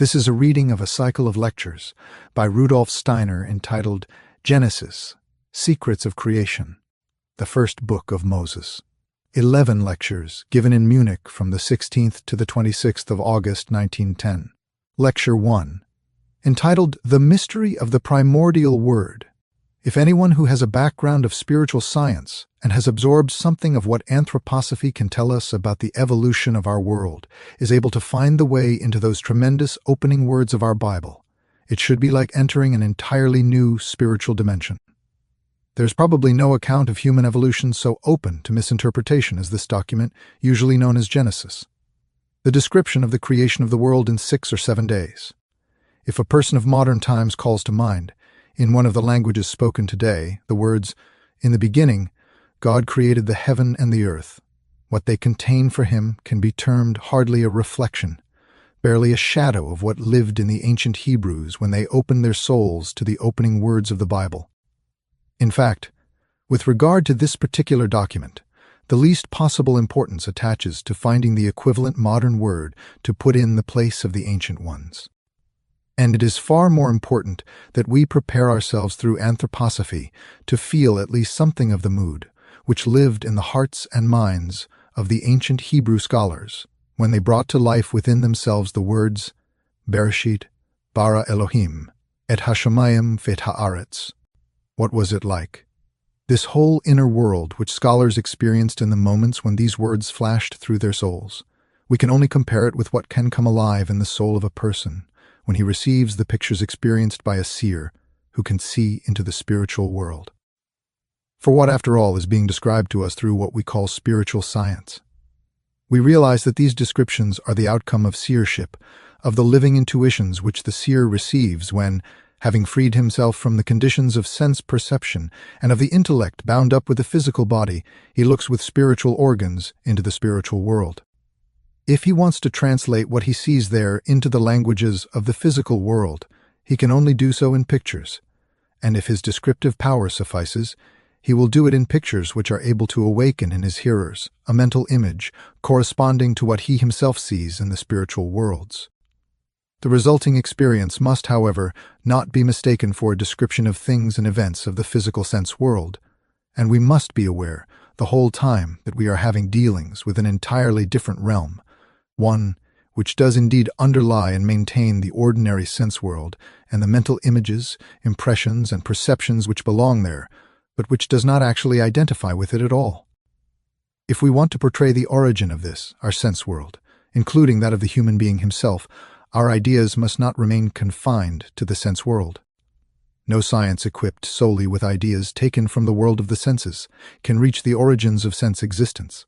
This is a reading of a cycle of lectures by Rudolf Steiner entitled Genesis, Secrets of Creation, the First Book of Moses. 11 lectures given in Munich from the 16th to the 26th of August 1910. Lecture 1, entitled The Mystery of the Primordial Word. If anyone who has a background of spiritual science and has absorbed something of what Anthroposophy can tell us about the evolution of our world is able to find the way into those tremendous opening words of our Bible, it should be like entering an entirely new spiritual dimension. There's probably no account of human evolution so open to misinterpretation as this document, usually known as Genesis. The description of the creation of the world in 6 or 7 days. If a person of modern times calls to mind, in one of the languages spoken today, the words, "In the beginning, God created the heaven and the earth," what they contain for him can be termed hardly a reflection, barely a shadow of what lived in the ancient Hebrews when they opened their souls to the opening words of the Bible. In fact, with regard to this particular document, the least possible importance attaches to finding the equivalent modern word to put in the place of the ancient ones. And it is far more important that we prepare ourselves through Anthroposophy to feel at least something of the mood which lived in the hearts and minds of the ancient Hebrew scholars when they brought to life within themselves the words Bereshit, bara Elohim, et hashamayim vet haaretz. What was it like? This whole inner world which scholars experienced in the moments when these words flashed through their souls, we can only compare it with what can come alive in the soul of a person when he receives the pictures experienced by a seer who can see into the spiritual world. For what, after all, is being described to us through what we call spiritual science? We realize that these descriptions are the outcome of seership, of the living intuitions which the seer receives when, having freed himself from the conditions of sense perception and of the intellect bound up with the physical body, he looks with spiritual organs into the spiritual world. If he wants to translate what he sees there into the languages of the physical world, he can only do so in pictures, and if his descriptive power suffices, he will do it in pictures which are able to awaken in his hearers a mental image corresponding to what he himself sees in the spiritual worlds. The resulting experience must, however, not be mistaken for a description of things and events of the physical sense world, and we must be aware the whole time that we are having dealings with an entirely different realm, one which does indeed underlie and maintain the ordinary sense world and the mental images, impressions, and perceptions which belong there, but which does not actually identify with it at all. If we want to portray the origin of this, our sense world, including that of the human being himself, our ideas must not remain confined to the sense world. No science equipped solely with ideas taken from the world of the senses can reach the origins of sense existence.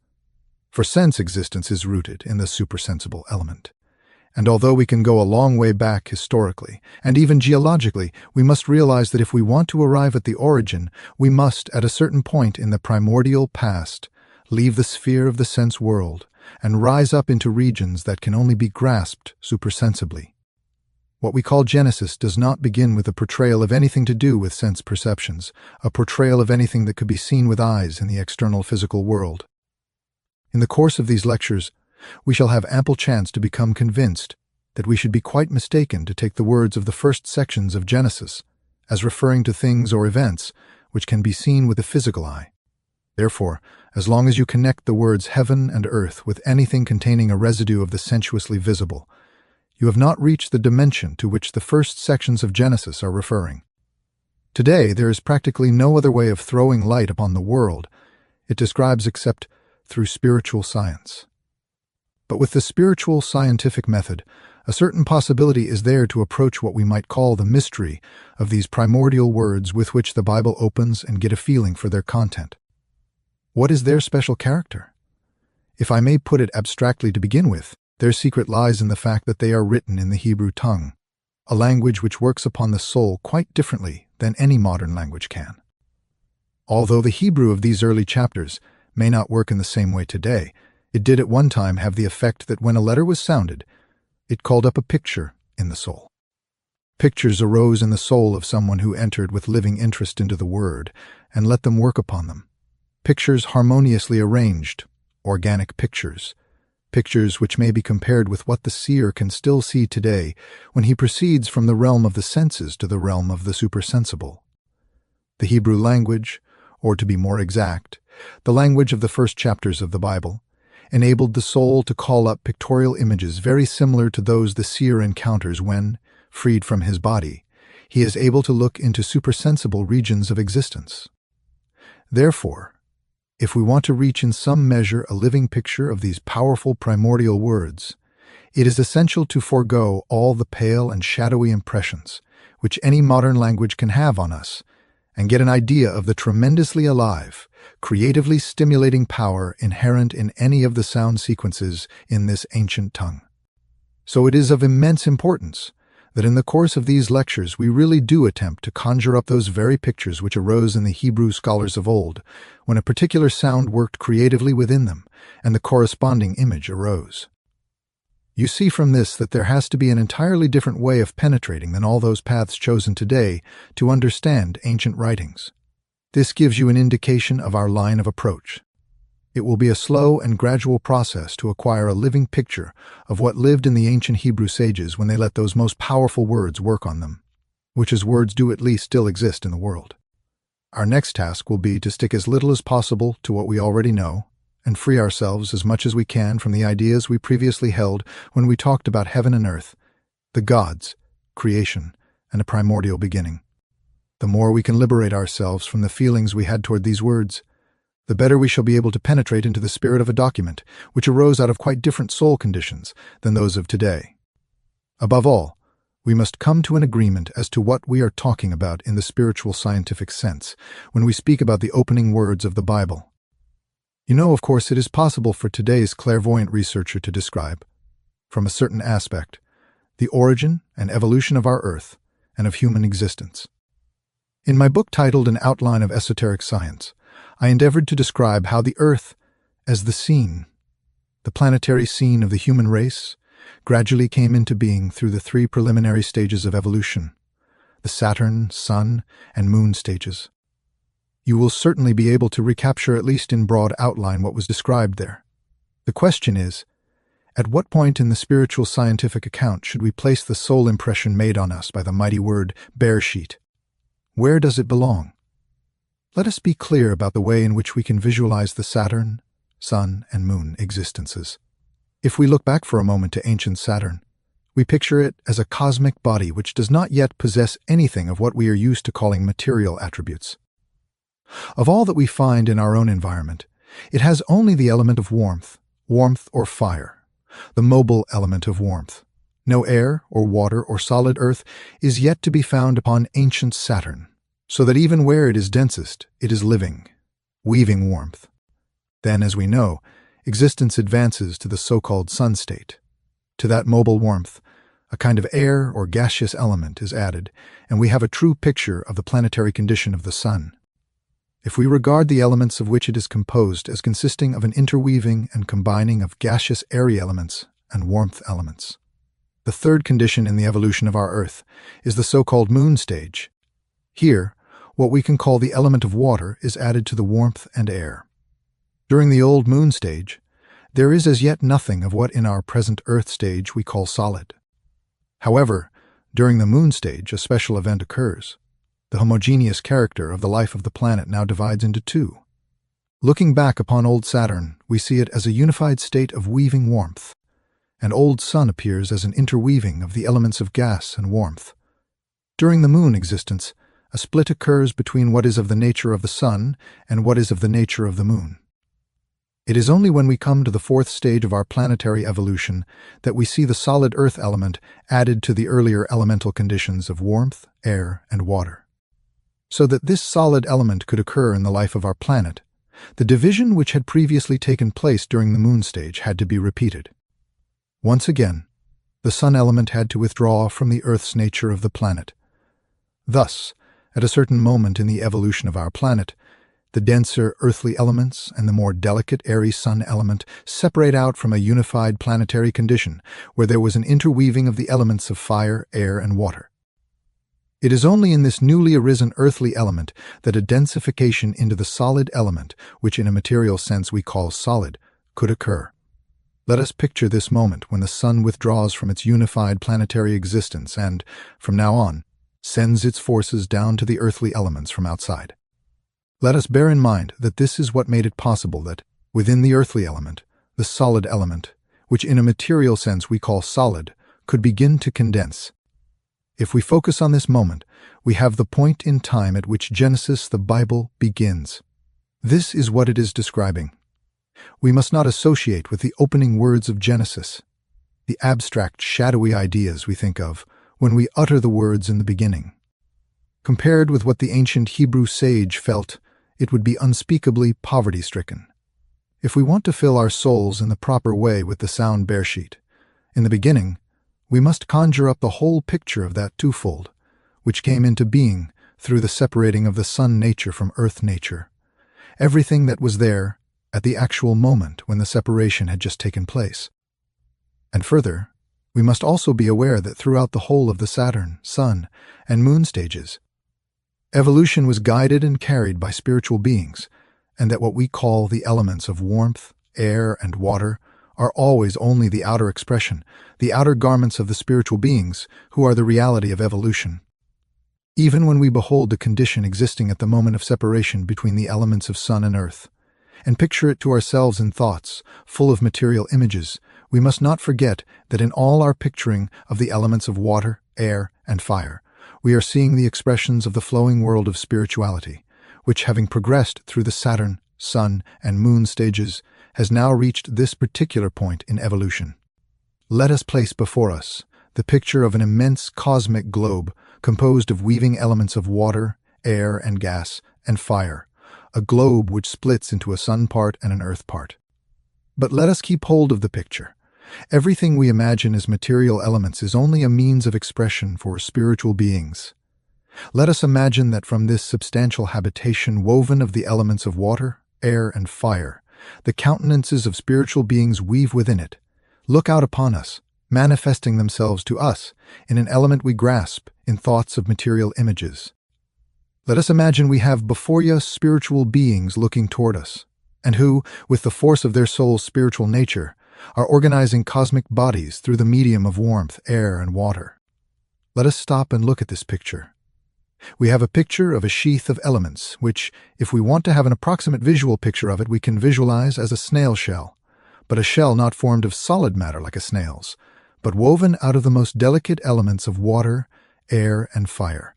For sense existence is rooted in the supersensible element. And although we can go a long way back historically, and even geologically, we must realize that if we want to arrive at the origin, we must, at a certain point in the primordial past, leave the sphere of the sense world and rise up into regions that can only be grasped supersensibly. What we call Genesis does not begin with a portrayal of anything to do with sense perceptions, a portrayal of anything that could be seen with eyes in the external physical world. In the course of these lectures, we shall have ample chance to become convinced that we should be quite mistaken to take the words of the first sections of Genesis as referring to things or events which can be seen with the physical eye. Therefore, as long as you connect the words heaven and earth with anything containing a residue of the sensuously visible, you have not reached the dimension to which the first sections of Genesis are referring. Today, there is practically no other way of throwing light upon the world it describes except through spiritual science. But with the spiritual scientific method, a certain possibility is there to approach what we might call the mystery of these primordial words with which the Bible opens and get a feeling for their content. What is their special character? If I may put it abstractly to begin with, their secret lies in the fact that they are written in the Hebrew tongue, a language which works upon the soul quite differently than any modern language can. Although the Hebrew of these early chapters may not work in the same way today, it did at one time have the effect that when a letter was sounded, it called up a picture in the soul. Pictures arose in the soul of someone who entered with living interest into the word and let them work upon them. Pictures harmoniously arranged, organic pictures, pictures which may be compared with what the seer can still see today when he proceeds from the realm of the senses to the realm of the supersensible. The Hebrew language, or to be more exact, the language of the first chapters of the Bible, enabled the soul to call up pictorial images very similar to those the seer encounters when, freed from his body, he is able to look into supersensible regions of existence. Therefore, if we want to reach in some measure a living picture of these powerful primordial words, it is essential to forego all the pale and shadowy impressions which any modern language can have on us, and get an idea of the tremendously alive, creatively stimulating power inherent in any of the sound sequences in this ancient tongue. So it is of immense importance that in the course of these lectures we really do attempt to conjure up those very pictures which arose in the Hebrew scholars of old, when a particular sound worked creatively within them, and the corresponding image arose. You see from this that there has to be an entirely different way of penetrating than all those paths chosen today to understand ancient writings. This gives you an indication of our line of approach. It will be a slow and gradual process to acquire a living picture of what lived in the ancient Hebrew sages when they let those most powerful words work on them, which as words do at least still exist in the world. Our next task will be to stick as little as possible to what we already know, and free ourselves as much as we can from the ideas we previously held when we talked about heaven and earth, the gods, creation, and a primordial beginning. The more we can liberate ourselves from the feelings we had toward these words, the better we shall be able to penetrate into the spirit of a document which arose out of quite different soul conditions than those of today. Above all, we must come to an agreement as to what we are talking about in the spiritual scientific sense when we speak about the opening words of the Bible. You know, of course, it is possible for today's clairvoyant researcher to describe, from a certain aspect, the origin and evolution of our Earth and of human existence. In my book titled An Outline of Esoteric Science, I endeavored to describe how the Earth, as the scene, the planetary scene of the human race, gradually came into being through the three preliminary stages of evolution, the Saturn, Sun, and Moon stages. You will certainly be able to recapture at least in broad outline what was described there. The question is, at what point in the spiritual scientific account should we place the soul impression made on us by the mighty word Bereshit? Where does it belong? Let us be clear about the way in which we can visualize the Saturn, Sun, and Moon existences. If we look back for a moment to ancient Saturn, we picture it as a cosmic body which does not yet possess anything of what we are used to calling material attributes. Of all that we find in our own environment, it has only the element of warmth or fire, the mobile element of warmth. No air or water or solid earth is yet to be found upon ancient Saturn, so that even where it is densest, it is living, weaving warmth. Then, as we know, existence advances to the so-called sun state. To that mobile warmth, a kind of air or gaseous element is added, and we have a true picture of the planetary condition of the sun. If we regard the elements of which it is composed as consisting of an interweaving and combining of gaseous airy elements and warmth elements. The third condition in the evolution of our Earth is the so-called moon stage. Here, what we can call the element of water is added to the warmth and air. During the old moon stage, there is as yet nothing of what in our present Earth stage we call solid. However, during the moon stage a special event occurs. The homogeneous character of the life of the planet now divides into two. Looking back upon old Saturn, we see it as a unified state of weaving warmth, and old Sun appears as an interweaving of the elements of gas and warmth. During the moon existence, a split occurs between what is of the nature of the Sun and what is of the nature of the moon. It is only when we come to the fourth stage of our planetary evolution that we see the solid earth element added to the earlier elemental conditions of warmth, air, and water. So that this solid element could occur in the life of our planet, the division which had previously taken place during the moon stage had to be repeated. Once again, the sun element had to withdraw from the Earth's nature of the planet. Thus, at a certain moment in the evolution of our planet, the denser earthly elements and the more delicate airy sun element separate out from a unified planetary condition where there was an interweaving of the elements of fire, air, and water. It is only in this newly arisen earthly element that a densification into the solid element, which in a material sense we call solid, could occur. Let us picture this moment when the sun withdraws from its unified planetary existence and, from now on, sends its forces down to the earthly elements from outside. Let us bear in mind that this is what made it possible that, within the earthly element, the solid element, which in a material sense we call solid, could begin to condense. If we focus on this moment, we have the point in time at which Genesis, the Bible, begins. This is what it is describing. We must not associate with the opening words of Genesis, the abstract, shadowy ideas we think of when we utter the words in the beginning. Compared with what the ancient Hebrew sage felt, it would be unspeakably poverty-stricken. If we want to fill our souls in the proper way with the sound Bereshit, in the beginning, we must conjure up the whole picture of that twofold, which came into being through the separating of the sun nature from earth nature. Everything that was there at the actual moment when the separation had just taken place. And further, we must also be aware that throughout the whole of the Saturn, Sun, and Moon stages, evolution was guided and carried by spiritual beings, and that what we call the elements of warmth, air, and water are always only the outer expression, the outer garments of the spiritual beings who are the reality of evolution. Even when we behold the condition existing at the moment of separation between the elements of sun and earth, and picture it to ourselves in thoughts, full of material images, we must not forget that in all our picturing of the elements of water, air, and fire, we are seeing the expressions of the flowing world of spirituality, which, having progressed through the Saturn, Sun, and Moon stages, has now reached this particular point in evolution. Let us place before us the picture of an immense cosmic globe composed of weaving elements of water, air, and gas, and fire, a globe which splits into a sun part and an earth part. But let us keep hold of the picture. Everything we imagine as material elements is only a means of expression for spiritual beings. Let us imagine that from this substantial habitation woven of the elements of water, air, and fire, the countenances of spiritual beings weave within it, look out upon us, manifesting themselves to us in an element we grasp in thoughts of material images. Let us imagine we have before us spiritual beings looking toward us, and who, with the force of their soul's spiritual nature, are organizing cosmic bodies through the medium of warmth, air, and water. Let us stop and look at this picture. We have a picture of a sheath of elements, which, if we want to have an approximate visual picture of it, we can visualize as a snail shell, but a shell not formed of solid matter like a snail's, but woven out of the most delicate elements of water, air, and fire.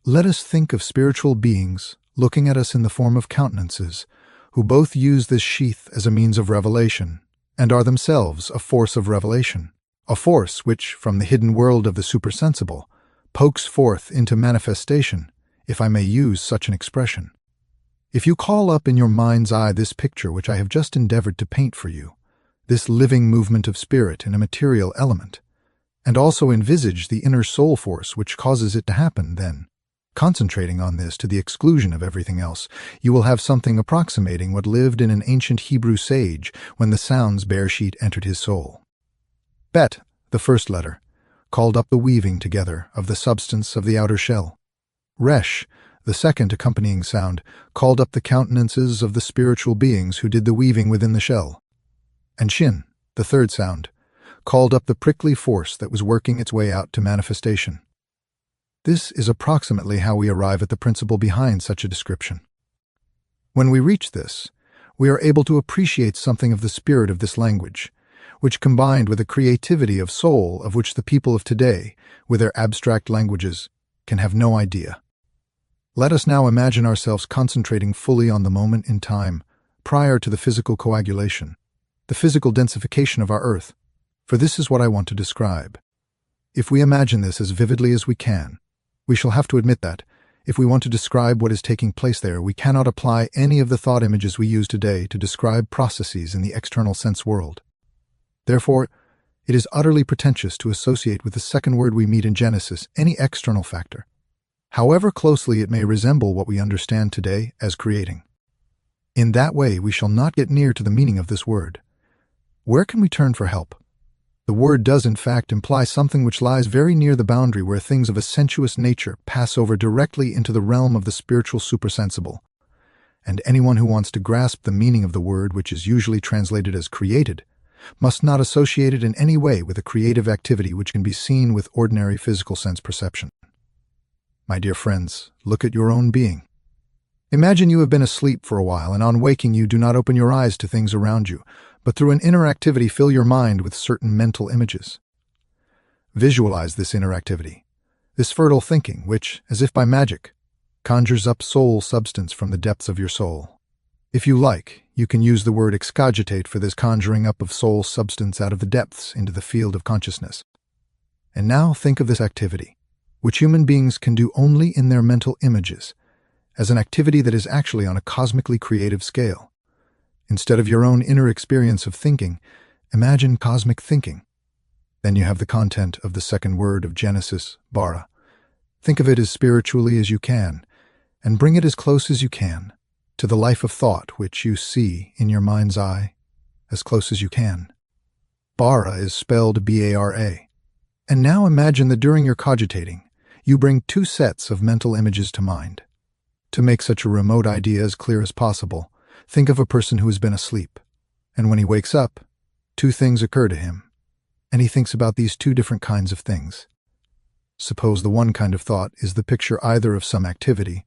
Let us think of spiritual beings looking at us in the form of countenances, who both use this sheath as a means of revelation, and are themselves a force of revelation, a force which, from the hidden world of the supersensible, pokes forth into manifestation, if I may use such an expression. If you call up in your mind's eye this picture which I have just endeavored to paint for you, this living movement of spirit in a material element, and also envisage the inner soul force which causes it to happen, then, concentrating on this to the exclusion of everything else, you will have something approximating what lived in an ancient Hebrew sage when the sounds Bereshit entered his soul. Bet, the first letter, called up the weaving together of the substance of the outer shell. Resh, the second accompanying sound, called up the countenances of the spiritual beings who did the weaving within the shell. And Shin, the third sound, called up the prickly force that was working its way out to manifestation. This is approximately how we arrive at the principle behind such a description. When we reach this, we are able to appreciate something of the spirit of this language, which combined with the creativity of soul of which the people of today, with their abstract languages, can have no idea. Let us now imagine ourselves concentrating fully on the moment in time prior to the physical coagulation, the physical densification of our earth, for this is what I want to describe. If we imagine this as vividly as we can, we shall have to admit that, if we want to describe what is taking place there, we cannot apply any of the thought images we use today to describe processes in the external sense world. Therefore, it is utterly pretentious to associate with the second word we meet in Genesis any external factor, however closely it may resemble what we understand today as creating. In that way, we shall not get near to the meaning of this word. Where can we turn for help? The word does in fact imply something which lies very near the boundary where things of a sensuous nature pass over directly into the realm of the spiritual supersensible. And anyone who wants to grasp the meaning of the word, which is usually translated as created, must not associate it in any way with a creative activity which can be seen with ordinary physical sense perception. My dear friends, look at your own being. Imagine you have been asleep for a while, and on waking you do not open your eyes to things around you, but through an inner activity fill your mind with certain mental images. Visualize this inner activity, this fertile thinking which, as if by magic, conjures up soul substance from the depths of your soul. If you like, you can use the word excogitate for this conjuring up of soul substance out of the depths into the field of consciousness. And now think of this activity, which human beings can do only in their mental images, as an activity that is actually on a cosmically creative scale. Instead of your own inner experience of thinking, imagine cosmic thinking. Then you have the content of the second word of Genesis, bara. Think of it as spiritually as you can, and bring it as close as you can to the life of thought which you see in your mind's eye, as close as you can. Bara is spelled B-A-R-A. And now imagine that during your cogitating, you bring two sets of mental images to mind. To make such a remote idea as clear as possible, think of a person who has been asleep, and when he wakes up, two things occur to him, and he thinks about these two different kinds of things. Suppose the one kind of thought is the picture either of some activity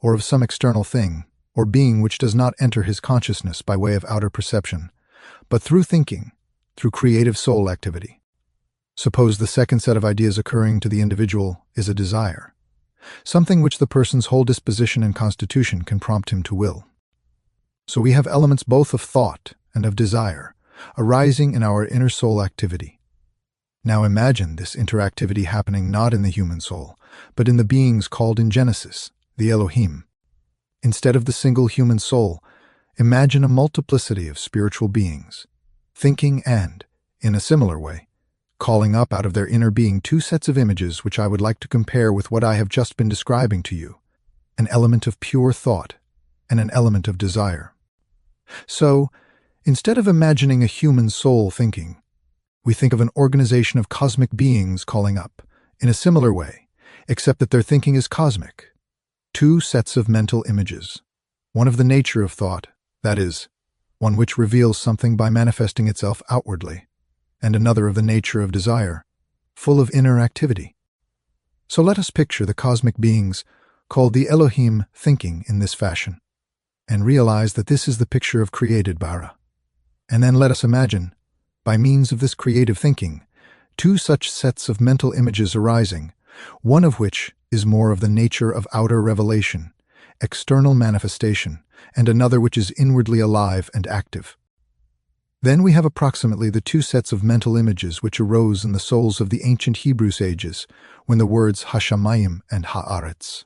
or of some external thing or being which does not enter his consciousness by way of outer perception, but through thinking, through creative soul activity. Suppose the second set of ideas occurring to the individual is a desire, something which the person's whole disposition and constitution can prompt him to will. So we have elements both of thought and of desire arising in our inner soul activity. Now imagine this interactivity happening not in the human soul, but in the beings called in Genesis, the Elohim. Instead of the single human soul, imagine a multiplicity of spiritual beings, thinking and, in a similar way, calling up out of their inner being two sets of images which I would like to compare with what I have just been describing to you, an element of pure thought and an element of desire. So, instead of imagining a human soul thinking, we think of an organization of cosmic beings calling up, in a similar way, except that their thinking is cosmic. Two sets of mental images, one of the nature of thought, that is, one which reveals something by manifesting itself outwardly, and another of the nature of desire, full of inner activity. So let us picture the cosmic beings called the Elohim thinking in this fashion, and realize that this is the picture of created bara. And then let us imagine, by means of this creative thinking, two such sets of mental images arising, one of which is more of the nature of outer revelation, external manifestation, and another which is inwardly alive and active. Then we have approximately the two sets of mental images which arose in the souls of the ancient Hebrew sages when the words Hashamayim and Haaretz,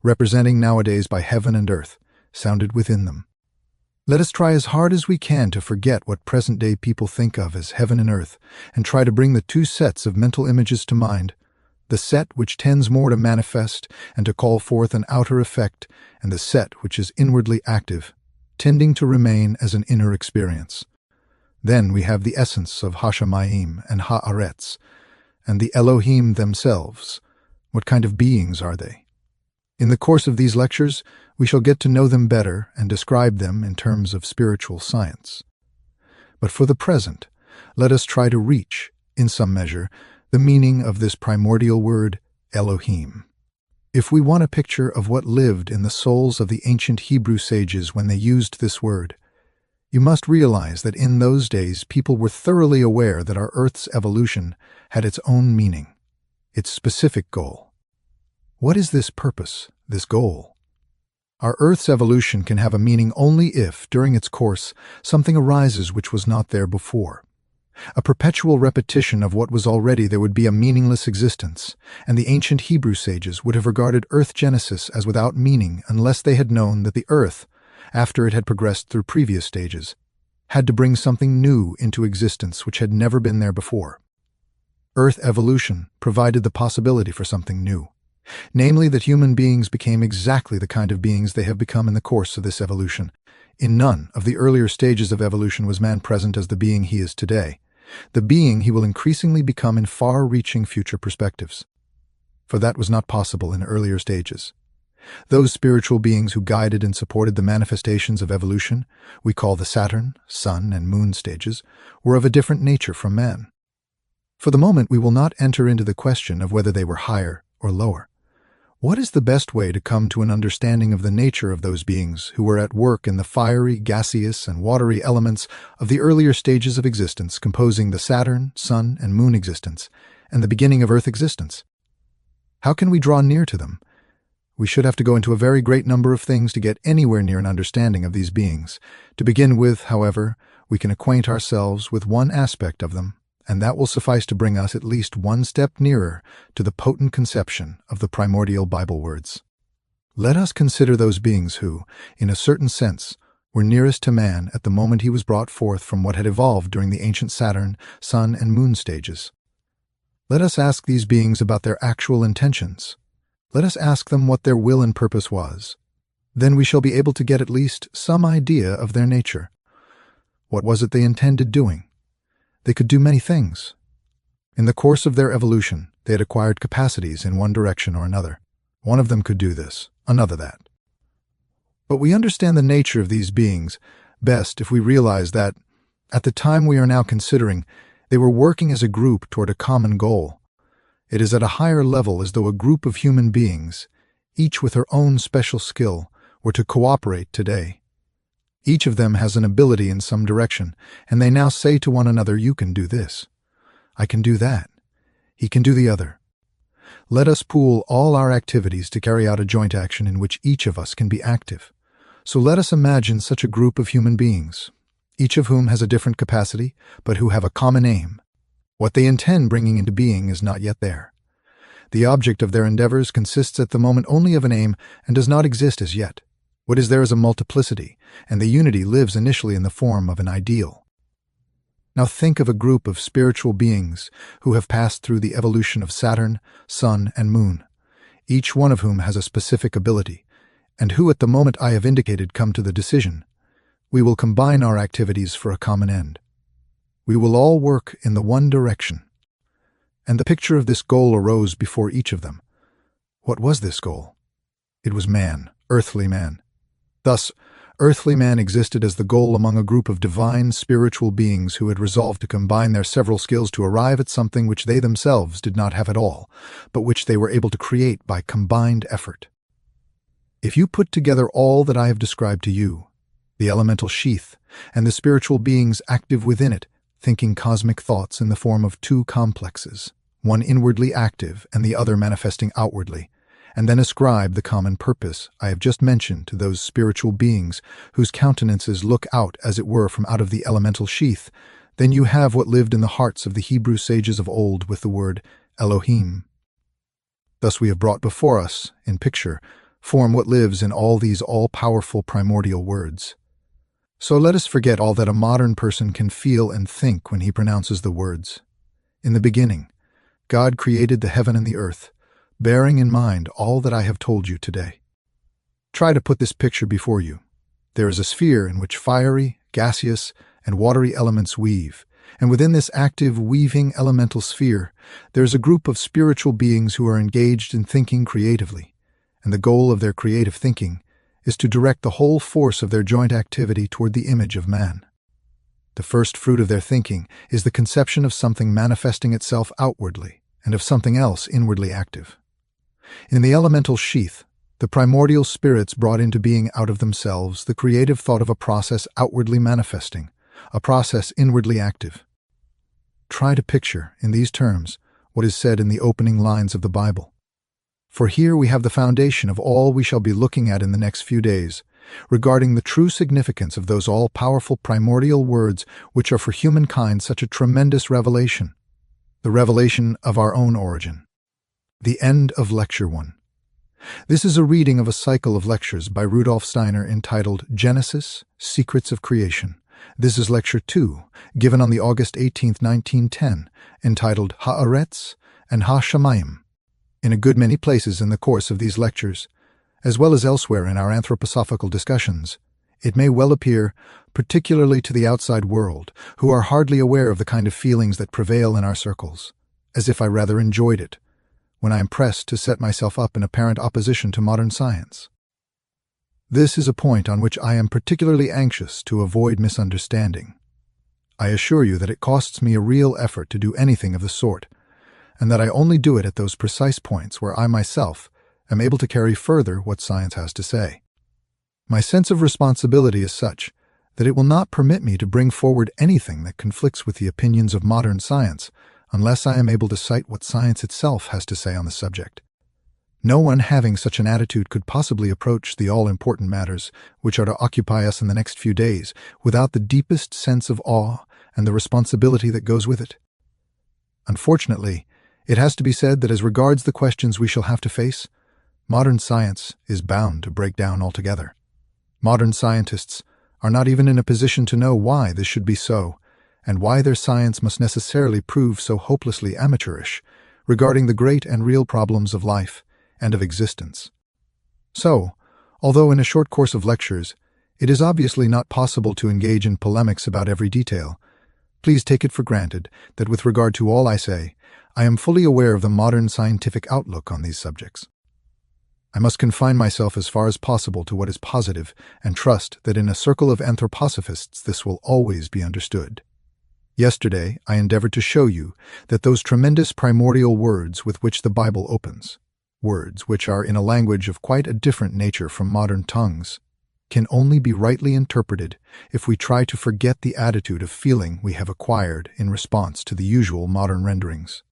representing nowadays by heaven and earth, sounded within them. Let us try as hard as we can to forget what present-day people think of as heaven and earth, and try to bring the two sets of mental images to mind, the set which tends more to manifest and to call forth an outer effect, and the set which is inwardly active, tending to remain as an inner experience. Then we have the essence of Hashamayim and Haaretz, and the Elohim themselves. What kind of beings are they? In the course of these lectures, we shall get to know them better and describe them in terms of spiritual science. But for the present, let us try to reach, in some measure, the meaning of this primordial word, Elohim. If we want a picture of what lived in the souls of the ancient Hebrew sages when they used this word, you must realize that in those days people were thoroughly aware that our Earth's evolution had its own meaning, its specific goal. What is this purpose, this goal? Our Earth's evolution can have a meaning only if, during its course, something arises which was not there before. A perpetual repetition of what was already there would be a meaningless existence, and the ancient Hebrew sages would have regarded Earth Genesis as without meaning unless they had known that the Earth, after it had progressed through previous stages, had to bring something new into existence which had never been there before. Earth evolution provided the possibility for something new, namely that human beings became exactly the kind of beings they have become in the course of this evolution. In none of the earlier stages of evolution was man present as the being he is today, the being he will increasingly become in far-reaching future perspectives. For that was not possible in earlier stages. Those spiritual beings who guided and supported the manifestations of evolution, we call the Saturn, Sun, and Moon stages, were of a different nature from man. For the moment, we will not enter into the question of whether they were higher or lower. What is the best way to come to an understanding of the nature of those beings who were at work in the fiery, gaseous, and watery elements of the earlier stages of existence composing the Saturn, Sun, and Moon existence, and the beginning of Earth existence? How can we draw near to them? We should have to go into a very great number of things to get anywhere near an understanding of these beings. To begin with, however, we can acquaint ourselves with one aspect of them, and that will suffice to bring us at least one step nearer to the potent conception of the primordial Bible words. Let us consider those beings who, in a certain sense, were nearest to man at the moment he was brought forth from what had evolved during the ancient Saturn, Sun, and Moon stages. Let us ask these beings about their actual intentions. Let us ask them what their will and purpose was. Then we shall be able to get at least some idea of their nature. What was it they intended doing? They could do many things. In the course of their evolution, they had acquired capacities in one direction or another. One of them could do this, another that. But we understand the nature of these beings best if we realize that, at the time we are now considering, they were working as a group toward a common goal. It is at a higher level as though a group of human beings, each with her own special skill, were to cooperate today. Each of them has an ability in some direction, and they now say to one another, "You can do this. I can do that. He can do the other." Let us pool all our activities to carry out a joint action in which each of us can be active. So let us imagine such a group of human beings, each of whom has a different capacity, but who have a common aim. What they intend bringing into being is not yet there. The object of their endeavors consists at the moment only of an aim and does not exist as yet. What is there is a multiplicity, and the unity lives initially in the form of an ideal. Now think of a group of spiritual beings who have passed through the evolution of Saturn, Sun, and Moon, each one of whom has a specific ability, and who at the moment I have indicated come to the decision, we will combine our activities for a common end. We will all work in the one direction. And the picture of this goal arose before each of them. What was this goal? It was man, earthly man. Thus, earthly man existed as the goal among a group of divine spiritual beings who had resolved to combine their several skills to arrive at something which they themselves did not have at all, but which they were able to create by combined effort. If you put together all that I have described to you, the elemental sheath, and the spiritual beings active within it, thinking cosmic thoughts in the form of two complexes, one inwardly active and the other manifesting outwardly, and then ascribe the common purpose I have just mentioned to those spiritual beings whose countenances look out, as it were, from out of the elemental sheath, then you have what lived in the hearts of the Hebrew sages of old with the word Elohim. Thus we have brought before us, in picture, form what lives in all these all-powerful primordial words. So let us forget all that a modern person can feel and think when he pronounces the words. In the beginning, God created the heaven and the earth, bearing in mind all that I have told you today. Try to put this picture before you. There is a sphere in which fiery, gaseous, and watery elements weave, and within this active, weaving elemental sphere, there is a group of spiritual beings who are engaged in thinking creatively, and the goal of their creative thinking is to direct the whole force of their joint activity toward the image of man. The first fruit of their thinking is the conception of something manifesting itself outwardly, and of something else inwardly active. In the elemental sheath, the primordial spirits brought into being out of themselves the creative thought of a process outwardly manifesting, a process inwardly active. Try to picture, in these terms, what is said in the opening lines of the Bible. For here we have the foundation of all we shall be looking at in the next few days, regarding the true significance of those all-powerful primordial words which are for humankind such a tremendous revelation, the revelation of our own origin. The end of Lecture 1. This is a reading of a cycle of lectures by Rudolf Steiner entitled Genesis, Secrets of Creation. This is Lecture 2, given on the August 18, 1910, entitled Haaretz and Ha-Shamayim. In a good many places in the course of these lectures, as well as elsewhere in our anthroposophical discussions, it may well appear, particularly to the outside world, who are hardly aware of the kind of feelings that prevail in our circles, as if I rather enjoyed it, when I am pressed to set myself up in apparent opposition to modern science. This is a point on which I am particularly anxious to avoid misunderstanding. I assure you that it costs me a real effort to do anything of the sort, and that I only do it at those precise points where I myself am able to carry further what science has to say. My sense of responsibility is such that it will not permit me to bring forward anything that conflicts with the opinions of modern science unless I am able to cite what science itself has to say on the subject. No one having such an attitude could possibly approach the all-important matters which are to occupy us in the next few days without the deepest sense of awe and the responsibility that goes with it. Unfortunately, it has to be said that as regards the questions we shall have to face, modern science is bound to break down altogether. Modern scientists are not even in a position to know why this should be so, and why their science must necessarily prove so hopelessly amateurish regarding the great and real problems of life and of existence. So, although in a short course of lectures, it is obviously not possible to engage in polemics about every detail, please take it for granted that with regard to all I say, I am fully aware of the modern scientific outlook on these subjects. I must confine myself as far as possible to what is positive and trust that in a circle of anthroposophists this will always be understood. Yesterday, I endeavored to show you that those tremendous primordial words with which the Bible opens, words which are in a language of quite a different nature from modern tongues, can only be rightly interpreted if we try to forget the attitude of feeling we have acquired in response to the usual modern renderings.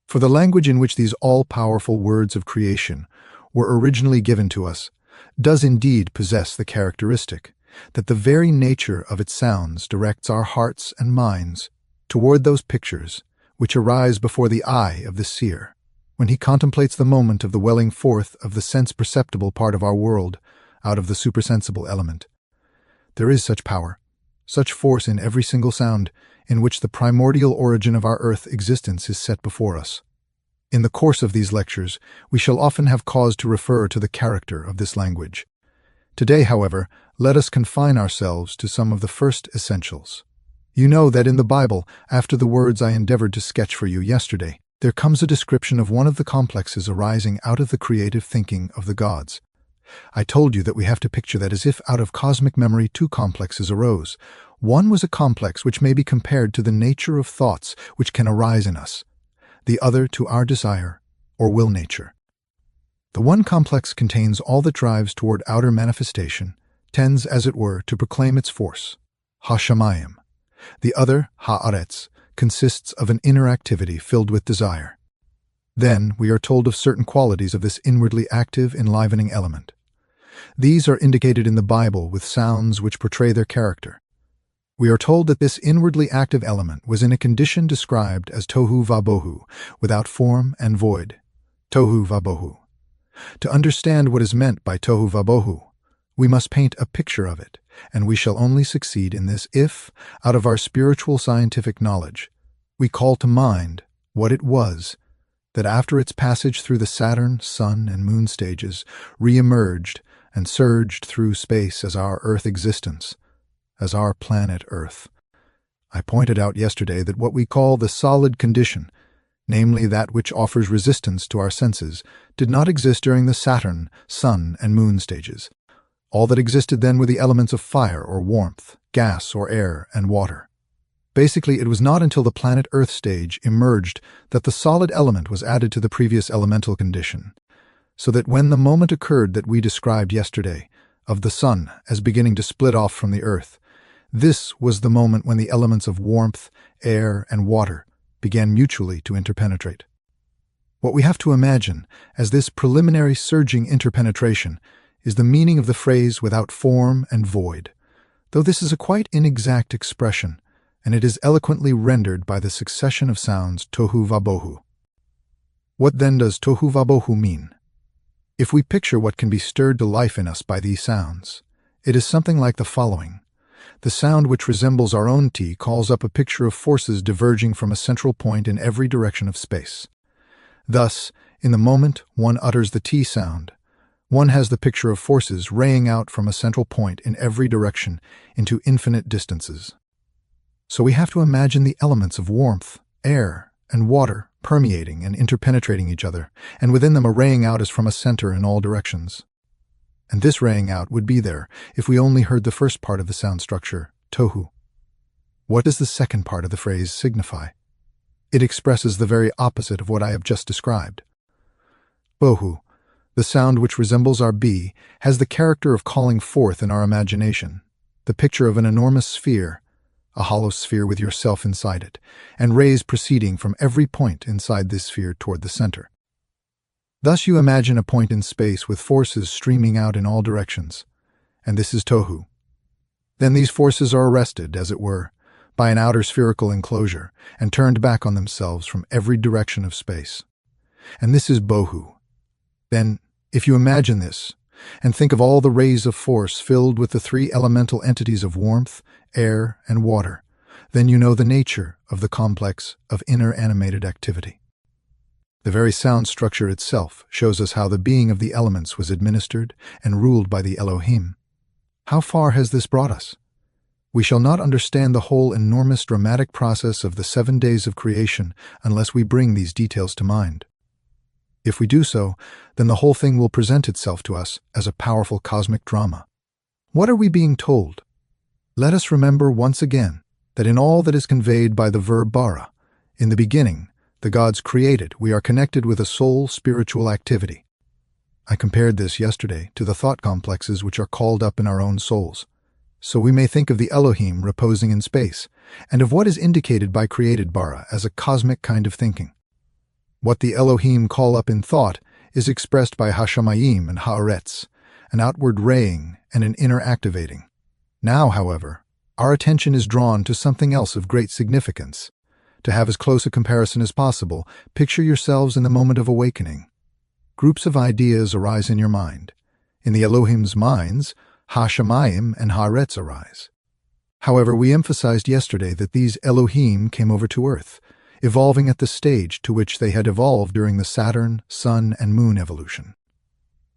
For the language in which these all-powerful words of creation were originally given to us does indeed possess the characteristic that the very nature of its sounds directs our hearts and minds toward those pictures which arise before the eye of the seer, when he contemplates the moment of the welling forth of the sense-perceptible part of our world out of the supersensible element. There is such power, such force in every single sound in which the primordial origin of our earth existence is set before us. In the course of these lectures, we shall often have cause to refer to the character of this language. Today, however, let us confine ourselves to some of the first essentials. You know that in the Bible, after the words I endeavored to sketch for you yesterday, there comes a description of one of the complexes arising out of the creative thinking of the gods. I told you that we have to picture that as if out of cosmic memory two complexes arose. One was a complex which may be compared to the nature of thoughts which can arise in us, the other to our desire or will nature. The one complex contains all that drives toward outer manifestation, tends, as it were, to proclaim its force, ha-shamayim. The other, ha-aretz, consists of an inner activity filled with desire. Then we are told of certain qualities of this inwardly active, enlivening element. These are indicated in the Bible with sounds which portray their character. We are told that this inwardly active element was in a condition described as tohu vabohu, without form and void. Tohu vabohu. To understand what is meant by tohu vabohu, we must paint a picture of it, and we shall only succeed in this if, out of our spiritual scientific knowledge, we call to mind what it was that after its passage through the Saturn, Sun, and Moon stages re-emerged and surged through space as our Earth existence, as our planet Earth. I pointed out yesterday that what we call the solid condition, namely that which offers resistance to our senses, did not exist during the Saturn, Sun, and Moon stages. All that existed then were the elements of fire or warmth, gas or air, and water. Basically, it was not until the planet Earth stage emerged that the solid element was added to the previous elemental condition, so that when the moment occurred that we described yesterday, of the Sun as beginning to split off from the Earth, this was the moment when the elements of warmth, air, and water began mutually to interpenetrate. What we have to imagine as this preliminary surging interpenetration is the meaning of the phrase without form and void, though this is a quite inexact expression, and it is eloquently rendered by the succession of sounds tohu vabohu. What then does tohu vabohu mean? If we picture what can be stirred to life in us by these sounds, it is something like the following. The sound which resembles our own T calls up a picture of forces diverging from a central point in every direction of space. Thus, in the moment one utters the T sound, one has the picture of forces raying out from a central point in every direction into infinite distances. So we have to imagine the elements of warmth, air, and water permeating and interpenetrating each other, and within them a raying out as from a center in all directions. And this raying out would be there if we only heard the first part of the sound structure, tohu. What does the second part of the phrase signify? It expresses the very opposite of what I have just described. Bohu, the sound which resembles our B, has the character of calling forth in our imagination the picture of an enormous sphere, a hollow sphere with yourself inside it, and rays proceeding from every point inside this sphere toward the center. Thus you imagine a point in space with forces streaming out in all directions, and this is tohu. Then these forces are arrested, as it were, by an outer spherical enclosure and turned back on themselves from every direction of space. And this is bohu. Then, if you imagine this, and think of all the rays of force filled with the three elemental entities of warmth, air, and water, then you know the nature of the complex of inner animated activity. The very sound structure itself shows us how the being of the elements was administered and ruled by the Elohim. How far has this brought us? We shall not understand the whole enormous dramatic process of the 7 days of creation unless we bring these details to mind. If we do so, then the whole thing will present itself to us as a powerful cosmic drama. What are we being told? Let us remember once again that in all that is conveyed by the verb bara, in the beginning, the gods created, we are connected with a soul spiritual activity. I compared this yesterday to the thought complexes which are called up in our own souls. So we may think of the Elohim reposing in space, and of what is indicated by created bara as a cosmic kind of thinking. What the Elohim call up in thought is expressed by Hashamayim and Haaretz, an outward raying and an inner activating. Now, however, our attention is drawn to something else of great significance. To have as close a comparison as possible, picture yourselves in the moment of awakening. Groups of ideas arise in your mind. In the Elohim's minds, Hashamayim and Haaretz arise. However, we emphasized yesterday that these Elohim came over to Earth, evolving at the stage to which they had evolved during the Saturn, Sun, and Moon evolution.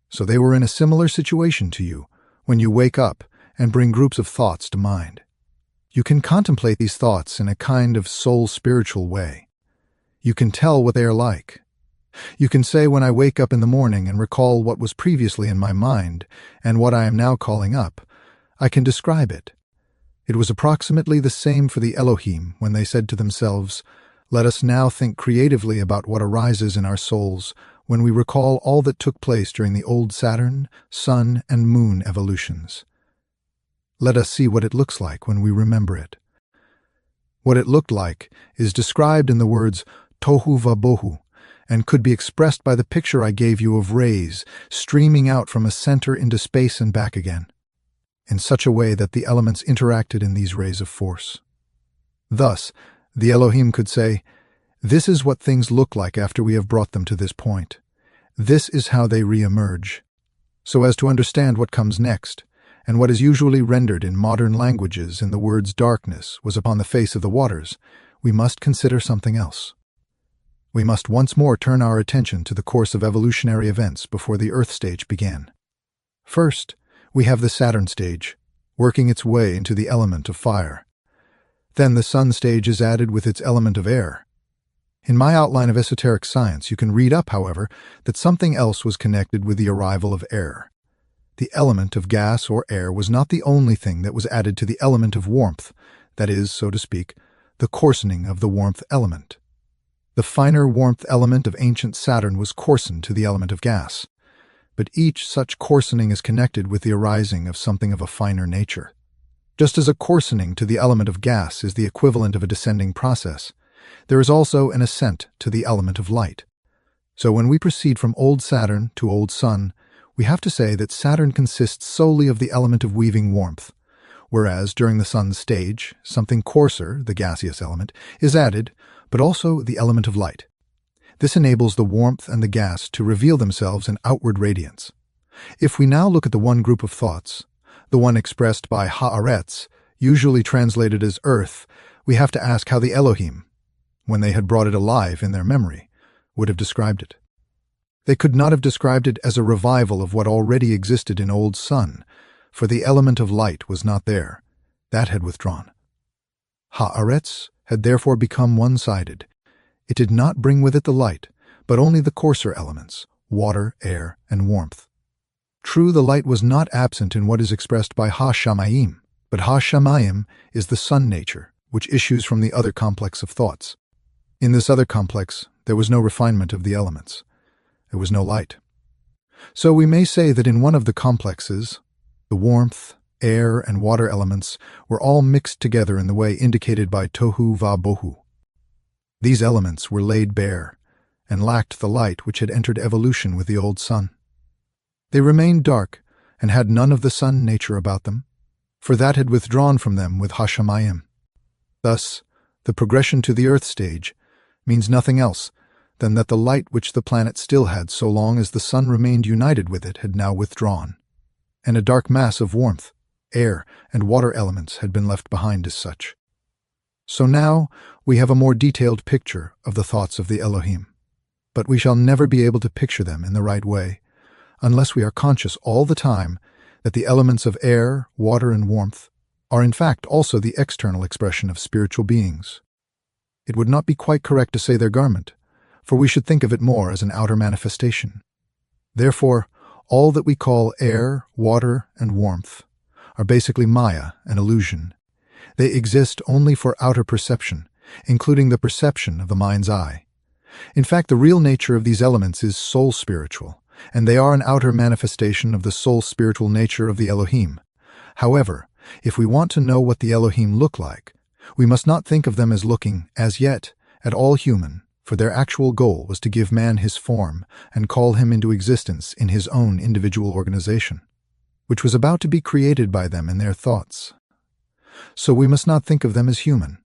So they were in a similar situation to you when you wake up and bring groups of thoughts to mind. You can contemplate these thoughts in a kind of soul-spiritual way. You can tell what they are like. You can say, when I wake up in the morning and recall what was previously in my mind and what I am now calling up, I can describe it. It was approximately the same for the Elohim when they said to themselves, "Let us now think creatively about what arises in our souls when we recall all that took place during the old Saturn, Sun, and Moon evolutions. Let us see what it looks like when we remember it." What it looked like is described in the words tohu vabohu, and could be expressed by the picture I gave you of rays streaming out from a center into space and back again, in such a way that the elements interacted in these rays of force. Thus, the Elohim could say, "This is what things look like after we have brought them to this point. This is how they re-emerge." So as to understand what comes next, and what is usually rendered in modern languages in the words darkness was upon the face of the waters, we must consider something else. We must once more turn our attention to the course of evolutionary events before the Earth stage began. First, we have the Saturn stage, working its way into the element of fire. Then the Sun stage is added with its element of air. In my outline of esoteric science, you can read up, however, that something else was connected with the arrival of air. The element of gas or air was not the only thing that was added to the element of warmth, that is, so to speak, the coarsening of the warmth element. The finer warmth element of ancient Saturn was coarsened to the element of gas, but each such coarsening is connected with the arising of something of a finer nature. Just as a coarsening to the element of gas is the equivalent of a descending process, there is also an ascent to the element of light. So when we proceed from old Saturn to old Sun, we have to say that Saturn consists solely of the element of weaving warmth, whereas during the Sun's stage, something coarser, the gaseous element, is added, but also the element of light. This enables the warmth and the gas to reveal themselves in outward radiance. If we now look at the one group of thoughts, the one expressed by Haaretz, usually translated as earth, we have to ask how the Elohim, when they had brought it alive in their memory, would have described it. They could not have described it as a revival of what already existed in old Sun, for the element of light was not there. That had withdrawn. Haaretz had therefore become one-sided. It did not bring with it the light, but only the coarser elements, water, air, and warmth. True, the light was not absent in what is expressed by Ha-Shamayim, but Ha-Shamayim is the sun nature, which issues from the other complex of thoughts. In this other complex, there was no refinement of the elements. There was no light. So we may say that in one of the complexes, the warmth, air, and water elements were all mixed together in the way indicated by Tohu Va Bohu. These elements were laid bare and lacked the light which had entered evolution with the old sun. They remained dark and had none of the sun nature about them, for that had withdrawn from them with Hashamayim. Thus, the progression to the earth stage means nothing else than that the light which the planet still had so long as the sun remained united with it had now withdrawn, and a dark mass of warmth, air, and water elements had been left behind as such. So now we have a more detailed picture of the thoughts of the Elohim, but we shall never be able to picture them in the right way unless we are conscious all the time that the elements of air, water, and warmth are in fact also the external expression of spiritual beings. It would not be quite correct to say their garment, for we should think of it more as an outer manifestation. Therefore, all that we call air, water, and warmth are basically Maya, an illusion. They exist only for outer perception, including the perception of the mind's eye. In fact, the real nature of these elements is soul spiritual, and they are an outer manifestation of the soul spiritual nature of the Elohim. However, if we want to know what the Elohim look like, we must not think of them as looking, as yet, at all human, for their actual goal was to give man his form and call him into existence in his own individual organization, which was about to be created by them in their thoughts. So we must not think of them as human,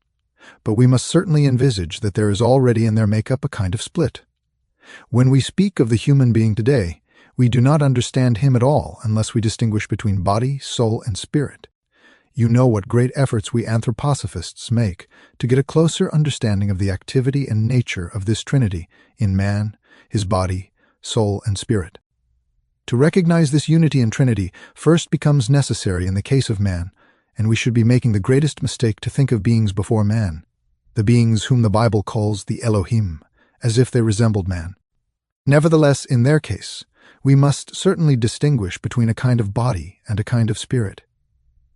but we must certainly envisage that there is already in their makeup a kind of split. When we speak of the human being today, we do not understand him at all unless we distinguish between body, soul, and spirit. You know what great efforts we anthroposophists make to get a closer understanding of the activity and nature of this Trinity in man, his body, soul, and spirit. To recognize this unity in Trinity first becomes necessary in the case of man, and we should be making the greatest mistake to think of beings before man, the beings whom the Bible calls the Elohim, as if they resembled man. Nevertheless, in their case, we must certainly distinguish between a kind of body and a kind of spirit.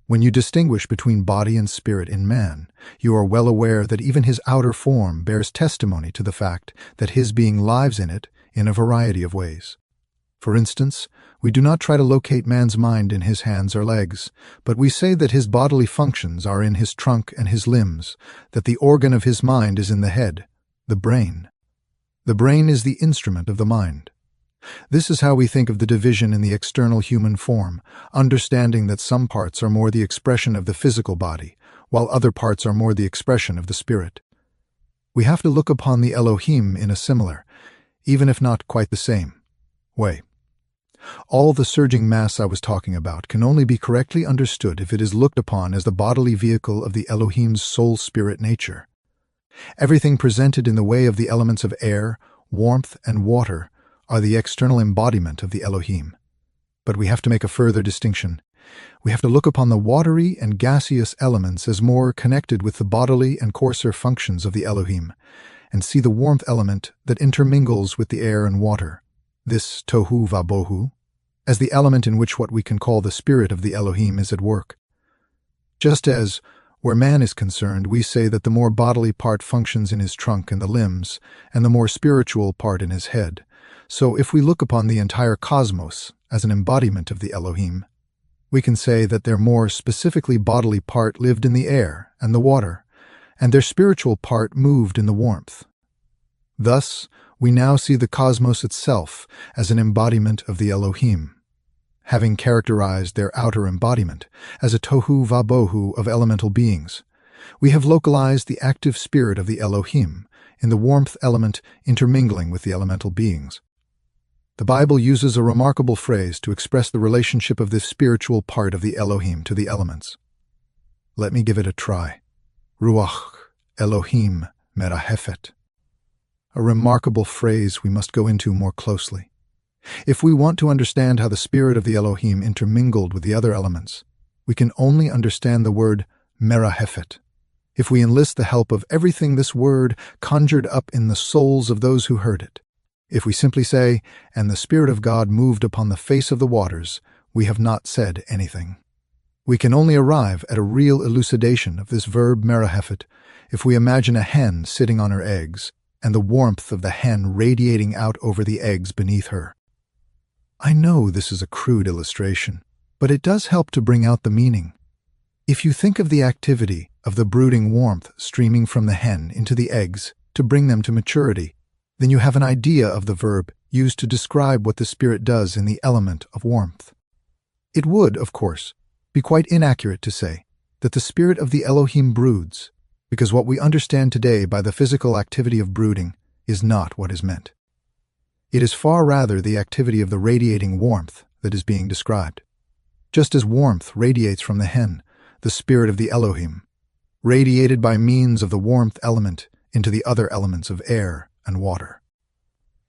When you distinguish between body and spirit in man, you are well aware that even his outer form bears testimony to the fact that his being lives in it in a variety of ways. For instance, we do not try to locate man's mind in his hands or legs, but we say that his bodily functions are in his trunk and his limbs, that the organ of his mind is in the head, the brain. The brain is the instrument of the mind. This is how we think of the division in the external human form, understanding that some parts are more the expression of the physical body, while other parts are more the expression of the spirit. We have to look upon the Elohim in a similar, even if not quite the same, way. All the surging mass I was talking about can only be correctly understood if it is looked upon as the bodily vehicle of the Elohim's soul-spirit nature. Everything presented in the way of the elements of air, warmth, and water are the external embodiment of the Elohim. But we have to make a further distinction. We have to look upon the watery and gaseous elements as more connected with the bodily and coarser functions of the Elohim, and see the warmth element that intermingles with the air and water, this Tohu Va Bohu, as the element in which what we can call the spirit of the Elohim is at work. Just as, where man is concerned, we say that the more bodily part functions in his trunk and the limbs, and the more spiritual part in his head, so if we look upon the entire cosmos as an embodiment of the Elohim, we can say that their more specifically bodily part lived in the air and the water, and their spiritual part moved in the warmth. Thus, we now see the cosmos itself as an embodiment of the Elohim. Having characterized their outer embodiment as a Tohu Va Bohu of elemental beings, we have localized the active spirit of the Elohim in the warmth element intermingling with the elemental beings. The Bible uses a remarkable phrase to express the relationship of this spiritual part of the Elohim to the elements. Let me give it a try. Ruach Elohim merahefet. A remarkable phrase we must go into more closely. If we want to understand how the spirit of the Elohim intermingled with the other elements, we can only understand the word merahefet. if we enlist the help of everything this word conjured up in the souls of those who heard it. If we simply say, "And the Spirit of God moved upon the face of the waters," we have not said anything. We can only arrive at a real elucidation of this verb merahefet if we imagine a hen sitting on her eggs and the warmth of the hen radiating out over the eggs beneath her. I know this is a crude illustration, but it does help to bring out the meaning. If you think of the activity of the brooding warmth streaming from the hen into the eggs to bring them to maturity, then you have an idea of the verb used to describe what the Spirit does in the element of warmth. It would, of course, be quite inaccurate to say that the Spirit of the Elohim broods, because what we understand today by the physical activity of brooding is not what is meant. It is far rather the activity of the radiating warmth that is being described. Just as warmth radiates from the hen, the Spirit of the Elohim, radiated by means of the warmth element into the other elements of air and water.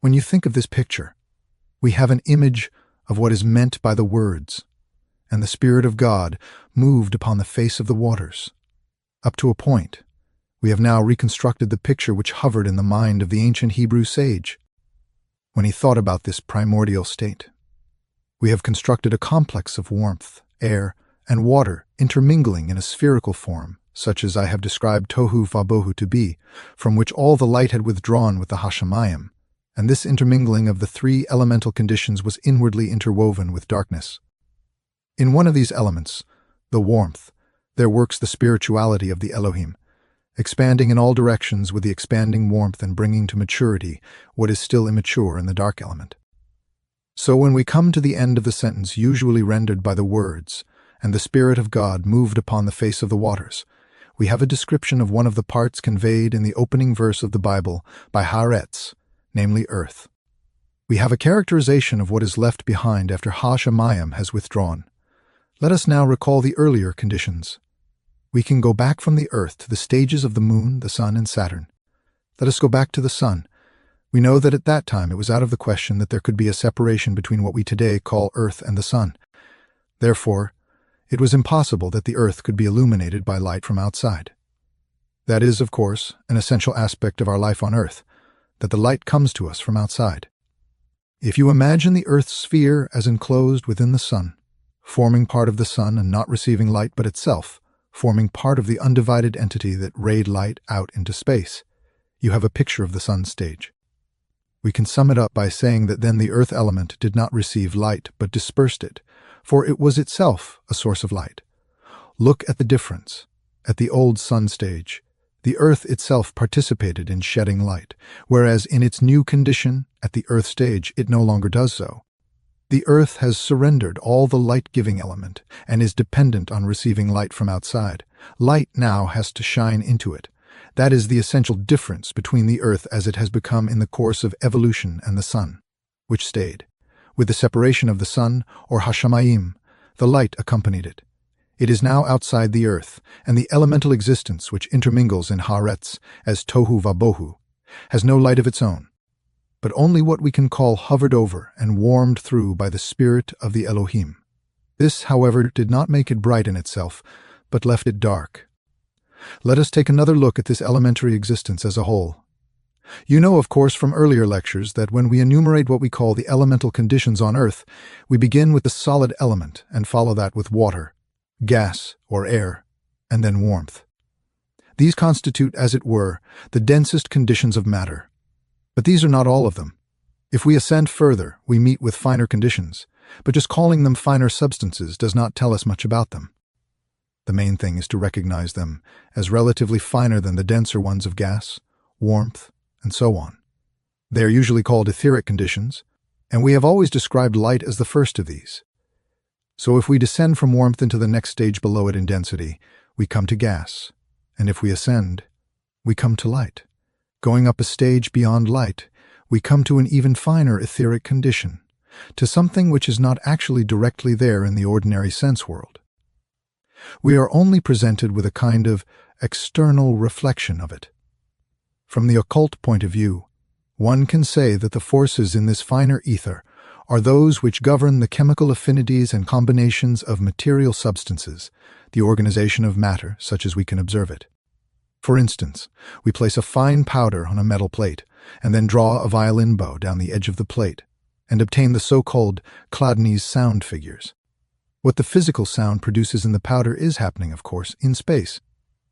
When you think of this picture, we have an image of what is meant by the words, "And the Spirit of God moved upon the face of the waters." Up to a point, we have now reconstructed the picture which hovered in the mind of the ancient Hebrew sage when he thought about this primordial state. We have constructed a complex of warmth, air, and water intermingling in a spherical form, such as I have described Tohu Vabohu to be, from which all the light had withdrawn with the Hashemayim, and this intermingling of the three elemental conditions was inwardly interwoven with darkness. In one of these elements, the warmth, there works the spirituality of the Elohim, expanding in all directions with the expanding warmth and bringing to maturity what is still immature in the dark element. So when we come to the end of the sentence usually rendered by the words, "And the Spirit of God moved upon the face of the waters," we have a description of one of the parts conveyed in the opening verse of the Bible by Haaretz, namely earth. We have a characterization of what is left behind after Hashemayim has withdrawn. Let us now recall the earlier conditions. We can go back from the earth to the stages of the moon, the sun, and Saturn. Let us go back to the sun. We know that at that time it was out of the question that there could be a separation between what we today call earth and the sun. Therefore, it was impossible that the earth could be illuminated by light from outside. That is, of course, an essential aspect of our life on earth, that the light comes to us from outside. If you imagine the earth's sphere as enclosed within the sun, forming part of the sun and not receiving light but itself, forming part of the undivided entity that rayed light out into space, you have a picture of the sun stage. We can sum it up by saying that then the earth element did not receive light but dispersed it, for it was itself a source of light. Look at the difference. At the old sun stage, the earth itself participated in shedding light, whereas in its new condition, at the earth stage, it no longer does so. The earth has surrendered all the light-giving element and is dependent on receiving light from outside. Light now has to shine into it. That is the essential difference between the earth as it has become in the course of evolution and the sun, which stayed. With the separation of the sun, or Hashemayim, the light accompanied it. It is now outside the earth, and the elemental existence which intermingles in Haaretz as Tohu Vabohu has no light of its own, but only what we can call hovered over and warmed through by the Spirit of the Elohim. This, however, did not make it bright in itself, but left it dark. Let us take another look at this elementary existence as a whole. You know, of course, from earlier lectures that when we enumerate what we call the elemental conditions on Earth, we begin with the solid element and follow that with water, gas or air, and then warmth. These constitute, as it were, the densest conditions of matter. But these are not all of them. If we ascend further, we meet with finer conditions, but just calling them finer substances does not tell us much about them. The main thing is to recognize them as relatively finer than the denser ones of gas, warmth, and so on. They are usually called etheric conditions, and we have always described light as the first of these. So if we descend from warmth into the next stage below it in density, we come to gas, and if we ascend, we come to light. Going up a stage beyond light, we come to an even finer etheric condition, to something which is not actually directly there in the ordinary sense world. We are only presented with a kind of external reflection of it. From the occult point of view, one can say that the forces in this finer ether are those which govern the chemical affinities and combinations of material substances, the organization of matter such as we can observe it. For instance, we place a fine powder on a metal plate and then draw a violin bow down the edge of the plate and obtain the so-called Chladni's sound figures. What the physical sound produces in the powder is happening, of course, in space.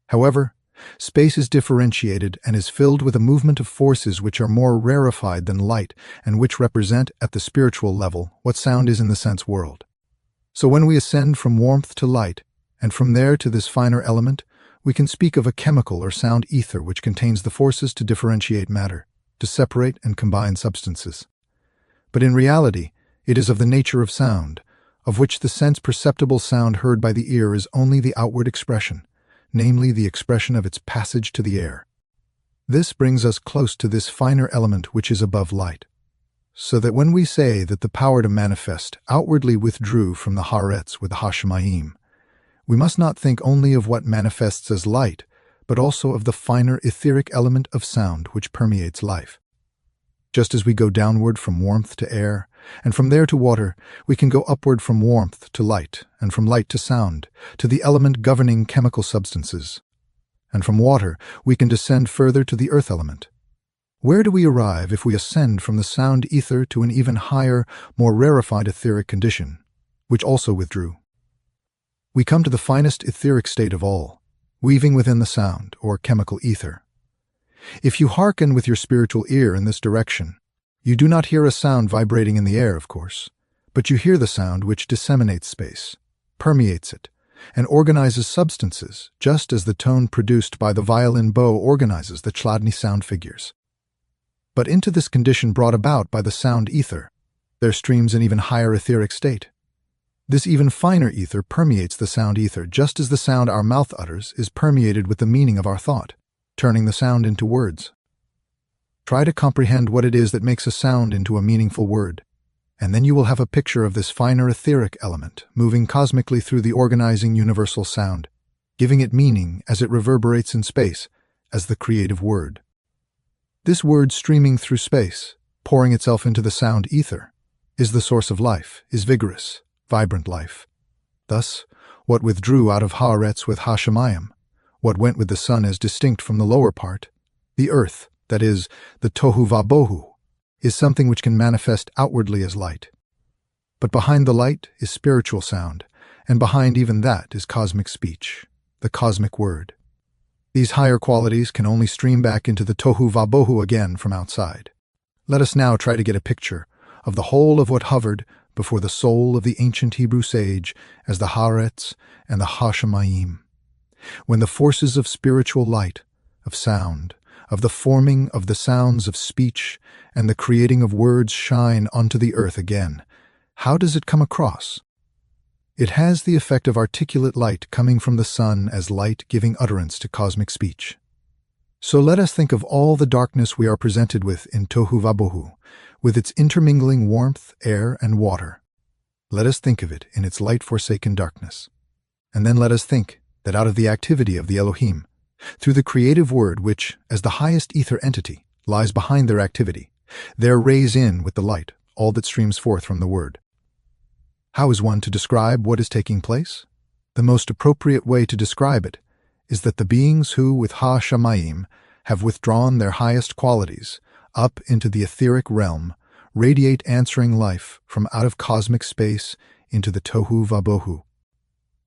However, space is differentiated and is filled with a movement of forces which are more rarefied than light and which represent, at the spiritual level, what sound is in the sense world. So when we ascend from warmth to light, and from there to this finer element, we can speak of a chemical or sound ether which contains the forces to differentiate matter, to separate and combine substances. But in reality, it is of the nature of sound, of which the sense-perceptible sound heard by the ear is only the outward expression, namely the expression of its passage to the air. This brings us close to this finer element which is above light. So that when we say that the power to manifest outwardly withdrew from the haaretz with the Hashemayim, we must not think only of what manifests as light, but also of the finer etheric element of sound which permeates life. Just as we go downward from warmth to air, and from there to water, we can go upward from warmth to light, and from light to sound, to the element governing chemical substances. And from water, we can descend further to the earth element. Where do we arrive if we ascend from the sound ether to an even higher, more rarefied etheric condition, which also withdrew? We come to the finest etheric state of all, weaving within the sound, or chemical ether. If you hearken with your spiritual ear in this direction, you do not hear a sound vibrating in the air, of course, but you hear the sound which disseminates space, permeates it, and organizes substances, just as the tone produced by the violin bow organizes the Chladni sound figures. But into this condition brought about by the sound ether, there streams an even higher etheric state. This even finer ether permeates the sound ether, just as the sound our mouth utters is permeated with the meaning of our thought, turning the sound into words. Try to comprehend what it is that makes a sound into a meaningful word, and then you will have a picture of this finer etheric element moving cosmically through the organizing universal sound, giving it meaning as it reverberates in space as the creative word. This word streaming through space, pouring itself into the sound ether, is the source of life, is vigorous, vibrant life. Thus, what withdrew out of haaretz with Hashemayim, what went with the sun as distinct from the lower part, the earth, that is, the tohu vabohu, is something which can manifest outwardly as light. But behind the light is spiritual sound, and behind even that is cosmic speech, the cosmic word. These higher qualities can only stream back into the tohu vabohu again from outside. Let us now try to get a picture of the whole of what hovered before the soul of the ancient Hebrew sage as the haaretz and the Hashemayim. When the forces of spiritual light, of sound, of the forming of the sounds of speech and the creating of words shine onto the earth again, how does it come across? It has the effect of articulate light coming from the sun as light giving utterance to cosmic speech. So let us think of all the darkness we are presented with in Tohu Vabohu, with its intermingling warmth, air, and water. Let us think of it in its light-forsaken darkness. And then let us think that out of the activity of the Elohim, through the creative word which, as the highest ether entity, lies behind their activity, there raise in with the light all that streams forth from the word. How is one to describe what is taking place? The most appropriate way to describe it is that the beings who, with Ha-Shamayim, have withdrawn their highest qualities up into the etheric realm, radiate answering life from out of cosmic space into the Tohu Vabohu.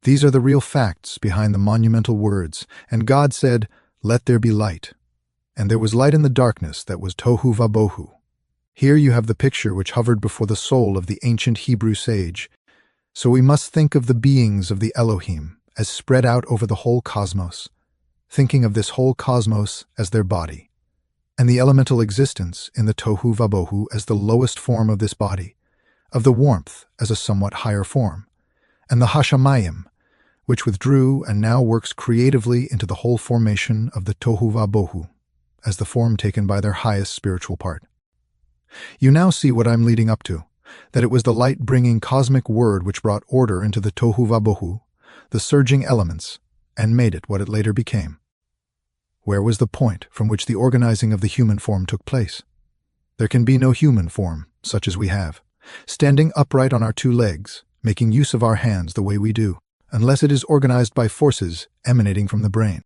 These are the real facts behind the monumental words, and God said, "Let there be light." And there was light in the darkness that was Tohu Vabohu. Here you have the picture which hovered before the soul of the ancient Hebrew sage. So we must think of the beings of the Elohim as spread out over the whole cosmos, thinking of this whole cosmos as their body, and the elemental existence in the Tohu Vabohu as the lowest form of this body, of the warmth as a somewhat higher form, and the Hashemayim, which withdrew and now works creatively into the whole formation of the Tohu Vabohu, as the form taken by their highest spiritual part. You now see what I'm leading up to, that it was the light-bringing cosmic word which brought order into the Tohu Vabohu, the surging elements, and made it what it later became. Where was the point from which the organizing of the human form took place? There can be no human form, such as we have, standing upright on our two legs, making use of our hands the way we do, unless it is organized by forces emanating from the brain.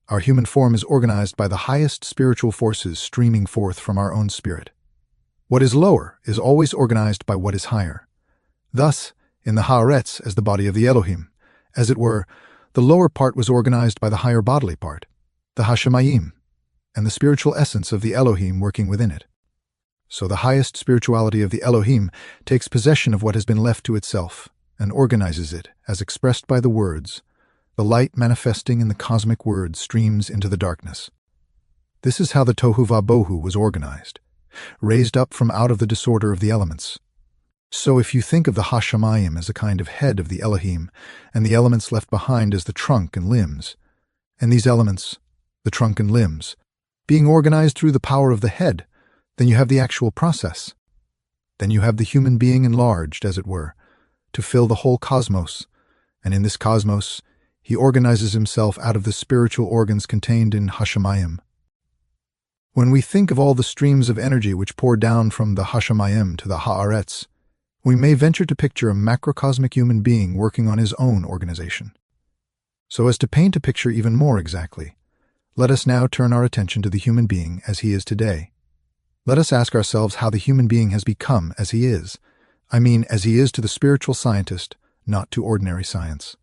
Our human form is organized by the highest spiritual forces streaming forth from our own spirit. What is lower is always organized by what is higher. Thus, in the haaretz as the body of the Elohim, as it were, the lower part was organized by the higher bodily part, the Hashemayim, and the spiritual essence of the Elohim working within it. So the highest spirituality of the Elohim takes possession of what has been left to itself and organizes it as expressed by the words. The light manifesting in the cosmic word streams into the darkness. This is how the Tohu Vabohu was organized, raised up from out of the disorder of the elements. So if you think of the Hashemayim as a kind of head of the Elohim, and the elements left behind as the trunk and limbs, and these elements, the trunk and limbs, being organized through the power of the head, then you have the actual process. Then you have the human being enlarged, as it were, to fill the whole cosmos, and in this cosmos, he organizes himself out of the spiritual organs contained in Hashemayim. When we think of all the streams of energy which pour down from the Hashemayim to the haaretz, we may venture to picture a macrocosmic human being working on his own organization. So as to paint a picture even more exactly, let us now turn our attention to the human being as he is today. Let us ask ourselves how the human being has become as he is. I mean, as he is to the spiritual scientist, not to ordinary science.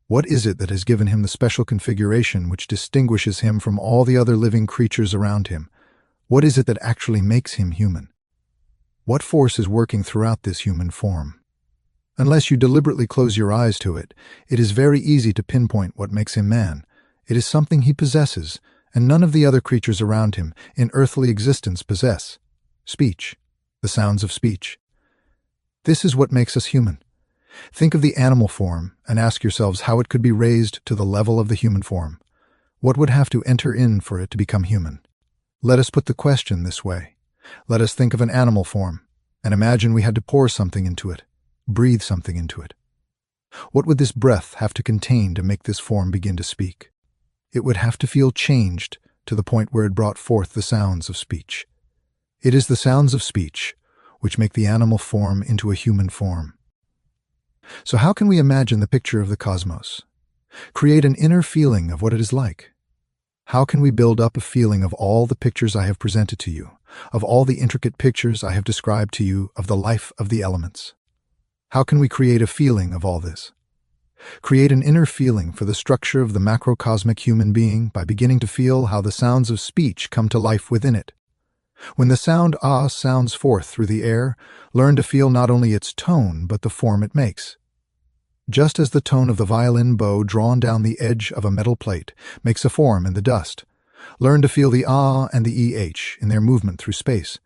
What is it that has given him the special configuration which distinguishes him from all the other living creatures around him? What is it that actually makes him human? What force is working throughout this human form? Unless you deliberately close your eyes to it, it is very easy to pinpoint what makes him man. It is something he possesses, and none of the other creatures around him in earthly existence possess. Speech, the sounds of speech. This is what makes us human. Think of the animal form and ask yourselves how it could be raised to the level of the human form. What would have to enter in for it to become human? Let us put the question this way. Let us think of an animal form and imagine we had to pour something into it, breathe something into it. What would this breath have to contain to make this form begin to speak? It would have to feel changed to the point where it brought forth the sounds of speech. It is the sounds of speech which make the animal form into a human form. So how can we imagine the picture of the cosmos? Create an inner feeling of what it is like. How can we build up a feeling of all the pictures I have presented to you, of all the intricate pictures I have described to you of the life of the elements? How can we create a feeling of all this? Create an inner feeling for the structure of the macrocosmic human being by beginning to feel how the sounds of speech come to life within it. When the sound ah sounds forth through the air, learn to feel not only its tone but the form it makes. Just as the tone of the violin bow drawn down the edge of a metal plate makes a form in the dust, learn to feel the ah and the eh in their movement through space.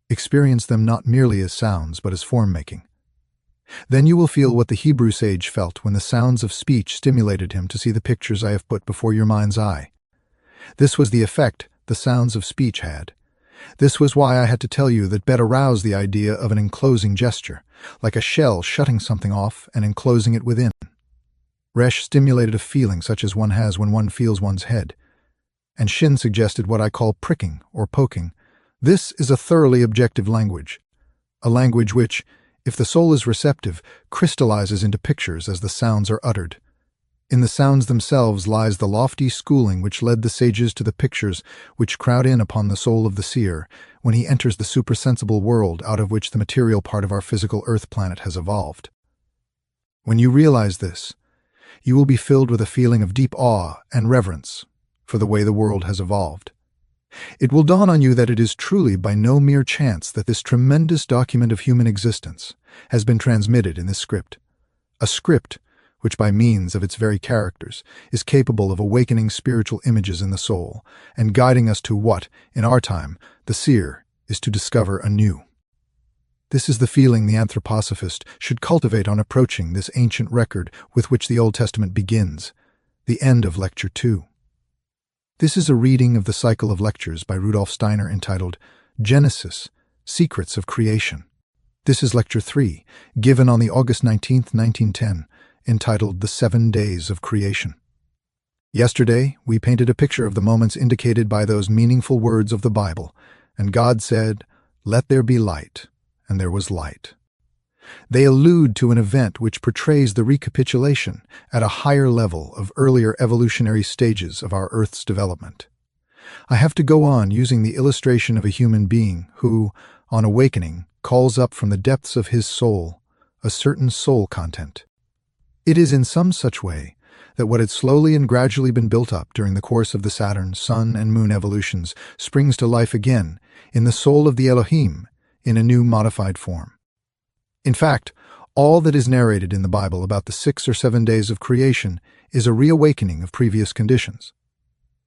Experience them not merely as sounds but as form-making. Then you will feel what the Hebrew sage felt when the sounds of speech stimulated him to see the pictures I have put before your mind's eye. This was the effect the sounds of speech had. This was why I had to tell you that Bet aroused the idea of an enclosing gesture, like a shell shutting something off and enclosing it within. Resh stimulated a feeling such as one has when one feels one's head. And Shin suggested what I call pricking or poking. This is a thoroughly objective language, a language which, if the soul is receptive, crystallizes into pictures as the sounds are uttered. In the sounds themselves lies the lofty schooling which led the sages to the pictures which crowd in upon the soul of the seer when he enters the supersensible world out of which the material part of our physical earth planet has evolved. When you realize this, you will be filled with a feeling of deep awe and reverence for the way the world has evolved. It will dawn on you that it is truly by no mere chance that this tremendous document of human existence has been transmitted in this script, a script which by means of its very characters is capable of awakening spiritual images in the soul and guiding us to what, in our time, the seer is to discover anew. This is the feeling the Anthroposophist should cultivate on approaching this ancient record with which the Old Testament begins, the end of Lecture 2. This is a reading of the cycle of lectures by Rudolf Steiner entitled Genesis, Secrets of Creation. This is Lecture 3, given on the August 19, 1910, entitled The 7 Days of Creation. Yesterday, we painted a picture of the moments indicated by those meaningful words of the Bible, and God said, "Let there be light," and there was light. They allude to an event which portrays the recapitulation at a higher level of earlier evolutionary stages of our Earth's development. I have to go on using the illustration of a human being who, on awakening, calls up from the depths of his soul a certain soul content. It is in some such way that what had slowly and gradually been built up during the course of the Saturn, Sun, and Moon evolutions springs to life again in the soul of the Elohim in a new modified form. In fact, all that is narrated in the Bible about the 6 or 7 days of creation is a reawakening of previous conditions.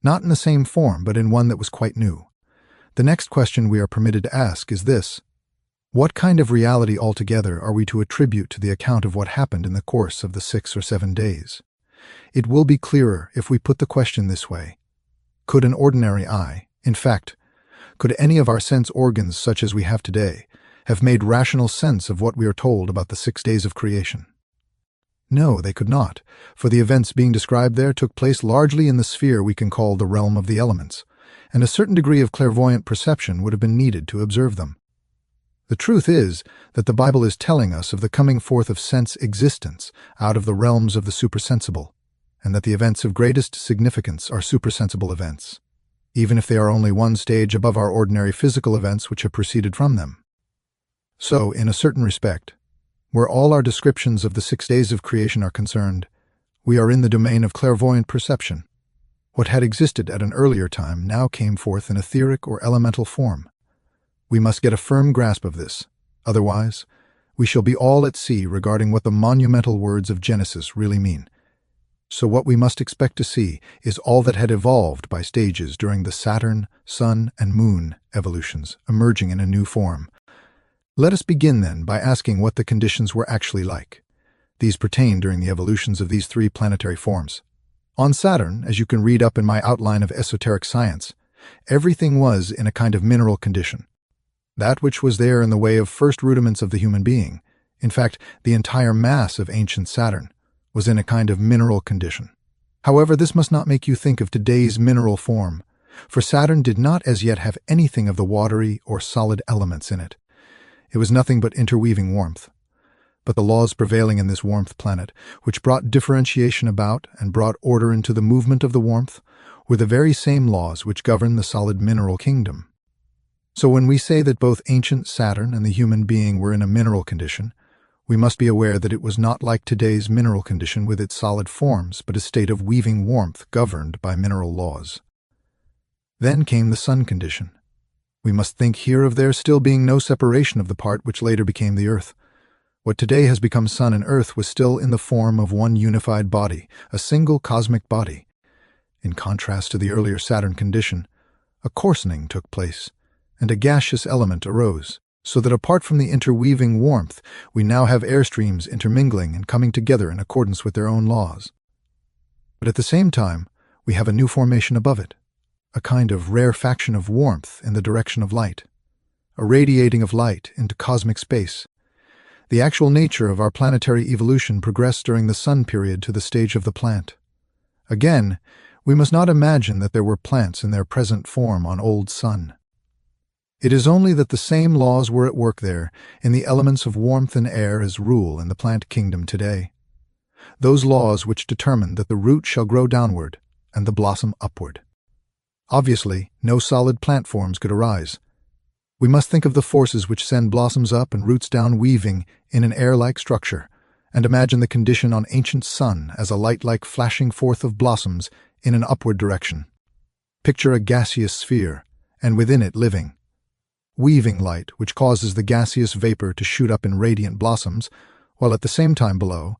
Not in the same form, but in one that was quite new. The next question we are permitted to ask is this: what kind of reality altogether are we to attribute to the account of what happened in the course of the 6 or 7 days? It will be clearer if we put the question this way. Could an ordinary eye, in fact, could any of our sense organs such as we have today, have made rational sense of what we are told about the 6 days of creation? No, they could not, for the events being described there took place largely in the sphere we can call the realm of the elements, and a certain degree of clairvoyant perception would have been needed to observe them. The truth is that the Bible is telling us of the coming forth of sense existence out of the realms of the supersensible, and that the events of greatest significance are supersensible events, even if they are only one stage above our ordinary physical events which have proceeded from them. So, in a certain respect, where all our descriptions of the 6 days of creation are concerned, we are in the domain of clairvoyant perception. What had existed at an earlier time now came forth in etheric or elemental form. We must get a firm grasp of this, otherwise we shall be all at sea regarding what the monumental words of Genesis really mean. So what we must expect to see is all that had evolved by stages during the Saturn, Sun, and Moon evolutions emerging in a new form. Let us begin then by asking what the conditions were actually like. These pertain during the evolutions of these 3 planetary forms. On Saturn, as you can read up in my outline of esoteric science, everything was in a kind of mineral condition. That which was there in the way of first rudiments of the human being, in fact, the entire mass of ancient Saturn, was in a kind of mineral condition. However, this must not make you think of today's mineral form, for Saturn did not as yet have anything of the watery or solid elements in it. It was nothing but interweaving warmth. But the laws prevailing in this warmth planet, which brought differentiation about and brought order into the movement of the warmth, were the very same laws which govern the solid mineral kingdom. So when we say that both ancient Saturn and the human being were in a mineral condition, we must be aware that it was not like today's mineral condition with its solid forms, but a state of weaving warmth governed by mineral laws. Then came the sun condition. We must think here of there still being no separation of the part which later became the earth. What today has become sun and earth was still in the form of one unified body, a single cosmic body. In contrast to the earlier Saturn condition, a coarsening took place, and a gaseous element arose, so that apart from the interweaving warmth, we now have airstreams intermingling and coming together in accordance with their own laws. But at the same time, we have a new formation above it, a kind of rarefaction of warmth in the direction of light, a radiating of light into cosmic space. The actual nature of our planetary evolution progressed during the sun period to the stage of the plant. Again, we must not imagine that there were plants in their present form on old Sun. It is only that the same laws were at work there in the elements of warmth and air as rule in the plant kingdom today. Those laws which determine that the root shall grow downward and the blossom upward. Obviously, no solid plant forms could arise. We must think of the forces which send blossoms up and roots down weaving in an air-like structure, and imagine the condition on ancient Sun as a light-like flashing forth of blossoms in an upward direction. Picture a gaseous sphere, and within it living, weaving light which causes the gaseous vapor to shoot up in radiant blossoms, while at the same time below,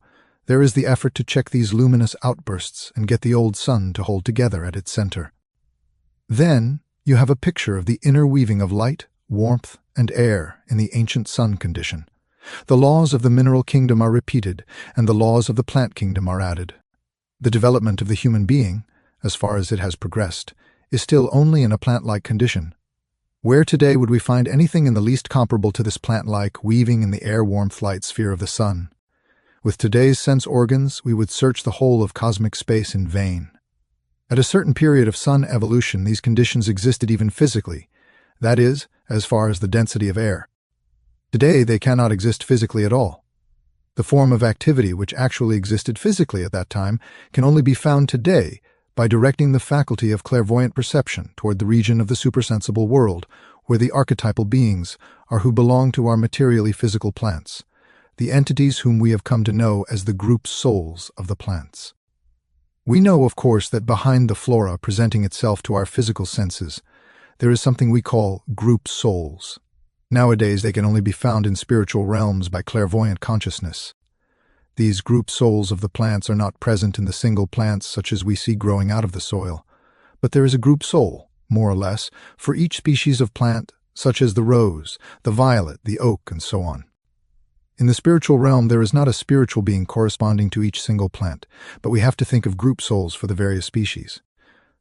there is the effort to check these luminous outbursts and get the old Sun to hold together at its center. Then you have a picture of the inner weaving of light, warmth, and air in the ancient Sun condition. The laws of the mineral kingdom are repeated, and the laws of the plant kingdom are added. The development of the human being, as far as it has progressed, is still only in a plant-like condition. Where today would we find anything in the least comparable to this plant-like weaving in the air warmth light sphere of the Sun? With today's sense organs, we would search the whole of cosmic space in vain. At a certain period of Sun evolution, these conditions existed even physically, that is, as far as the density of air. Today, they cannot exist physically at all. The form of activity which actually existed physically at that time can only be found today by directing the faculty of clairvoyant perception toward the region of the supersensible world, where the archetypal beings are who belong to our materially physical plants, the entities whom we have come to know as the group souls of the plants. We know, of course, that behind the flora presenting itself to our physical senses, there is something we call group souls. Nowadays, they can only be found in spiritual realms by clairvoyant consciousness. These group souls of the plants are not present in the single plants such as we see growing out of the soil, but there is a group soul, more or less, for each species of plant, such as the rose, the violet, the oak, and so on. In the spiritual realm, there is not a spiritual being corresponding to each single plant, but we have to think of group souls for the various species.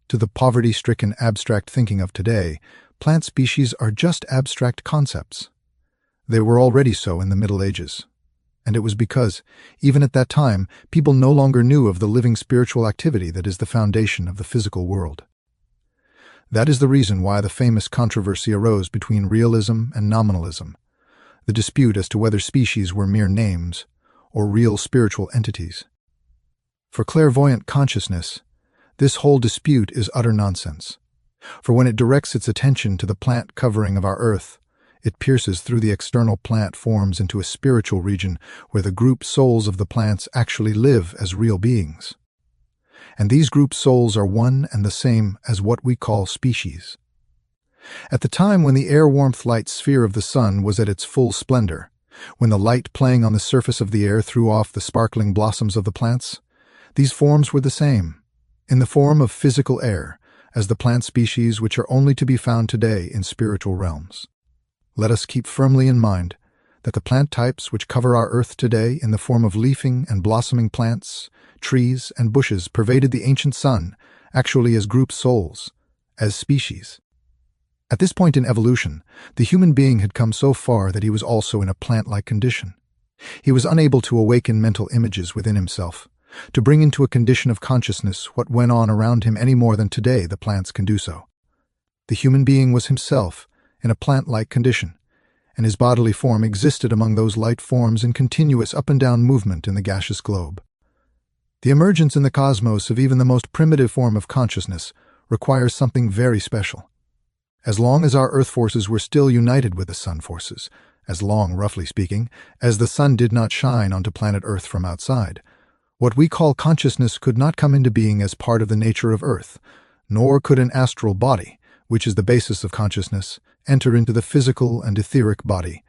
To the poverty-stricken abstract thinking of today, plant species are just abstract concepts. They were already so in the Middle Ages, and it was because, even at that time, people no longer knew of the living spiritual activity that is the foundation of the physical world. That is the reason why the famous controversy arose between realism and nominalism, the dispute as to whether species were mere names or real spiritual entities. For clairvoyant consciousness, this whole dispute is utter nonsense. For when it directs its attention to the plant covering of our earth, it pierces through the external plant forms into a spiritual region where the group souls of the plants actually live as real beings. And these group souls are one and the same as what we call species. At the time when the air warmth light sphere of the sun was at its full splendor, when the light playing on the surface of the air threw off the sparkling blossoms of the plants, these forms were the same, in the form of physical air, as the plant species which are only to be found today in spiritual realms. Let us keep firmly in mind that the plant types which cover our earth today in the form of leafing and blossoming plants, trees, and bushes pervaded the ancient sun actually as group souls, as species. At this point in evolution, the human being had come so far that he was also in a plant-like condition. He was unable to awaken mental images within himself, to bring into a condition of consciousness what went on around him any more than today the plants can do so. The human being was himself in a plant-like condition, and his bodily form existed among those light forms in continuous up and down movement in the gaseous globe. The emergence in the cosmos of even the most primitive form of consciousness requires something very special. As long as our earth forces were still united with the sun forces, as long, roughly speaking, as the sun did not shine onto planet Earth from outside, what we call consciousness could not come into being as part of the nature of Earth, nor could an astral body, which is the basis of consciousness, enter into the physical and etheric body.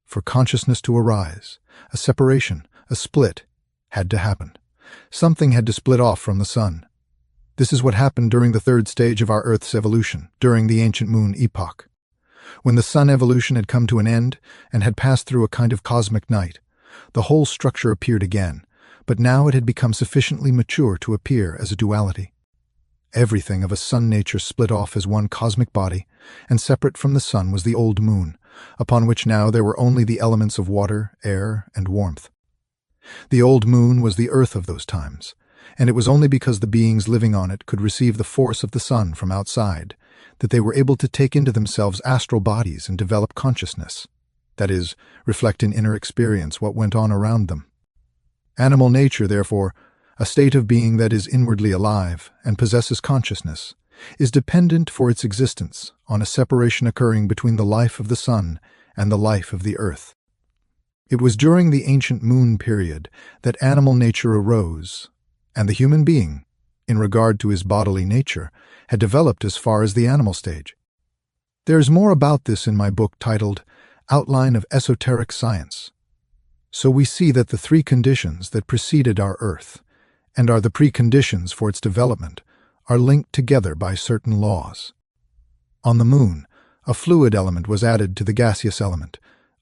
For consciousness to arise, a separation, a split, had to happen. Something had to split off from the sun. This is what happened during the third stage of our Earth's evolution, during the ancient moon epoch. When the sun evolution had come to an end and had passed through a kind of cosmic night, the whole structure appeared again, but now it had become sufficiently mature to appear as a duality. Everything of a sun nature split off as one cosmic body, and separate from the sun was the old moon, upon which now there were only the elements of water, air, and warmth. The old moon was the earth of those times, and it was only because the beings living on it could receive the force of the sun from outside that they were able to take into themselves astral bodies and develop consciousness, that is, reflect in inner experience what went on around them. Animal nature, therefore, a state of being that is inwardly alive and possesses consciousness, is dependent for its existence on a separation occurring between the life of the sun and the life of the earth. It was during the ancient moon period that animal nature arose, and the human being, in regard to his bodily nature, had developed as far as the animal stage. There is more about this in my book titled Outline of Esoteric Science. So we see that the three conditions that preceded our Earth, and are the preconditions for its development, are linked together by certain laws. On the moon, a fluid element was added to the gaseous element,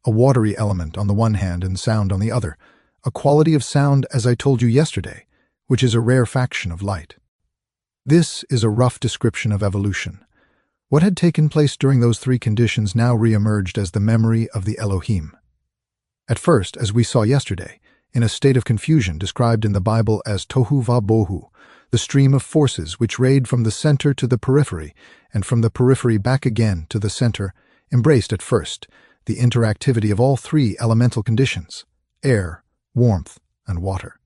a watery element on the one hand and sound on the other, a quality of sound, as I told you yesterday, which is a rarefaction of light. This is a rough description of evolution. What had taken place during those three conditions now re-emerged as the memory of the Elohim. At first, as we saw yesterday, in a state of confusion described in the Bible as tohu va bohu, the stream of forces which rayed from the center to the periphery, and from the periphery back again to the center, embraced at first the interactivity of all three elemental conditions: air, warmth, and water.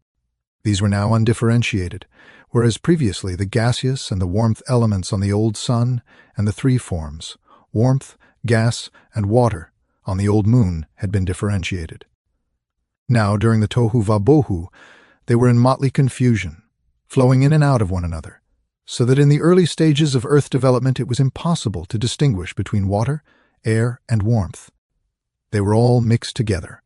These were now undifferentiated, whereas previously the gaseous and the warmth elements on the old sun and the three forms, warmth, gas, and water, on the old moon had been differentiated. Now, during the tohu vabohu, they were in motley confusion, flowing in and out of one another, so that in the early stages of Earth development it was impossible to distinguish between water, air, and warmth. They were all mixed together.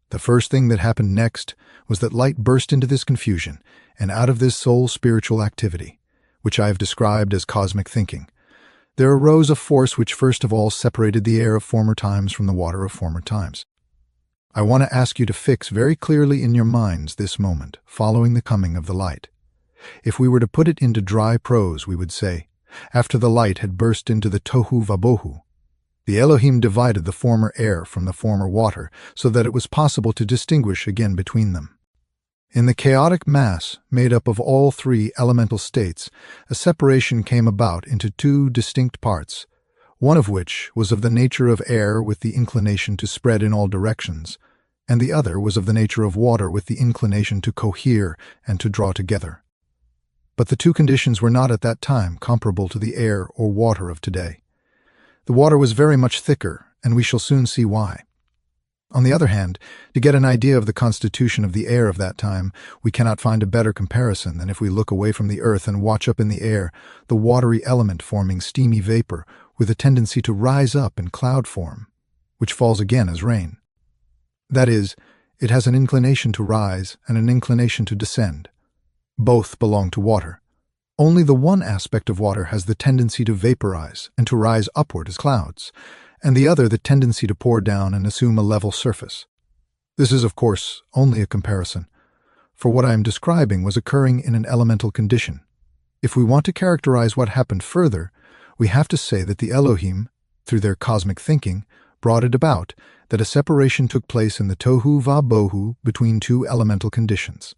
The first thing that happened next was that light burst into this confusion, and out of this soul spiritual activity, which I have described as cosmic thinking, there arose a force which first of all separated the air of former times from the water of former times. I want to ask you to fix very clearly in your minds this moment, following the coming of the light. If we were to put it into dry prose, we would say, after the light had burst into the tohu vabohu, the Elohim divided the former air from the former water so that it was possible to distinguish again between them. In the chaotic mass made up of all three elemental states, a separation came about into two distinct parts, one of which was of the nature of air with the inclination to spread in all directions, and the other was of the nature of water with the inclination to cohere and to draw together. But the two conditions were not at that time comparable to the air or water of today. The water was very much thicker, and we shall soon see why. On the other hand, to get an idea of the constitution of the air of that time, we cannot find a better comparison than if we look away from the earth and watch up in the air the watery element forming steamy vapor with a tendency to rise up in cloud form, which falls again as rain. That is, it has an inclination to rise and an inclination to descend. Both belong to water. Only the one aspect of water has the tendency to vaporize and to rise upward as clouds, and the other the tendency to pour down and assume a level surface. This is, of course, only a comparison, for what I am describing was occurring in an elemental condition. If we want to characterize what happened further, we have to say that the Elohim, through their cosmic thinking, brought it about that a separation took place in the tohu vabohu between two elemental conditions.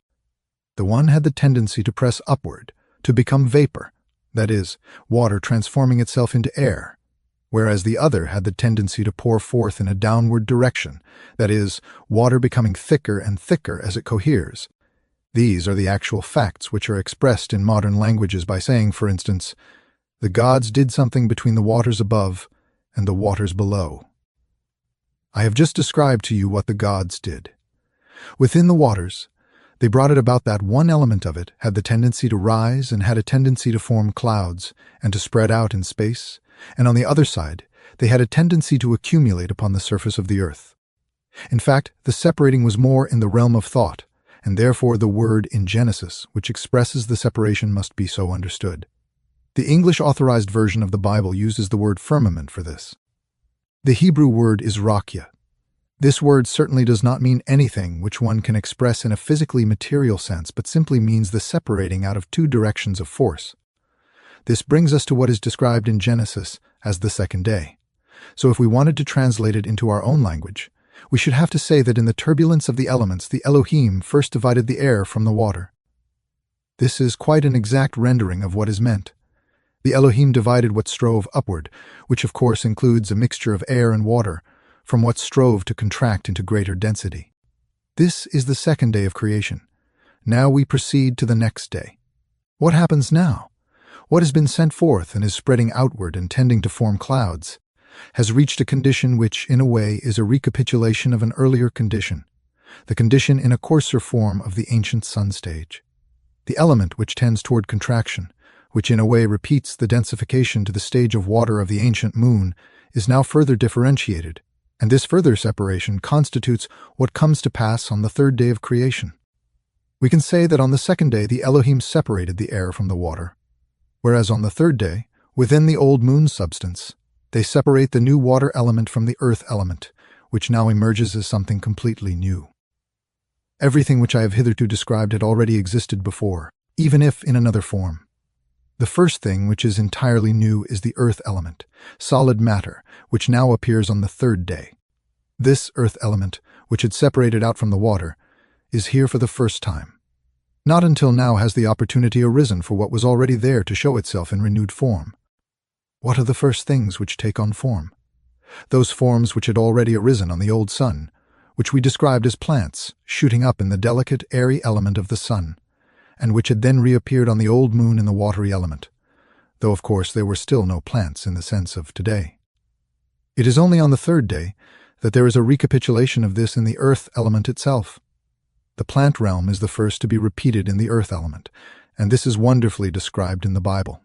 The one had the tendency to press upward, to become vapor, that is, water transforming itself into air, whereas the other had the tendency to pour forth in a downward direction, that is, water becoming thicker and thicker as it coheres. These are the actual facts which are expressed in modern languages by saying, for instance, the gods did something between the waters above and the waters below. I have just described to you what the gods did. Within the waters, they brought it about that one element of it had the tendency to rise and had a tendency to form clouds and to spread out in space, and on the other side, they had a tendency to accumulate upon the surface of the earth. In fact, the separating was more in the realm of thought, and therefore the word in Genesis, which expresses the separation, must be so understood. The English Authorized Version of the Bible uses the word firmament for this. The Hebrew word is rakia. This word certainly does not mean anything which one can express in a physically material sense, but simply means the separating out of two directions of force. This brings us to what is described in Genesis as the second day. So if we wanted to translate it into our own language, we should have to say that in the turbulence of the elements, the Elohim first divided the air from the water. This is quite an exact rendering of what is meant. The Elohim divided what strove upward, which of course includes a mixture of air and water, from what strove to contract into greater density. This is the second day of creation. Now we proceed to the next day. What happens now? What has been sent forth and is spreading outward and tending to form clouds, has reached a condition which, in a way, is a recapitulation of an earlier condition, the condition in a coarser form of the ancient sun stage. The element which tends toward contraction, which in a way repeats the densification to the stage of water of the ancient moon, is now further differentiated, and this further separation constitutes what comes to pass on the third day of creation. We can say that on the second day the Elohim separated the air from the water, whereas on the third day, within the old moon substance, they separate the new water element from the earth element, which now emerges as something completely new. Everything which I have hitherto described had already existed before, even if in another form. The first thing which is entirely new is the earth element, solid matter, which now appears on the third day. This earth element, which had separated out from the water, is here for the first time. Not until now has the opportunity arisen for what was already there to show itself in renewed form. What are the first things which take on form? those forms which had already arisen on the old sun, which we described as plants shooting up in the delicate, airy element of the sun, and which had then reappeared on the old moon in the watery element, though of course there were still no plants in the sense of today. It is only on the third day that there is a recapitulation of this in the earth element itself. The plant realm is the first to be repeated in the earth element, and this is wonderfully described in the Bible.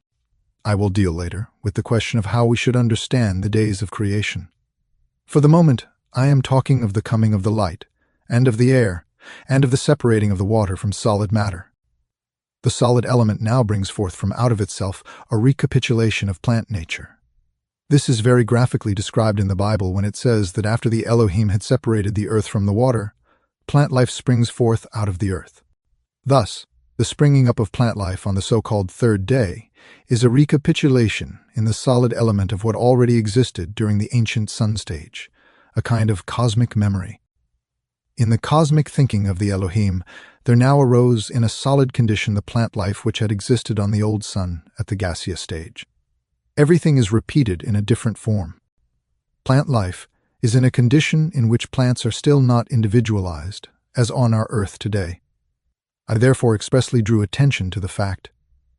I will deal later with the question of how we should understand the days of creation. For the moment, I am talking of the coming of the light, and of the air, and of the separating of the water from solid matter. The solid element now brings forth from out of itself a recapitulation of plant nature. This is very graphically described in the Bible when it says that after the Elohim had separated the earth from the water, plant life springs forth out of the earth. Thus, the springing up of plant life on the so-called third day is a recapitulation in the solid element of what already existed during the ancient sun stage, a kind of cosmic memory. In the cosmic thinking of the Elohim, there now arose in a solid condition the plant life which had existed on the old sun at the gaseous stage. Everything is repeated in a different form. Plant life is in a condition in which plants are still not individualized, as on our earth today. I therefore expressly drew attention to the fact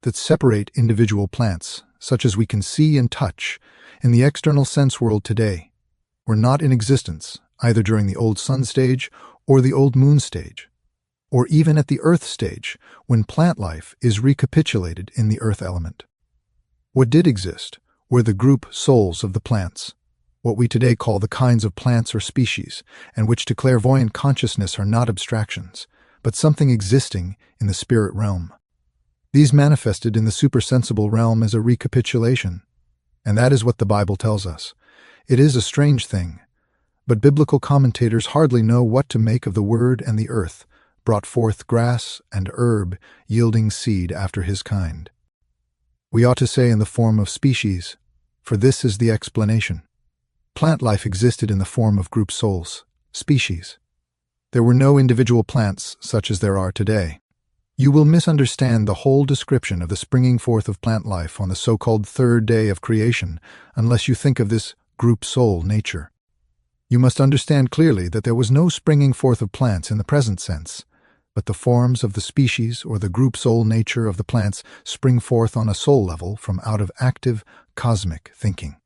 that separate individual plants, such as we can see and touch, in the external sense world today, were not in existence either during the old sun stage or the old moon stage, or even at the earth stage when plant life is recapitulated in the earth element. What did exist were the group souls of the plants, what we today call the kinds of plants or species, and which to clairvoyant consciousness are not abstractions, but something existing in the spirit realm. These manifested in the supersensible realm as a recapitulation, and that is what the Bible tells us. It is a strange thing, but biblical commentators hardly know what to make of the word and the earth, brought forth grass and herb, yielding seed after his kind. We ought to say in the form of species, for this is the explanation. Plant life existed in the form of group souls, species. There were no individual plants such as there are today. You will misunderstand the whole description of the springing forth of plant life on the so-called third day of creation unless you think of this group soul nature. You must understand clearly that there was no springing forth of plants in the present sense, but the forms of the species or the group soul nature of the plants spring forth on a soul level from out of active cosmic thinking.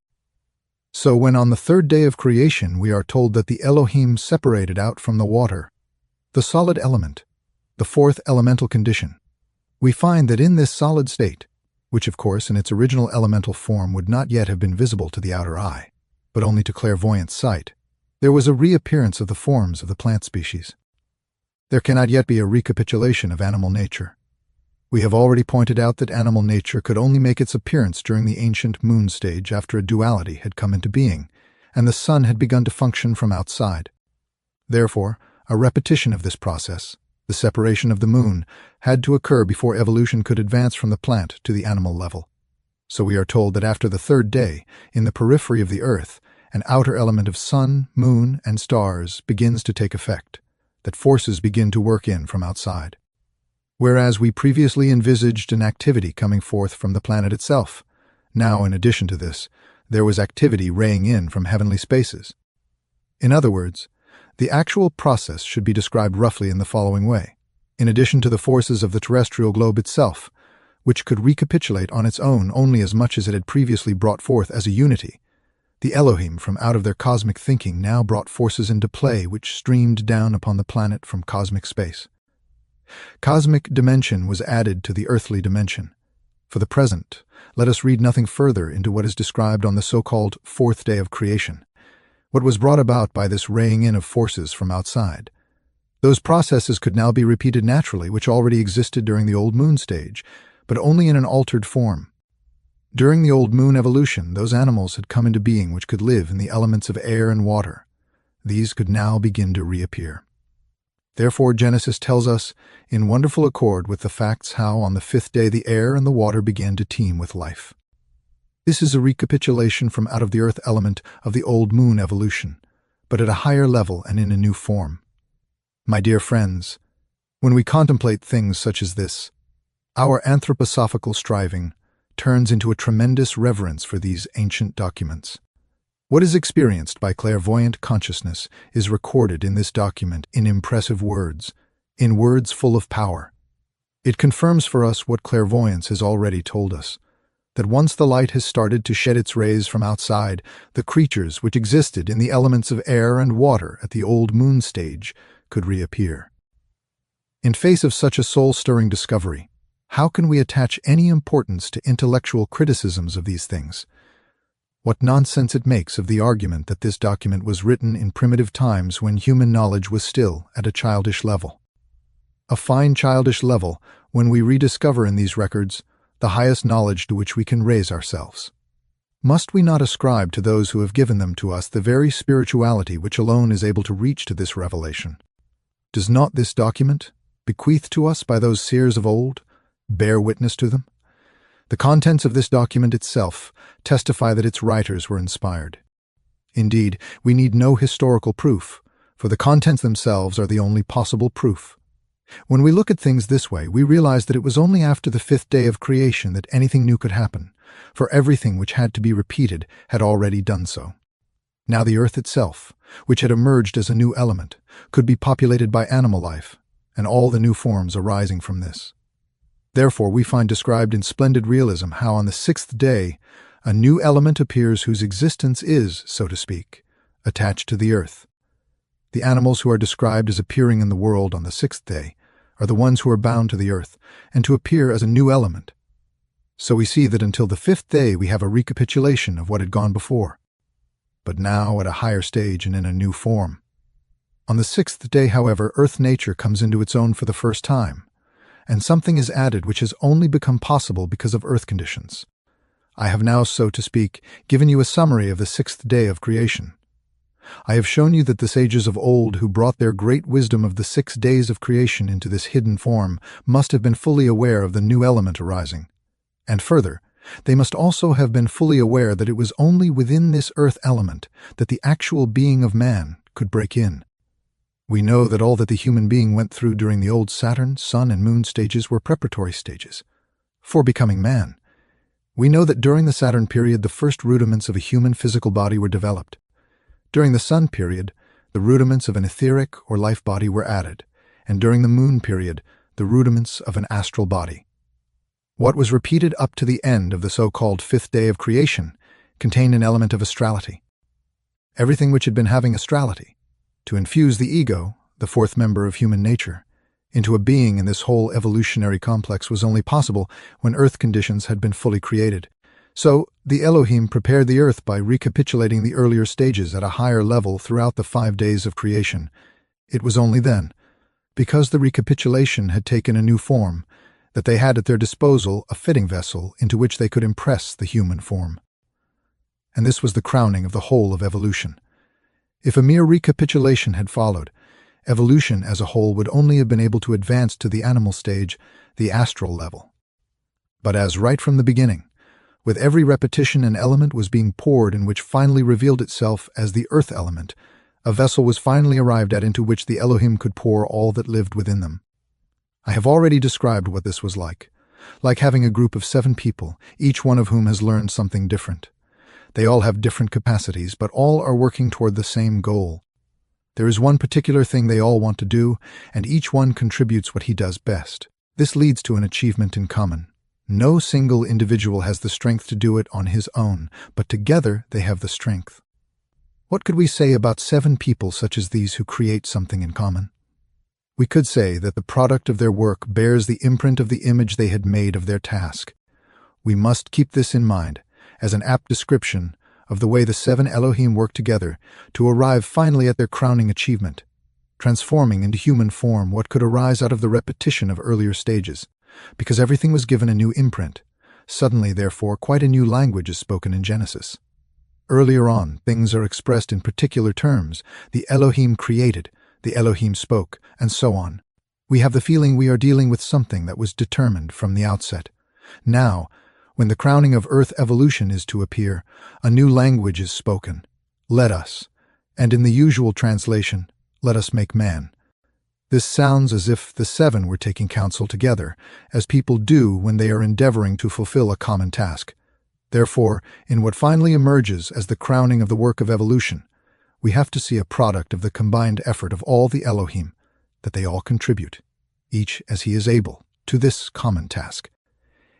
So when on the third day of creation we are told that the Elohim separated out from the water, the solid element, the fourth elemental condition, we find that in this solid state, which of course in its original elemental form would not yet have been visible to the outer eye, but only to clairvoyant sight, there was a reappearance of the forms of the plant species. There cannot yet be a recapitulation of animal nature. We have already pointed out that animal nature could only make its appearance during the ancient moon stage after a duality had come into being, and the sun had begun to function from outside. Therefore, a repetition of this process, the separation of the moon, had to occur before evolution could advance from the plant to the animal level. So we are told that after the third day, in the periphery of the earth, an outer element of sun, moon, and stars begins to take effect, that forces begin to work in from outside. Whereas we previously envisaged an activity coming forth from the planet itself, now in addition to this, there was activity raying in from heavenly spaces. In other words, the actual process should be described roughly in the following way. In addition to the forces of the terrestrial globe itself, which could recapitulate on its own only as much as it had previously brought forth as a unity, the Elohim from out of their cosmic thinking now brought forces into play which streamed down upon the planet from cosmic space. Cosmic dimension was added to the earthly dimension. For the present, let us read nothing further into what is described on the so-called fourth day of creation, what was brought about by this raying in of forces from outside. Those processes could now be repeated naturally which already existed during the old moon stage, but only in an altered form. During the old moon evolution, those animals had come into being which could live in the elements of air and water. These could now begin to reappear. Therefore Genesis tells us, in wonderful accord with the facts, how on the fifth day the air and the water began to teem with life. This is a recapitulation from out of the earth element of the old moon evolution, but at a higher level and in a new form. My dear friends, when we contemplate things such as this, our anthroposophical striving turns into a tremendous reverence for these ancient documents. What is experienced by clairvoyant consciousness is recorded in this document in impressive words, in words full of power. It confirms for us what clairvoyance has already told us, that once the light has started to shed its rays from outside, the creatures which existed in the elements of air and water at the old moon stage could reappear. In face of such a soul-stirring discovery, how can we attach any importance to intellectual criticisms of these things? What nonsense it makes of the argument that this document was written in primitive times when human knowledge was still at a childish level. A fine childish level when we rediscover in these records the highest knowledge to which we can raise ourselves. Must we not ascribe to those who have given them to us the very spirituality which alone is able to reach to this revelation? Does not this document, bequeathed to us by those seers of old, bear witness to them? The contents of this document itself testify that its writers were inspired. Indeed, we need no historical proof, for the contents themselves are the only possible proof. When we look at things this way, we realize that it was only after the fifth day of creation that anything new could happen, for everything which had to be repeated had already done so. Now the earth itself, which had emerged as a new element, could be populated by animal life, and all the new forms arising from this. Therefore, we find described in splendid realism how on the sixth day a new element appears whose existence is, so to speak, attached to the earth. The animals who are described as appearing in the world on the sixth day are the ones who are bound to the earth and to appear as a new element. So we see that until the fifth day we have a recapitulation of what had gone before, but now at a higher stage and in a new form. On the sixth day, however, earth nature comes into its own for the first time, and something is added which has only become possible because of earth conditions. I have now, so to speak, given you a summary of the sixth day of creation. I have shown you that the sages of old who brought their great wisdom of the 6 days of creation into this hidden form must have been fully aware of the new element arising. And further, they must also have been fully aware that it was only within this earth element that the actual being of man could break in. We know that all that the human being went through during the old Saturn, Sun, and Moon stages were preparatory stages for becoming man. We know that during the Saturn period the first rudiments of a human physical body were developed. During the Sun period, the rudiments of an etheric or life body were added, and during the Moon period, the rudiments of an astral body. What was repeated up to the end of the so-called fifth day of creation contained an element of astrality. Everything which had been having astrality, to infuse the ego, the fourth member of human nature, into a being in this whole evolutionary complex was only possible when earth conditions had been fully created. So, the Elohim prepared the earth by recapitulating the earlier stages at a higher level throughout the 5 days of creation. It was only then, because the recapitulation had taken a new form, that they had at their disposal a fitting vessel into which they could impress the human form. And this was the crowning of the whole of evolution. If a mere recapitulation had followed, evolution as a whole would only have been able to advance to the animal stage, the astral level. But as right from the beginning, with every repetition an element was being poured in which finally revealed itself as the earth element, a vessel was finally arrived at into which the Elohim could pour all that lived within them. I have already described what this was like having a group of 7 people, each one of whom has learned something different. They all have different capacities, but all are working toward the same goal. There is one particular thing they all want to do, and each one contributes what he does best. This leads to an achievement in common. No single individual has the strength to do it on his own, but together they have the strength. What could we say about 7 people such as these who create something in common? We could say that the product of their work bears the imprint of the image they had made of their task. We must keep this in mind as an apt description of the way the 7 Elohim work together to arrive finally at their crowning achievement, transforming into human form what could arise out of the repetition of earlier stages. Because everything was given a new imprint, suddenly, therefore, quite a new language is spoken in Genesis. Earlier on, things are expressed in particular terms. The Elohim created, the Elohim spoke, and so on. We have the feeling we are dealing with something that was determined from the outset. Now, when the crowning of earth evolution is to appear, a new language is spoken. Let us, and in the usual translation, let us make man. This sounds as if the 7 were taking counsel together, as people do when they are endeavoring to fulfill a common task. Therefore, in what finally emerges as the crowning of the work of evolution, we have to see a product of the combined effort of all the Elohim, that they all contribute, each as he is able, to this common task,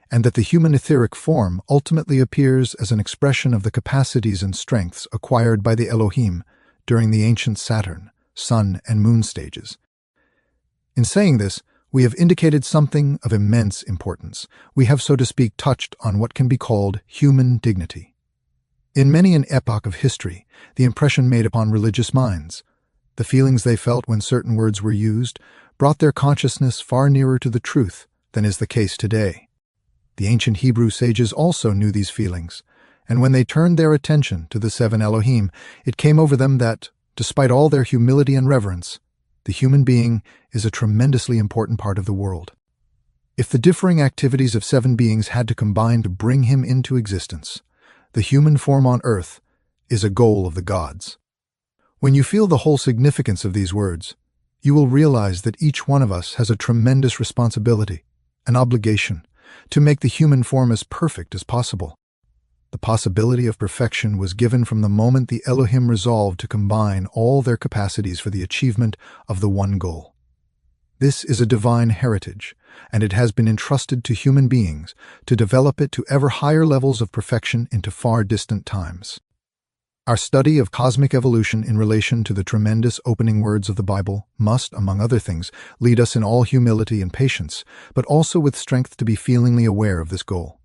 and that the human etheric form ultimately appears as an expression of the capacities and strengths acquired by the Elohim during the ancient Saturn, Sun, and Moon stages. In saying this, we have indicated something of immense importance. We have, so to speak, touched on what can be called human dignity. In many an epoch of history, the impression made upon religious minds, the feelings they felt when certain words were used, brought their consciousness far nearer to the truth than is the case today. The ancient Hebrew sages also knew these feelings, and when they turned their attention to the seven Elohim, it came over them that, despite all their humility and reverence, the human being is a tremendously important part of the world. If the differing activities of seven beings had to combine to bring him into existence, the human form on earth is a goal of the gods. When you feel the whole significance of these words, you will realize that each one of us has a tremendous responsibility, an obligation, to make the human form as perfect as possible. The possibility of perfection was given from the moment the Elohim resolved to combine all their capacities for the achievement of the one goal. This is a divine heritage, and it has been entrusted to human beings to develop it to ever higher levels of perfection into far distant times. Our study of cosmic evolution in relation to the tremendous opening words of the Bible must, among other things, lead us in all humility and patience, but also with strength to be feelingly aware of this goal.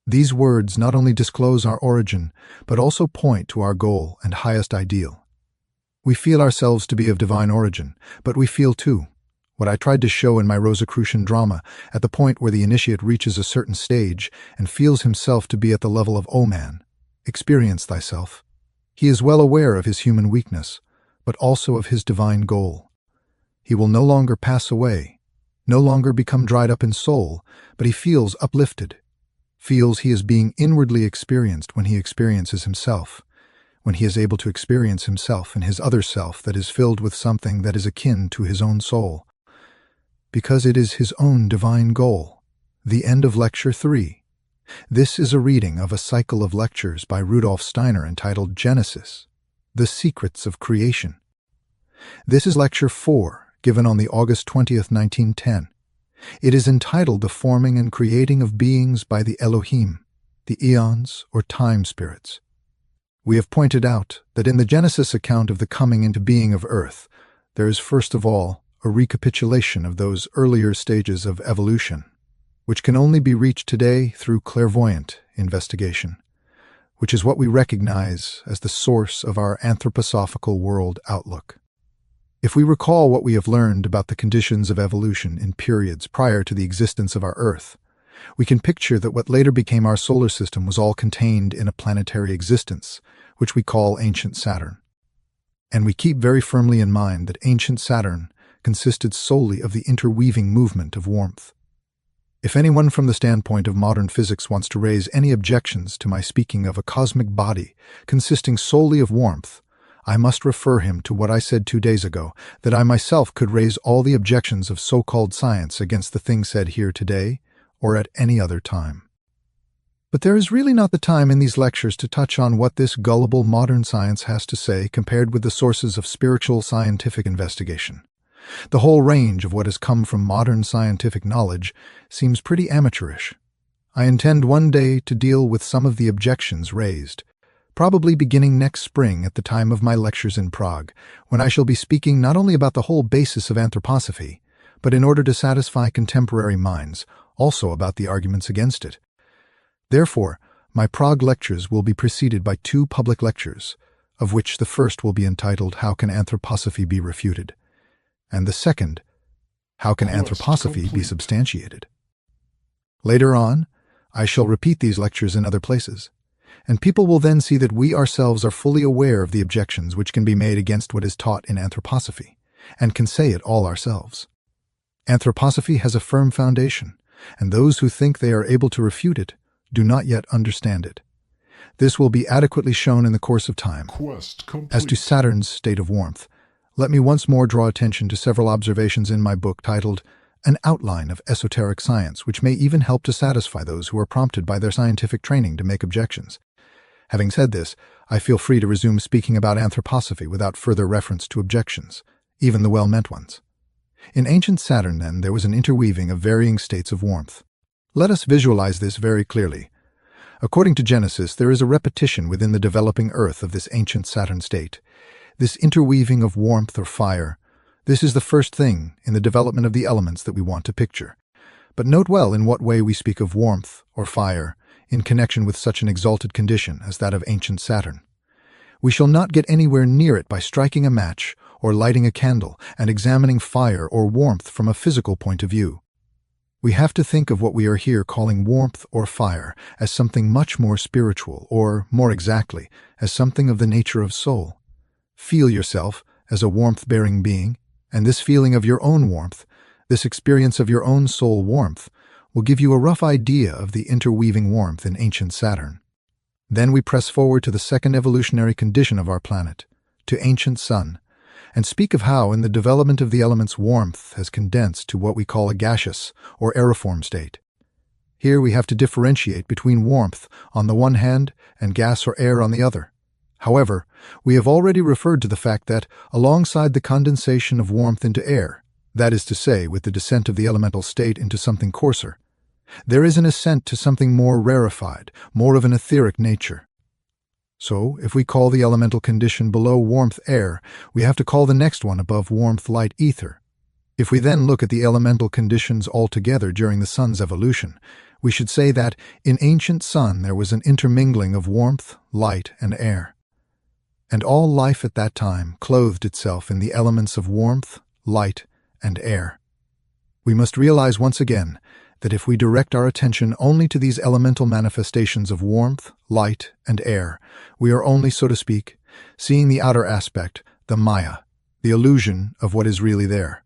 These words not only disclose our origin, but also point to our goal and highest ideal. We feel ourselves to be of divine origin, but we feel too, what I tried to show in my Rosicrucian drama, at the point where the initiate reaches a certain stage and feels himself to be at the level of, "O man, experience thyself." He is well aware of his human weakness, but also of his divine goal. He will no longer pass away, no longer become dried up in soul, but he feels uplifted, feels he is being inwardly experienced when he experiences himself, when he is able to experience himself and his other self that is filled with something that is akin to his own soul, because it is his own divine goal. The end of Lecture 3. This is a reading of a cycle of lectures by Rudolf Steiner entitled Genesis, The Secrets of Creation. This is Lecture 4, given on the August 20th, 1910. It is entitled The Forming and Creating of Beings by the Elohim, the Eons or Time Spirits. We have pointed out that in the Genesis account of the coming into being of Earth, there is first of all a recapitulation of those earlier stages of evolution, which can only be reached today through clairvoyant investigation, which is what we recognize as the source of our anthroposophical world outlook. If we recall what we have learned about the conditions of evolution in periods prior to the existence of our Earth, we can picture that what later became our solar system was all contained in a planetary existence, which we call ancient Saturn. And we keep very firmly in mind that ancient Saturn consisted solely of the interweaving movement of warmth. If anyone from the standpoint of modern physics wants to raise any objections to my speaking of a cosmic body consisting solely of warmth, I must refer him to what I said 2 days ago, that I myself could raise all the objections of so-called science against the thing said here today or at any other time. But there is really not the time in these lectures to touch on what this gullible modern science has to say compared with the sources of spiritual scientific investigation. The whole range of what has come from modern scientific knowledge seems pretty amateurish. I intend one day to deal with some of the objections raised, probably beginning next spring at the time of my lectures in Prague, when I shall be speaking not only about the whole basis of anthroposophy, but in order to satisfy contemporary minds, also about the arguments against it. Therefore, my Prague lectures will be preceded by 2 public lectures, of which the first will be entitled How Can Anthroposophy Be Refuted? And the second, How Can Anthroposophy Be Substantiated? Later on, I shall repeat these lectures in other places, and people will then see that we ourselves are fully aware of the objections which can be made against what is taught in anthroposophy, and can say it all ourselves. Anthroposophy has a firm foundation, and those who think they are able to refute it do not yet understand it. This will be adequately shown in the course of time. As to Saturn's state of warmth, let me once more draw attention to several observations in my book titled an outline of esoteric science which may even help to satisfy those who are prompted by their scientific training to make objections. Having said this, I feel free to resume speaking about anthroposophy without further reference to objections, even the well-meant ones. In ancient Saturn, then, there was an interweaving of varying states of warmth. Let us visualize this very clearly. According to Genesis, there is a repetition within the developing Earth of this ancient Saturn state. This interweaving of warmth or fire, this is the first thing in the development of the elements that we want to picture. But note well in what way we speak of warmth or fire in connection with such an exalted condition as that of ancient Saturn. We shall not get anywhere near it by striking a match or lighting a candle and examining fire or warmth from a physical point of view. We have to think of what we are here calling warmth or fire as something much more spiritual, or, more exactly, as something of the nature of soul. Feel yourself as a warmth-bearing being, and this feeling of your own warmth, this experience of your own soul warmth, will give you a rough idea of the interweaving warmth in ancient Saturn. Then we press forward to the second evolutionary condition of our planet, to ancient Sun, and speak of how in the development of the element's warmth has condensed to what we call a gaseous or aeriform state. Here we have to differentiate between warmth on the one hand and gas or air on the other. However, we have already referred to the fact that, alongside the condensation of warmth into air, that is to say, with the descent of the elemental state into something coarser, there is an ascent to something more rarefied, more of an etheric nature. So, if we call the elemental condition below warmth air, we have to call the next one above warmth light ether. If we then look at the elemental conditions altogether during the Sun's evolution, we should say that in ancient Sun there was an intermingling of warmth, light, and air. And all life at that time clothed itself in the elements of warmth, light, and air. We must realize once again that if we direct our attention only to these elemental manifestations of warmth, light, and air, we are only, so to speak, seeing the outer aspect, the Maya, the illusion of what is really there.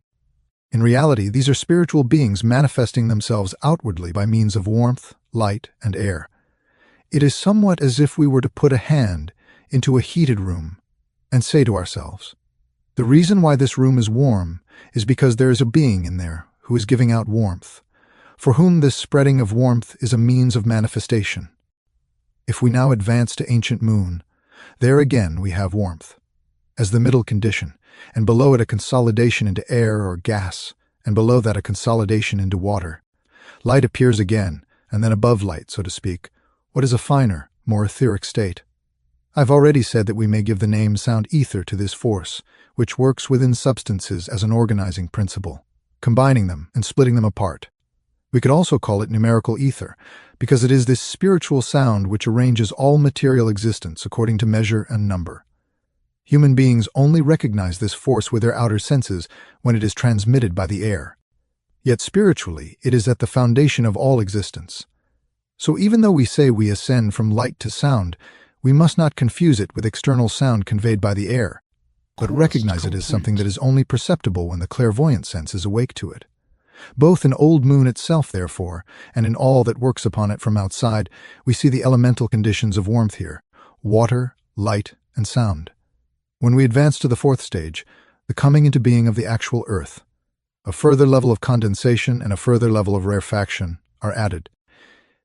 In reality, these are spiritual beings manifesting themselves outwardly by means of warmth, light, and air. It is somewhat as if we were to put a hand into a heated room and say to ourselves, the reason why this room is warm is because there is a being in there who is giving out warmth, for whom this spreading of warmth is a means of manifestation. If we now advance to ancient Moon, there again we have warmth as the middle condition, and below it a consolidation into air or gas, and below that a consolidation into water. Light appears again, and then above light, so to speak, what is a finer, more etheric state. I've already said that we may give the name sound ether to this force, which works within substances as an organizing principle, combining them and splitting them apart. We could also call it numerical ether, because it is this spiritual sound which arranges all material existence according to measure and number. Human beings only recognize this force with their outer senses when it is transmitted by the air. Yet spiritually, it is at the foundation of all existence. So even though we say we ascend from light to sound, we must not confuse it with external sound conveyed by the air, but recognize it as something that is only perceptible when the clairvoyant sense is awake to it. Both in Old Moon itself, therefore, and in all that works upon it from outside, we see the elemental conditions of warmth here: water, light, and sound. When we advance to the fourth stage, the coming into being of the actual Earth, a further level of condensation and a further level of rarefaction are added.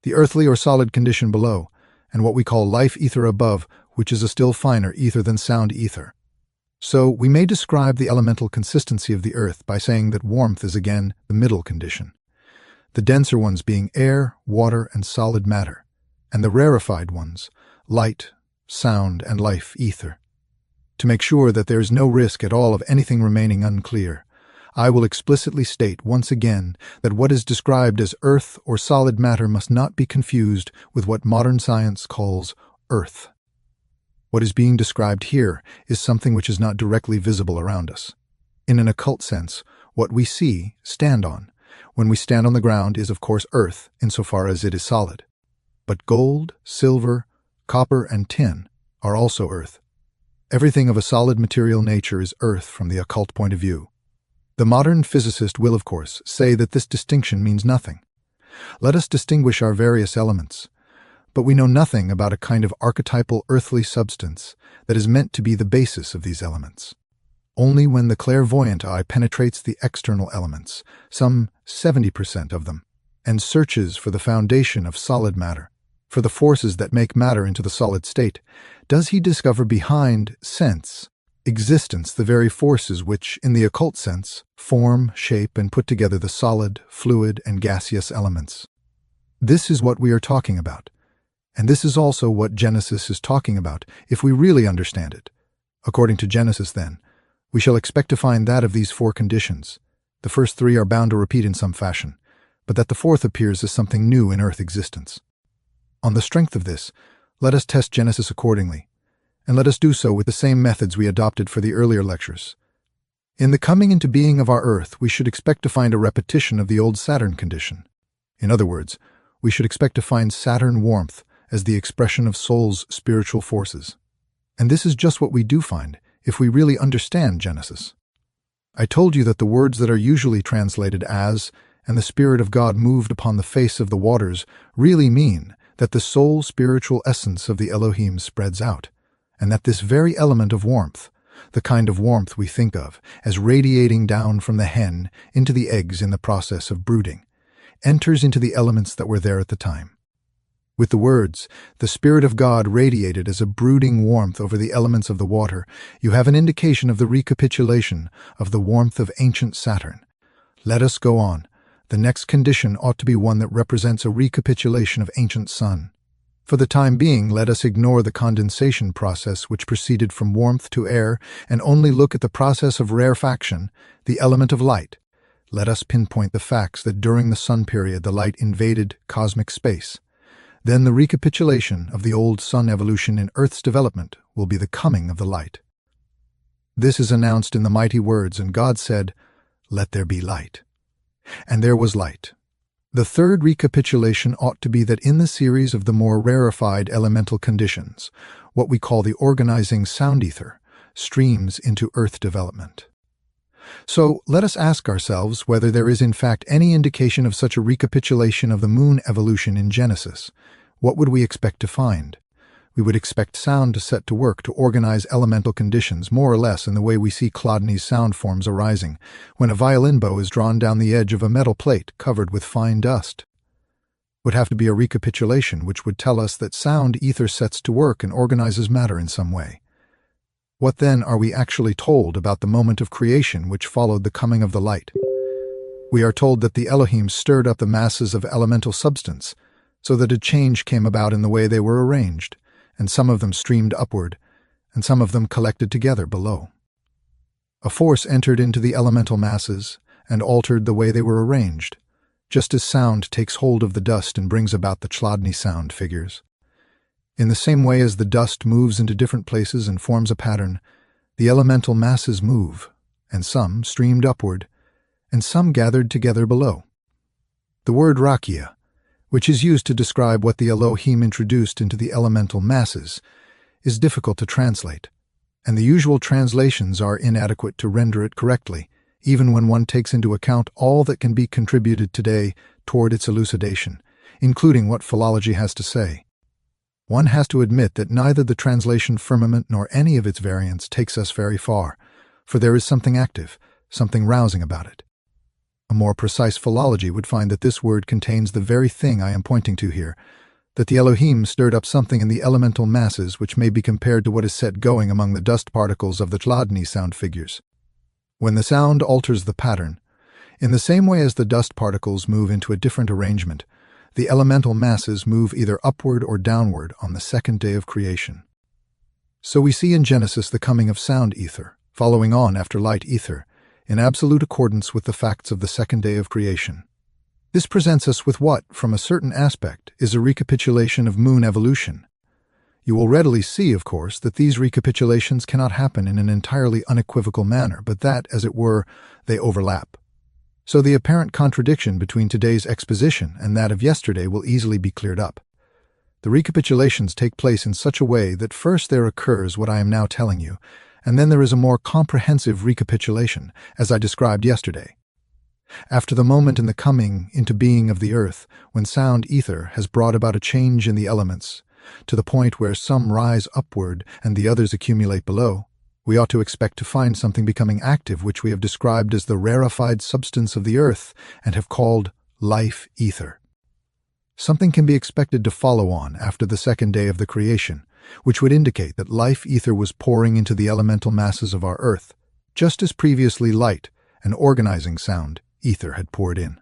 The earthly or solid condition below, and what we call life ether above, which is a still finer ether than sound ether. So we may describe the elemental consistency of the earth by saying that warmth is again the middle condition, the denser ones being air, water, and solid matter, and the rarefied ones, light, sound, and life ether. To make sure that there is no risk at all of anything remaining unclear, I will explicitly state once again that what is described as earth or solid matter must not be confused with what modern science calls earth. What is being described here is something which is not directly visible around us. In an occult sense, what we see, stand on, when we stand on the ground is of course earth insofar as it is solid. But gold, silver, copper, and tin are also earth. Everything of a solid material nature is earth from the occult point of view. The modern physicist will, of course, say that this distinction means nothing. Let us distinguish our various elements, but we know nothing about a kind of archetypal earthly substance that is meant to be the basis of these elements. only when the clairvoyant eye penetrates the external elements, some 70% of them, and searches for the foundation of solid matter, for the forces that make matter into the solid state, does he discover behind sense, existence, the very forces which, in the occult sense, form, shape, and put together the solid, fluid, and gaseous elements. This is what we are talking about. And this is also what Genesis is talking about, if we really understand it. According to Genesis, then, we shall expect to find that of these four conditions. The first three are bound to repeat in some fashion, but that the fourth appears as something new in earth existence. On the strength of this, let us test Genesis accordingly, and let us do so with the same methods we adopted for the earlier lectures. In the coming into being of our earth, we should expect to find a repetition of the old Saturn condition. In other words, we should expect to find Saturn warmth as the expression of soul's spiritual forces. And this is just what we do find, if we really understand Genesis. I told you that the words that are usually translated as, and the Spirit of God moved upon the face of the waters, really mean that the soul spiritual essence of the Elohim spreads out, and that this very element of warmth, the kind of warmth we think of as radiating down from the hen into the eggs in the process of brooding, enters into the elements that were there at the time. With the words, the Spirit of God radiated as a brooding warmth over the elements of the water, you have an indication of the recapitulation of the warmth of ancient Saturn. Let us go on. The next condition ought to be one that represents a recapitulation of ancient sun. For the time being, let us ignore the condensation process which proceeded from warmth to air and only look at the process of rarefaction, the element of light. Let us pinpoint the facts that during the sun period the light invaded cosmic space. Then the recapitulation of the old sun evolution in Earth's development will be the coming of the light. This is announced in the mighty words, and God said, "Let there be light." And there was light. The third recapitulation ought to be that in the series of the more rarefied elemental conditions, what we call the organizing sound ether, streams into Earth development. So let us ask ourselves whether there is in fact any indication of such a recapitulation of the moon evolution in Genesis. What would we expect to find? We would expect sound to set to work to organize elemental conditions more or less in the way we see Chladni's sound forms arising when a violin bow is drawn down the edge of a metal plate covered with fine dust. It would have to be a recapitulation which would tell us that sound ether sets to work and organizes matter in some way. What then are we actually told about the moment of creation which followed the coming of the light? We are told that the Elohim stirred up the masses of elemental substance, so that a change came about in the way they were arranged, and some of them streamed upward, and some of them collected together below. A force entered into the elemental masses and altered the way they were arranged, just as sound takes hold of the dust and brings about the Chladni sound figures. In the same way as the dust moves into different places and forms a pattern, the elemental masses move, and some streamed upward, and some gathered together below. The word rakia, which is used to describe what the Elohim introduced into the elemental masses, is difficult to translate, and the usual translations are inadequate to render it correctly, even when one takes into account all that can be contributed today toward its elucidation, including what philology has to say. One has to admit that neither the translation firmament nor any of its variants takes us very far, for there is something active, something rousing about it. A more precise philology would find that this word contains the very thing I am pointing to here, that the Elohim stirred up something in the elemental masses which may be compared to what is set going among the dust particles of the Chladni sound figures. When the sound alters the pattern, in the same way as the dust particles move into a different arrangement, the elemental masses move either upward or downward on the second day of creation. So we see in Genesis the coming of sound ether, following on after light ether, in absolute accordance with the facts of the second day of creation. This presents us with what, from a certain aspect, is a recapitulation of moon evolution. You will readily see, of course, that these recapitulations cannot happen in an entirely unequivocal manner, but that, as it were, they overlap. So the apparent contradiction between today's exposition and that of yesterday will easily be cleared up. The recapitulations take place in such a way that first there occurs what I am now telling you, and then there is a more comprehensive recapitulation, as I described yesterday. After the moment in the coming into being of the earth, when sound ether has brought about a change in the elements, to the point where some rise upward and the others accumulate below, we ought to expect to find something becoming active which we have described as the rarefied substance of the earth and have called life ether. Something can be expected to follow on after the second day of the creation, which would indicate that life ether was pouring into the elemental masses of our earth, just as previously light and organizing sound ether had poured in.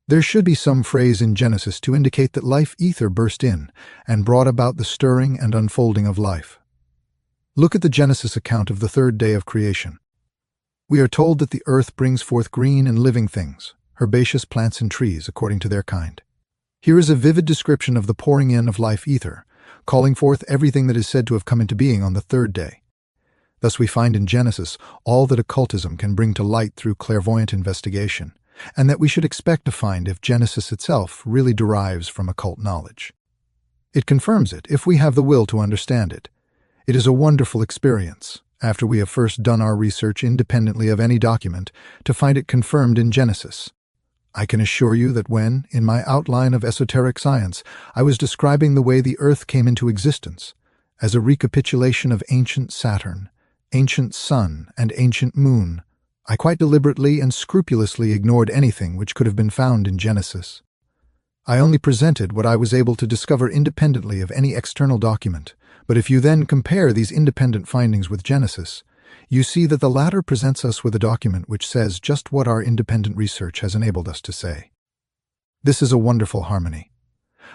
There should be some phrase in Genesis to indicate that life ether burst in and brought about the stirring and unfolding of life. Look at the Genesis account of the third day of creation. We are told that the earth brings forth green and living things, herbaceous plants and trees according to their kind. Here is a vivid description of the pouring in of life ether, calling forth everything that is said to have come into being on the third day. Thus we find in Genesis all that occultism can bring to light through clairvoyant investigation, and that we should expect to find if Genesis itself really derives from occult knowledge. It confirms it if we have the will to understand it. It is a wonderful experience, after we have first done our research independently of any document, to find it confirmed in Genesis. I can assure you that when, in my outline of esoteric science, I was describing the way the Earth came into existence, as a recapitulation of ancient Saturn, ancient Sun, and ancient Moon, I quite deliberately and scrupulously ignored anything which could have been found in Genesis. I only presented what I was able to discover independently of any external document, but if you then compare these independent findings with Genesis, you see that the latter presents us with a document which says just what our independent research has enabled us to say. This is a wonderful harmony.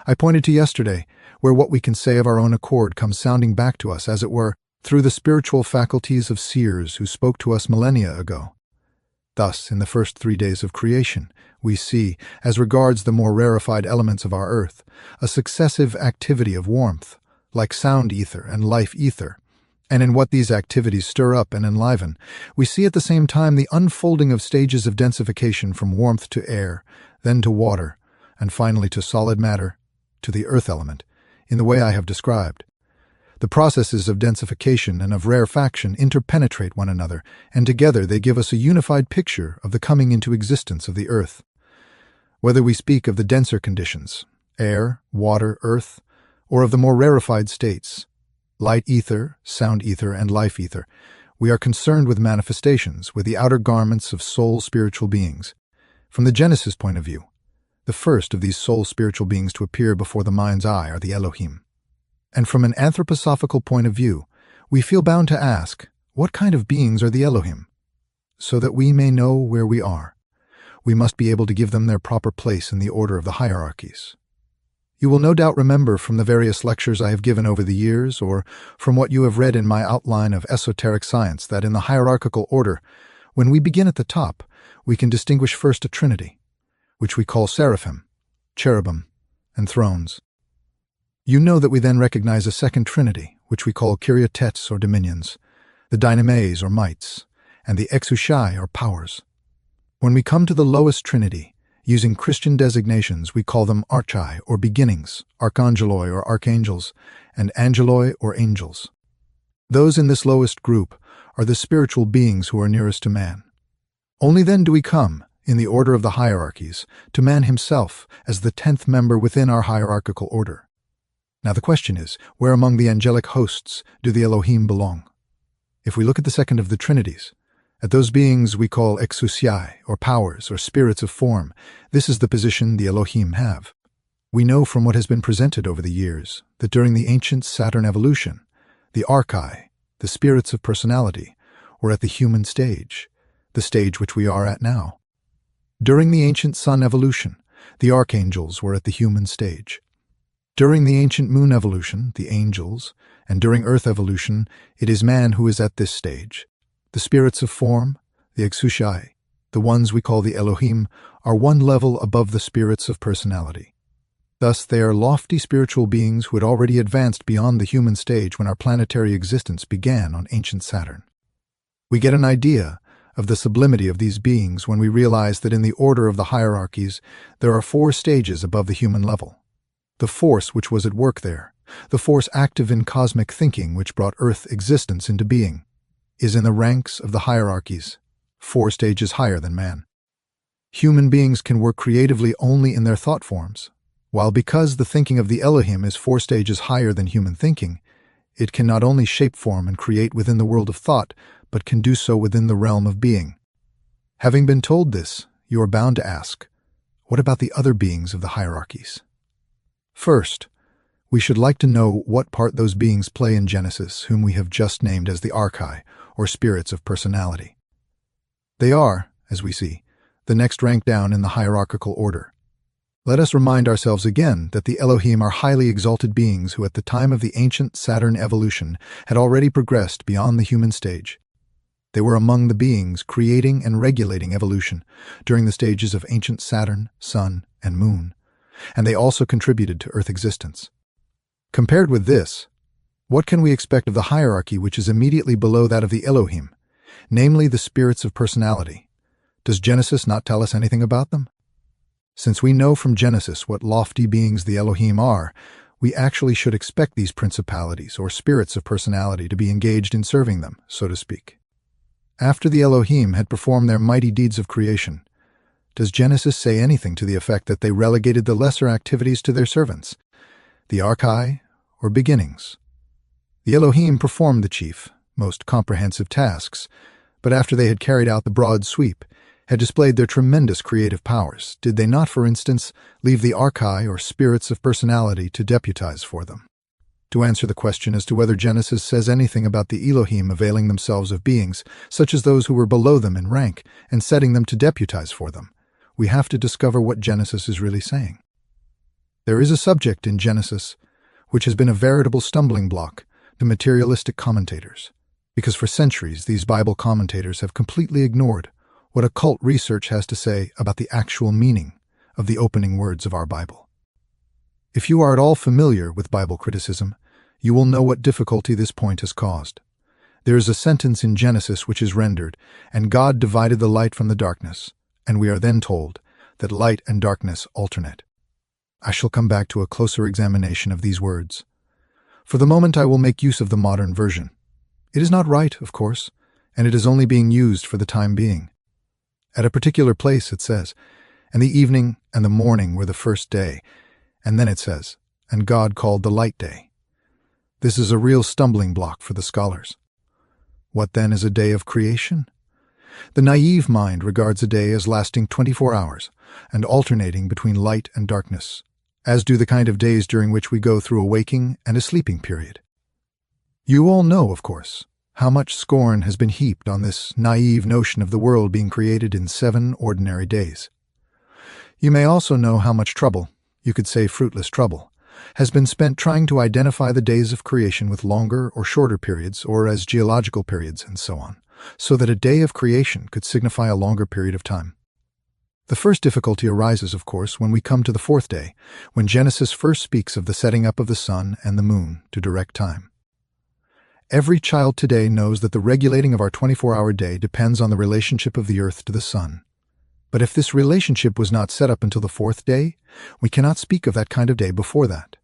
I pointed to yesterday, where what we can say of our own accord comes sounding back to us, as it were, through the spiritual faculties of seers who spoke to us millennia ago. Thus, in the first 3 days of creation, we see, as regards the more rarefied elements of our earth, a successive activity of warmth, like sound ether and life ether, and in what these activities stir up and enliven, we see at the same time the unfolding of stages of densification from warmth to air, then to water, and finally to solid matter, to the earth element, in the way I have described. The processes of densification and of rarefaction interpenetrate one another, and together they give us a unified picture of the coming into existence of the earth. Whether we speak of the denser conditions, air, water, earth, or of the more rarefied states, light ether, sound ether, and life ether, we are concerned with manifestations, with the outer garments of soul spiritual beings. From the Genesis point of view, the first of these soul spiritual beings to appear before the mind's eye are the Elohim. And from an anthroposophical point of view, we feel bound to ask, what kind of beings are the Elohim? So that we may know where we are, we must be able to give them their proper place in the order of the hierarchies. You will no doubt remember from the various lectures I have given over the years, or from what you have read in my outline of esoteric science, that in the hierarchical order, when we begin at the top, we can distinguish first a trinity, which we call seraphim, cherubim, and thrones. You know that we then recognize a second trinity, which we call kyriotets or dominions, the dynames or mights, and the exousiai or powers. When we come to the lowest trinity, using Christian designations, we call them archai, or beginnings, archangeloi, or archangels, and angeloi, or angels. Those in this lowest group are the spiritual beings who are nearest to man. Only then do we come, in the order of the hierarchies, to man himself as the 10th member within our hierarchical order. Now the question is, where among the angelic hosts do the Elohim belong? If we look at the second of the trinities, at those beings we call exousiai, or powers, or spirits of form, this is the position the Elohim have. We know from what has been presented over the years that during the ancient Saturn evolution, the archai, the spirits of personality, were at the human stage, the stage which we are at now. During the ancient Sun evolution, the archangels were at the human stage. During the ancient Moon evolution, the angels, and during Earth evolution, it is man who is at this stage. The spirits of form, the exousiai, the ones we call the Elohim, are one level above the spirits of personality. Thus they are lofty spiritual beings who had already advanced beyond the human stage when our planetary existence began on ancient Saturn. We get an idea of the sublimity of these beings when we realize that in the order of the hierarchies there are 4 stages above the human level. The force which was at work there, the force active in cosmic thinking which brought Earth existence into being, is in the ranks of the hierarchies, 4 stages higher than man. Human beings can work creatively only in their thought forms, while because the thinking of the Elohim is 4 stages higher than human thinking, It can not only shape, form, and create within the world of thought, but can do so within the realm of being. Having been told this, you are bound to ask, what about the other beings of the hierarchies? First, we should like to know what part those beings play in Genesis, whom we have just named as the archai, or spirits of personality. They are, as we see, the next rank down in the hierarchical order. Let us remind ourselves again that the Elohim are highly exalted beings who at the time of the ancient Saturn evolution had already progressed beyond the human stage. They were among the beings creating and regulating evolution during the stages of ancient Saturn, Sun, and Moon, and they also contributed to Earth existence. Compared with this, what can we expect of the hierarchy which is immediately below that of the Elohim, namely the spirits of personality? Does Genesis not tell us anything about them? Since we know from Genesis what lofty beings the Elohim are, we actually should expect these principalities or spirits of personality to be engaged in serving them, so to speak. After the Elohim had performed their mighty deeds of creation, does Genesis say anything to the effect that they relegated the lesser activities to their servants, the archai, or beginnings? The Elohim performed the chief, most comprehensive tasks, but after they had carried out the broad sweep, had displayed their tremendous creative powers, did they not, for instance, leave the archai, or spirits of personality, to deputize for them? To answer the question as to whether Genesis says anything about the Elohim availing themselves of beings, such as those who were below them in rank, and setting them to deputize for them, we have to discover what Genesis is really saying. There is a subject in Genesis which has been a veritable stumbling block to materialistic commentators, because for centuries these Bible commentators have completely ignored what occult research has to say about the actual meaning of the opening words of our Bible. If you are at all familiar with Bible criticism, you will know what difficulty this point has caused. There is a sentence in Genesis which is rendered, "And God divided the light from the darkness," and we are then told that light and darkness alternate. I shall come back to a closer examination of these words. For the moment I will make use of the modern version. It is not right, of course, and it is only being used for the time being. At a particular place it says, "And the evening and the morning were the first day," and then it says, "And God called the light day." This is a real stumbling block for the scholars. What then is a day of creation? The naive mind regards a day as lasting 24 hours and alternating between light and darkness, as do the kind of days during which we go through a waking and a sleeping period. You all know, of course, how much scorn has been heaped on this naive notion of the world being created in 7 ordinary days. You may also know how much trouble, you could say fruitless trouble, has been spent trying to identify the days of creation with longer or shorter periods or as geological periods and so on, so that a day of creation could signify a longer period of time. The first difficulty arises, of course, when we come to the 4th day, when Genesis first speaks of the setting up of the sun and the moon to direct time. Every child today knows that the regulating of our 24-hour day depends on the relationship of the earth to the sun. But if this relationship was not set up until the 4th day, we cannot speak of that kind of day before that.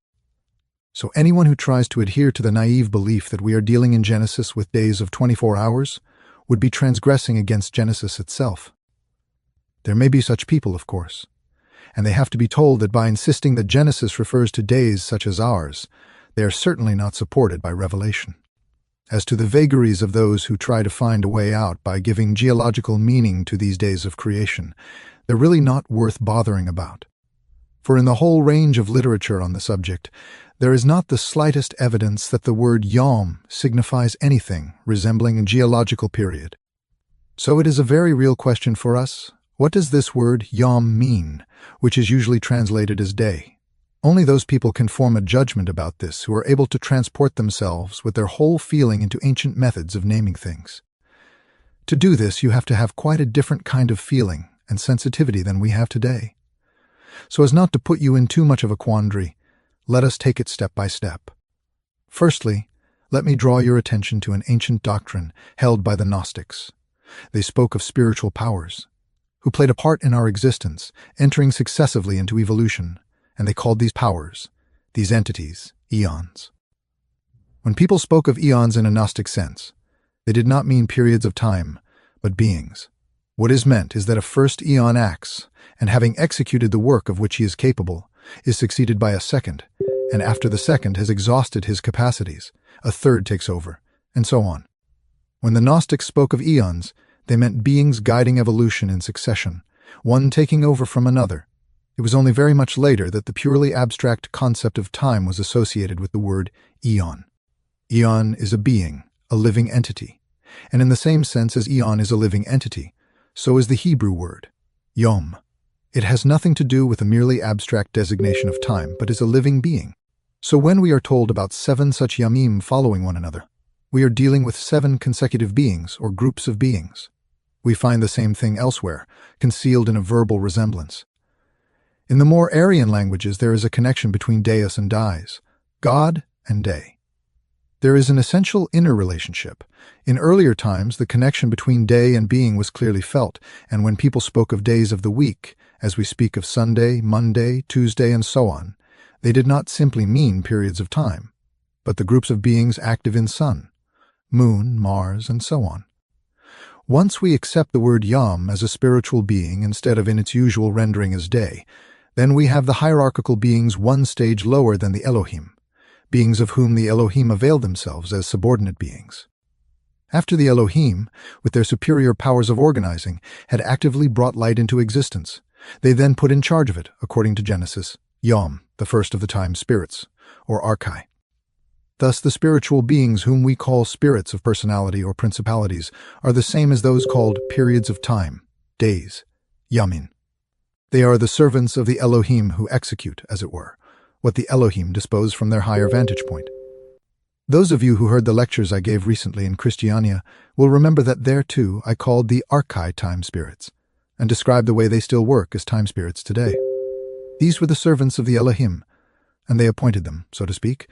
So anyone who tries to adhere to the naive belief that we are dealing in Genesis with days of 24 hours would be transgressing against Genesis itself. There may be such people, of course, and they have to be told that by insisting that Genesis refers to days such as ours, they are certainly not supported by Revelation. As to the vagaries of those who try to find a way out by giving geological meaning to these days of creation, they're really not worth bothering about. For in the whole range of literature on the subject, there is not the slightest evidence that the word yom signifies anything resembling a geological period. So it is a very real question for us. What does this word yom mean, which is usually translated as day? Only those people can form a judgment about this who are able to transport themselves with their whole feeling into ancient methods of naming things. To do this, you have to have quite a different kind of feeling and sensitivity than we have today. So as not to put you in too much of a quandary, let us take it step by step. Firstly, let me draw your attention to an ancient doctrine held by the Gnostics. They spoke of spiritual powers, who played a part in our existence, entering successively into evolution, and they called these powers, these entities, eons. When people spoke of eons in a Gnostic sense, they did not mean periods of time, but beings. What is meant is that a first eon acts, and having executed the work of which he is capable, is succeeded by a second, and after the second has exhausted his capacities, a third takes over, and so on. When the Gnostics spoke of eons, they meant beings guiding evolution in succession, one taking over from another. It was only very much later that the purely abstract concept of time was associated with the word eon. Eon is a being, a living entity, and in the same sense as eon is a living entity, so is the Hebrew word, yom. It has nothing to do with a merely abstract designation of time, but is a living being. So when we are told about 7 such yamim following one another, we are dealing with 7 consecutive beings or groups of beings. We find the same thing elsewhere, concealed in a verbal resemblance. In the more Aryan languages, there is a connection between deus and dies, God and day. There is an essential inner relationship. In earlier times, the connection between day and being was clearly felt, and when people spoke of days of the week, as we speak of Sunday, Monday, Tuesday, and so on, they did not simply mean periods of time, but the groups of beings active in sun, moon, Mars, and so on. Once we accept the word yom as a spiritual being instead of in its usual rendering as day, then we have the hierarchical beings one stage lower than the Elohim, beings of whom the Elohim availed themselves as subordinate beings. After the Elohim, with their superior powers of organizing, had actively brought light into existence, they then put in charge of it, according to Genesis, Yom, the first of the time spirits, or archai. Thus the spiritual beings whom we call spirits of personality or principalities are the same as those called periods of time, days, yamin. They are the servants of the Elohim who execute, as it were, what the Elohim dispose from their higher vantage point. Those of you who heard the lectures I gave recently in Christiania will remember that there too I called the archai time spirits, and described the way they still work as time spirits today. These were the servants of the Elohim, and they appointed them, so to speak,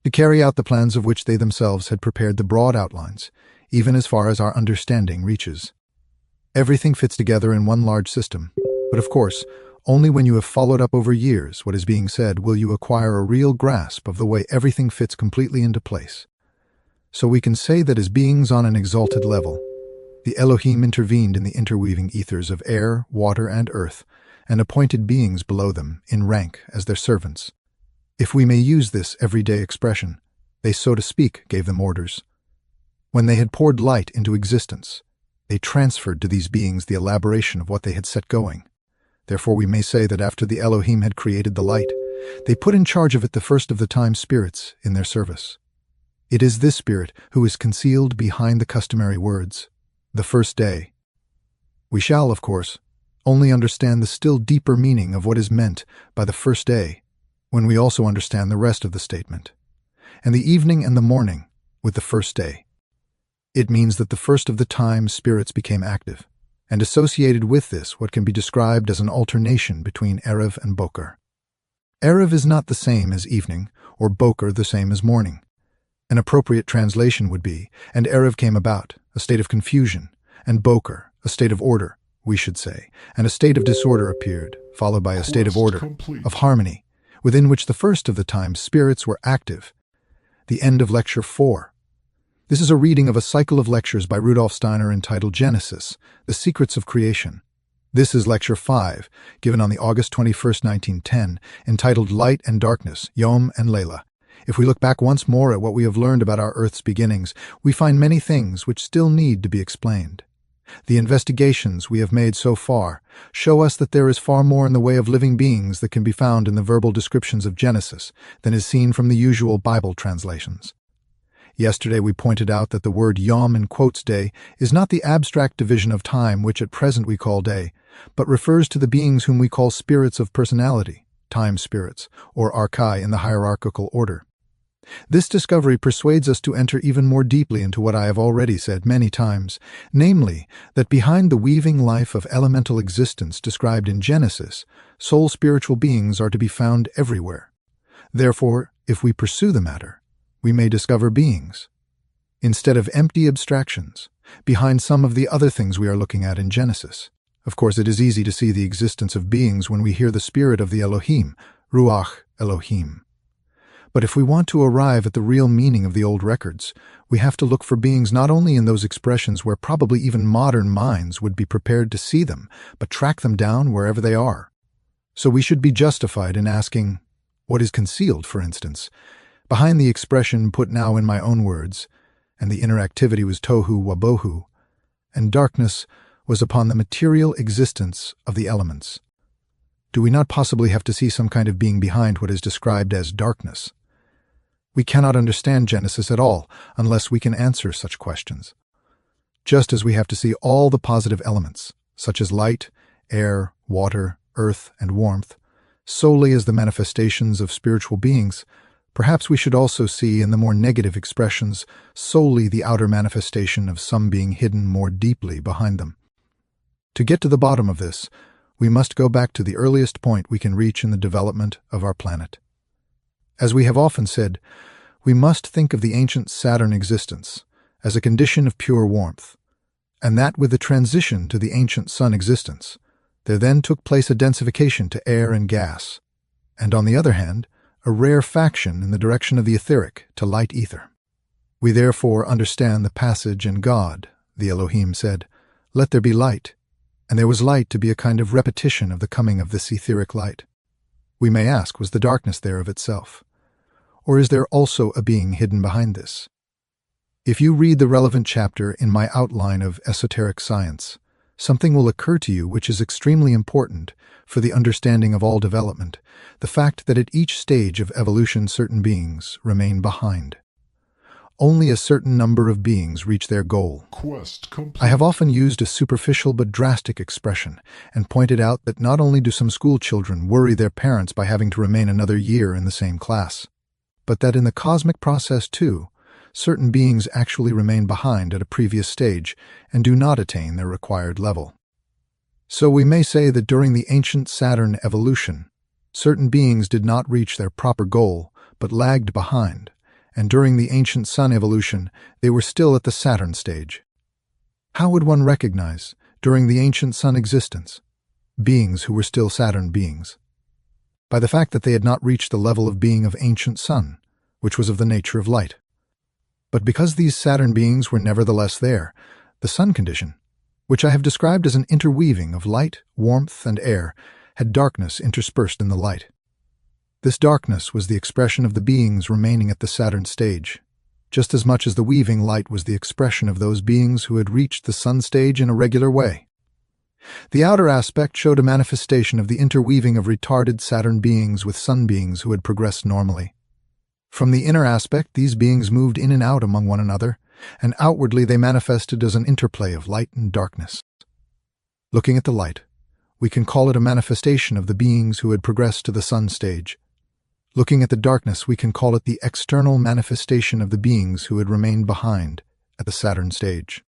to carry out the plans of which they themselves had prepared the broad outlines, even as far as our understanding reaches. Everything fits together in one large system, but of course, only when you have followed up over years what is being said will you acquire a real grasp of the way everything fits completely into place. So we can say that as beings on an exalted level, the Elohim intervened in the interweaving ethers of air, water, and earth, and appointed beings below them in rank as their servants. If we may use this everyday expression, they, so to speak, gave them orders. When they had poured light into existence, they transferred to these beings the elaboration of what they had set going. Therefore we may say that after the Elohim had created the light, they put in charge of it the first of the time spirits in their service. It is this spirit who is concealed behind the customary words, the first day. We shall, of course, only understand the still deeper meaning of what is meant by the first day when we also understand the rest of the statement. And the evening and the morning with the first day. It means that the first of the time spirits became active, and associated with this what can be described as an alternation between Erev and Boker. Erev is not the same as evening, or Boker the same as morning. An appropriate translation would be, and Erev came about, a state of confusion, and Boker, a state of order, we should say, and a state of disorder appeared, followed by a state of order, of harmony, within which the first of the time spirits were active. The end of Lecture 4. This is a reading of a cycle of lectures by Rudolf Steiner entitled Genesis, The Secrets of Creation. This is Lecture 5, given on the August 21st, 1910, entitled Light and Darkness, Yom and Layla. If we look back once more at what we have learned about our Earth's beginnings, we find many things which still need to be explained. The investigations we have made so far show us that there is far more in the way of living beings that can be found in the verbal descriptions of Genesis than is seen from the usual Bible translations. Yesterday we pointed out that the word Yom in quotes day is not the abstract division of time which at present we call day, but refers to the beings whom we call spirits of personality, time spirits, or archai in the hierarchical order. This discovery persuades us to enter even more deeply into what I have already said many times, namely, that behind the weaving life of elemental existence described in Genesis, soul spiritual beings are to be found everywhere. Therefore, if we pursue the matter, we may discover beings, instead of empty abstractions, behind some of the other things we are looking at in Genesis. Of course, it is easy to see the existence of beings when we hear the spirit of the Elohim, Ruach Elohim. But if we want to arrive at the real meaning of the old records, we have to look for beings not only in those expressions where probably even modern minds would be prepared to see them, but track them down wherever they are. So we should be justified in asking, what is concealed, for instance, Behind the expression put now in my own words, and the inner activity was tohu wabohu, and darkness was upon the material existence of the elements. Do we not possibly have to see some kind of being behind what is described as darkness? We cannot understand Genesis at all unless we can answer such questions. Just as we have to see all the positive elements, such as light, air, water, earth, and warmth, solely as the manifestations of spiritual beings, perhaps we should also see in the more negative expressions solely the outer manifestation of some being hidden more deeply behind them. To get to the bottom of this, we must go back to the earliest point we can reach in the development of our planet. As we have often said, we must think of the ancient Saturn existence as a condition of pure warmth, and that with the transition to the ancient Sun existence, there then took place a densification to air and gas, and on the other hand, a rarefaction in the direction of the etheric to light ether. We therefore understand the passage in God, the Elohim said, "Let there be light," and there was light to be a kind of repetition of the coming of this etheric light. We may ask, was the darkness there of itself? Or is there also a being hidden behind this? If you read the relevant chapter in my outline of esoteric science, something will occur to you which is extremely important for the understanding of all development, the fact that at each stage of evolution certain beings remain behind. Only a certain number of beings reach their goal. Quest complete. I have often used a superficial but drastic expression and pointed out that not only do some school children worry their parents by having to remain another year in the same class, but that in the cosmic process too, certain beings actually remain behind at a previous stage and do not attain their required level. So we may say that during the ancient Saturn evolution, certain beings did not reach their proper goal but lagged behind, and during the ancient Sun evolution, they were still at the Saturn stage. How would one recognize, during the ancient Sun existence, beings who were still Saturn beings? By the fact that they had not reached the level of being of ancient Sun, which was of the nature of light. But because these Saturn beings were nevertheless there, the Sun condition, which I have described as an interweaving of light, warmth, and air, had darkness interspersed in the light. This darkness was the expression of the beings remaining at the Saturn stage, just as much as the weaving light was the expression of those beings who had reached the Sun stage in a regular way. The outer aspect showed a manifestation of the interweaving of retarded Saturn beings with Sun beings who had progressed normally. From the inner aspect, these beings moved in and out among one another, and outwardly they manifested as an interplay of light and darkness. Looking at the light, we can call it a manifestation of the beings who had progressed to the Sun stage. Looking at the darkness, we can call it the external manifestation of the beings who had remained behind at the Saturn stage.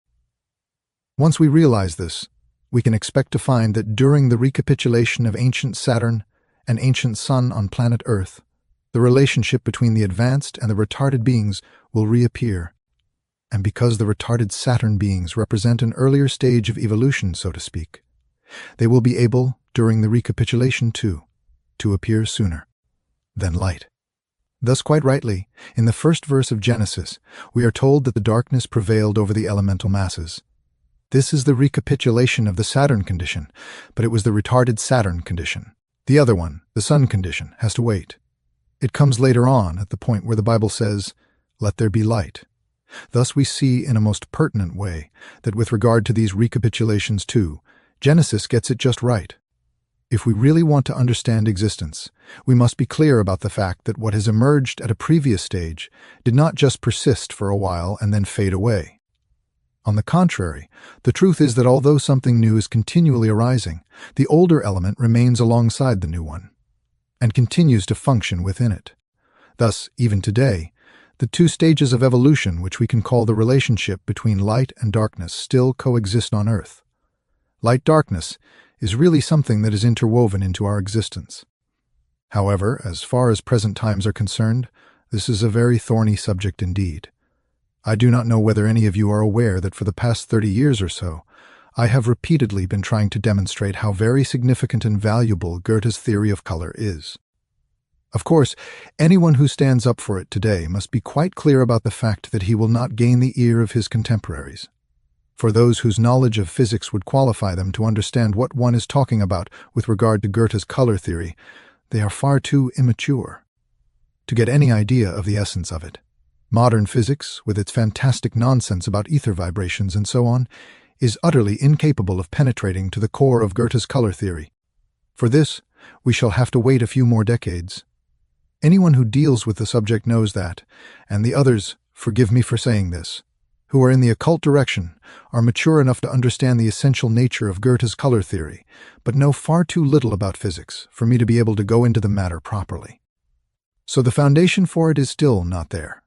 Once we realize this, we can expect to find that during the recapitulation of ancient Saturn and ancient Sun on planet Earth, the relationship between the advanced and the retarded beings will reappear. And because the retarded Saturn beings represent an earlier stage of evolution, so to speak, they will be able, during the recapitulation too, to appear sooner than light. Thus, quite rightly, in the first verse of Genesis, we are told that the darkness prevailed over the elemental masses. This is the recapitulation of the Saturn condition, but it was the retarded Saturn condition. The other one, the Sun condition, has to wait. It comes later on at the point where the Bible says, "Let there be light." Thus we see in a most pertinent way that with regard to these recapitulations too, Genesis gets it just right. If we really want to understand existence, we must be clear about the fact that what has emerged at a previous stage did not just persist for a while and then fade away. On the contrary, the truth is that although something new is continually arising, the older element remains alongside the new one and continues to function within it. Thus, even today, the two stages of evolution, which we can call the relationship between light and darkness, still coexist on Earth. Light-darkness is really something that is interwoven into our existence. However, as far as present times are concerned, this is a very thorny subject indeed. I do not know whether any of you are aware that for the past 30 years or so, I have repeatedly been trying to demonstrate how very significant and valuable Goethe's theory of color is. Of course, anyone who stands up for it today must be quite clear about the fact that he will not gain the ear of his contemporaries. For those whose knowledge of physics would qualify them to understand what one is talking about with regard to Goethe's color theory, they are far too immature. to get any idea of the essence of it. Modern physics, with its fantastic nonsense about ether vibrations and so on, is utterly incapable of penetrating to the core of Goethe's color theory. For this, we shall have to wait a few more decades. Anyone who deals with the subject knows that, and the others, forgive me for saying this, who are in the occult direction, are mature enough to understand the essential nature of Goethe's color theory, but know far too little about physics for me to be able to go into the matter properly. So the foundation for it is still not there.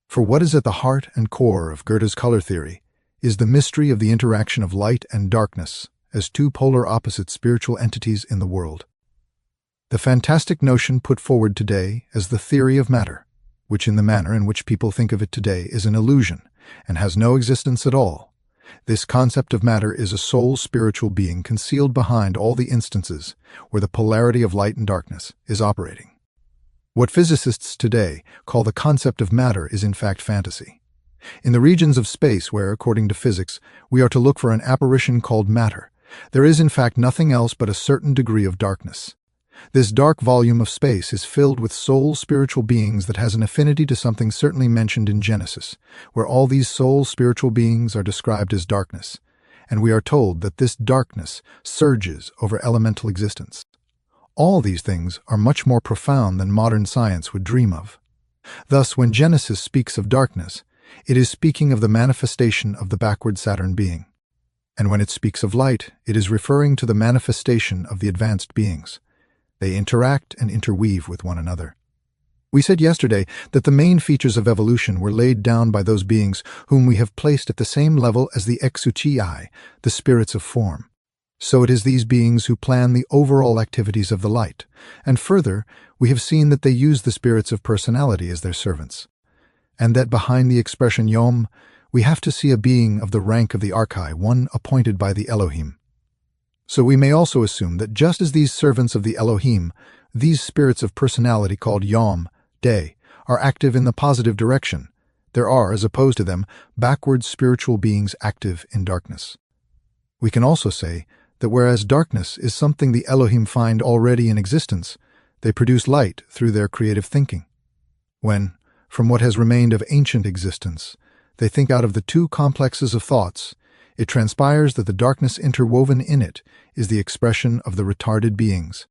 For what is at the heart and core of Goethe's color theory is the mystery of the interaction of light and darkness as two polar opposite spiritual entities in the world. The fantastic notion put forward today as the theory of matter, which in the manner in which people think of it today is an illusion and has no existence at all. This concept of matter is a sole spiritual being concealed behind all the instances where the polarity of light and darkness is operating. What physicists today call the concept of matter is in fact fantasy. In the regions of space where, according to physics, we are to look for an apparition called matter, there is in fact nothing else but a certain degree of darkness. This dark volume of space is filled with soul spiritual beings that has an affinity to something certainly mentioned in Genesis, where all these soul spiritual beings are described as darkness, and we are told that this darkness surges over elemental existence. All these things are much more profound than modern science would dream of. Thus, when Genesis speaks of darkness, it is speaking of the manifestation of the backward Saturn being. And when it speaks of light, it is referring to the manifestation of the advanced beings. They interact and interweave with one another. We said yesterday that the main features of evolution were laid down by those beings whom we have placed at the same level as the exoutii, the spirits of form. So it is these beings who plan the overall activities of the light, and further, we have seen that they use the spirits of personality as their servants, and that behind the expression Yom, we have to see a being of the rank of the Archai, one appointed by the Elohim. So we may also assume that just as these servants of the Elohim, these spirits of personality called Yom, day, are active in the positive direction, there are, as opposed to them, backward spiritual beings active in darkness. We can also say that whereas darkness is something the Elohim find already in existence, they produce light through their creative thinking. When, from what has remained of ancient existence, they think out of the two complexes of thoughts, it transpires that the darkness interwoven in it is the expression of the retarded beings.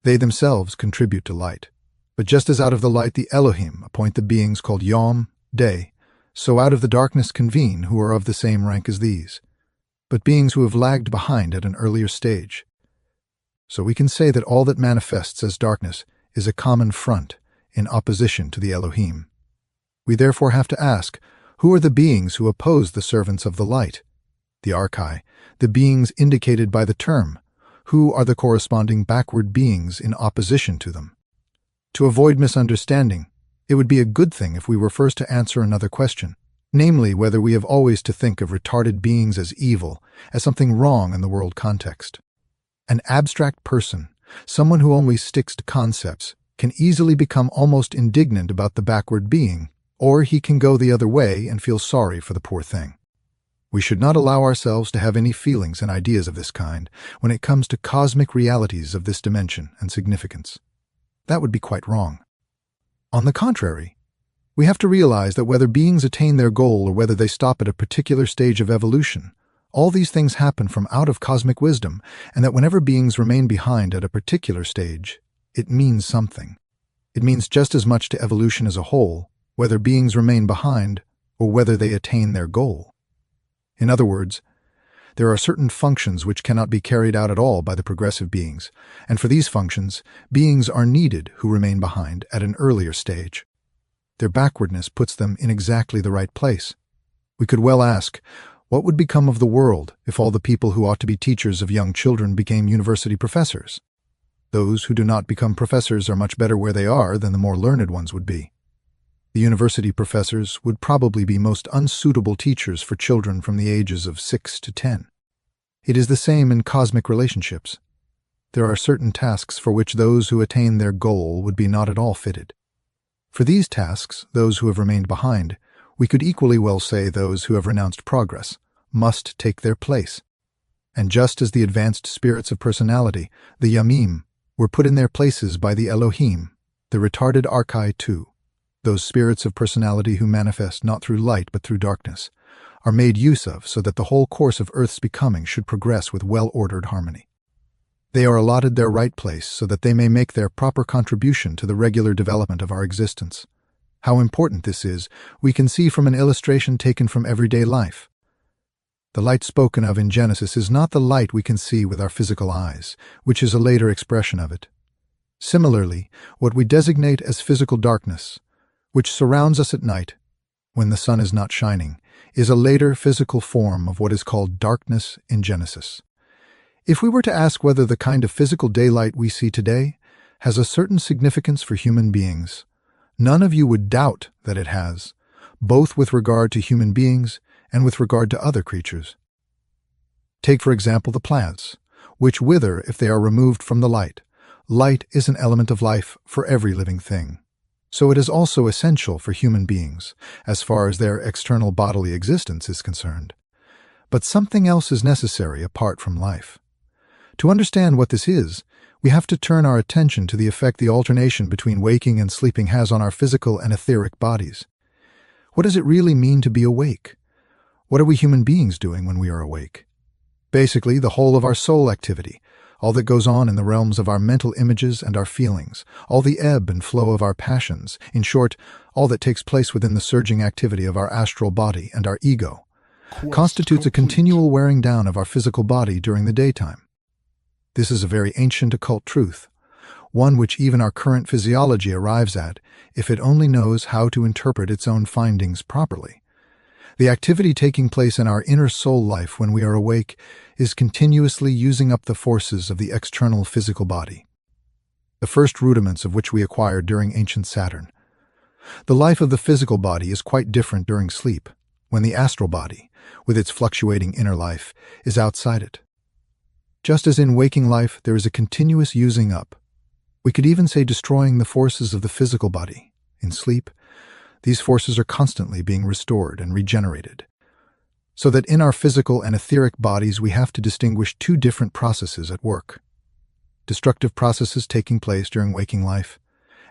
They themselves contribute to light. But just as out of the light the Elohim appoint the beings called Yom, day, so out of the darkness convene who are of the same rank as these, but beings who have lagged behind at an earlier stage. So we can say that all that manifests as darkness is a common front in opposition to the Elohim. We therefore have to ask, who are the beings who oppose the servants of the light? The Archai, the beings indicated by the term. Who are the corresponding backward beings in opposition to them? To avoid misunderstanding, it would be a good thing if we were first to answer another question, namely whether we have always to think of retarded beings as evil, as something wrong in the world context. An abstract person, someone who only sticks to concepts, can easily become almost indignant about the backward being, or he can go the other way and feel sorry for the poor thing. We should not allow ourselves to have any feelings and ideas of this kind when it comes to cosmic realities of this dimension and significance. That would be quite wrong. On the contrary, we have to realize that whether beings attain their goal or whether they stop at a particular stage of evolution, all these things happen from out of cosmic wisdom, and that whenever beings remain behind at a particular stage, it means something. It means just as much to evolution as a whole, whether beings remain behind or whether they attain their goal. In other words, there are certain functions which cannot be carried out at all by the progressive beings, and for these functions, beings are needed who remain behind at an earlier stage. Their backwardness puts them in exactly the right place. We could well ask, what would become of the world if all the people who ought to be teachers of young children became university professors? Those who do not become professors are much better where they are than the more learned ones would be. The university professors would probably be most unsuitable teachers for children from the ages of 6 to 10. It is the same in cosmic relationships. There are certain tasks for which those who attain their goal would be not at all fitted. For these tasks, those who have remained behind, we could equally well say those who have renounced progress, must take their place. And just as the advanced spirits of personality, the Yamim, were put in their places by the Elohim, The retarded archai too, those spirits of personality who manifest not through light but through darkness, are made use of so that the whole course of Earth's becoming should progress with well-ordered harmony. They are allotted their right place so that they may make their proper contribution to the regular development of our existence. How important this is, we can see from an illustration taken from everyday life. The light spoken of in Genesis is not the light we can see with our physical eyes, which is a later expression of it. Similarly, what we designate as physical darkness, which surrounds us at night, when the sun is not shining, is a later physical form of what is called darkness in Genesis. If we were to ask whether the kind of physical daylight we see today has a certain significance for human beings, none of you would doubt that it has, both with regard to human beings and with regard to other creatures. Take, for example, the plants, which wither if they are removed from the light. Light is an element of life for every living thing. So it is also essential for human beings, as far as their external bodily existence is concerned. But something else is necessary apart from life. To understand what this is, we have to turn our attention to the effect the alternation between waking and sleeping has on our physical and etheric bodies. What does it really mean to be awake? What are we human beings doing when we are awake? Basically, the whole of our soul activity, all that goes on in the realms of our mental images and our feelings, all the ebb and flow of our passions, in short, all that takes place within the surging activity of our astral body and our ego, constitutes a continual wearing down of our physical body during the daytime. This is a very ancient occult truth, one which even our current physiology arrives at if it only knows how to interpret its own findings properly. The activity taking place in our inner soul life when we are awake is continuously using up the forces of the external physical body, the first rudiments of which we acquired during ancient Saturn. The life of the physical body is quite different during sleep, when the astral body, with its fluctuating inner life, is outside it. Just as in waking life there is a continuous using up, we could even say destroying the forces of the physical body. In sleep, these forces are constantly being restored and regenerated, so that in our physical and etheric bodies we have to distinguish two different processes at work. Destructive processes taking place during waking life,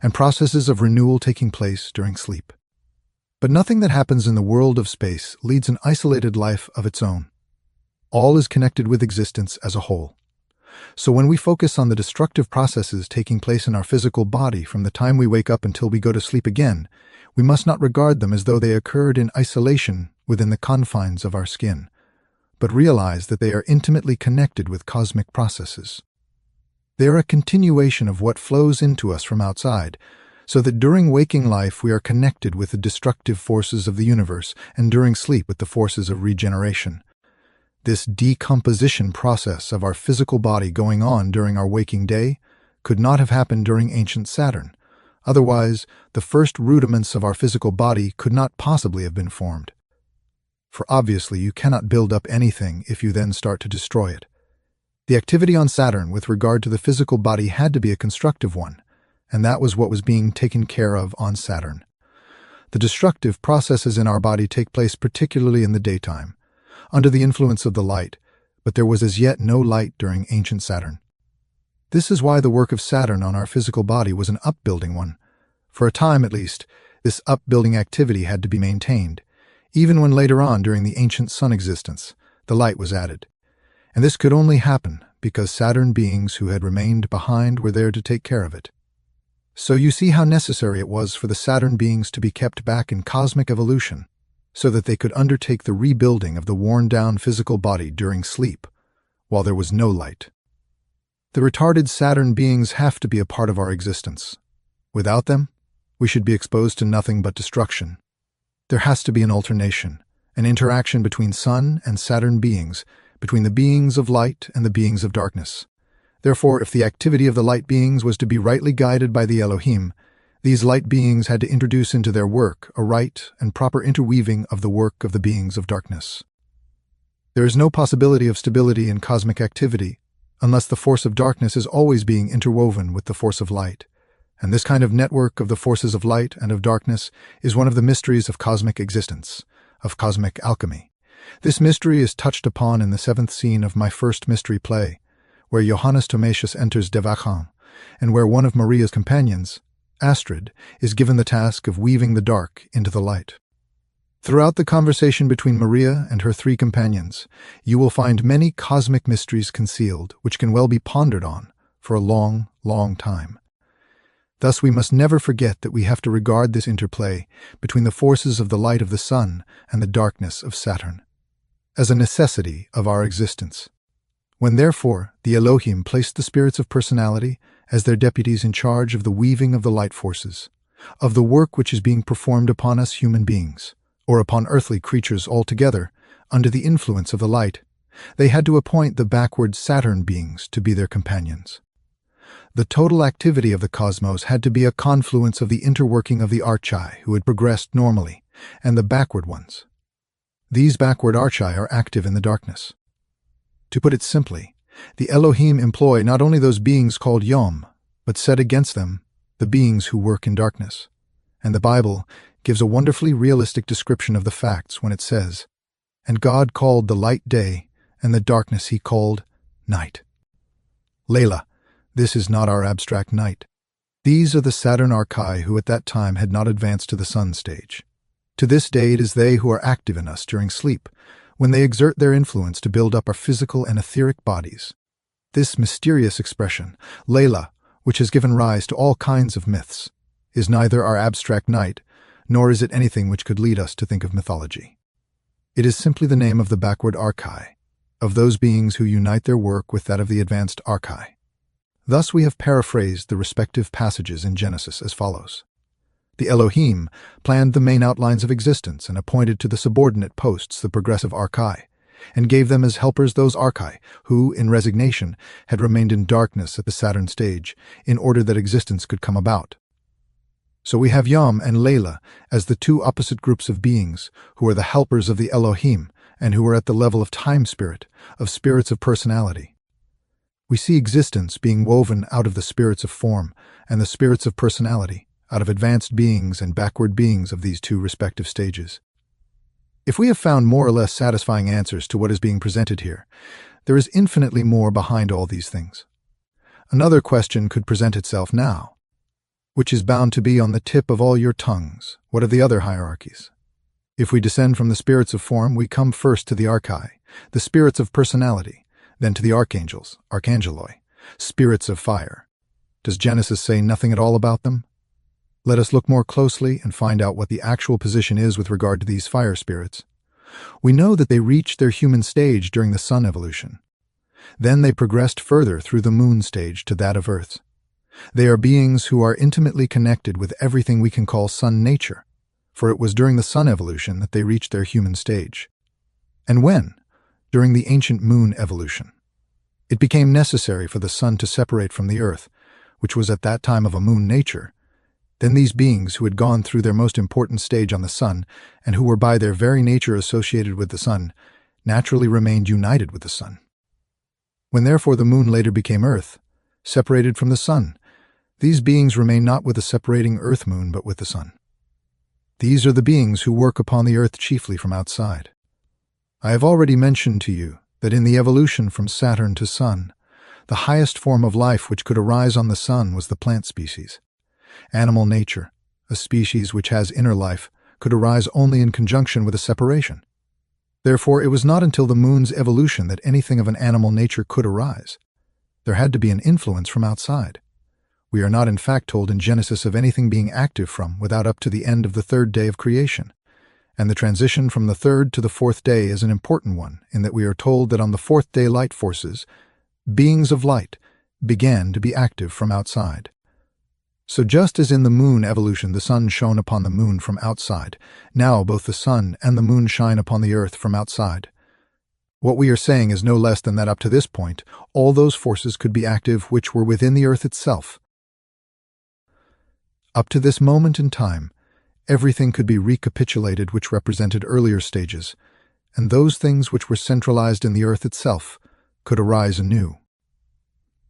and processes of renewal taking place during sleep. But nothing that happens in the world of space leads an isolated life of its own. All is connected with existence as a whole. So when we focus on the destructive processes taking place in our physical body from the time we wake up until we go to sleep again, we must not regard them as though they occurred in isolation within the confines of our skin, but realize that they are intimately connected with cosmic processes. They are a continuation of what flows into us from outside, so that during waking life we are connected with the destructive forces of the universe and during sleep with the forces of regeneration. This decomposition process of our physical body going on during our waking day could not have happened during ancient Saturn. Otherwise, the first rudiments of our physical body could not possibly have been formed. For obviously you cannot build up anything if you then start to destroy it. The activity on Saturn with regard to the physical body had to be a constructive one, and that was what was being taken care of on Saturn. The destructive processes in our body take place particularly in the daytime, under the influence of the light, but there was as yet no light during ancient Saturn. This is why the work of Saturn on our physical body was an upbuilding one. For a time at least, this upbuilding activity had to be maintained, even when later on during the ancient sun existence, the light was added. And this could only happen because Saturn beings who had remained behind were there to take care of it. So you see how necessary it was for the Saturn beings to be kept back in cosmic evolution, so that they could undertake the rebuilding of the worn-down physical body during sleep, while there was no light. The retarded Saturn beings have to be a part of our existence. Without them, we should be exposed to nothing but destruction. There has to be an alternation, an interaction between Sun and Saturn beings, between the beings of light and the beings of darkness. Therefore, if the activity of the light beings was to be rightly guided by the Elohim, these light beings had to introduce into their work a right and proper interweaving of the work of the beings of darkness. There is no possibility of stability in cosmic activity unless the force of darkness is always being interwoven with the force of light. And this kind of network of the forces of light and of darkness is one of the mysteries of cosmic existence, of cosmic alchemy. This mystery is touched upon in the 7th scene of my first mystery play, where Johannes Thomasius enters Devachan, and where one of Maria's companions, Astrid, is given the task of weaving the dark into the light. Throughout the conversation between Maria and her three companions, you will find many cosmic mysteries concealed which can well be pondered on for a long, long time. Thus we must never forget that we have to regard this interplay between the forces of the light of the sun and the darkness of Saturn as a necessity of our existence. When therefore the Elohim placed the spirits of personality as their deputies in charge of the weaving of the light forces, of the work which is being performed upon us human beings, or upon earthly creatures altogether, under the influence of the light, they had to appoint the backward Saturn beings to be their companions. The total activity of the cosmos had to be a confluence of the interworking of the archai who had progressed normally, and the backward ones. These backward archai are active in the darkness. To put it simply, the Elohim employ not only those beings called Yom, but set against them the beings who work in darkness. And the Bible gives a wonderfully realistic description of the facts when it says, "And God called the light day, and the darkness he called night." Layla, this is not our abstract night. These are the Saturn archai who at that time had not advanced to the sun stage. To this day it is they who are active in us during sleep, when they exert their influence to build up our physical and etheric bodies. This mysterious expression, Layla, which has given rise to all kinds of myths, is neither our abstract night, nor is it anything which could lead us to think of mythology. It is simply the name of the backward archai, of those beings who unite their work with that of the advanced archai. Thus we have paraphrased the respective passages in Genesis as follows. The Elohim planned the main outlines of existence and appointed to the subordinate posts the progressive archai, and gave them as helpers those archai who, in resignation, had remained in darkness at the Saturn stage in order that existence could come about. So we have Yom and Layla as the two opposite groups of beings who are the helpers of the Elohim and who are at the level of time spirit, of spirits of personality. We see existence being woven out of the spirits of form and the spirits of personality, out of advanced beings and backward beings of these two respective stages. If we have found more or less satisfying answers to what is being presented here, there is infinitely more behind all these things. Another question could present itself now, which is bound to be on the tip of all your tongues. What are the other hierarchies? If we descend from the spirits of form, we come first to the archai, the spirits of personality, then to the archangels, archangeloi, spirits of fire. Does Genesis say nothing at all about them? Let us look more closely and find out what the actual position is with regard to these fire spirits. We know that they reached their human stage during the sun evolution. Then they progressed further through the moon stage to that of Earth. They are beings who are intimately connected with everything we can call sun nature, for it was during the sun evolution that they reached their human stage. And when? During the ancient moon evolution. It became necessary for the sun to separate from the Earth, which was at that time of a moon nature. Then these beings who had gone through their most important stage on the sun, and who were by their very nature associated with the sun, naturally remained united with the sun. When therefore the moon later became Earth, separated from the sun, these beings remain not with the separating earth-moon but with the sun. These are the beings who work upon the earth chiefly from outside. I have already mentioned to you that in the evolution from Saturn to Sun, the highest form of life which could arise on the sun was the plant species. Animal nature, a species which has inner life, could arise only in conjunction with a separation. Therefore, it was not until the moon's evolution that anything of an animal nature could arise. There had to be an influence from outside. We are not in fact told in Genesis of anything being active from without up to the end of the third day of creation. And the transition from the third to the fourth day is an important one, in that we are told that on the fourth day light forces, beings of light, began to be active from outside. So just as in the moon evolution the sun shone upon the moon from outside, now both the sun and the moon shine upon the earth from outside. What we are saying is no less than that up to this point, all those forces could be active which were within the earth itself. Up to this moment in time, everything could be recapitulated which represented earlier stages, and those things which were centralized in the earth itself could arise anew.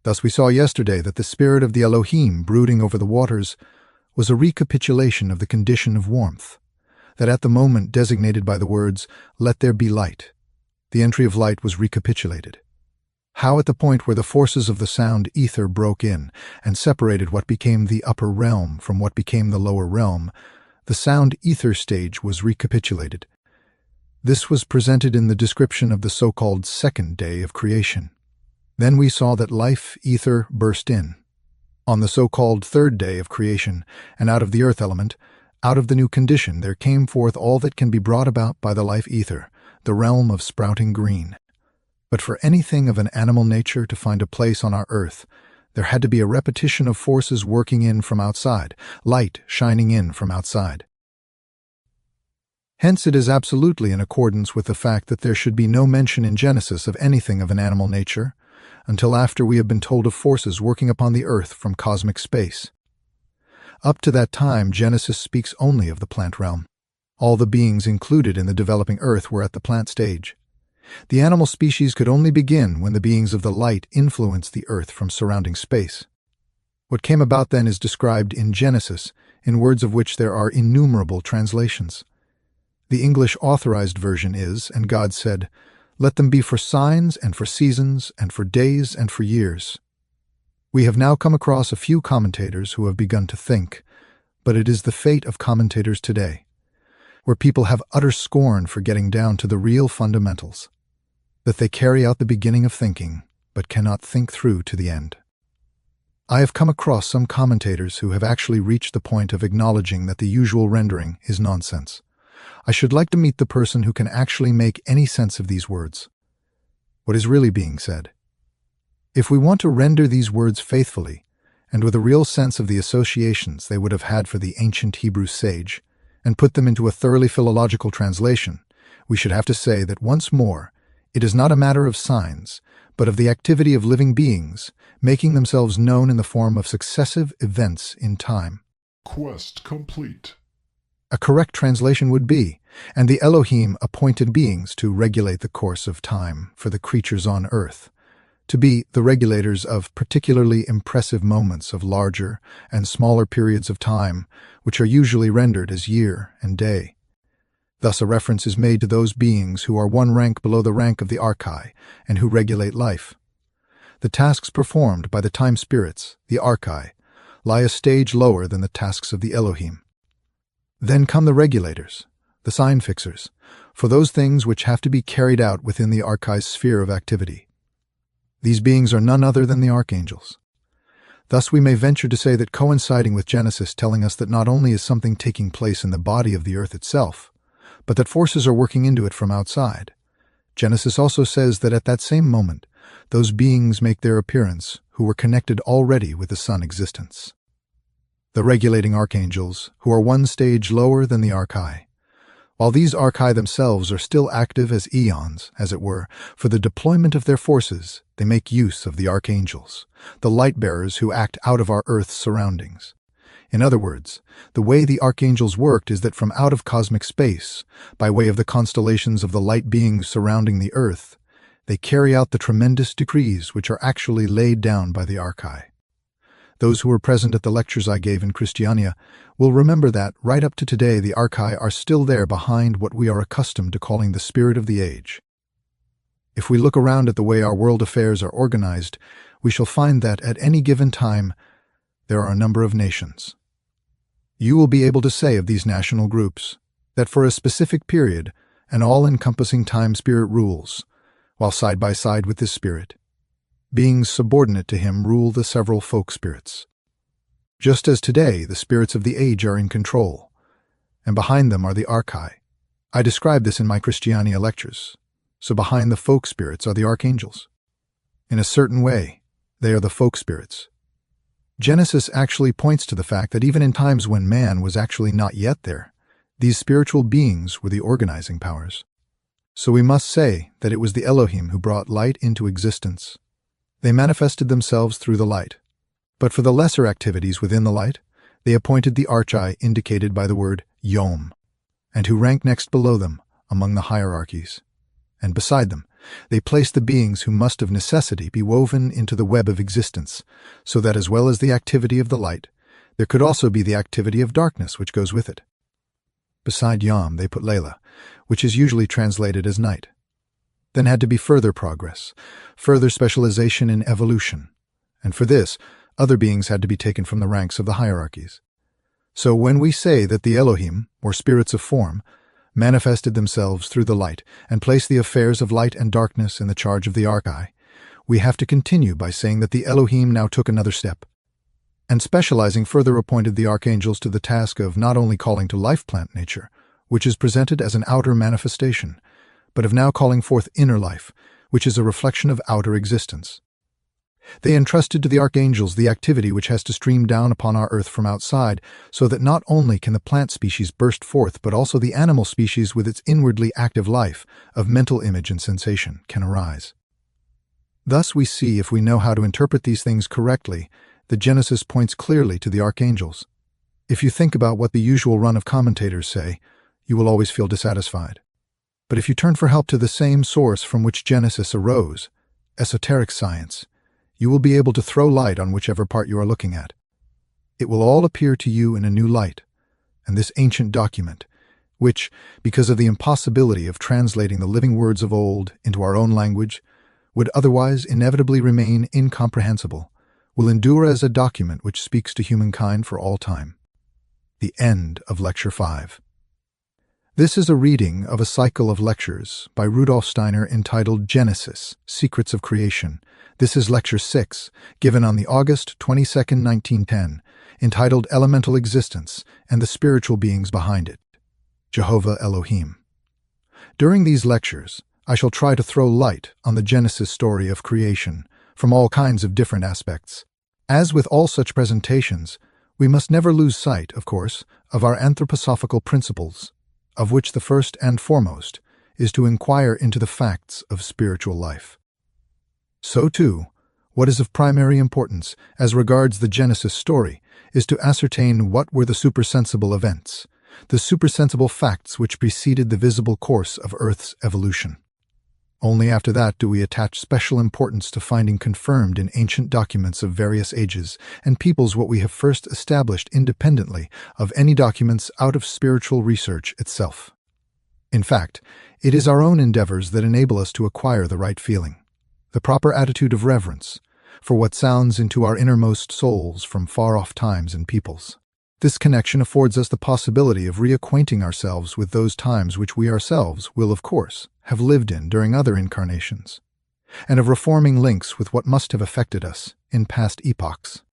Thus we saw yesterday that the spirit of the Elohim brooding over the waters was a recapitulation of the condition of warmth, that at the moment designated by the words, "Let there be light," the entry of light was recapitulated. How at the point where the forces of the sound ether broke in and separated what became the upper realm from what became the lower realm, the sound ether stage was recapitulated. This was presented in the description of the so-called second day of creation. Then we saw that life ether burst in. On the so-called third day of creation, and out of the earth element, out of the new condition, there came forth all that can be brought about by the life ether, the realm of sprouting green. But for anything of an animal nature to find a place on our earth, there had to be a repetition of forces working in from outside, light shining in from outside. Hence it is absolutely in accordance with the fact that there should be no mention in Genesis of anything of an animal nature, until after we have been told of forces working upon the earth from cosmic space. Up to that time, Genesis speaks only of the plant realm. All the beings included in the developing earth were at the plant stage. The animal species could only begin when the beings of the light influenced the earth from surrounding space. What came about then is described in Genesis, in words of which there are innumerable translations. The English Authorized Version is, and God said, "Let them be for signs and for seasons and for days and for years." We have now come across a few commentators who have begun to think, but it is the fate of commentators today, where people have utter scorn for getting down to the real fundamentals, that they carry out the beginning of thinking, but cannot think through to the end. I have come across some commentators who have actually reached the point of acknowledging that the usual rendering is nonsense. I should like to meet the person who can actually make any sense of these words. What is really being said? If we want to render these words faithfully, and with a real sense of the associations they would have had for the ancient Hebrew sage, and put them into a thoroughly philological translation, we should have to say that once more, it is not a matter of signs, but of the activity of living beings, making themselves known in the form of successive events in time. Quest complete. A correct translation would be, and the Elohim appointed beings to regulate the course of time for the creatures on earth, to be the regulators of particularly impressive moments of larger and smaller periods of time, which are usually rendered as year and day. Thus a reference is made to those beings who are one rank below the rank of the archai and who regulate life. The tasks performed by the time spirits, the archai, lie a stage lower than the tasks of the Elohim. Then come the regulators, the sign fixers, for those things which have to be carried out within the archai's sphere of activity. These beings are none other than the archangels. Thus we may venture to say that, coinciding with Genesis telling us that not only is something taking place in the body of the earth itself, but that forces are working into it from outside, Genesis also says that at that same moment, those beings make their appearance who were connected already with the sun existence. The regulating archangels, who are one stage lower than the archai. While these archai themselves are still active as eons, as it were, for the deployment of their forces, they make use of the archangels, the light-bearers who act out of our earth's surroundings. In other words, the way the archangels worked is that from out of cosmic space, by way of the constellations of the light beings surrounding the earth, they carry out the tremendous decrees which are actually laid down by the archai. Those who were present at the lectures I gave in Christiania will remember that, right up to today, the archai are still there behind what we are accustomed to calling the spirit of the age. If we look around at the way our world affairs are organized, we shall find that, at any given time, there are a number of nations. You will be able to say of these national groups that for a specific period, an all-encompassing time spirit rules, while side by side with this spirit, beings subordinate to him rule the several folk spirits. Just as today the spirits of the age are in control, and behind them are the archai. I describe this in my Christiania lectures. So behind the folk spirits are the archangels. In a certain way, they are the folk spirits. Genesis actually points to the fact that even in times when man was actually not yet there, these spiritual beings were the organizing powers. So we must say that it was the Elohim who brought light into existence. They manifested themselves through the light. But for the lesser activities within the light, they appointed the archai indicated by the word Yom, and who rank next below them among the hierarchies. And beside them, they placed the beings who must of necessity be woven into the web of existence, so that as well as the activity of the light, there could also be the activity of darkness which goes with it. Beside Yom, they put Layla, which is usually translated as night. Then had to be further progress, further specialization in evolution. And for this, other beings had to be taken from the ranks of the hierarchies. So when we say that the Elohim, or spirits of form, manifested themselves through the light and placed the affairs of light and darkness in the charge of the Archai, we have to continue by saying that the Elohim now took another step, and specializing further appointed the archangels to the task of not only calling to life plant nature, which is presented as an outer manifestation, but of now calling forth inner life, which is a reflection of outer existence. They entrusted to the archangels the activity which has to stream down upon our earth from outside, so that not only can the plant species burst forth, but also the animal species with its inwardly active life of mental image and sensation can arise. Thus we see, if we know how to interpret these things correctly, that Genesis points clearly to the archangels. If you think about what the usual run of commentators say, you will always feel dissatisfied. But if you turn for help to the same source from which Genesis arose, esoteric science, you will be able to throw light on whichever part you are looking at. It will all appear to you in a new light, and this ancient document, which, because of the impossibility of translating the living words of old into our own language, would otherwise inevitably remain incomprehensible, will endure as a document which speaks to humankind for all time. The end of Lecture 5. This is a reading of a cycle of lectures by Rudolf Steiner entitled Genesis, Secrets of Creation. This is Lecture 6, given on the August 22, 1910, entitled Elemental Existence and the Spiritual Beings Behind It, Jehovah Elohim. During these lectures, I shall try to throw light on the Genesis story of creation from all kinds of different aspects. As with all such presentations, we must never lose sight, of course, of our anthroposophical principles, of which the first and foremost is to inquire into the facts of spiritual life. So too, what is of primary importance as regards the Genesis story is to ascertain what were the supersensible events, the supersensible facts which preceded the visible course of Earth's evolution. Only after that do we attach special importance to finding confirmed in ancient documents of various ages and peoples what we have first established independently of any documents out of spiritual research itself. In fact, it is our own endeavors that enable us to acquire the right feeling, the proper attitude of reverence, for what sounds into our innermost souls from far-off times and peoples. This connection affords us the possibility of reacquainting ourselves with those times which we ourselves will, of course, have lived in during other incarnations, and of reforming links with what must have affected us in past epochs.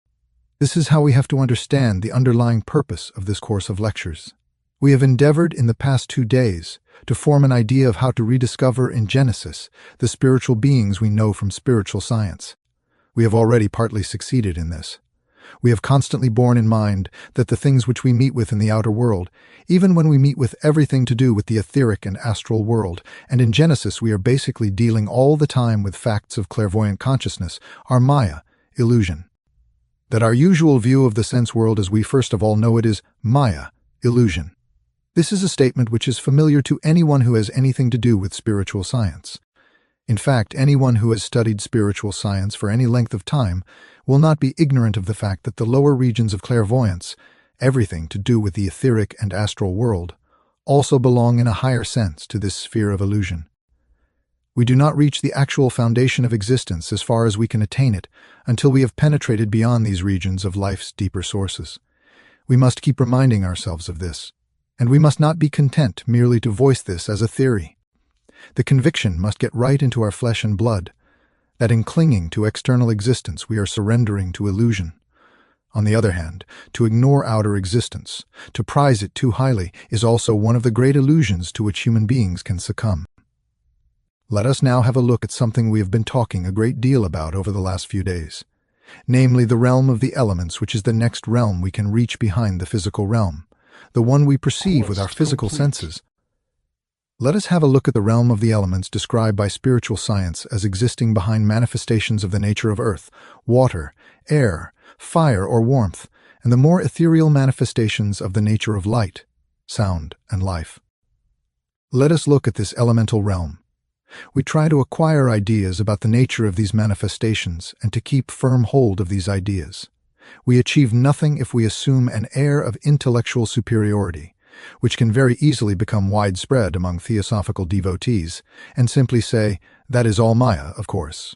This is how we have to understand the underlying purpose of this course of lectures. We have endeavored in the past 2 days to form an idea of how to rediscover in Genesis the spiritual beings we know from spiritual science. We have already partly succeeded in this. We have constantly borne in mind that the things which we meet with in the outer world, even when we meet with everything to do with the etheric and astral world, and in Genesis we are basically dealing all the time with facts of clairvoyant consciousness, are Maya, illusion. That our usual view of the sense world as we first of all know it is Maya, illusion. This is a statement which is familiar to anyone who has anything to do with spiritual science. In fact, anyone who has studied spiritual science for any length of time will not be ignorant of the fact that the lower regions of clairvoyance, everything to do with the etheric and astral world, also belong in a higher sense to this sphere of illusion. We do not reach the actual foundation of existence as far as we can attain it until we have penetrated beyond these regions of life's deeper sources. We must keep reminding ourselves of this, and we must not be content merely to voice this as a theory. The conviction must get right into our flesh and blood, that in clinging to external existence we are surrendering to illusion. On the other hand, to ignore outer existence, to prize it too highly, is also one of the great illusions to which human beings can succumb. Let us now have a look at something we have been talking a great deal about over the last few days, namely the realm of the elements, which is the next realm we can reach behind the physical realm, the one we perceive with our physical senses. Let us have a look at the realm of the elements described by spiritual science as existing behind manifestations of the nature of earth, water, air, fire or warmth, and the more ethereal manifestations of the nature of light, sound, and life. Let us look at this elemental realm. We try to acquire ideas about the nature of these manifestations and to keep firm hold of these ideas. We achieve nothing if we assume an air of intellectual superiority, which can very easily become widespread among theosophical devotees, and simply say, that is all Maya, of course.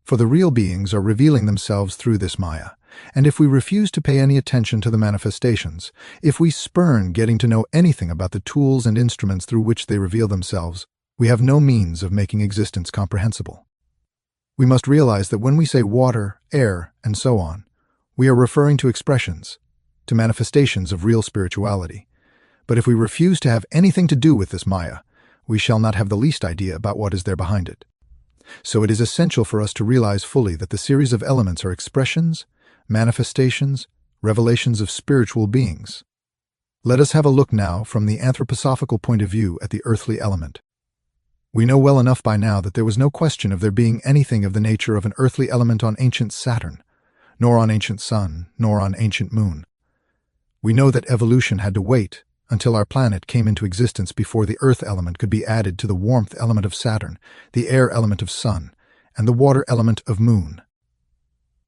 For the real beings are revealing themselves through this Maya, and if we refuse to pay any attention to the manifestations, if we spurn getting to know anything about the tools and instruments through which they reveal themselves, we have no means of making existence comprehensible. We must realize that when we say water, air, and so on, we are referring to expressions, to manifestations of real spirituality. But if we refuse to have anything to do with this Maya, we shall not have the least idea about what is there behind it. So it is essential for us to realize fully that the series of elements are expressions, manifestations, revelations of spiritual beings. Let us have a look now from the anthroposophical point of view at the earthly element. We know well enough by now that there was no question of there being anything of the nature of an earthly element on ancient Saturn, nor on ancient Sun, nor on ancient Moon. We know that evolution had to wait until our planet came into existence before the earth element could be added to the warmth element of Saturn, the air element of Sun, and the water element of Moon.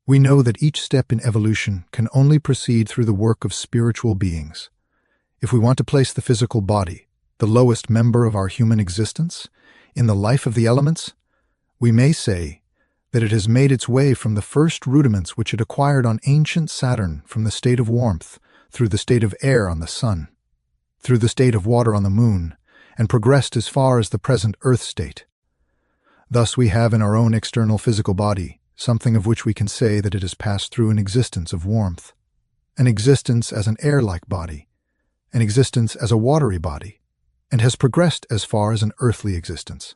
We know that each step in evolution can only proceed through the work of spiritual beings. If we want to place the physical body, the lowest member of our human existence, in the life of the elements, we may say that it has made its way from the first rudiments which it acquired on ancient Saturn from the state of warmth, through the state of air on the Sun, through the state of water on the Moon, and progressed as far as the present Earth state. Thus we have in our own external physical body something of which we can say that it has passed through an existence of warmth, an existence as an air-like body, an existence as a watery body, and has progressed as far as an earthly existence.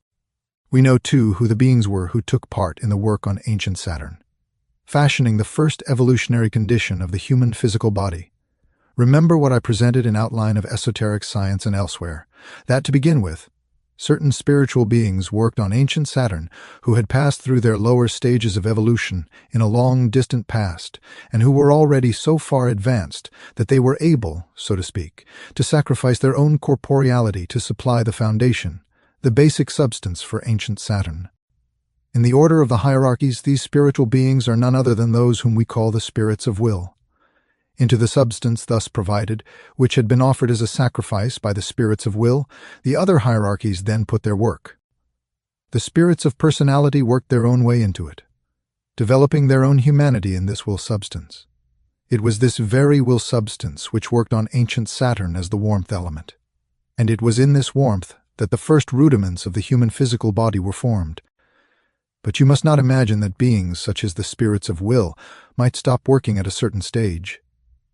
We know, too, who the beings were who took part in the work on ancient Saturn, fashioning the first evolutionary condition of the human physical body. Remember what I presented in outline of esoteric science and elsewhere, that to begin with, certain spiritual beings worked on ancient Saturn who had passed through their lower stages of evolution in a long, distant past, and who were already so far advanced that they were able, so to speak, to sacrifice their own corporeality to supply the foundation, the basic substance for ancient Saturn. In the order of the hierarchies, these spiritual beings are none other than those whom we call the spirits of will. Into the substance thus provided, which had been offered as a sacrifice by the spirits of will, the other hierarchies then put their work. The spirits of personality worked their own way into it, developing their own humanity in this will substance. It was this very will substance which worked on ancient Saturn as the warmth element, and it was in this warmth that the first rudiments of the human physical body were formed. But you must not imagine that beings such as the spirits of will might stop working at a certain stage.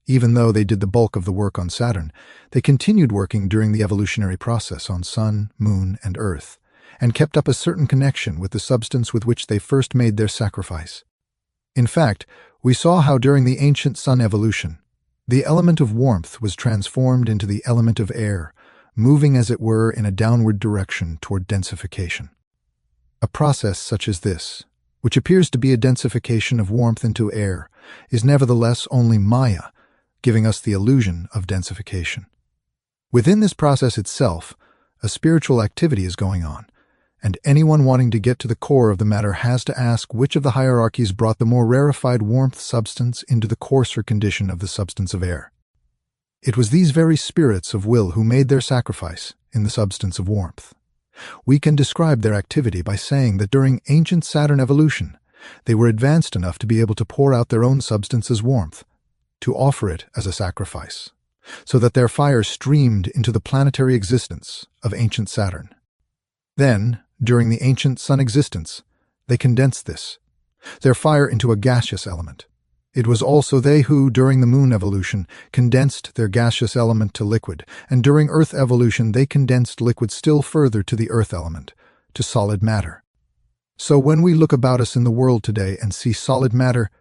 Even though they did the bulk of the work on Saturn, they continued working during the evolutionary process on Sun, Moon, and Earth, and kept up a certain connection with the substance with which they first made their sacrifice. In fact, we saw how during the ancient Sun evolution, the element of warmth was transformed into the element of air, moving as it were in a downward direction toward densification. A process such as this, which appears to be a densification of warmth into air, is nevertheless only Maya, giving us the illusion of densification. Within this process itself, a spiritual activity is going on, and anyone wanting to get to the core of the matter has to ask which of the hierarchies brought the more rarefied warmth substance into the coarser condition of the substance of air. It was these very spirits of will who made their sacrifice in the substance of warmth. We can describe their activity by saying that during ancient Saturn evolution, they were advanced enough to be able to pour out their own substance as warmth, to offer it as a sacrifice, so that their fire streamed into the planetary existence of ancient Saturn. Then, during the ancient Sun existence, they condensed their fire into a gaseous element. It was also they who, during the Moon evolution, condensed their gaseous element to liquid, and during Earth evolution they condensed liquid still further to the Earth element, to solid matter. So when we look about us in the world today and see solid matter,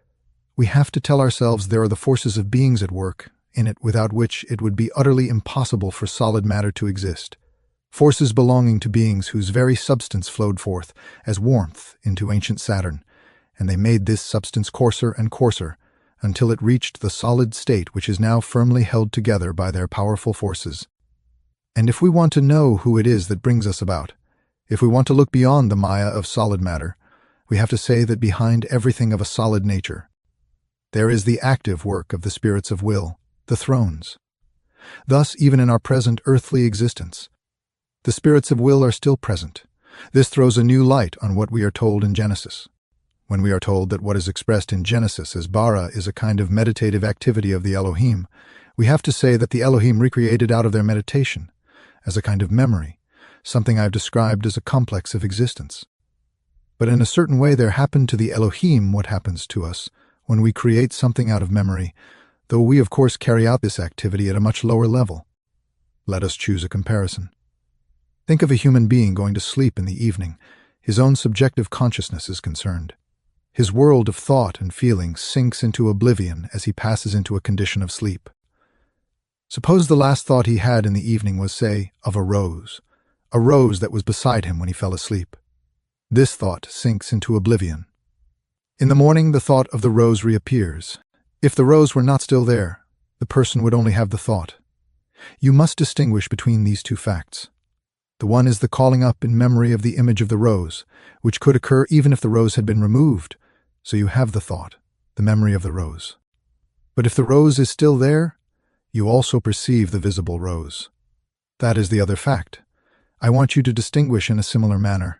we have to tell ourselves there are the forces of beings at work in it without which it would be utterly impossible for solid matter to exist. Forces belonging to beings whose very substance flowed forth as warmth into ancient Saturn, and they made this substance coarser and coarser until it reached the solid state which is now firmly held together by their powerful forces. And if we want to know who it is that brings us about, if we want to look beyond the Maya of solid matter, we have to say that behind everything of a solid nature, there is the active work of the spirits of will, the thrones. Thus, even in our present earthly existence, the spirits of will are still present. This throws a new light on what we are told in Genesis. When we are told that what is expressed in Genesis as bara is a kind of meditative activity of the Elohim, we have to say that the Elohim recreated out of their meditation, as a kind of memory, something I've described as a complex of existence. But in a certain way there happened to the Elohim what happens to us when we create something out of memory, though we of course carry out this activity at a much lower level. Let us choose a comparison. Think of a human being going to sleep in the evening. His own subjective consciousness is concerned. His world of thought and feeling sinks into oblivion as he passes into a condition of sleep. Suppose the last thought he had in the evening was, say, of a rose that was beside him when he fell asleep. This thought sinks into oblivion. In the morning, the thought of the rose reappears. If the rose were not still there, the person would only have the thought. You must distinguish between these two facts. The one is the calling up in memory of the image of the rose, which could occur even if the rose had been removed, so you have the thought, the memory of the rose. But if the rose is still there, you also perceive the visible rose. That is the other fact. I want you to distinguish in a similar manner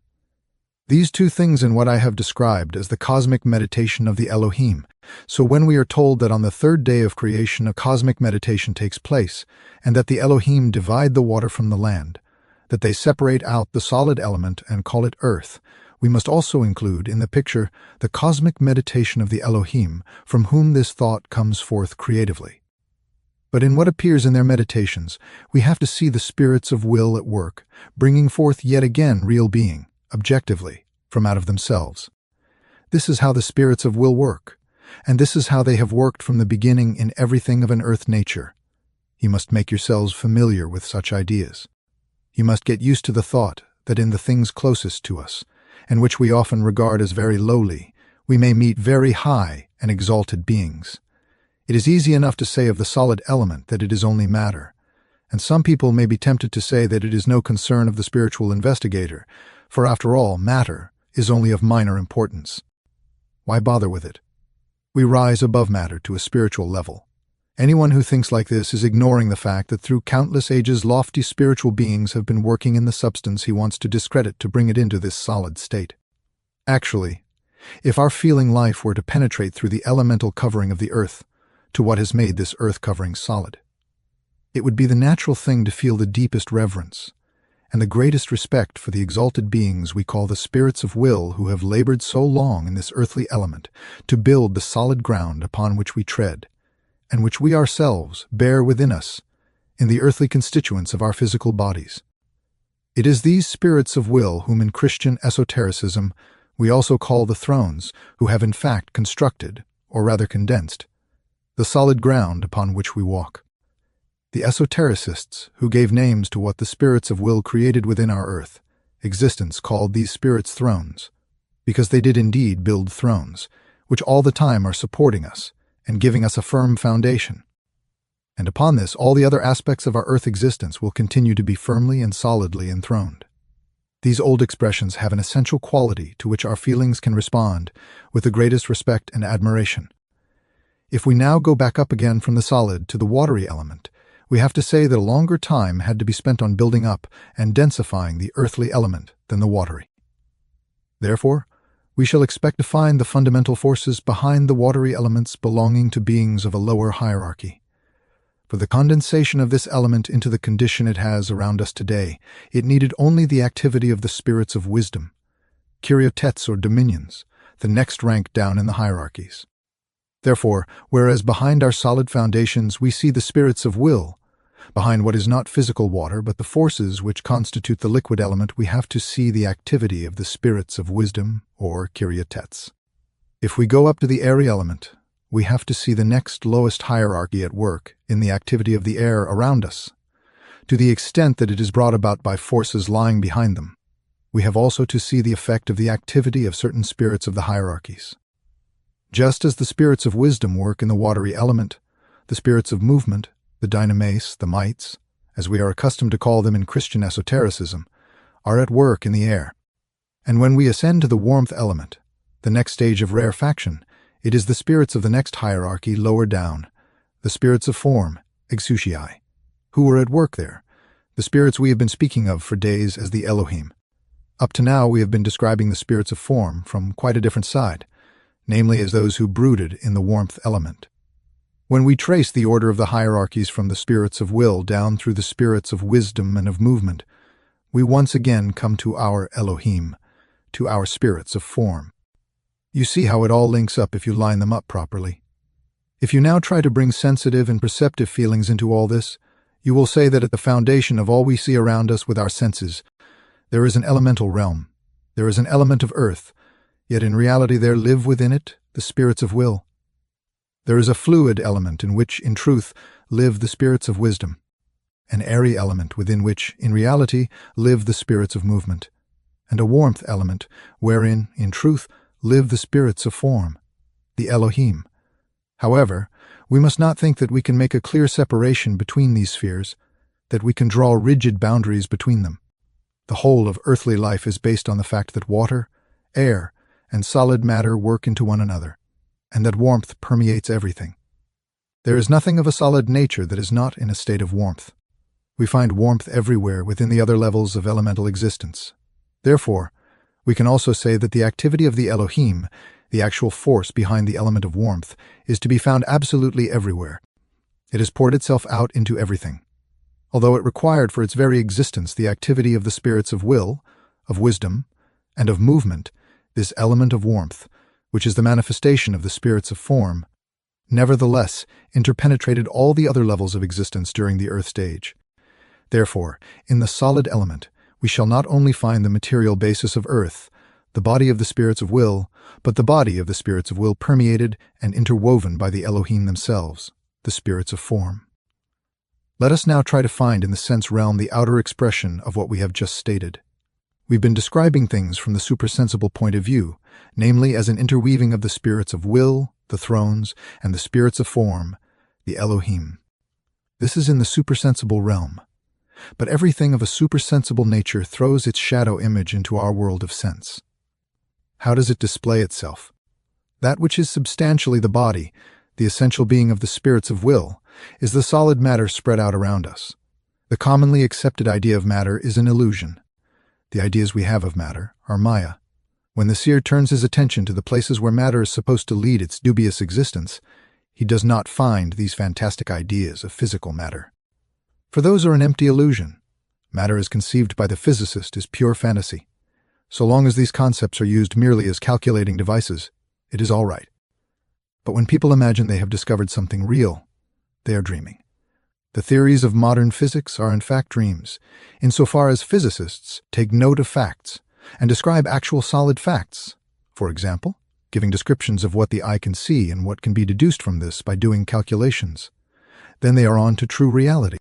these two things in what I have described as the cosmic meditation of the Elohim. So when we are told that on the third day of creation a cosmic meditation takes place, and that the Elohim divide the water from the land, that they separate out the solid element and call it earth, we must also include in the picture the cosmic meditation of the Elohim, from whom this thought comes forth creatively. But in what appears in their meditations, we have to see the spirits of will at work, bringing forth yet again real being, objectively, from out of themselves. This is how the spirits of will work, and this is how they have worked from the beginning in everything of an earth nature. You must make yourselves familiar with such ideas. You must get used to the thought that in the things closest to us, and which we often regard as very lowly, we may meet very high and exalted beings. It is easy enough to say of the solid element that it is only matter, and some people may be tempted to say that it is no concern of the spiritual investigator, for after all, matter is only of minor importance. Why bother with it? We rise above matter to a spiritual level. Anyone who thinks like this is ignoring the fact that through countless ages lofty spiritual beings have been working in the substance he wants to discredit to bring it into this solid state. Actually, if our feeling life were to penetrate through the elemental covering of the earth to what has made this earth covering solid, it would be the natural thing to feel the deepest reverence and the greatest respect for the exalted beings we call the spirits of will who have labored so long in this earthly element to build the solid ground upon which we tread, and which we ourselves bear within us in the earthly constituents of our physical bodies. It is these spirits of will whom in Christian esotericism we also call the thrones, who have in fact constructed, or rather condensed, the solid ground upon which we walk. The esotericists, who gave names to what the spirits of will created within our earth existence, called these spirits thrones, because they did indeed build thrones, which all the time are supporting us and giving us a firm foundation. And upon this, all the other aspects of our earth existence will continue to be firmly and solidly enthroned. These old expressions have an essential quality to which our feelings can respond with the greatest respect and admiration. If we now go back up again from the solid to the watery element, we have to say that a longer time had to be spent on building up and densifying the earthly element than the watery. Therefore, we shall expect to find the fundamental forces behind the watery elements belonging to beings of a lower hierarchy. For the condensation of this element into the condition it has around us today, it needed only the activity of the spirits of wisdom, creationism or dominions, the next rank down in the hierarchies. Therefore, whereas behind our solid foundations we see the spirits of will, behind what is not physical water but the forces which constitute the liquid element, we have to see the activity of the spirits of wisdom or creationism. If we go up to the airy element, we have to see the next lowest hierarchy at work in the activity of the air around us. To the extent that it is brought about by forces lying behind them, we have also to see the effect of the activity of certain spirits of the hierarchies. Just as the spirits of wisdom work in the watery element, the spirits of movement, the dynamis, the mites, as we are accustomed to call them in Christian esotericism, are at work in the air. And when we ascend to the warmth element, the next stage of rarefaction, it is the spirits of the next hierarchy lower down, the spirits of form, exousiai, Who were at work there? The spirits we have been speaking of for days as the Elohim. Up to now we have been describing the spirits of form from quite a different side, namely as those who brooded in the warmth element. When we trace the order of the hierarchies from the spirits of will down through the spirits of wisdom and of movement, we once again come to our Elohim, to our spirits of form. You see how it all links up if you line them up properly. If you now try to bring sensitive and perceptive feelings into all this, you will say that at the foundation of all we see around us with our senses, there is an elemental realm, there is an element of earth, yet in reality there live within it the spirits of will. There is a fluid element in which, in truth, live the spirits of wisdom, an airy element within which, in reality, live the spirits of movement, and a warmth element wherein, in truth, live the spirits of form, the Elohim. However, we must not think that we can make a clear separation between these spheres, that we can draw rigid boundaries between them. The whole of earthly life is based on the fact that water, air, and solid matter work into one another, and that warmth permeates everything. There is nothing of a solid nature that is not in a state of warmth. We find warmth everywhere within the other levels of elemental existence. Therefore, we can also say that the activity of the Elohim, the actual force behind the element of warmth, is to be found absolutely everywhere. It has poured itself out into everything. Although it required for its very existence the activity of the spirits of will, of wisdom, and of movement, this element of warmth, which is the manifestation of the spirits of form, nevertheless interpenetrated all the other levels of existence during the earth stage. Therefore, in the solid element, we shall not only find the material basis of earth, the body of the spirits of will, but the body of the spirits of will permeated and interwoven by the Elohim themselves, the spirits of form. Let us now try to find in the sense realm the outer expression of what we have just stated. We've been describing things from the supersensible point of view, namely as an interweaving of the spirits of will, the thrones, and the spirits of form, the Elohim. This is in the supersensible realm. But everything of a supersensible nature throws its shadow image into our world of sense. How does it display itself? That which is substantially the body, the essential being of the spirits of will, is the solid matter spread out around us. The commonly accepted idea of matter is an illusion. The ideas we have of matter are Maya. When the seer turns his attention to the places where matter is supposed to lead its dubious existence, he does not find these fantastic ideas of physical matter. For those are an empty illusion. Matter as conceived by the physicist is pure fantasy. So long as these concepts are used merely as calculating devices, it is all right. But when people imagine they have discovered something real, they are dreaming. The theories of modern physics are in fact dreams, insofar as physicists take note of facts and describe actual solid facts, for example, giving descriptions of what the eye can see and what can be deduced from this by doing calculations. Then they are on to true reality.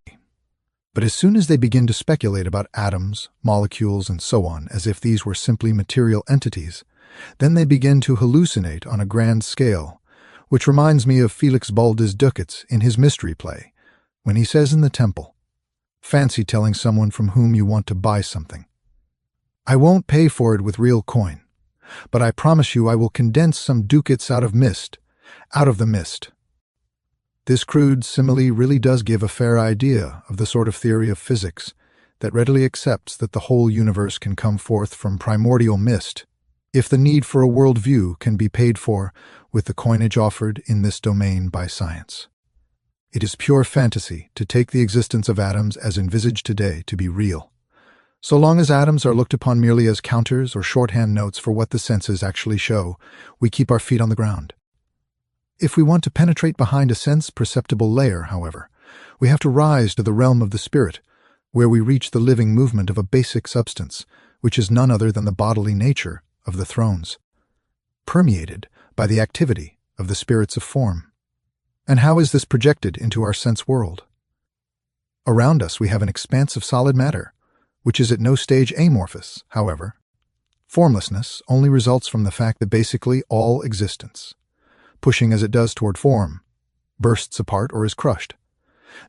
But as soon as they begin to speculate about atoms, molecules, and so on, as if these were simply material entities, then they begin to hallucinate on a grand scale, which reminds me of Felix Baldes Ducats in his mystery play, when he says in the temple, "Fancy telling someone from whom you want to buy something. I won't pay for it with real coin, but I promise you I will condense some ducats out of the mist." This crude simile really does give a fair idea of the sort of theory of physics that readily accepts that the whole universe can come forth from primordial mist, if the need for a worldview can be paid for with the coinage offered in this domain by science. It is pure fantasy to take the existence of atoms as envisaged today to be real. So long as atoms are looked upon merely as counters or shorthand notes for what the senses actually show, we keep our feet on the ground. If we want to penetrate behind a sense-perceptible layer, however, we have to rise to the realm of the spirit, where we reach the living movement of a basic substance, which is none other than the bodily nature of the thrones, permeated by the activity of the spirits of form. And how is this projected into our sense world? Around us we have an expanse of solid matter, which is at no stage amorphous, however. Formlessness only results from the fact that basically all existence, pushing as it does toward form, bursts apart or is crushed.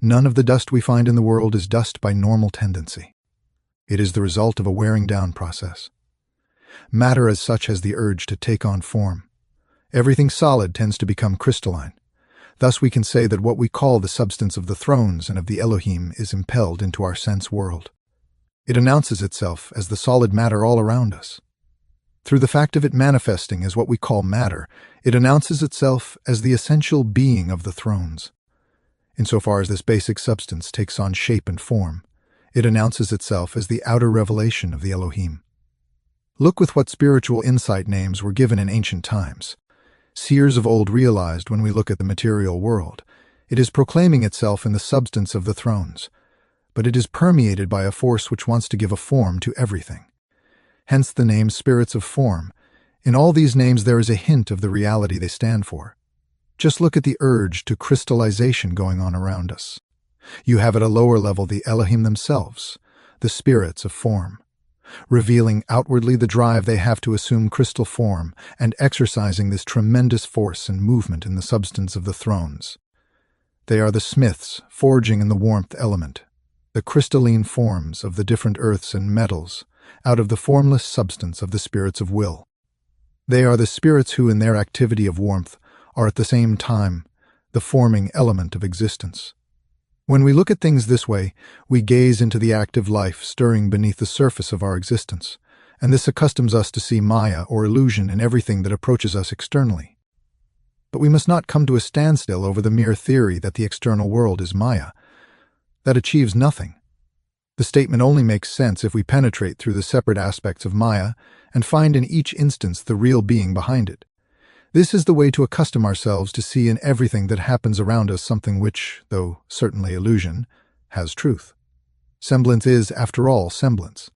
None of the dust we find in the world is dust by normal tendency. It is the result of a wearing down process. Matter as such has the urge to take on form. Everything solid tends to become crystalline. Thus we can say that what we call the substance of the thrones and of the Elohim is impelled into our sense world. It announces itself as the solid matter all around us. Through the fact of it manifesting as what we call matter, it announces itself as the essential being of the thrones. Insofar as this basic substance takes on shape and form, it announces itself as the outer revelation of the Elohim. Look with what spiritual insight names were given in ancient times. Seers of old realized when we look at the material world, it is proclaiming itself in the substance of the thrones, but it is permeated by a force which wants to give a form to everything. Hence the name spirits of form. In all these names there is a hint of the reality they stand for. Just look at the urge to crystallization going on around us. You have at a lower level the Elohim themselves, the spirits of form, revealing outwardly the drive they have to assume crystal form and exercising this tremendous force and movement in the substance of the thrones. They are the smiths forging in the warmth element, the crystalline forms of the different earths and metals, out of the formless substance of the spirits of will. They are the spirits who, in their activity of warmth, are at the same time the forming element of existence. When we look at things this way, we gaze into the active life stirring beneath the surface of our existence, and this accustoms us to see Maya or illusion in everything that approaches us externally. But we must not come to a standstill over the mere theory that the external world is Maya. That achieves nothing. The statement only makes sense if we penetrate through the separate aspects of Maya and find in each instance the real being behind it. This is the way to accustom ourselves to see in everything that happens around us something which, though certainly illusion, has truth. Semblance is, after all, semblance.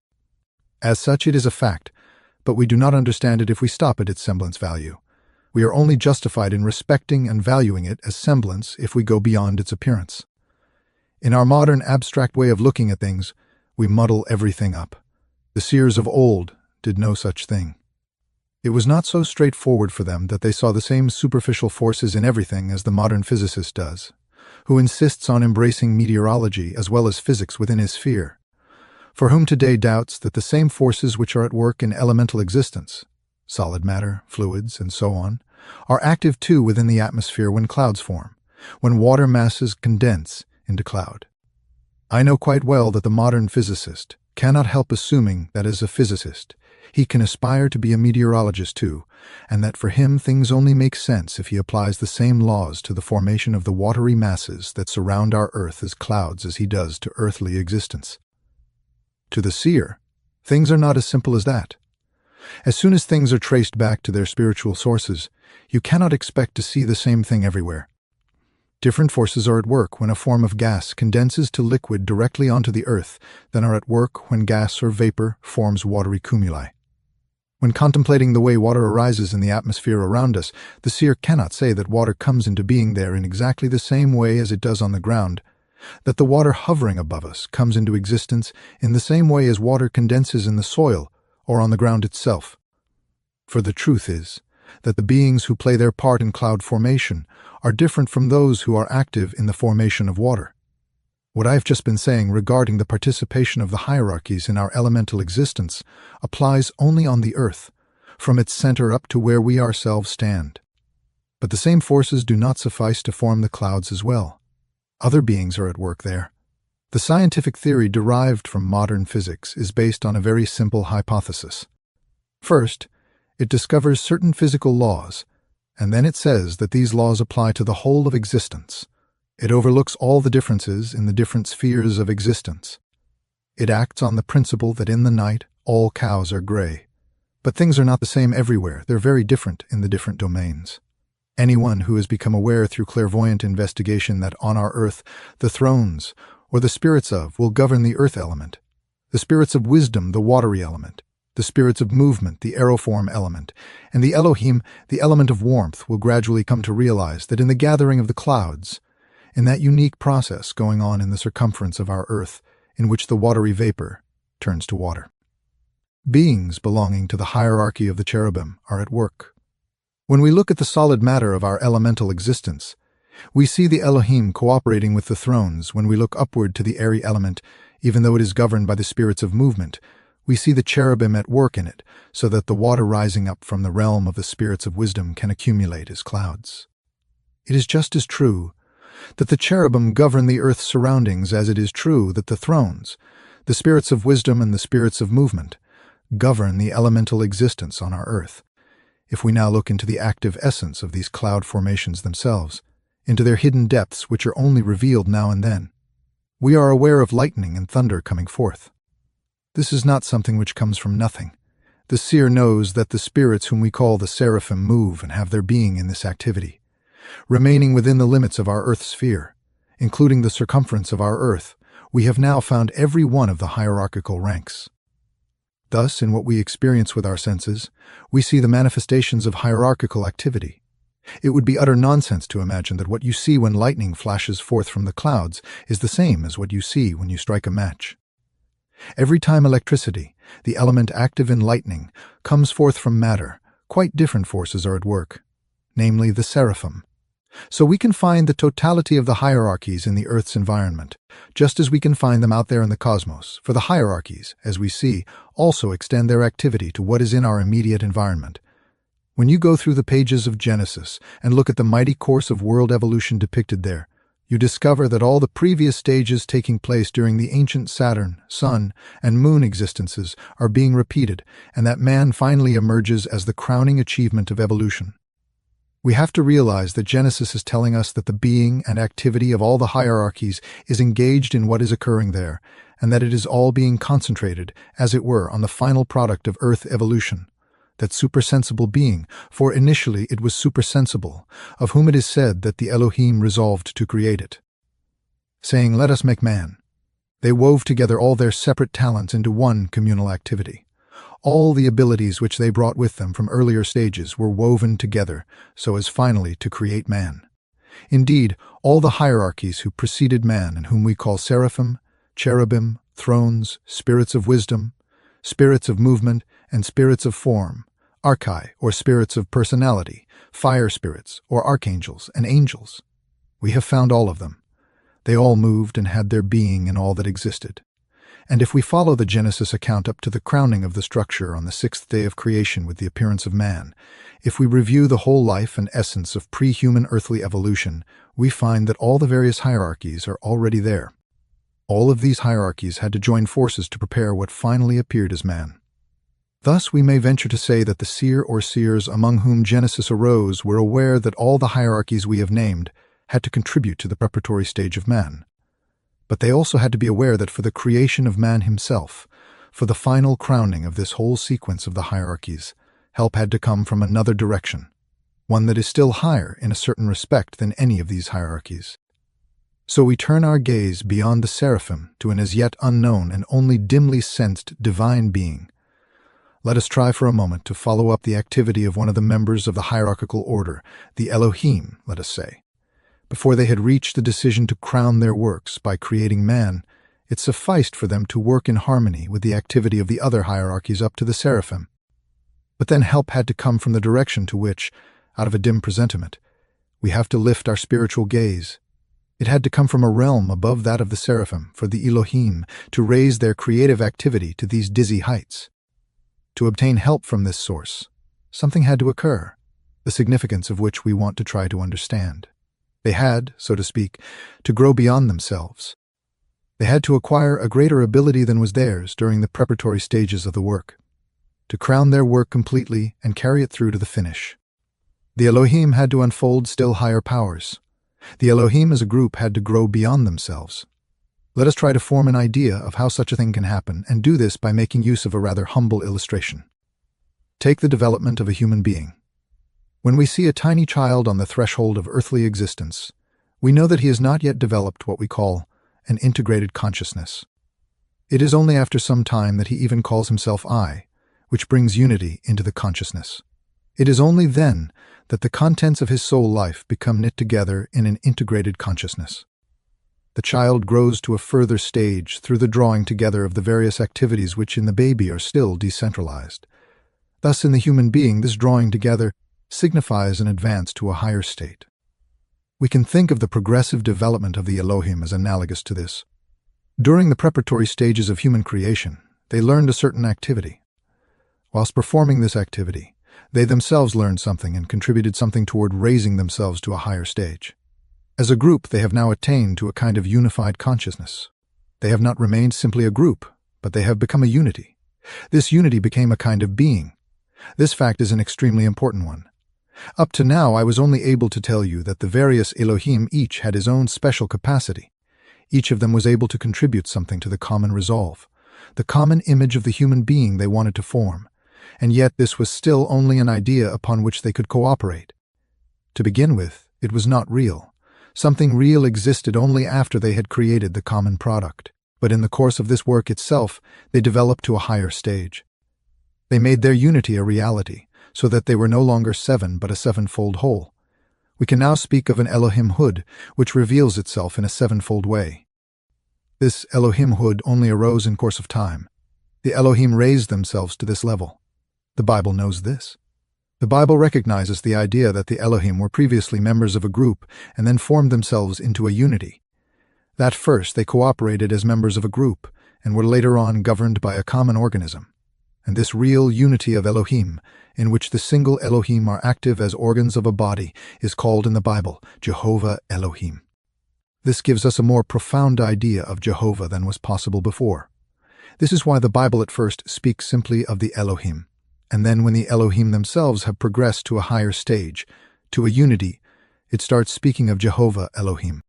As such, it is a fact, but we do not understand it if we stop at its semblance value. We are only justified in respecting and valuing it as semblance if we go beyond its appearance. In our modern abstract way of looking at things, we muddle everything up. The seers of old did no such thing. It was not so straightforward for them that they saw the same superficial forces in everything as the modern physicist does, who insists on embracing meteorology as well as physics within his sphere, for whom today doubts that the same forces which are at work in elemental existence, solid matter, fluids, and so on, are active too within the atmosphere when clouds form, when water masses condense into cloud. I know quite well that the modern physicist cannot help assuming that as a physicist, he can aspire to be a meteorologist too, and that for him things only make sense if he applies the same laws to the formation of the watery masses that surround our earth as clouds as he does to earthly existence. To the seer, things are not as simple as that. As soon as things are traced back to their spiritual sources, you cannot expect to see the same thing everywhere. Different forces are at work when a form of gas condenses to liquid directly onto the earth than are at work when gas or vapor forms watery cumuli. When contemplating the way water arises in the atmosphere around us, the seer cannot say that water comes into being there in exactly the same way as it does on the ground, that the water hovering above us comes into existence in the same way as water condenses in the soil or on the ground itself. For the truth is that the beings who play their part in cloud formation are different from those who are active in the formation of water. What I have just been saying regarding the participation of the hierarchies in our elemental existence applies only on the earth, from its center up to where we ourselves stand. But the same forces do not suffice to form the clouds as well. Other beings are at work there. The scientific theory derived from modern physics is based on a very simple hypothesis. First, it discovers certain physical laws, and then it says that these laws apply to the whole of existence. It overlooks all the differences in the different spheres of existence. It acts on the principle that in the night all cows are gray. But things are not the same everywhere. They're very different in the different domains. Anyone who has become aware through clairvoyant investigation that on our earth the thrones, or the spirits of, will govern the earth element, the spirits of wisdom the watery element, the spirits of movement the aeroform element, and the Elohim the element of warmth, will gradually come to realize that in the gathering of the clouds, in that unique process going on in the circumference of our earth, in which the watery vapor turns to water, beings belonging to the hierarchy of the cherubim are at work. When we look at the solid matter of our elemental existence, we see the Elohim cooperating with the thrones. When we look upward to the airy element, even though it is governed by the spirits of movement, we see the cherubim at work in it, so that the water rising up from the realm of the spirits of wisdom can accumulate as clouds. it is just as true that the cherubim govern the earth's surroundings as it is true that the thrones, the spirits of wisdom and the spirits of movement, govern the elemental existence on our earth. If we now look into the active essence of these cloud formations themselves, into their hidden depths which are only revealed now and then, we are aware of lightning and thunder coming forth. This is not something which comes from nothing. The seer knows that the spirits whom we call the seraphim move and have their being in this activity, remaining within the limits of our earth sphere, including the circumference of our earth. We have now found every one of the hierarchical ranks. Thus, in what we experience with our senses, we see the manifestations of hierarchical activity. It would be utter nonsense to imagine that what you see when lightning flashes forth from the clouds is the same as what you see when you strike a match. Every time electricity, the element active in lightning, comes forth from matter, quite different forces are at work, namely the seraphim. So we can find the totality of the hierarchies in the Earth's environment, just as we can find them out there in the cosmos, for the hierarchies, as we see, also extend their activity to what is in our immediate environment. When you go through the pages of Genesis and look at the mighty course of world evolution depicted there, you discover that all the previous stages taking place during the ancient Saturn, Sun, and Moon existences are being repeated, and that man finally emerges as the crowning achievement of evolution. We have to realize that Genesis is telling us that the being and activity of all the hierarchies is engaged in what is occurring there, and that it is all being concentrated, as it were, on the final product of Earth evolution, that supersensible being, for initially it was supersensible, of whom it is said that the Elohim resolved to create it. Saying, "Let us make man," they wove together all their separate talents into one communal activity. All the abilities which they brought with them from earlier stages were woven together so as finally to create man. Indeed, all the hierarchies who preceded man and whom we call seraphim, cherubim, thrones, spirits of wisdom, spirits of movement, and spirits of form, archai, or spirits of personality, fire spirits, or archangels, and angels. We have found all of them. They all moved and had their being in all that existed. And if we follow the Genesis account up to the crowning of the structure on the sixth day of creation with the appearance of man, if we review the whole life and essence of pre-human earthly evolution, we find that all the various hierarchies are already there. All of these hierarchies had to join forces to prepare what finally appeared as man. Thus we may venture to say that the seer or seers among whom Genesis arose were aware that all the hierarchies we have named had to contribute to the preparatory stage of man. But they also had to be aware that for the creation of man himself, for the final crowning of this whole sequence of the hierarchies, help had to come from another direction, one that is still higher in a certain respect than any of these hierarchies. So we turn our gaze beyond the seraphim to an as yet unknown and only dimly sensed divine being. Let us try for a moment to follow up the activity of one of the members of the hierarchical order, the Elohim, let us say. Before they had reached the decision to crown their works by creating man, it sufficed for them to work in harmony with the activity of the other hierarchies up to the seraphim. But then help had to come from the direction to which, out of a dim presentiment, we have to lift our spiritual gaze. It had to come from a realm above that of the seraphim for the Elohim to raise their creative activity to these dizzy heights. To obtain help from this source, something had to occur, the significance of which we want to try to understand. They had, so to speak, to grow beyond themselves. They had to acquire a greater ability than was theirs during the preparatory stages of the work, to crown their work completely and carry it through to the finish. The Elohim had to unfold still higher powers. The Elohim as a group had to grow beyond themselves. Let us try to form an idea of how such a thing can happen, and do this by making use of a rather humble illustration. Take the development of a human being. When we see a tiny child on the threshold of earthly existence, we know that he has not yet developed what we call an integrated consciousness. It is only after some time that he even calls himself I, which brings unity into the consciousness. It is only then that the contents of his soul life become knit together in an integrated consciousness. The child grows to a further stage through the drawing together of the various activities which in the baby are still decentralized. Thus in the human being, this drawing together signifies an advance to a higher state. We can think of the progressive development of the Elohim as analogous to this. During the preparatory stages of human creation, they learned a certain activity. Whilst performing this activity, They themselves learned something and contributed something toward raising themselves to a higher stage. As a group, they have now attained to a kind of unified consciousness. They have not remained simply a group, but they have become a unity. This unity became a kind of being. This fact is an extremely important one. Up to now, I was only able to tell you that the various Elohim each had his own special capacity. Each of them was able to contribute something to the common resolve, the common image of the human being they wanted to form, and yet this was still only an idea upon which they could cooperate. To begin with, it was not real. Something real existed only after they had created the common product. But in the course of this work itself, they developed to a higher stage. They made their unity a reality, so that they were no longer seven but a sevenfold whole. We can now speak of an Elohimhood, which reveals itself in a sevenfold way. This Elohimhood only arose in course of time. The Elohim raised themselves to this level. The Bible knows this. The Bible recognizes the idea that the Elohim were previously members of a group and then formed themselves into a unity. That first they cooperated as members of a group and were later on governed by a common organism. And this real unity of Elohim, in which the single Elohim are active as organs of a body, is called in the Bible Jehovah Elohim. This gives us a more profound idea of Jehovah than was possible before. This is why the Bible at first speaks simply of the Elohim. And then when the Elohim themselves have progressed to a higher stage, to a unity, it starts speaking of Jehovah Elohim.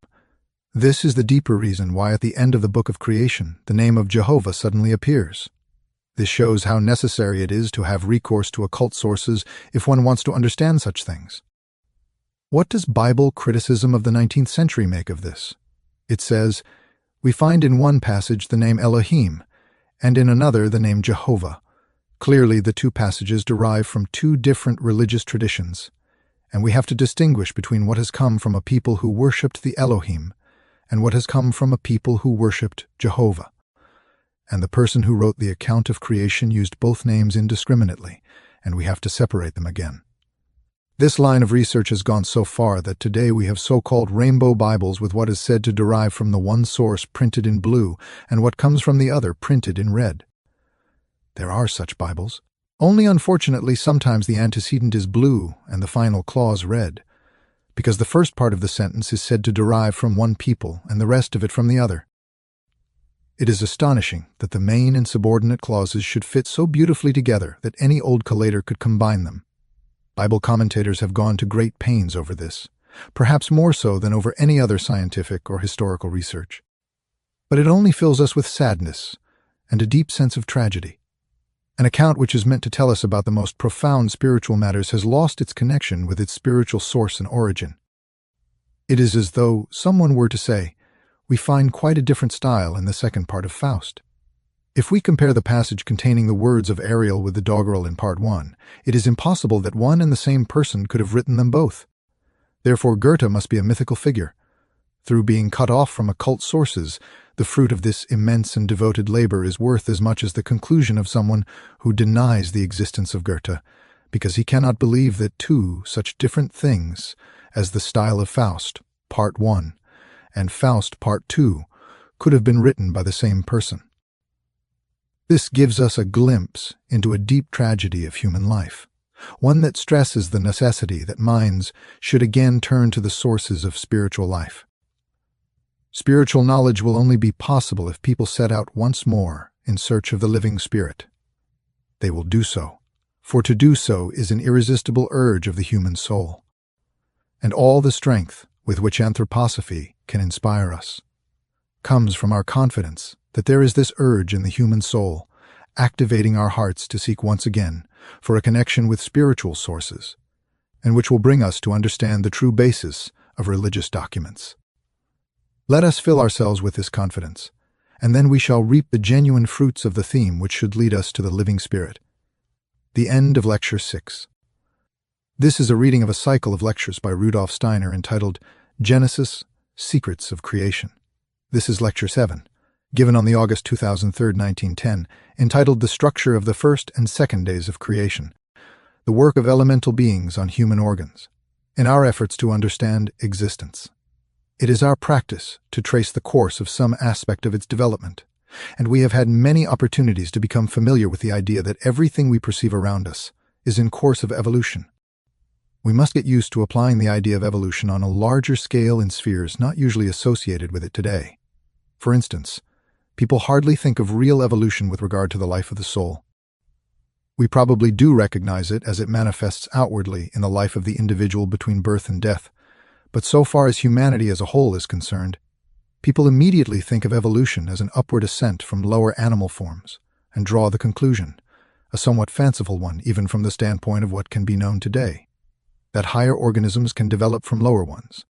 This is the deeper reason why at the end of the book of creation, the name of Jehovah suddenly appears. This shows how necessary it is to have recourse to occult sources if one wants to understand such things. What does Bible criticism of the 19th century make of this? It says, "We find in one passage the name Elohim, and in another the name Jehovah. Clearly, the two passages derive from two different religious traditions, and we have to distinguish between what has come from a people who worshipped the Elohim and what has come from a people who worshipped Jehovah. And the person who wrote the account of creation used both names indiscriminately, and we have to separate them again." This line of research has gone so far that today we have so-called rainbow Bibles with what is said to derive from the one source printed in blue and what comes from the other printed in red. There are such Bibles. Only unfortunately sometimes the antecedent is blue and the final clause red, because the first part of the sentence is said to derive from one people and the rest of it from the other. It is astonishing that the main and subordinate clauses should fit so beautifully together that any old collator could combine them. Bible commentators have gone to great pains over this, perhaps more so than over any other scientific or historical research. But it only fills us with sadness and a deep sense of tragedy. An account which is meant to tell us about the most profound spiritual matters has lost its connection with its spiritual source and origin. It is as though someone were to say, "We find quite a different style in the second part of Faust." If we compare the passage containing the words of Ariel with the doggerel in part 1, it is impossible that one and the same person could have written them both. Therefore Goethe must be a mythical figure. Through being cut off from occult sources, the fruit of this immense and devoted labor is worth as much as the conclusion of someone who denies the existence of Goethe, because he cannot believe that two such different things as the style of Faust, part 1, and Faust, part 2, could have been written by the same person. This gives us a glimpse into a deep tragedy of human life, one that stresses the necessity that minds should again turn to the sources of spiritual life. Spiritual knowledge will only be possible if people set out once more in search of the living spirit. They will do so, for to do so is an irresistible urge of the human soul. And all the strength with which Anthroposophy can inspire us comes from our confidence that there is this urge in the human soul, activating our hearts to seek once again for a connection with spiritual sources, and which will bring us to understand the true basis of religious documents. Let us fill ourselves with this confidence, and then we shall reap the genuine fruits of the theme which should lead us to the living spirit. The end of Lecture 6. This is a reading of a cycle of lectures by Rudolf Steiner entitled Genesis, Secrets of Creation. This is Lecture 7, given on the August 2003, 1910, entitled The Structure of the First and Second Days of Creation, the work of elemental beings on human organs, in our efforts to understand existence. It is our practice to trace the course of some aspect of its development, and we have had many opportunities to become familiar with the idea that everything we perceive around us is in course of evolution. We must get used to applying the idea of evolution on a larger scale in spheres not usually associated with it today. For instance, people hardly think of real evolution with regard to the life of the soul. We probably do recognize it as it manifests outwardly in the life of the individual between birth and death, but so far as humanity as a whole is concerned, people immediately think of evolution as an upward ascent from lower animal forms and draw the conclusion, a somewhat fanciful one even from the standpoint of what can be known today, that higher organisms can develop from lower ones.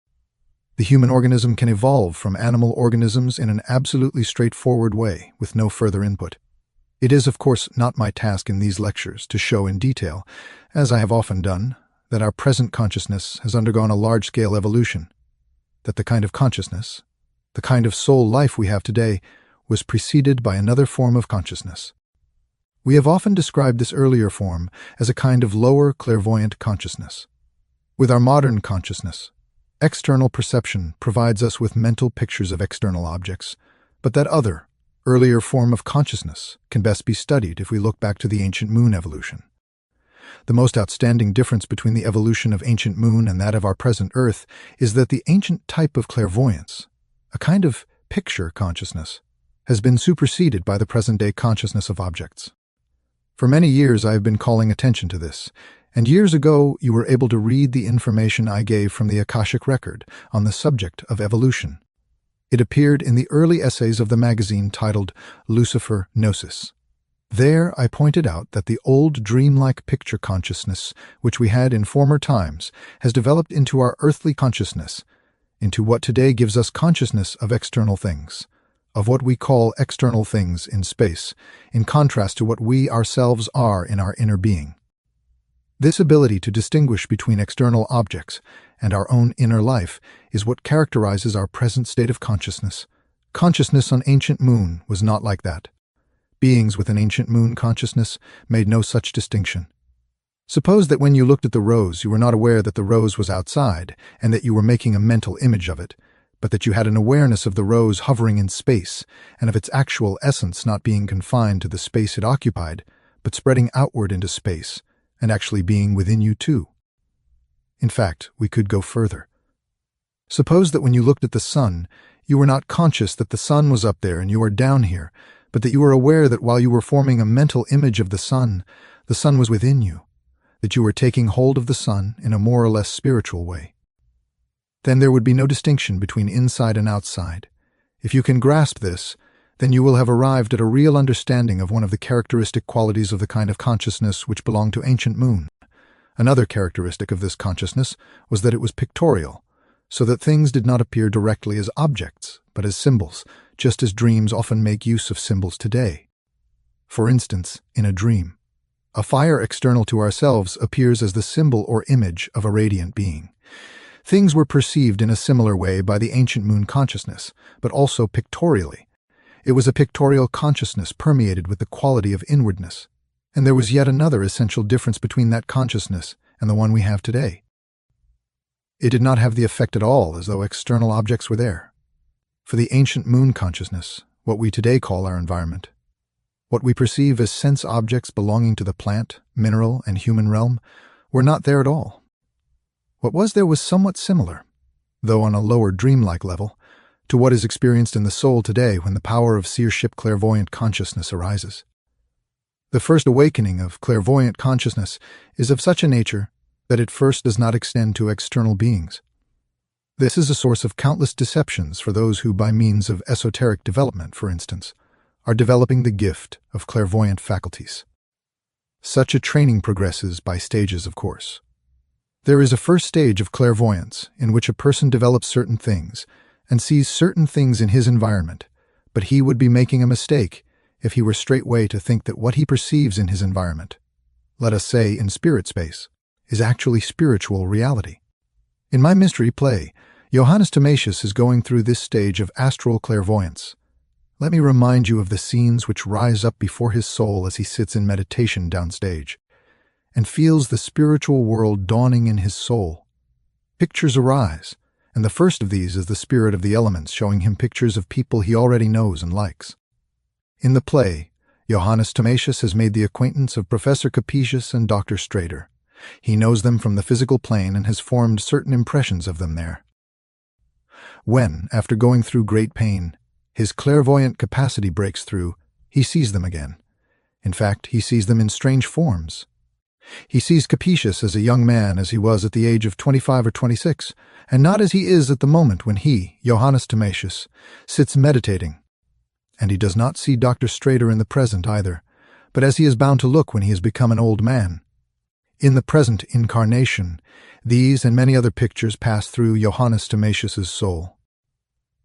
The human organism can evolve from animal organisms in an absolutely straightforward way with no further input. It is, of course, not my task in these lectures to show in detail, as I have often done, that our present consciousness has undergone a large-scale evolution, that the kind of consciousness, the kind of soul life we have today, was preceded by another form of consciousness. We have often described this earlier form as a kind of lower clairvoyant consciousness. With our modern consciousness, external perception provides us with mental pictures of external objects, but that other, earlier form of consciousness can best be studied if we look back to the ancient moon evolution. The most outstanding difference between the evolution of ancient moon and that of our present Earth is that the ancient type of clairvoyance, a kind of picture consciousness, has been superseded by the present-day consciousness of objects. For many years I have been calling attention to this, and years ago you were able to read the information I gave from the Akashic record on the subject of evolution. It appeared in the early essays of the magazine titled Lucifer Gnosis. There I pointed out that the old dreamlike picture consciousness which we had in former times has developed into our earthly consciousness, into what today gives us consciousness of external things, of what we call external things in space, in contrast to what we ourselves are in our inner being. This ability to distinguish between external objects and our own inner life is what characterizes our present state of consciousness. Consciousness on ancient moon was not like that. Beings with an ancient moon consciousness made no such distinction. Suppose that when you looked at the rose, you were not aware that the rose was outside and that you were making a mental image of it, but that you had an awareness of the rose hovering in space and of its actual essence not being confined to the space it occupied, but spreading outward into space and actually being within you too. In fact, we could go further. Suppose that when you looked at the sun, you were not conscious that the sun was up there and you were down here, but that you were aware that while you were forming a mental image of the sun was within you, that you were taking hold of the sun in a more or less spiritual way. Then there would be no distinction between inside and outside. If you can grasp this, then you will have arrived at a real understanding of one of the characteristic qualities of the kind of consciousness which belonged to ancient moon. Another characteristic of this consciousness was that it was pictorial, so that things did not appear directly as objects, but as symbols, just as dreams often make use of symbols today. For instance, in a dream, a fire external to ourselves appears as the symbol or image of a radiant being. Things were perceived in a similar way by the ancient moon consciousness, but also pictorially. It was a pictorial consciousness permeated with the quality of inwardness, and there was yet another essential difference between that consciousness and the one we have today. It did not have the effect at all as though external objects were there. For the ancient moon consciousness, what we today call our environment, what we perceive as sense objects belonging to the plant, mineral, and human realm, were not there at all. What was there was somewhat similar, though on a lower dreamlike level, to what is experienced in the soul today when the power of seership clairvoyant consciousness arises. The first awakening of clairvoyant consciousness is of such a nature that it first does not extend to external beings. This is a source of countless deceptions for those who, by means of esoteric development, for instance, are developing the gift of clairvoyant faculties. Such a training progresses by stages, of course. There is a first stage of clairvoyance in which a person develops certain things and sees certain things in his environment, but he would be making a mistake if he were straightway to think that what he perceives in his environment, let us say in spirit space, is actually spiritual reality. In my mystery play, Johannes Thomasius is going through this stage of astral clairvoyance. Let me remind you of the scenes which rise up before his soul as he sits in meditation downstage and feels the spiritual world dawning in his soul. Pictures arise, and the first of these is the spirit of the elements showing him pictures of people he already knows and likes. In the play, Johannes Thomasius has made the acquaintance of Professor Capetius and Dr. Strader. He knows them from the physical plane and has formed certain impressions of them there. When, after going through great pain, his clairvoyant capacity breaks through, he sees them again. In fact, he sees them in strange forms. He sees Capetius as a young man as he was at the age of 25 or 26, and not as he is at the moment when he, Johannes Thomasius, sits meditating. And he does not see Dr. Strader in the present either, but as he is bound to look when he has become an old man. In the present incarnation, these and many other pictures pass through Johannes Thomasius's soul.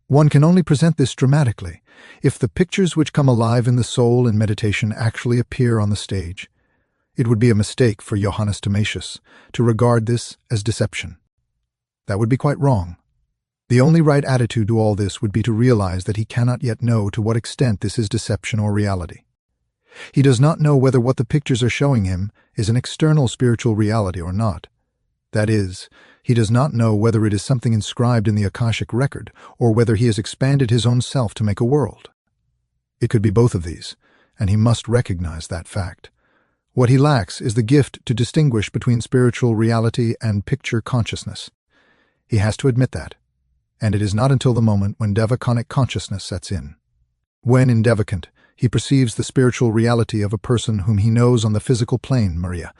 One can only present this dramatically if the pictures which come alive in the soul in meditation actually appear on the stage. It would be a mistake for Johannes Thomasius to regard this as deception. That would be quite wrong. The only right attitude to all this would be to realize that he cannot yet know to what extent this is deception or reality. He does not know whether what the pictures are showing him is an external spiritual reality or not. That is, he does not know whether it is something inscribed in the Akashic record or whether he has expanded his own self to make a world. It could be both of these, and he must recognize that fact. What he lacks is the gift to distinguish between spiritual reality and picture consciousness. He has to admit that, and it is not until the moment when devaconic consciousness sets in. When in devacant, he perceives the spiritual reality of a person whom he knows on the physical plane, Maria,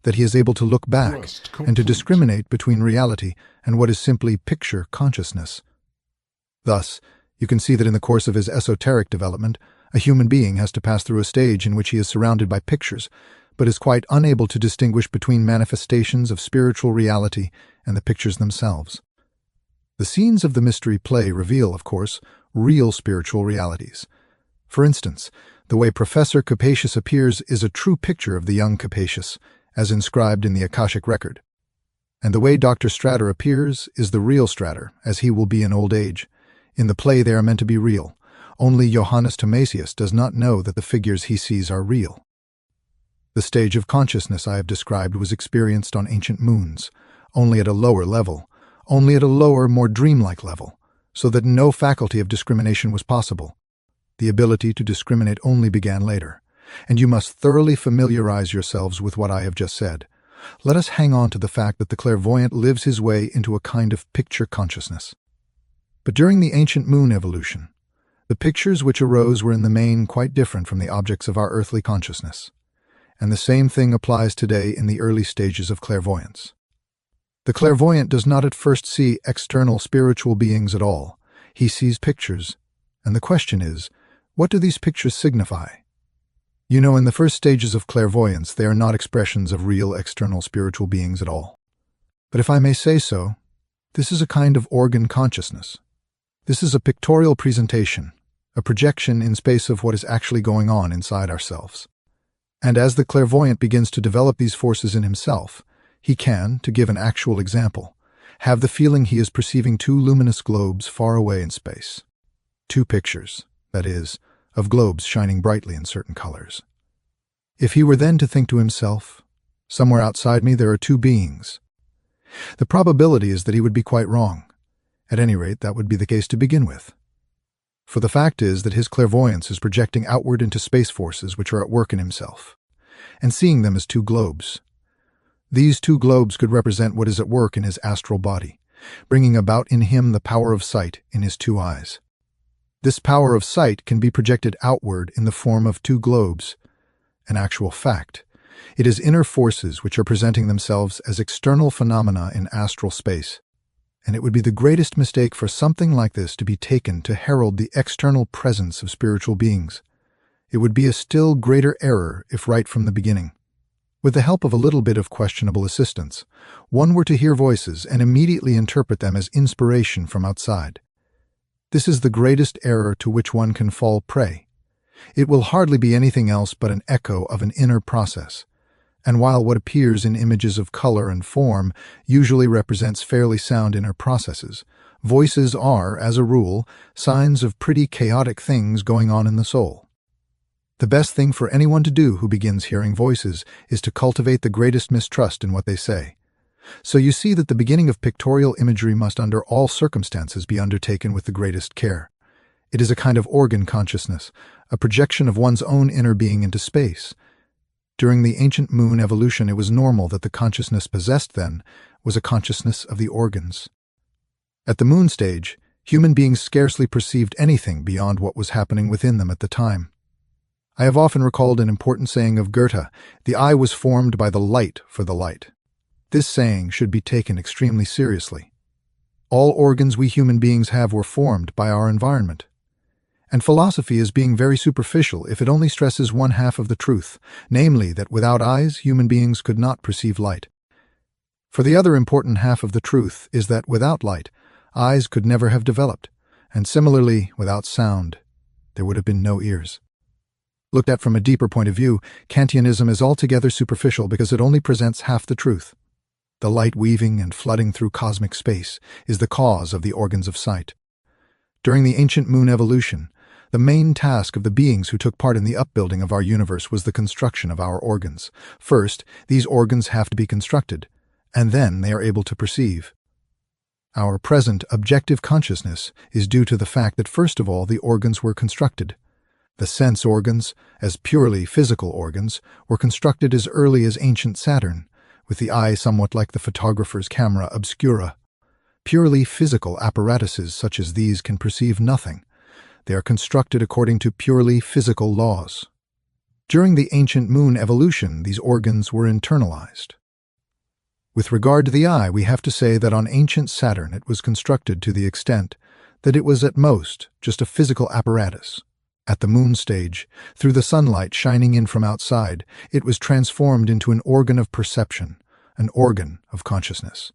that he is able to look back and to discriminate between reality and what is simply picture consciousness. Thus, you can see that in the course of his esoteric development, a human being has to pass through a stage in which he is surrounded by pictures, but is quite unable to distinguish between manifestations of spiritual reality and the pictures themselves. The scenes of the mystery play reveal, of course, real spiritual realities. For instance, the way Professor Capetius appears is a true picture of the young Capetius, as inscribed in the Akashic record. And the way Dr. Strader appears is the real Strader, as he will be in old age. In the play they are meant to be real. Only Johannes Thomasius does not know that the figures he sees are real. The stage of consciousness I have described was experienced on ancient moons, only at a lower level, only at a lower, more dreamlike level, so that no faculty of discrimination was possible. The ability to discriminate only began later, and you must thoroughly familiarize yourselves with what I have just said. Let us hang on to the fact that the clairvoyant lives his way into a kind of picture consciousness. But during the ancient moon evolution, the pictures which arose were in the main quite different from the objects of our earthly consciousness, and the same thing applies today in the early stages of clairvoyance. The clairvoyant does not at first see external spiritual beings at all. He sees pictures, and the question is, what do these pictures signify? You know, in the first stages of clairvoyance, they are not expressions of real external spiritual beings at all. But if I may say so, this is a kind of organ consciousness. This is a pictorial presentation, a projection in space of what is actually going on inside ourselves. And as the clairvoyant begins to develop these forces in himself, he can, to give an actual example, have the feeling he is perceiving two luminous globes far away in space. Two pictures, that is, of globes shining brightly in certain colors. If he were then to think to himself, somewhere outside me there are two beings, the probability is that he would be quite wrong. At any rate, that would be the case to begin with. For the fact is that his clairvoyance is projecting outward into space forces which are at work in himself, and seeing them as two globes. These two globes could represent what is at work in his astral body, bringing about in him the power of sight in his two eyes. This power of sight can be projected outward in the form of two globes. An actual fact. It is inner forces which are presenting themselves as external phenomena in astral space, and it would be the greatest mistake for something like this to be taken to herald the external presence of spiritual beings. It would be a still greater error if right from the beginning. With the help of a little bit of questionable assistance, one were to hear voices and immediately interpret them as inspiration from outside. This is the greatest error to which one can fall prey. It will hardly be anything else but an echo of an inner process, and while what appears in images of color and form usually represents fairly sound inner processes, voices are, as a rule, signs of pretty chaotic things going on in the soul. The best thing for anyone to do who begins hearing voices is to cultivate the greatest mistrust in what they say. So you see that the beginning of pictorial imagery must under all circumstances be undertaken with the greatest care. It is a kind of organ consciousness, a projection of one's own inner being into space. During the ancient moon evolution, it was normal that the consciousness possessed then was a consciousness of the organs. At the moon stage, human beings scarcely perceived anything beyond what was happening within them at the time. I have often recalled an important saying of Goethe, "The eye was formed by the light for the light." This saying should be taken extremely seriously. All organs we human beings have were formed by our environment. And philosophy is being very superficial if it only stresses one half of the truth, namely that without eyes, human beings could not perceive light. For the other important half of the truth is that without light, eyes could never have developed, and similarly, without sound, there would have been no ears. Looked at from a deeper point of view, Kantianism is altogether superficial because it only presents half the truth. The light weaving and flooding through cosmic space is the cause of the organs of sight. During the ancient moon evolution, the main task of the beings who took part in the upbuilding of our universe was the construction of our organs. First, these organs have to be constructed, and then they are able to perceive. Our present objective consciousness is due to the fact that first of all the organs were constructed. The sense organs, as purely physical organs, were constructed as early as ancient Saturn, with the eye somewhat like the photographer's camera obscura. Purely physical apparatuses such as these can perceive nothing. They are constructed according to purely physical laws. During the ancient moon evolution, these organs were internalized. With regard to the eye, we have to say that on ancient Saturn it was constructed to the extent that it was at most just a physical apparatus. At the moon stage, through the sunlight shining in from outside, it was transformed into an organ of perception, an organ of consciousness.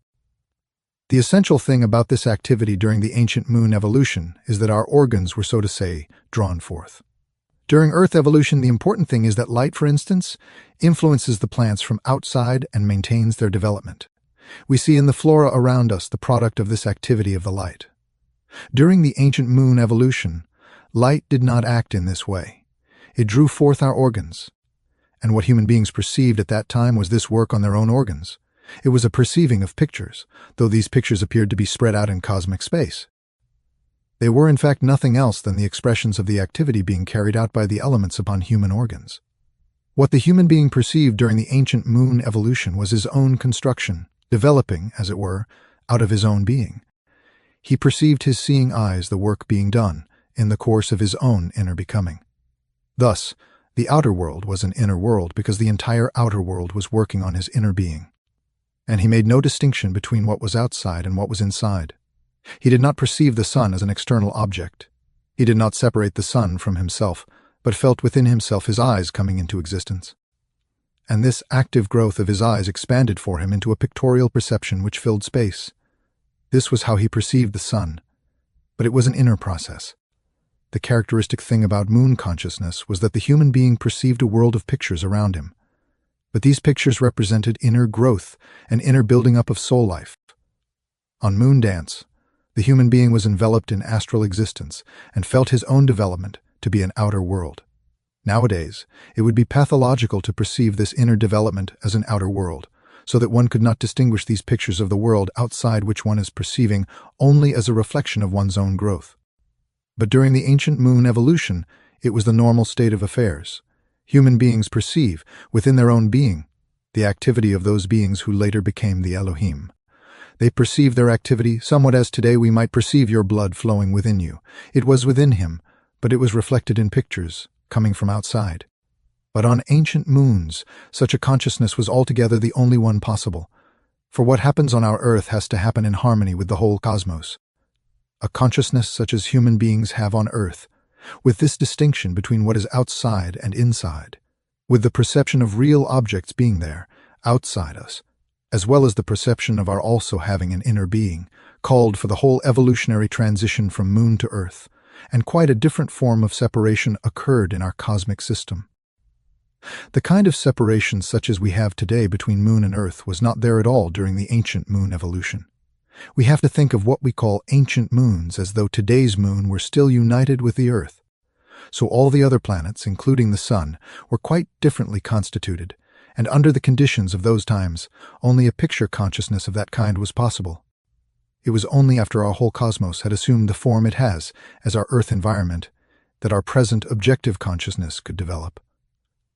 The essential thing about this activity during the ancient moon evolution is that our organs were, so to say, drawn forth. During Earth evolution, the important thing is that light, for instance, influences the plants from outside and maintains their development. We see in the flora around us the product of this activity of the light. During the ancient moon evolution, light did not act in this way. It drew forth our organs. And what human beings perceived at that time was this work on their own organs. It was a perceiving of pictures, though these pictures appeared to be spread out in cosmic space. They were in fact nothing else than the expressions of the activity being carried out by the elements upon human organs. What the human being perceived during the ancient moon evolution was his own construction, developing, as it were, out of his own being. He perceived his seeing eyes the work being done in the course of his own inner becoming. Thus, the outer world was an inner world because the entire outer world was working on his inner being. And he made no distinction between what was outside and what was inside. He did not perceive the sun as an external object. He did not separate the sun from himself, but felt within himself his eyes coming into existence. And this active growth of his eyes expanded for him into a pictorial perception which filled space. This was how he perceived the sun. But it was an inner process. The characteristic thing about moon consciousness was that the human being perceived a world of pictures around him. But these pictures represented inner growth and inner building up of soul life. On moon dance, the human being was enveloped in astral existence and felt his own development to be an outer world. Nowadays, it would be pathological to perceive this inner development as an outer world, so that one could not distinguish these pictures of the world outside which one is perceiving only as a reflection of one's own growth. But during the ancient moon evolution, it was the normal state of affairs. Human beings perceive, within their own being, the activity of those beings who later became the Elohim. They perceive their activity somewhat as today we might perceive your blood flowing within you. It was within him, but it was reflected in pictures, coming from outside. But on ancient moons, such a consciousness was altogether the only one possible, for what happens on our earth has to happen in harmony with the whole cosmos. A consciousness such as human beings have on earth, with this distinction between what is outside and inside, with the perception of real objects being there, outside us, as well as the perception of our also having an inner being, called for the whole evolutionary transition from moon to earth, and quite a different form of separation occurred in our cosmic system. The kind of separation such as we have today between moon and earth was not there at all during the ancient moon evolution. We have to think of what we call ancient moons as though today's moon were still united with the earth. So all the other planets, including the sun, were quite differently constituted, and under the conditions of those times, only a picture consciousness of that kind was possible. It was only after our whole cosmos had assumed the form it has as our Earth environment that our present objective consciousness could develop.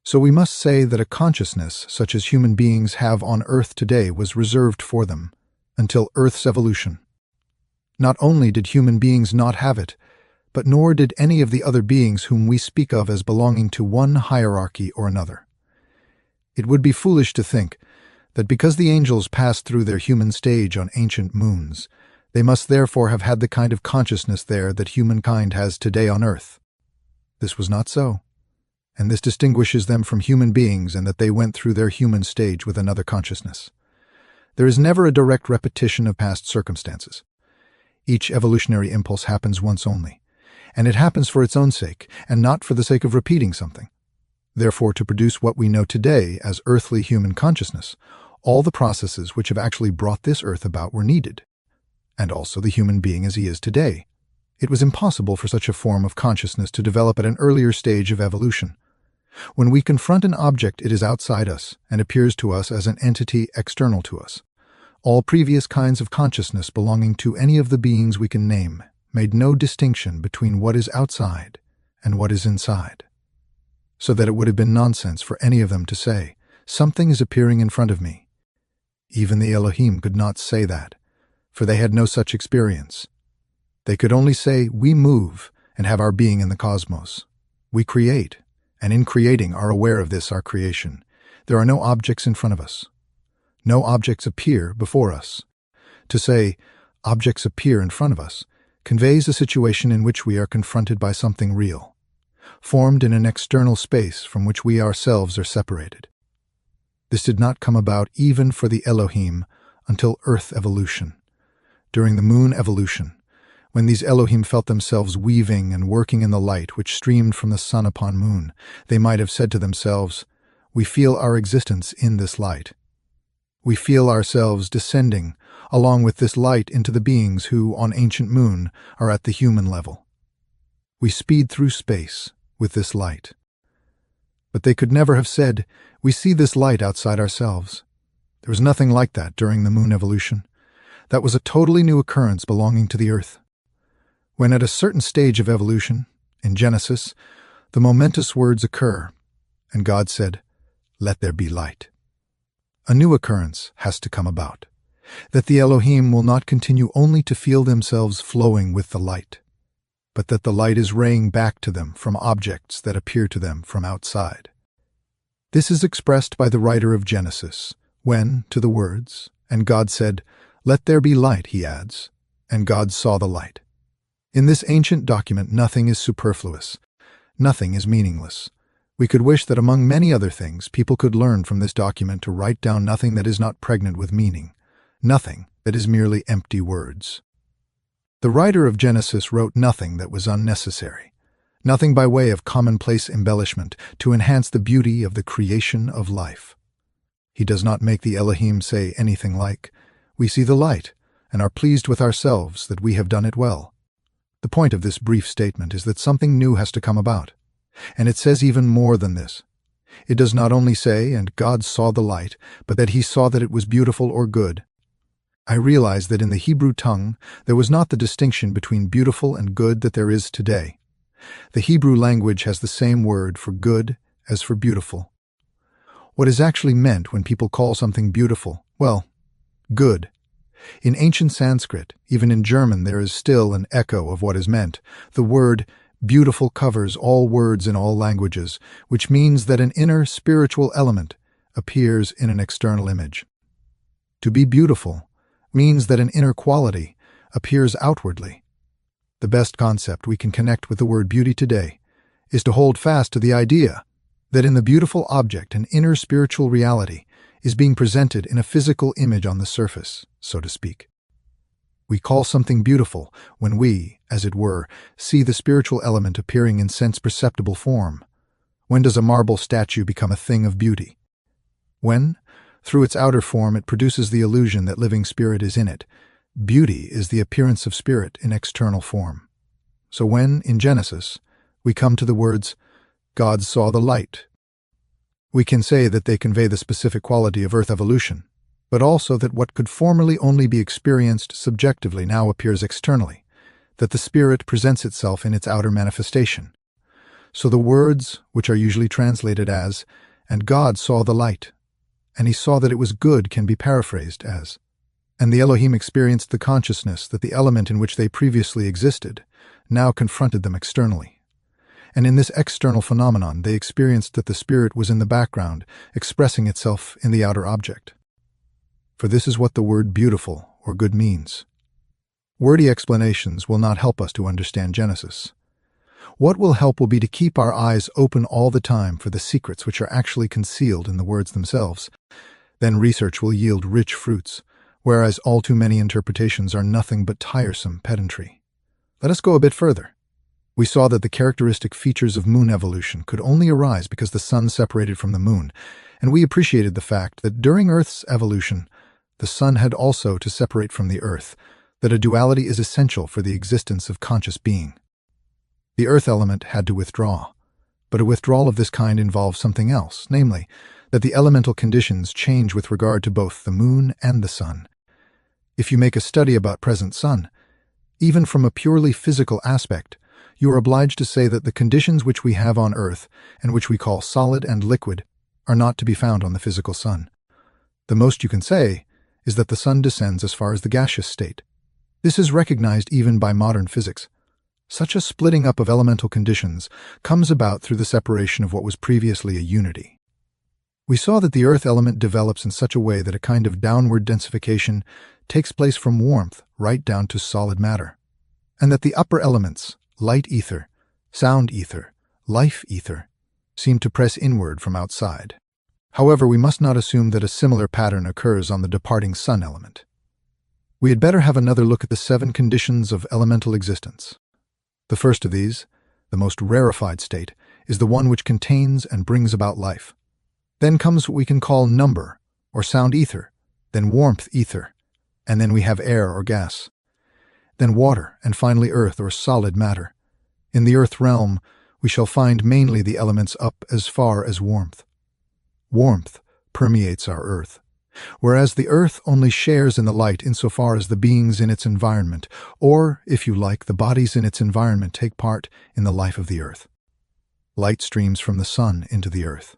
So we must say that a consciousness such as human beings have on Earth today was reserved for them until Earth's evolution. Not only did human beings not have it, but nor did any of the other beings whom we speak of as belonging to one hierarchy or another. It would be foolish to think that because the angels passed through their human stage on ancient moons, they must therefore have had the kind of consciousness there that humankind has today on Earth. This was not so, and this distinguishes them from human beings in that they went through their human stage with another consciousness. There is never a direct repetition of past circumstances. Each evolutionary impulse happens once only, and it happens for its own sake, and not for the sake of repeating something. Therefore, to produce what we know today as earthly human consciousness, all the processes which have actually brought this Earth about were needed, and also the human being as he is today. It was impossible for such a form of consciousness to develop at an earlier stage of evolution. When we confront an object, it is outside us and appears to us as an entity external to us. All previous kinds of consciousness belonging to any of the beings we can name made no distinction between what is outside and what is inside, so that it would have been nonsense for any of them to say, "Something is appearing in front of me." Even the Elohim could not say that, for they had no such experience. They could only say, "We move and have our being in the cosmos. We create, and in creating are aware of this, our creation. There are no objects in front of us. No objects appear before us." To say, "objects appear in front of us," conveys a situation in which we are confronted by something real, formed in an external space from which we ourselves are separated. This did not come about even for the Elohim until Earth evolution. During the moon evolution, when these Elohim felt themselves weaving and working in the light which streamed from the sun upon moon, they might have said to themselves, "We feel our existence in this light. We feel ourselves descending along with this light into the beings who, on ancient moon, are at the human level. We speed through space with this light." But they could never have said, "We see this light outside ourselves." There was nothing like that during the moon evolution. That was a totally new occurrence belonging to the Earth. When at a certain stage of evolution, in Genesis, the momentous words occur, and God said, "Let there be light." A new occurrence has to come about, that the Elohim will not continue only to feel themselves flowing with the light, but that the light is raying back to them from objects that appear to them from outside. This is expressed by the writer of Genesis, when, to the words, "And God said, 'Let there be light,'" he adds, "and God saw the light." In this ancient document, nothing is superfluous. Nothing is meaningless. We could wish that among many other things, people could learn from this document to write down nothing that is not pregnant with meaning, nothing that is merely empty words. The writer of Genesis wrote nothing that was unnecessary, nothing by way of commonplace embellishment to enhance the beauty of the creation of life. He does not make the Elohim say anything like, "We see the light, and are pleased with ourselves that we have done it well." The point of this brief statement is that something new has to come about, and it says even more than this. It does not only say, "And God saw the light," but that he saw that it was beautiful or good. I realize that in the Hebrew tongue there was not the distinction between beautiful and good that there is today. The Hebrew language has the same word for good as for beautiful. What is actually meant when people call something beautiful? Well, good. In ancient Sanskrit, even in German, there is still an echo of what is meant. The word beautiful covers all words in all languages, which means that an inner spiritual element appears in an external image. To be beautiful means that an inner quality appears outwardly. The best concept we can connect with the word beauty today is to hold fast to the idea that in the beautiful object an inner spiritual reality is being presented in a physical image on the surface, so to speak. We call something beautiful when we, as it were, see the spiritual element appearing in sense-perceptible form. When does a marble statue become a thing of beauty? When, through its outer form, it produces the illusion that living spirit is in it. Beauty is the appearance of spirit in external form. So when, in Genesis, we come to the words, "God saw the light," we can say that they convey the specific quality of Earth evolution, but also that what could formerly only be experienced subjectively now appears externally, that the spirit presents itself in its outer manifestation. So the words, which are usually translated as, "And God saw the light, and he saw that it was good," can be paraphrased as, "And the Elohim experienced the consciousness that the element in which they previously existed now confronted them externally. And in this external phenomenon they experienced that the spirit was in the background, expressing itself in the outer object." For this is what the word beautiful or good means. Wordy explanations will not help us to understand Genesis. What will help will be to keep our eyes open all the time for the secrets which are actually concealed in the words themselves. Then research will yield rich fruits, whereas all too many interpretations are nothing but tiresome pedantry. Let us go a bit further. We saw that the characteristic features of moon evolution could only arise because the sun separated from the moon, and we appreciated the fact that during Earth's evolution, the sun had also to separate from the Earth, that a duality is essential for the existence of conscious being. The Earth element had to withdraw, but a withdrawal of this kind involves something else, namely, that the elemental conditions change with regard to both the moon and the sun. If you make a study about present sun, even from a purely physical aspect, you are obliged to say that the conditions which we have on Earth, and which we call solid and liquid, are not to be found on the physical sun. The most you can say is that the sun descends as far as the gaseous state. This is recognized even by modern physics. Such a splitting up of elemental conditions comes about through the separation of what was previously a unity. We saw that the earth element develops in such a way that a kind of downward densification takes place from warmth right down to solid matter, and that the upper elements, light ether, sound ether, life ether, seem to press inward from outside. However, we must not assume that a similar pattern occurs on the departing sun element. We had better have another look at the 7 conditions of elemental existence. The first of these, the most rarefied state, is the one which contains and brings about life. Then comes what we can call number, or sound ether, then warmth ether, and then we have air or gas. Then water, and finally earth or solid matter. In the earth realm, we shall find mainly the elements up as far as warmth. Warmth permeates our earth, whereas the earth only shares in the light insofar as the beings in its environment, or, if you like, the bodies in its environment take part in the life of the earth. Light streams from the sun into the earth.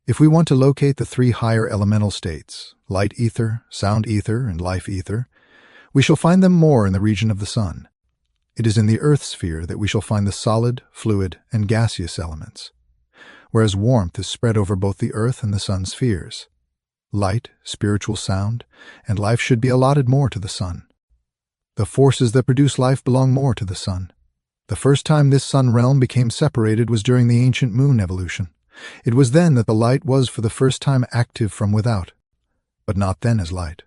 If we want to locate the 3 higher elemental states, light ether, sound ether, and life ether, we shall find them more in the region of the sun. It is in the earth sphere that we shall find the solid, fluid, and gaseous elements, whereas warmth is spread over both the earth and the sun spheres. Light, spiritual sound, and life should be allotted more to the sun. The forces that produce life belong more to the sun. The first time this sun realm became separated was during the ancient moon evolution. It was then that the light was for the first time active from without, but not then as light.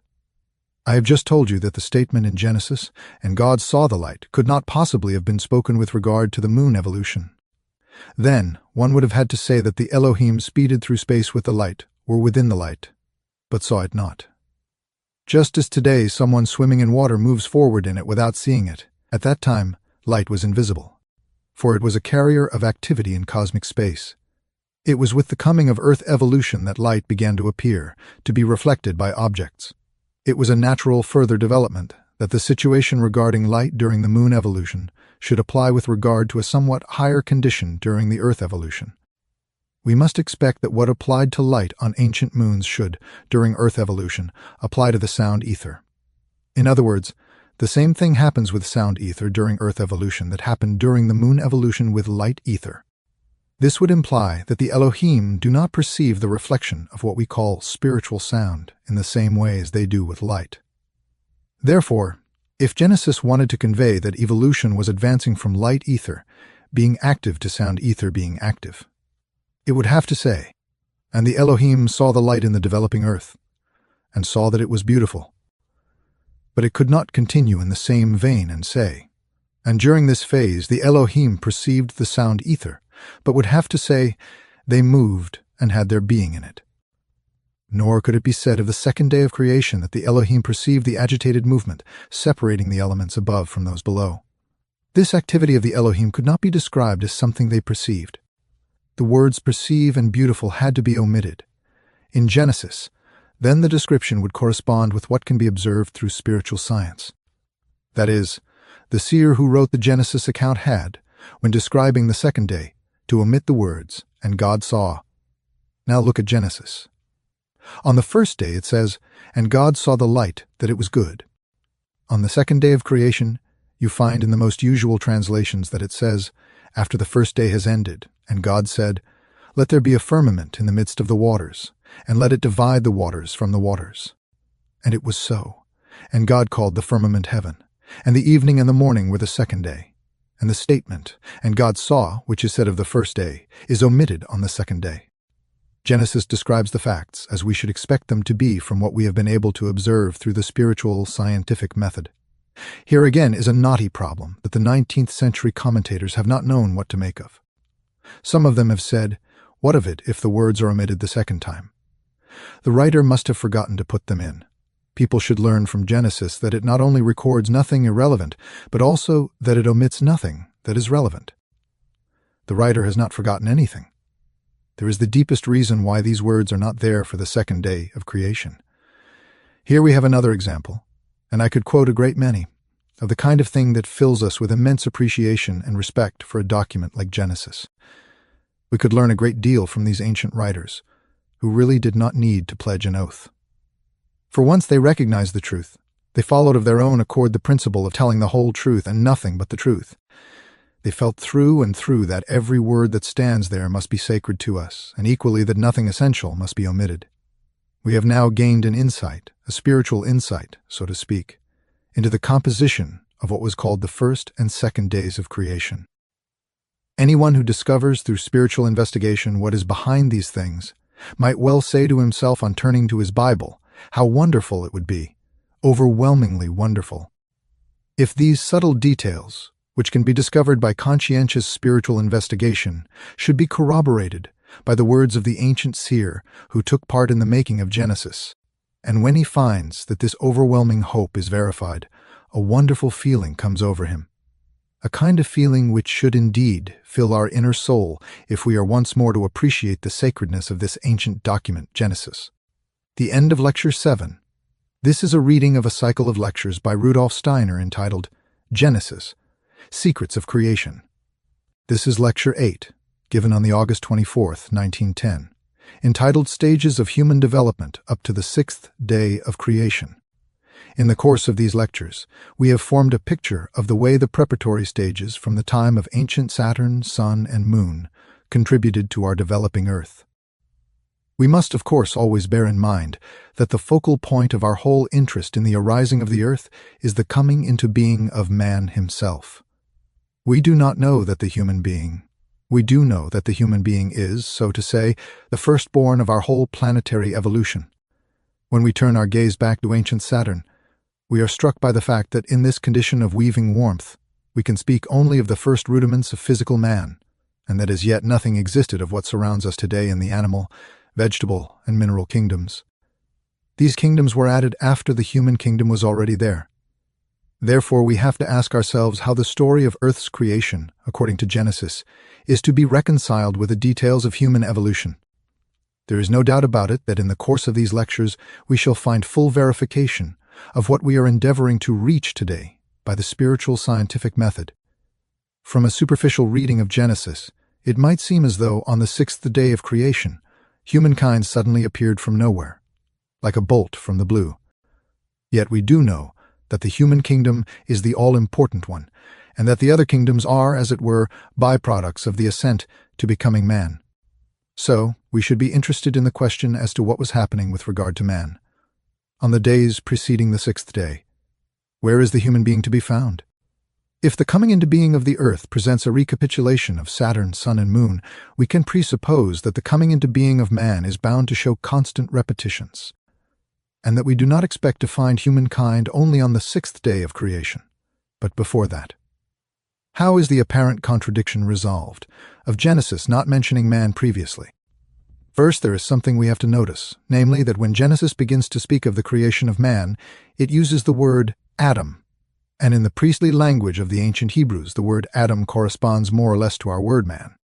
I have just told you that the statement in Genesis, "And God saw the light," could not possibly have been spoken with regard to the moon evolution. Then, one would have had to say that the Elohim speeded through space with the light, were within the light, but saw it not. Just as today someone swimming in water moves forward in it without seeing it, at that time light was invisible, for it was a carrier of activity in cosmic space. It was with the coming of Earth evolution that light began to appear, to be reflected by objects. It was a natural further development that the situation regarding light during the moon evolution should apply with regard to a somewhat higher condition during the Earth evolution. We must expect that what applied to light on ancient moons should, during Earth evolution, apply to the sound ether. In other words, the same thing happens with sound ether during Earth evolution that happened during the moon evolution with light ether. This would imply that the Elohim do not perceive the reflection of what we call spiritual sound in the same way as they do with light. Therefore, if Genesis wanted to convey that evolution was advancing from light ether being active to sound ether being active, it would have to say, "And the Elohim saw the light in the developing earth, and saw that it was beautiful." But it could not continue in the same vein and say, "And during this phase the Elohim perceived the sound ether," but would have to say, "They moved and had their being in it." Nor could it be said of the second day of creation that the Elohim perceived the agitated movement, separating the elements above from those below. This activity of the Elohim could not be described as something they perceived. The words perceive and beautiful had to be omitted. In Genesis, then the description would correspond with what can be observed through spiritual science. That is, the seer who wrote the Genesis account had, when describing the second day, to omit the words, "and God saw." Now look at Genesis. On the first day it says, "And God saw the light, that it was good." On the second day of creation, you find in the most usual translations that it says, "After the first day has ended, and God said, Let there be a firmament in the midst of the waters, and let it divide the waters from the waters. And it was so. And God called the firmament heaven, and the evening and the morning were the second day. And the statement, 'and God saw,' which is said of the first day, is omitted on the second day." Genesis describes the facts as we should expect them to be from what we have been able to observe through the spiritual scientific method. Here again is a knotty problem that the 19th century commentators have not known what to make of. Some of them have said, "What of it if the words are omitted the second time?" The writer must have forgotten to put them in. People should learn from Genesis that it not only records nothing irrelevant, but also that it omits nothing that is relevant. The writer has not forgotten anything. There is the deepest reason why these words are not there for the second day of creation. Here we have another example, and I could quote a great many, of the kind of thing that fills us with immense appreciation and respect for a document like Genesis. We could learn a great deal from these ancient writers, who really did not need to pledge an oath. For once they recognized the truth, they followed of their own accord the principle of telling the whole truth and nothing but the truth. They felt through and through that every word that stands there must be sacred to us, and equally that nothing essential must be omitted. We have now gained an insight, a spiritual insight, so to speak, into the composition of what was called the first and second days of creation. Anyone who discovers through spiritual investigation what is behind these things might well say to himself on turning to his Bible, how wonderful it would be, overwhelmingly wonderful, if these subtle details, which can be discovered by conscientious spiritual investigation, should be corroborated by the words of the ancient seer who took part in the making of Genesis. And when he finds that this overwhelming hope is verified, a wonderful feeling comes over him. A kind of feeling which should indeed fill our inner soul if we are once more to appreciate the sacredness of this ancient document, Genesis. The end of Lecture 7. This is a reading of a cycle of lectures by Rudolf Steiner entitled Genesis, Secrets of Creation. This is Lecture 8, given on the August 24th, 1910, entitled Stages of Human Development up to the Sixth Day of Creation. In the course of these lectures, we have formed a picture of the way the preparatory stages from the time of ancient Saturn, Sun, and Moon contributed to our developing Earth. We must, of course, always bear in mind that the focal point of our whole interest in the arising of the Earth is the coming into being of man himself. We do not know that the human being. We do know that the human being is, so to say, the firstborn of our whole planetary evolution. When we turn our gaze back to ancient Saturn, we are struck by the fact that in this condition of weaving warmth, we can speak only of the first rudiments of physical man, and that as yet nothing existed of what surrounds us today in the animal, vegetable, and mineral kingdoms. These kingdoms were added after the human kingdom was already there. Therefore, we have to ask ourselves how the story of Earth's creation, according to Genesis, is to be reconciled with the details of human evolution. There is no doubt about it that in the course of these lectures we shall find full verification of what we are endeavoring to reach today by the spiritual scientific method. From a superficial reading of Genesis, it might seem as though on the sixth day of creation, humankind suddenly appeared from nowhere, like a bolt from the blue. Yet we do know that the human kingdom is the all-important one, and that the other kingdoms are, as it were, byproducts of the ascent to becoming man. So, we should be interested in the question as to what was happening with regard to man. On the days preceding the sixth day, where is the human being to be found? If the coming into being of the Earth presents a recapitulation of Saturn, Sun, and Moon, we can presuppose that the coming into being of man is bound to show constant repetitions, and that we do not expect to find humankind only on the sixth day of creation, but before that. How is the apparent contradiction resolved, of Genesis not mentioning man previously? First, there is something we have to notice, namely that when Genesis begins to speak of the creation of man, it uses the word Adam, and in the priestly language of the ancient Hebrews, the word Adam corresponds more or less to our word man.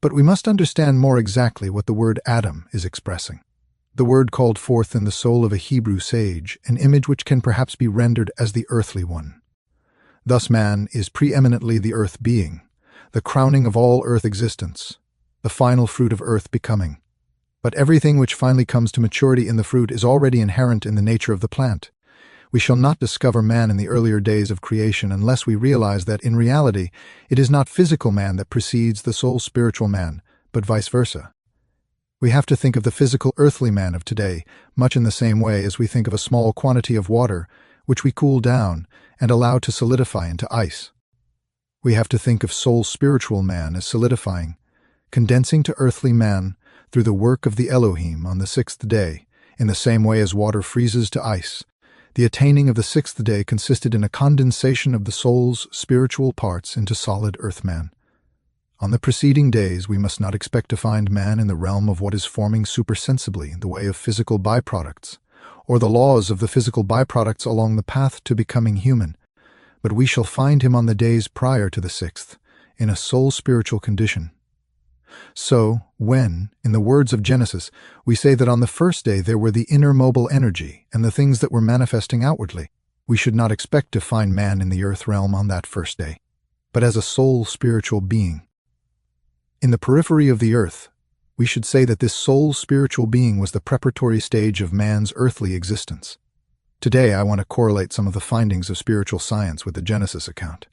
But we must understand more exactly what the word Adam is expressing. the word called forth in the soul of a Hebrew sage, an image which can perhaps be rendered as the earthly one. Thus man is preeminently the earth being, the crowning of all earth existence, the final fruit of earth becoming. But everything which finally comes to maturity in the fruit is already inherent in the nature of the plant. We shall not discover man in the earlier days of creation unless we realize that, in reality, it is not physical man that precedes the soul spiritual man, but vice versa. We have to think of the physical earthly man of today much in the same way as we think of a small quantity of water which we cool down and allow to solidify into ice. We have to think of soul spiritual man as solidifying, condensing to earthly man through the work of the Elohim on the sixth day, in the same way as water freezes to ice. The attaining of the sixth day consisted in a condensation of the soul's spiritual parts into solid earth man. On the preceding days, we must not expect to find man in the realm of what is forming supersensibly in the way of physical byproducts, or the laws of the physical byproducts along the path to becoming human, but we shall find him on the days prior to the sixth, in a soul-spiritual condition. So, when, in the words of Genesis, we say that on the first day there were the inner mobile energy and the things that were manifesting outwardly, we should not expect to find man in the earth realm on that first day, but as a soul-spiritual being. In the periphery of the earth, we should say that this soul-spiritual being was the preparatory stage of man's earthly existence. Today, I want to correlate some of the findings of spiritual science with the Genesis account.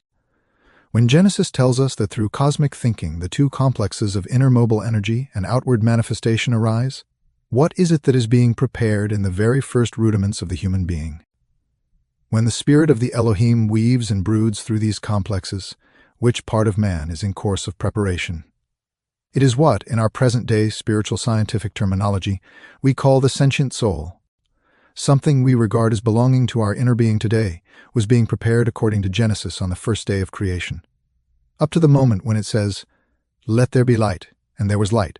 When Genesis tells us that through cosmic thinking the two complexes of inner mobile energy and outward manifestation arise, what is it that is being prepared in the very first rudiments of the human being? When the spirit of the Elohim weaves and broods through these complexes, which part of man is in course of preparation? It is what, in our present-day spiritual scientific terminology, we call the sentient soul. Something we regard as belonging to our inner being today was being prepared according to Genesis on the first day of creation. Up to the moment when it says, "Let there be light," and there was light.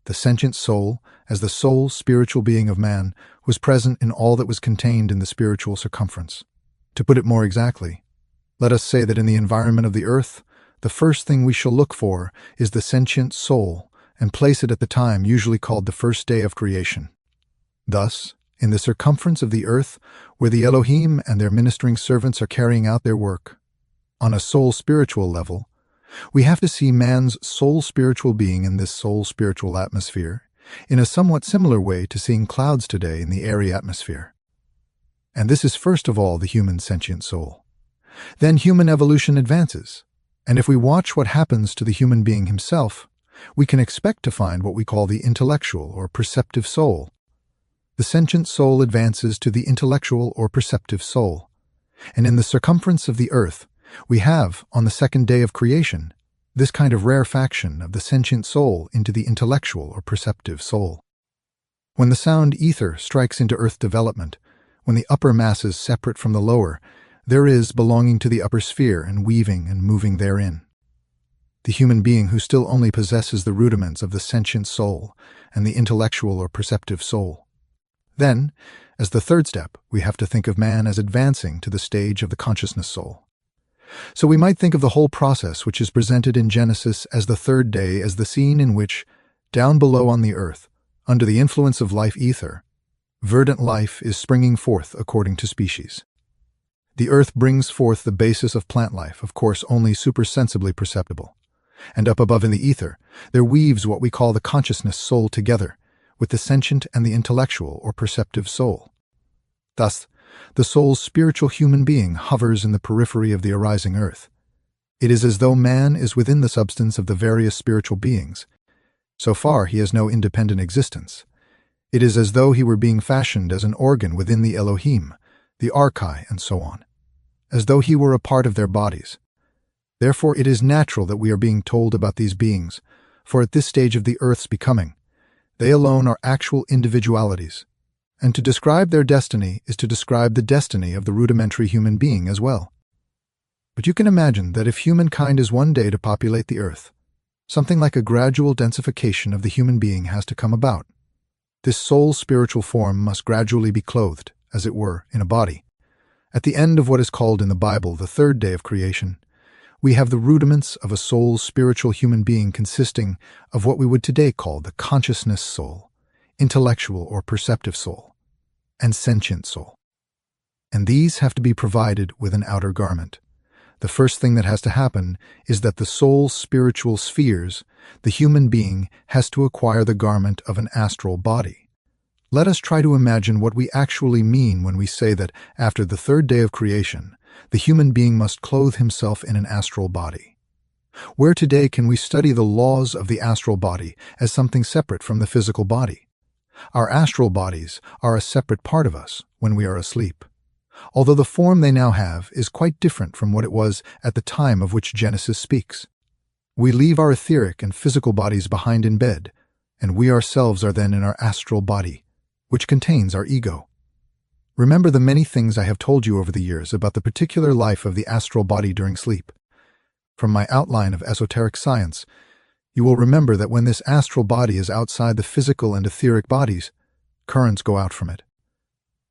The sentient soul, as the sole spiritual being of man, was present in all that was contained in the spiritual circumference. To put it more exactly, let us say that in the environment of the earth, the first thing we shall look for is the sentient soul and place it at the time usually called the first day of creation. Thus, in the circumference of the earth, where the Elohim and their ministering servants are carrying out their work, on a soul-spiritual level, we have to see man's soul-spiritual being in this soul-spiritual atmosphere in a somewhat similar way to seeing clouds today in the airy atmosphere. And this is first of all the human sentient soul. Then human evolution advances, and if we watch what happens to the human being himself, we can expect to find what we call the intellectual or perceptive soul. The sentient soul advances to the intellectual or perceptive soul, and in the circumference of the earth, we have, on the second day of creation, this kind of rarefaction of the sentient soul into the intellectual or perceptive soul. When the sound ether strikes into earth development, when the upper masses separate from the lower, there is belonging to the upper sphere and weaving and moving therein. The human being who still only possesses the rudiments of the sentient soul and the intellectual or perceptive soul. Then, as the third step, we have to think of man as advancing to the stage of the consciousness soul. So we might think of the whole process which is presented in Genesis as the third day as the scene in which, down below on the earth, under the influence of life ether, verdant life is springing forth according to species. The earth brings forth the basis of plant life, of course only supersensibly perceptible. And up above in the ether, there weaves what we call the consciousness soul together, with the sentient and the intellectual or perceptive soul. Thus, the soul's spiritual human being hovers in the periphery of the arising earth. It is as though man is within the substance of the various spiritual beings. So far, he has no independent existence. It is as though he were being fashioned as an organ within the Elohim, the archai, and so on, as though he were a part of their bodies. Therefore, it is natural that we are being told about these beings, for at this stage of the earth's becoming, they alone are actual individualities, and to describe their destiny is to describe the destiny of the rudimentary human being as well. But you can imagine that if humankind is one day to populate the earth, something like a gradual densification of the human being has to come about. This soul's spiritual form must gradually be clothed, as it were, in a body. At the end of what is called in the Bible the third day of creation, we have the rudiments of a soul's spiritual human being consisting of what we would today call the consciousness soul, intellectual or perceptive soul, and sentient soul. And these have to be provided with an outer garment. The first thing that has to happen is that the soul's spiritual spheres, the human being, has to acquire the garment of an astral body. Let us try to imagine what we actually mean when we say that after the third day of creation, the human being must clothe himself in an astral body. Where today can we study the laws of the astral body as something separate from the physical body? Our astral bodies are a separate part of us when we are asleep, although the form they now have is quite different from what it was at the time of which Genesis speaks. We leave our etheric and physical bodies behind in bed, and we ourselves are then in our astral body, which contains our ego. Remember the many things I have told you over the years about the particular life of the astral body during sleep. From my outline of esoteric science, you will remember that when this astral body is outside the physical and etheric bodies, currents go out from it,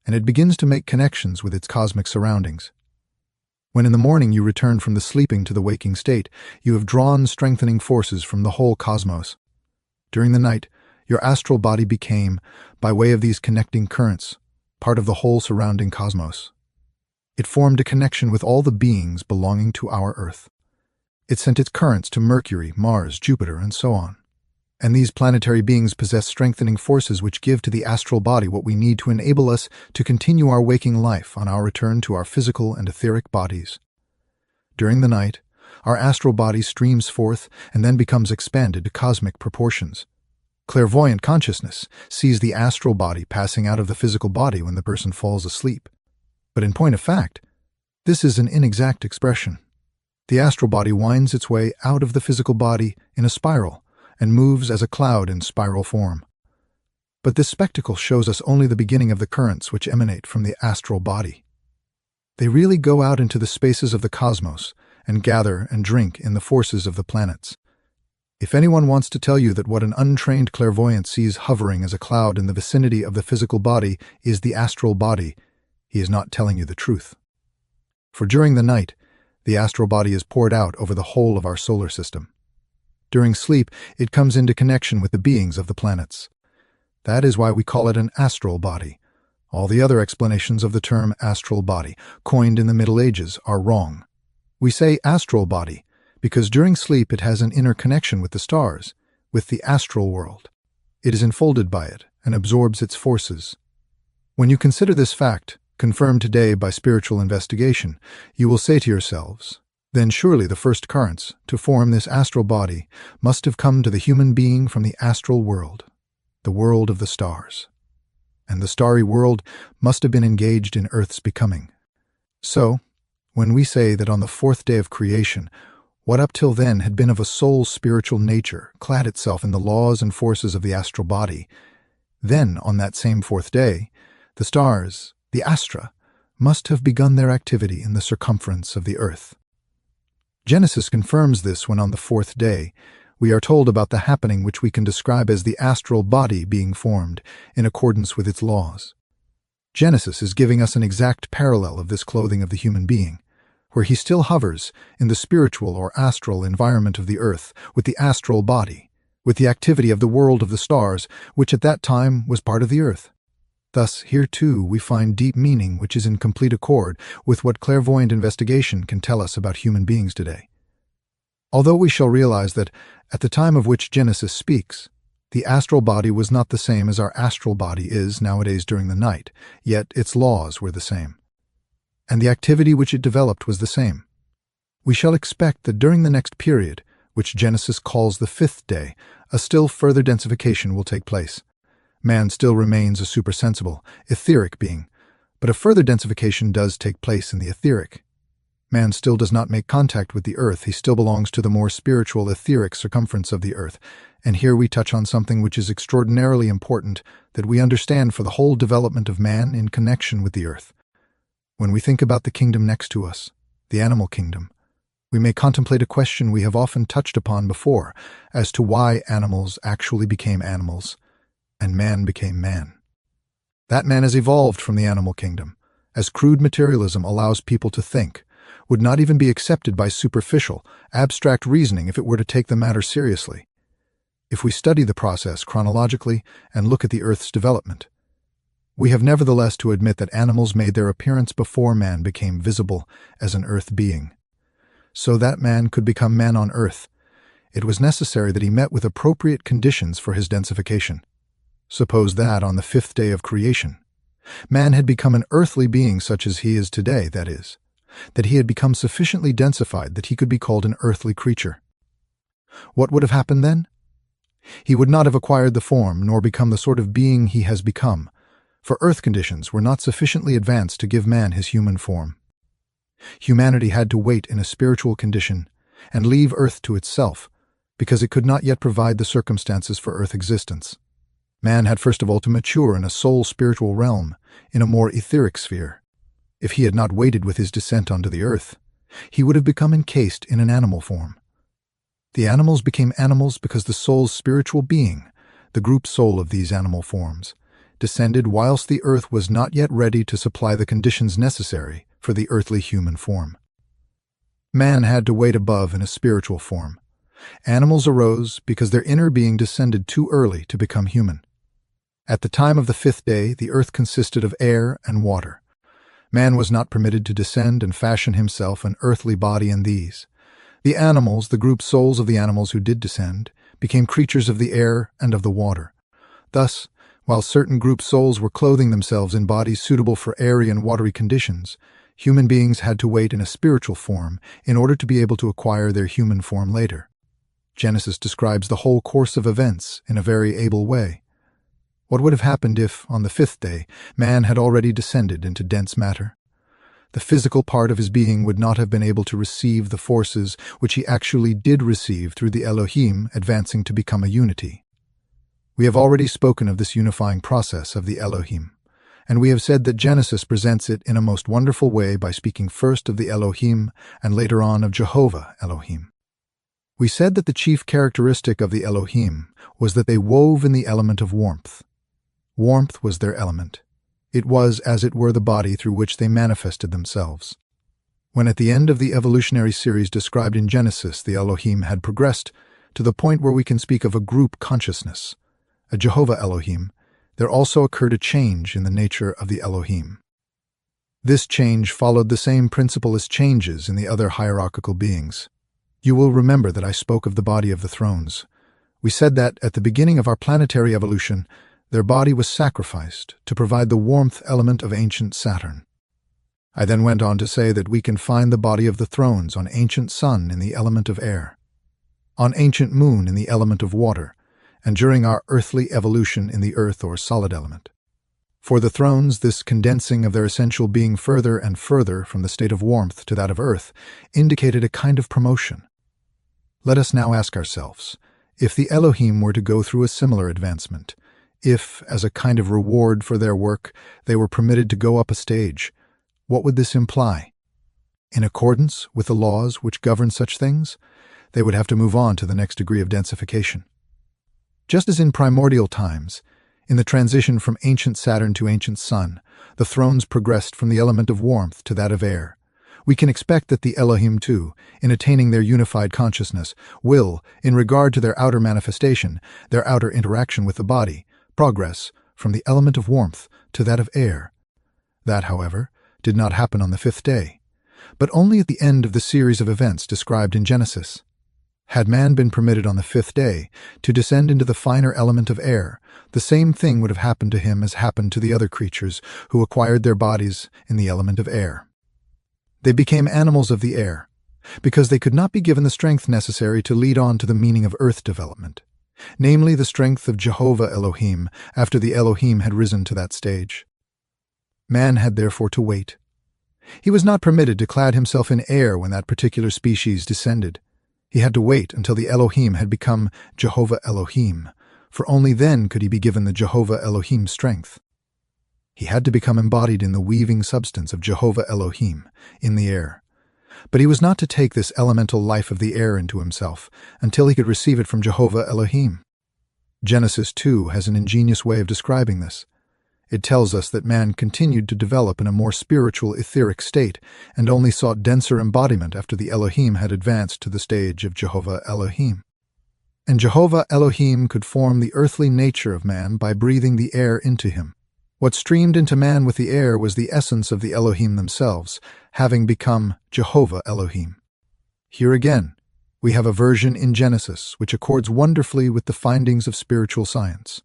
and it begins to make connections with its cosmic surroundings. When in the morning you return from the sleeping to the waking state, you have drawn strengthening forces from the whole cosmos. During the night, your astral body became, by way of these connecting currents, part of the whole surrounding cosmos. It formed a connection with all the beings belonging to our Earth. It sent its currents to Mercury, Mars, Jupiter, and so on. And these planetary beings possess strengthening forces which give to the astral body what we need to enable us to continue our waking life on our return to our physical and etheric bodies. During the night, our astral body streams forth and then becomes expanded to cosmic proportions. Clairvoyant consciousness sees the astral body passing out of the physical body when the person falls asleep. But in point of fact, this is an inexact expression. The astral body winds its way out of the physical body in a spiral and moves as a cloud in spiral form. But this spectacle shows us only the beginning of the currents which emanate from the astral body. They really go out into the spaces of the cosmos and gather and drink in the forces of the planets. If anyone wants to tell you that what an untrained clairvoyant sees hovering as a cloud in the vicinity of the physical body is the astral body, he is not telling you the truth. For during the night, the astral body is poured out over the whole of our solar system. During sleep, it comes into connection with the beings of the planets. That is why we call it an astral body. All the other explanations of the term astral body, coined in the Middle Ages, are wrong. We say astral body because during sleep it has an inner connection with the stars, with the astral world. It is enfolded by it and absorbs its forces. When you consider this fact, confirmed today by spiritual investigation, you will say to yourselves, then surely the first currents to form this astral body must have come to the human being from the astral world, the world of the stars. And the starry world must have been engaged in Earth's becoming. So, when we say that on the fourth day of creation, what up till then had been of a soul spiritual nature clad itself in the laws and forces of the astral body, then on that same fourth day, the stars, the astra, must have begun their activity in the circumference of the earth. Genesis confirms this when on the fourth day, we are told about the happening which we can describe as the astral body being formed in accordance with its laws. Genesis is giving us an exact parallel of this clothing of the human being, where he still hovers in the spiritual or astral environment of the earth with the astral body, with the activity of the world of the stars, which at that time was part of the earth. Thus, here too we find deep meaning which is in complete accord with what clairvoyant investigation can tell us about human beings today. Although we shall realize that, at the time of which Genesis speaks, the astral body was not the same as our astral body is nowadays during the night, yet its laws were the same. And the activity which it developed was the same. We shall expect that during the next period, which Genesis calls the fifth day, a still further densification will take place. Man still remains a supersensible, etheric being, but a further densification does take place in the etheric. Man still does not make contact with the earth, he still belongs to the more spiritual etheric circumference of the earth, and here we touch on something which is extraordinarily important that we understand for the whole development of man in connection with the earth. When we think about the kingdom next to us, the animal kingdom, we may contemplate a question we have often touched upon before as to why animals actually became animals and man became man. That man has evolved from the animal kingdom, as crude materialism allows people to think, would not even be accepted by superficial, abstract reasoning if it were to take the matter seriously. if we study the process chronologically and look at the Earth's development. We have nevertheless to admit that animals made their appearance before man became visible as an Earth being. So that man could become man on Earth, it was necessary that he met with appropriate conditions for his densification. Suppose that, on the fifth day of creation, man had become an earthly being such as he is today, that is, that he had become sufficiently densified that he could be called an earthly creature. What would have happened then? He would not have acquired the form nor become the sort of being he has become, for Earth conditions were not sufficiently advanced to give man his human form. Humanity had to wait in a spiritual condition and leave Earth to itself, because it could not yet provide the circumstances for Earth existence. Man had first of all to mature in a soul-spiritual realm, in a more etheric sphere. If he had not waited with his descent onto the Earth, he would have become encased in an animal form. The animals became animals because the soul's spiritual being, the group soul of these animal forms, descended whilst the Earth was not yet ready to supply the conditions necessary for the earthly human form. Man had to wait above in a spiritual form. Animals arose because their inner being descended too early to become human. At the time of the fifth day, the Earth consisted of air and water. Man was not permitted to descend and fashion himself an earthly body in these. The animals, the group souls of the animals who did descend, became creatures of the air and of the water. Thus, while certain group souls were clothing themselves in bodies suitable for airy and watery conditions, human beings had to wait in a spiritual form in order to be able to acquire their human form later. Genesis describes the whole course of events in a very able way. What would have happened if, on the fifth day, man had already descended into dense matter? The physical part of his being would not have been able to receive the forces which he actually did receive through the Elohim advancing to become a unity. We have already spoken of this unifying process of the Elohim, and we have said that Genesis presents it in a most wonderful way by speaking first of the Elohim and later on of Jehovah Elohim. We said that the chief characteristic of the Elohim was that they wove in the element of warmth. Warmth was their element. It was, as it were, the body through which they manifested themselves. When at the end of the evolutionary series described in Genesis, the Elohim had progressed to the point where we can speak of a group consciousness, a Jehovah Elohim, there also occurred a change in the nature of the Elohim. This change followed the same principle as changes in the other hierarchical beings. You will remember that I spoke of the body of the thrones. We said that, at the beginning of our planetary evolution, their body was sacrificed to provide the warmth element of ancient Saturn. I then went on to say that we can find the body of the thrones on ancient Sun in the element of air, on ancient Moon in the element of water, and during our earthly evolution in the earth or solid element. For the thrones, this condensing of their essential being further and further from the state of warmth to that of earth indicated a kind of promotion. Let us now ask ourselves, if the Elohim were to go through a similar advancement, if, as a kind of reward for their work, they were permitted to go up a stage, what would this imply? In accordance with the laws which govern such things, they would have to move on to the next degree of densification. Just as in primordial times, in the transition from ancient Saturn to ancient Sun, the thrones progressed from the element of warmth to that of air, we can expect that the Elohim too, in attaining their unified consciousness, will, in regard to their outer manifestation, their outer interaction with the body, progress from the element of warmth to that of air. That, however, did not happen on the fifth day, but only at the end of the series of events described in Genesis. Had man been permitted on the fifth day to descend into the finer element of air, the same thing would have happened to him as happened to the other creatures who acquired their bodies in the element of air. They became animals of the air, because they could not be given the strength necessary to lead on to the meaning of earth development, namely the strength of Jehovah Elohim after the Elohim had risen to that stage. Man had therefore to wait. He was not permitted to clad himself in air when that particular species descended. He had to wait until the Elohim had become Jehovah Elohim, for only then could he be given the Jehovah Elohim strength. He had to become embodied in the weaving substance of Jehovah Elohim, in the air. But he was not to take this elemental life of the air into himself until he could receive it from Jehovah Elohim. Genesis 2 has an ingenious way of describing this. It tells us that man continued to develop in a more spiritual etheric state and only sought denser embodiment after the Elohim had advanced to the stage of Jehovah Elohim. And Jehovah Elohim could form the earthly nature of man by breathing the air into him. What streamed into man with the air was the essence of the Elohim themselves, having become Jehovah Elohim. Here again, we have a version in Genesis which accords wonderfully with the findings of spiritual science.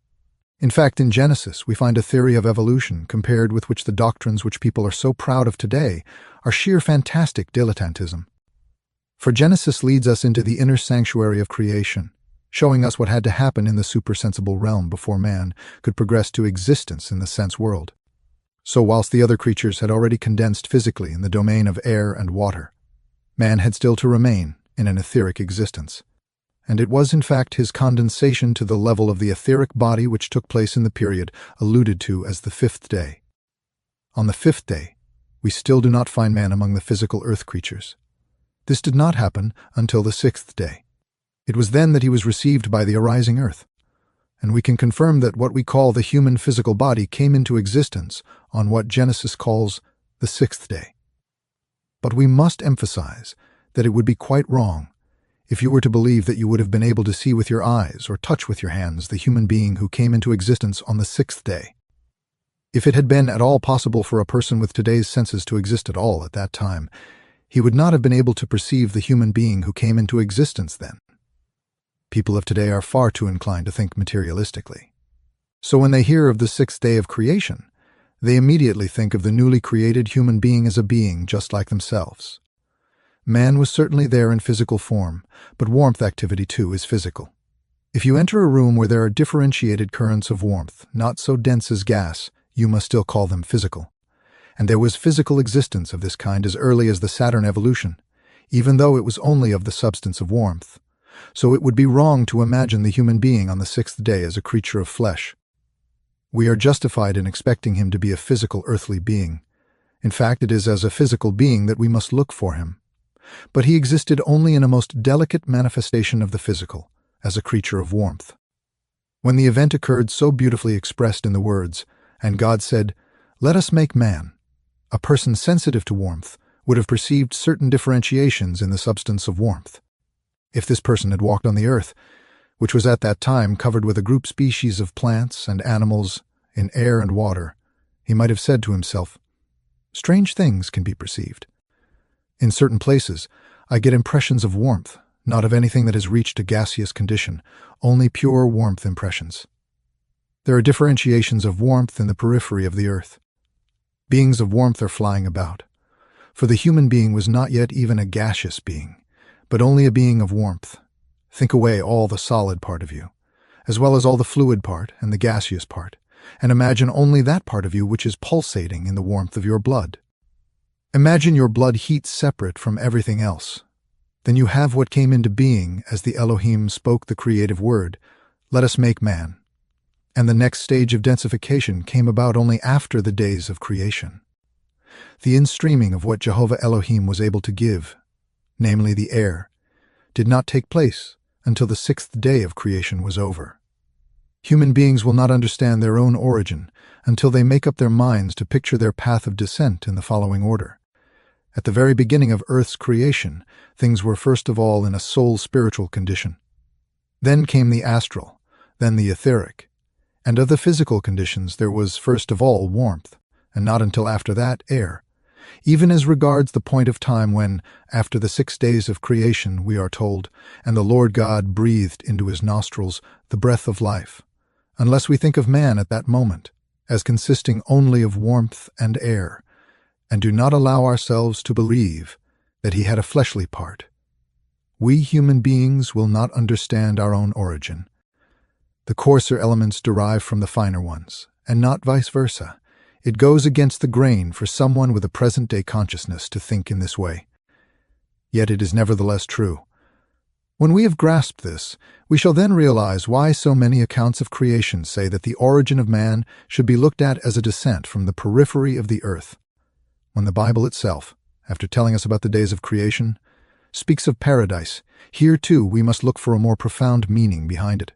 In fact, in Genesis, we find a theory of evolution compared with which the doctrines which people are so proud of today are sheer fantastic dilettantism. For Genesis leads us into the inner sanctuary of creation, showing us what had to happen in the supersensible realm before man could progress to existence in the sense world. So whilst the other creatures had already condensed physically in the domain of air and water, man had still to remain in an etheric existence. And it was in fact his condensation to the level of the etheric body which took place in the period alluded to as the fifth day. On the fifth day, we still do not find man among the physical earth creatures. This did not happen until the sixth day. It was then that he was received by the arising earth, and we can confirm that what we call the human physical body came into existence on what Genesis calls the sixth day. But we must emphasize that it would be quite wrong if you were to believe that you would have been able to see with your eyes or touch with your hands the human being who came into existence on the sixth day. If it had been at all possible for a person with today's senses to exist at all at that time, he would not have been able to perceive the human being who came into existence then. People of today are far too inclined to think materialistically. So when they hear of the sixth day of creation, they immediately think of the newly created human being as a being just like themselves. Man was certainly there in physical form, but warmth activity too is physical. If you enter a room where there are differentiated currents of warmth, not so dense as gas, you must still call them physical. And there was physical existence of this kind as early as the Saturn evolution, even though it was only of the substance of warmth. So it would be wrong to imagine the human being on the sixth day as a creature of flesh. We are justified in expecting him to be a physical earthly being. In fact, it is as a physical being that we must look for him. But he existed only in a most delicate manifestation of the physical, as a creature of warmth. When the event occurred so beautifully expressed in the words, "And God said, 'Let us make man,' a person sensitive to warmth would have perceived certain differentiations in the substance of warmth. If this person had walked on the earth, which was at that time covered with a group species of plants and animals in air and water, he might have said to himself, 'Strange things can be perceived. In certain places, I get impressions of warmth, not of anything that has reached a gaseous condition, only pure warmth impressions.' There are differentiations of warmth in the periphery of the earth. Beings of warmth are flying about, for the human being was not yet even a gaseous being, but only a being of warmth. Think away all the solid part of you, as well as all the fluid part and the gaseous part, and imagine only that part of you which is pulsating in the warmth of your blood. Imagine your blood heat separate from everything else. Then you have what came into being as the Elohim spoke the creative word, 'Let us make man.' And the next stage of densification came about only after the days of creation. The instreaming of what Jehovah Elohim was able to give, namely the air, did not take place until the sixth day of creation was over. Human beings will not understand their own origin until they make up their minds to picture their path of descent in the following order. At the very beginning of Earth's creation, things were first of all in a soul-spiritual condition. Then came the astral, then the etheric, and of the physical conditions there was first of all warmth, and not until after that air, even as regards the point of time when, after the 6 days of creation, we are told, "And the Lord God breathed into his nostrils the breath of life," unless we think of man at that moment as consisting only of warmth and air, and do not allow ourselves to believe that he had a fleshly part. We human beings will not understand our own origin. The coarser elements derive from the finer ones, and not vice versa. It goes against the grain for someone with a present-day consciousness to think in this way. Yet it is nevertheless true. When we have grasped this, we shall then realize why so many accounts of creation say that the origin of man should be looked at as a descent from the periphery of the earth, when the Bible itself, after telling us about the days of creation, speaks of paradise. Here too we must look for a more profound meaning behind it.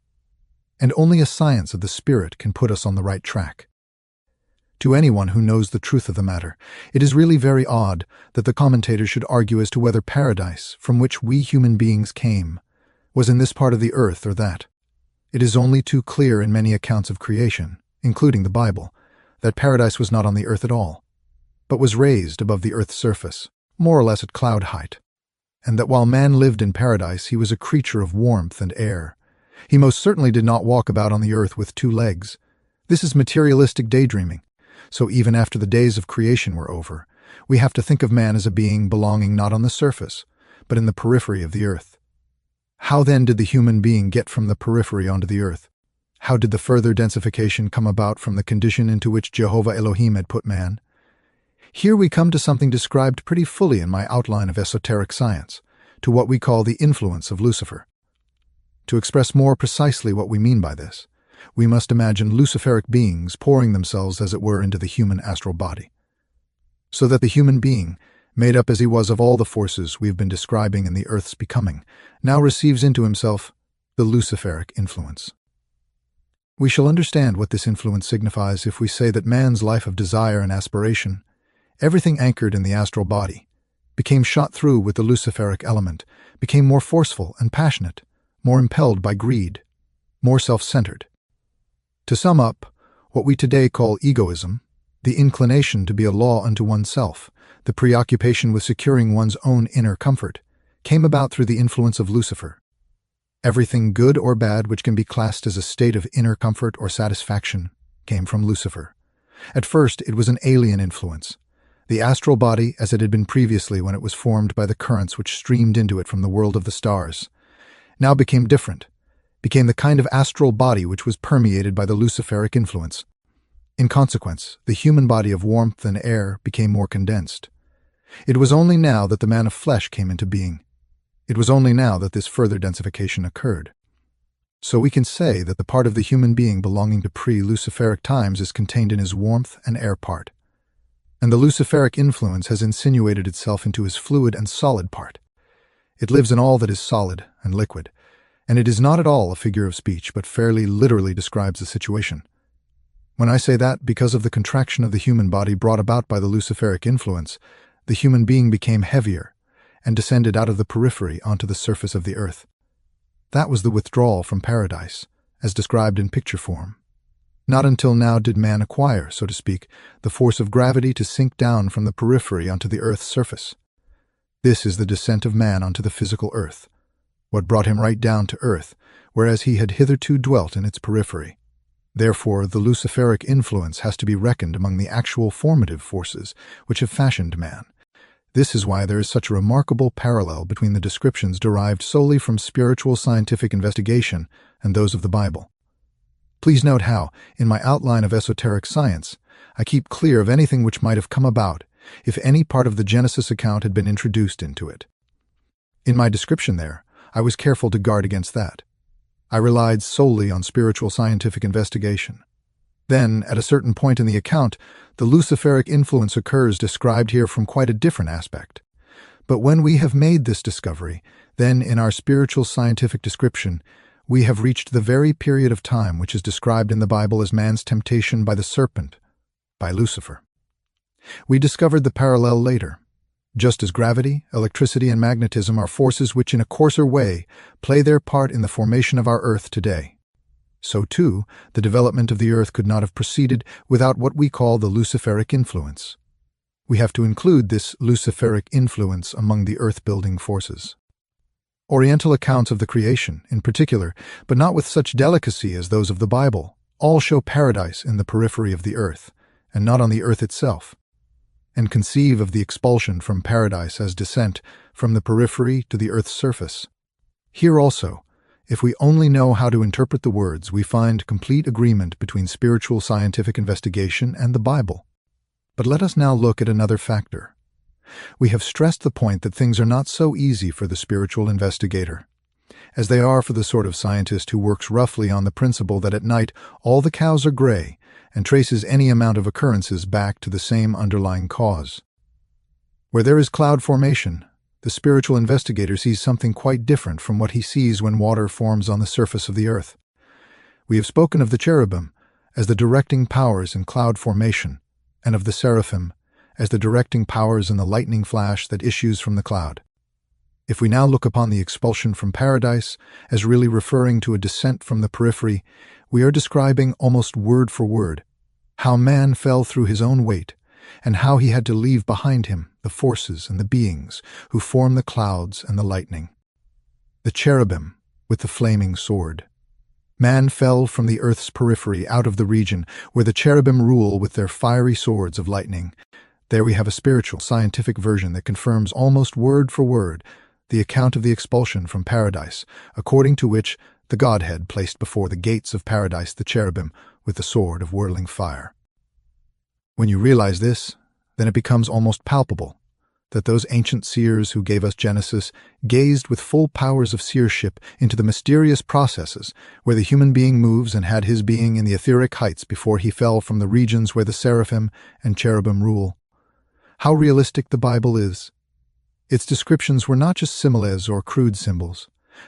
And only a science of the spirit can put us on the right track. To anyone who knows the truth of the matter, it is really very odd that the commentators should argue as to whether paradise, from which we human beings came, was in this part of the earth or that. It is only too clear in many accounts of creation, including the Bible, that paradise was not on the earth at all, but was raised above the earth's surface, more or less at cloud height, and that while man lived in paradise, he was a creature of warmth and air. He most certainly did not walk about on the earth with two legs. This is materialistic daydreaming. So even after the days of creation were over, we have to think of man as a being belonging not on the surface, but in the periphery of the earth. How then did the human being get from the periphery onto the earth? How did the further densification come about from the condition into which Jehovah Elohim had put man? Here we come to something described pretty fully in my outline of esoteric science, to what we call the influence of Lucifer. To express more precisely what we mean by this, we must imagine luciferic beings pouring themselves, as it were, into the human astral body, so that the human being, made up as he was of all the forces we have been describing in the earth's becoming, now receives into himself the luciferic influence. We shall understand what this influence signifies if we say that man's life of desire and aspiration, everything anchored in the astral body, became shot through with the luciferic element, became more forceful and passionate, more impelled by greed, more self-centered. To sum up, what we today call egoism, the inclination to be a law unto oneself, the preoccupation with securing one's own inner comfort, came about through the influence of Lucifer. Everything good or bad which can be classed as a state of inner comfort or satisfaction came from Lucifer. At first, it was an alien influence. The astral body, as it had been previously when it was formed by the currents which streamed into it from the world of the stars, now became different, became the kind of astral body which was permeated by the luciferic influence. In consequence, the human body of warmth and air became more condensed. It was only now that the man of flesh came into being. It was only now that this further densification occurred. So we can say that the part of the human being belonging to pre-luciferic times is contained in his warmth and air part, and the luciferic influence has insinuated itself into his fluid and solid part. It lives in all that is solid and liquid, and it is not at all a figure of speech, but fairly literally describes the situation. When I say that, because of the contraction of the human body brought about by the luciferic influence, the human being became heavier and descended out of the periphery onto the surface of the earth. That was the withdrawal from paradise, as described in picture form. Not until now did man acquire, so to speak, the force of gravity to sink down from the periphery onto the earth's surface. This is the descent of man onto the physical earth, what brought him right down to earth, whereas he had hitherto dwelt in its periphery. Therefore, the luciferic influence has to be reckoned among the actual formative forces which have fashioned man. This is why there is such a remarkable parallel between the descriptions derived solely from spiritual scientific investigation and those of the Bible. Please note how, in my outline of esoteric science, I keep clear of anything which might have come about if any part of the Genesis account had been introduced into it. In my description there, I was careful to guard against that. I relied solely on spiritual scientific investigation. Then, at a certain point in the account, the luciferic influence occurs described here from quite a different aspect. But when we have made this discovery, then in our spiritual scientific description, we have reached the very period of time which is described in the Bible as man's temptation by the serpent, by Lucifer. We discovered the parallel later. Just as gravity, electricity, and magnetism are forces which in a coarser way play their part in the formation of our earth today, so too the development of the earth could not have proceeded without what we call the luciferic influence. We have to include this luciferic influence among the earth-building forces. Oriental accounts of the creation, in particular, but not with such delicacy as those of the Bible, all show paradise in the periphery of the earth, and not on the earth itself, and conceive of the expulsion from paradise as descent from the periphery to the earth's surface. Here also, if we only know how to interpret the words, we find complete agreement between spiritual scientific investigation and the Bible. But let us now look at another factor. We have stressed the point that things are not so easy for the spiritual investigator, as they are for the sort of scientist who works roughly on the principle that at night all the cows are gray and traces any amount of occurrences back to the same underlying cause. Where there is cloud formation, the spiritual investigator sees something quite different from what he sees when water forms on the surface of the earth. We have spoken of the cherubim as the directing powers in cloud formation, and of the seraphim as the directing powers in the lightning flash that issues from the cloud. If we now look upon the expulsion from paradise as really referring to a descent from the periphery, we are describing almost word for word how man fell through his own weight and how he had to leave behind him the forces and the beings who form the clouds and the lightning. The cherubim with the flaming sword. Man fell from the earth's periphery out of the region where the cherubim rule with their fiery swords of lightning. There we have a spiritual, scientific version that confirms almost word for word the account of the expulsion from paradise, according to which the Godhead placed before the gates of paradise the cherubim with the sword of whirling fire. When you realize this, then it becomes almost palpable that those ancient seers who gave us Genesis gazed with full powers of seership into the mysterious processes where the human being moves and had his being in the etheric heights before he fell from the regions where the seraphim and cherubim rule. How realistic the Bible is. Its descriptions were not just similes or crude symbols.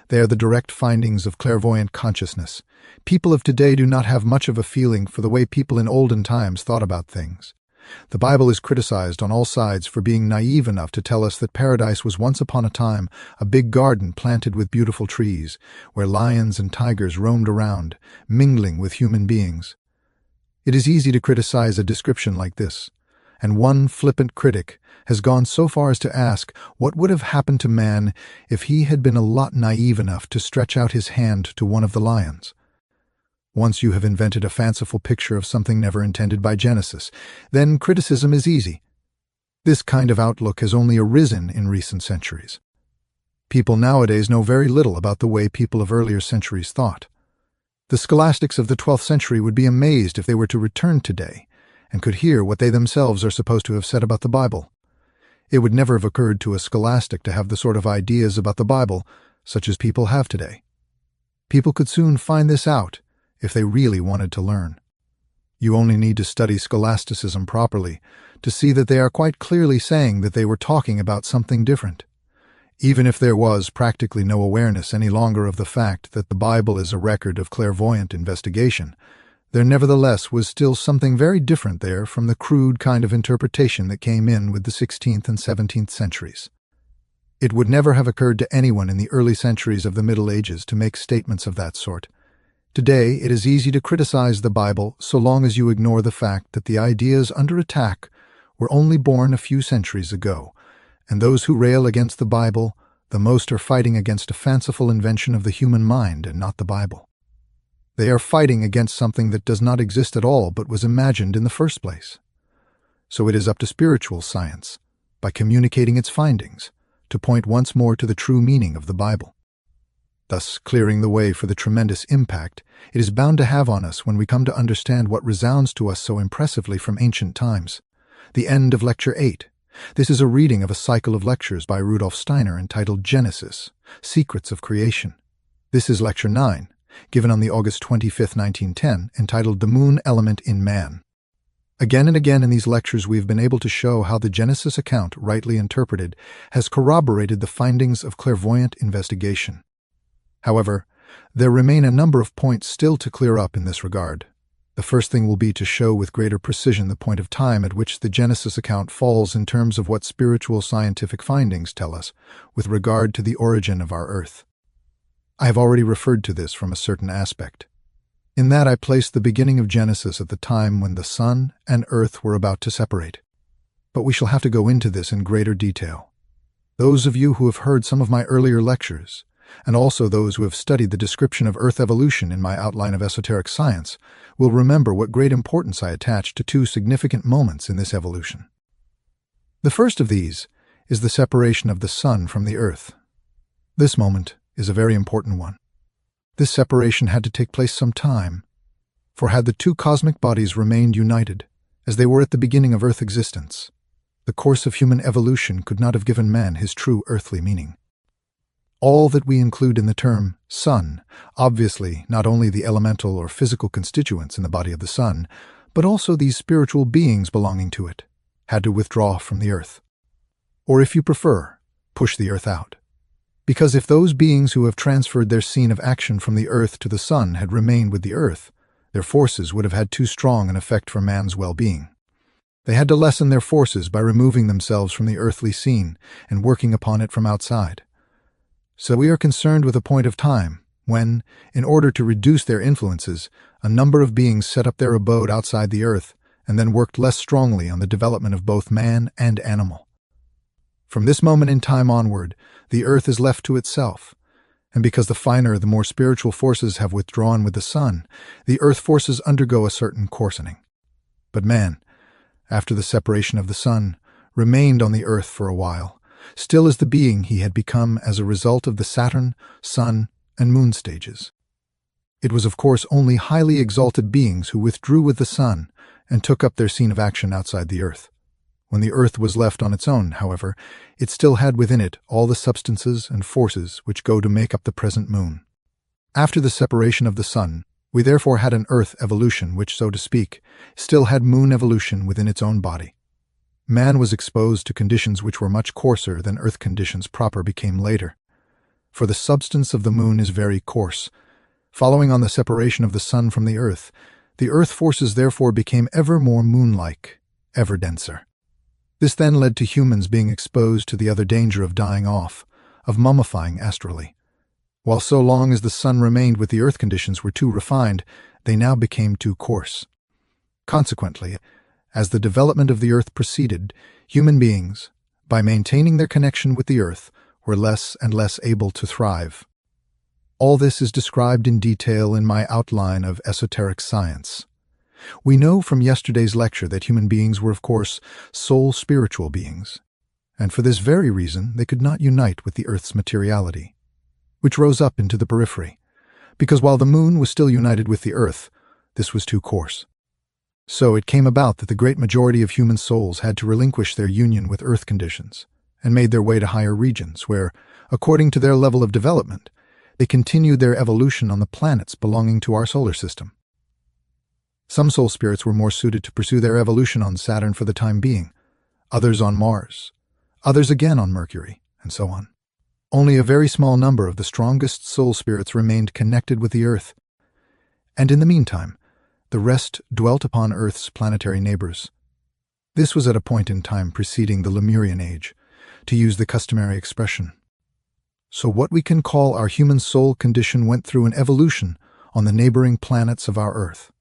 They are the direct findings of clairvoyant consciousness. People of today do not have much of a feeling for the way people in olden times thought about things. The Bible is criticized on all sides for being naive enough to tell us that paradise was once upon a time a big garden planted with beautiful trees, where lions and tigers roamed around, mingling with human beings. It is easy to criticize a description like this, and one flippant critic has gone so far as to ask what would have happened to man if he had been a lot naive enough to stretch out his hand to one of the lions. Once you have invented a fanciful picture of something never intended by Genesis, then criticism is easy. This kind of outlook has only arisen in recent centuries. People nowadays know very little about the way people of earlier centuries thought. The scholastics of the 12th century would be amazed if they were to return today and could hear what they themselves are supposed to have said about the Bible. It would never have occurred to a scholastic to have the sort of ideas about the Bible such as people have today. People could soon find this out if they really wanted to learn. You only need to study scholasticism properly to see that they are quite clearly saying that they were talking about something different. Even if there was practically no awareness any longer of the fact that the Bible is a record of clairvoyant investigation, there nevertheless was still something very different there from the crude kind of interpretation that came in with the 16th and 17th centuries. It would never have occurred to anyone in the early centuries of the Middle Ages to make statements of that sort. Today, it is easy to criticize the Bible so long as you ignore the fact that the ideas under attack were only born a few centuries ago, and those who rail against the Bible the most are fighting against a fanciful invention of the human mind and not the Bible. They are fighting against something that does not exist at all but was imagined in the first place. So it is up to spiritual science, by communicating its findings, to point once more to the true meaning of the Bible. Thus clearing the way for the tremendous impact it is bound to have on us when we come to understand what resounds to us so impressively from ancient times. The end of Lecture 8. This is a reading of a cycle of lectures by Rudolf Steiner entitled Genesis, Secrets of Creation. This is Lecture 9, given on the August 25, 1910, entitled The Moon Element in Man. Again and again in these lectures we have been able to show how the Genesis account, rightly interpreted, has corroborated the findings of clairvoyant investigation. However, there remain a number of points still to clear up in this regard. The first thing will be to show with greater precision the point of time at which the Genesis account falls in terms of what spiritual scientific findings tell us with regard to the origin of our earth. I have already referred to this from a certain aspect. In that I placed the beginning of Genesis at the time when the sun and earth were about to separate. But we shall have to go into this in greater detail. Those of you who have heard some of my earlier lectures, and also those who have studied the description of Earth evolution in my outline of esoteric science, will remember what great importance I attach to two significant moments in this evolution. The first of these is the separation of the sun from the earth. This moment is a very important one. This separation had to take place some time, for had the two cosmic bodies remained united, as they were at the beginning of Earth existence, the course of human evolution could not have given man his true earthly meaning. All that we include in the term sun, obviously not only the elemental or physical constituents in the body of the sun, but also these spiritual beings belonging to it, had to withdraw from the earth. Or if you prefer, push the earth out. Because if those beings who have transferred their scene of action from the earth to the sun had remained with the earth, their forces would have had too strong an effect for man's well-being. They had to lessen their forces by removing themselves from the earthly scene and working upon it from outside. So we are concerned with a point of time when, in order to reduce their influences, a number of beings set up their abode outside the earth and then worked less strongly on the development of both man and animal. From this moment in time onward, the earth is left to itself, and because the finer, the more spiritual forces have withdrawn with the sun, the earth forces undergo a certain coarsening. But man, after the separation of the sun, remained on the earth for a while, still as the being he had become as a result of the Saturn, Sun, and Moon stages. It was of course only highly exalted beings who withdrew with the sun and took up their scene of action outside the earth. When the earth was left on its own, however, it still had within it all the substances and forces which go to make up the present moon. After the separation of the sun, we therefore had an earth evolution which, so to speak, still had moon evolution within its own body. Man was exposed to conditions which were much coarser than earth conditions proper became later. For the substance of the moon is very coarse. Following on the separation of the sun from the earth forces therefore became ever more moon-like, ever denser. This then led to humans being exposed to the other danger of dying off, of mummifying astrally. While so long as the sun remained with the earth conditions were too refined, they now became too coarse. Consequently, as the development of the earth proceeded, human beings, by maintaining their connection with the earth, were less and less able to thrive. All this is described in detail in my outline of esoteric science. We know from yesterday's lecture that human beings were, of course, soul spiritual beings, and for this very reason they could not unite with the earth's materiality, which rose up into the periphery, because while the moon was still united with the earth, this was too coarse. So it came about that the great majority of human souls had to relinquish their union with earth conditions and made their way to higher regions where, according to their level of development, they continued their evolution on the planets belonging to our solar system. Some soul spirits were more suited to pursue their evolution on Saturn for the time being, others on Mars, others again on Mercury, and so on. Only a very small number of the strongest soul spirits remained connected with the earth, and in the meantime, the rest dwelt upon Earth's planetary neighbors. This was at a point in time preceding the Lemurian age, to use the customary expression. So what we can call our human soul condition went through an evolution on the neighboring planets of our Earth.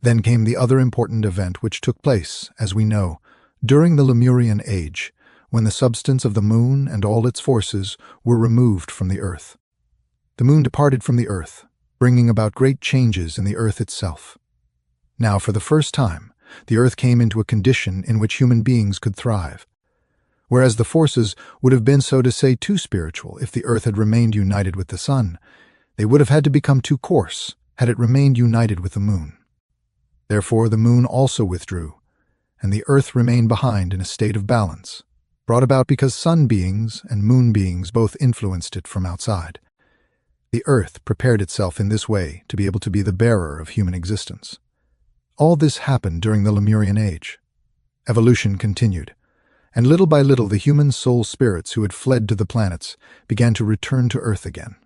Then came the other important event which took place, as we know, during the Lemurian age, when the substance of the moon and all its forces were removed from the earth. The moon departed from the earth, bringing about great changes in the earth itself. Now, for the first time, the earth came into a condition in which human beings could thrive. Whereas the forces would have been, so to say, too spiritual if the earth had remained united with the sun, they would have had to become too coarse had it remained united with the moon. Therefore the moon also withdrew, and the earth remained behind in a state of balance, brought about because sun beings and moon beings both influenced it from outside. The earth prepared itself in this way to be able to be the bearer of human existence. All this happened during the Lemurian age. Evolution continued, and little by little the human soul spirits who had fled to the planets began to return to Earth again.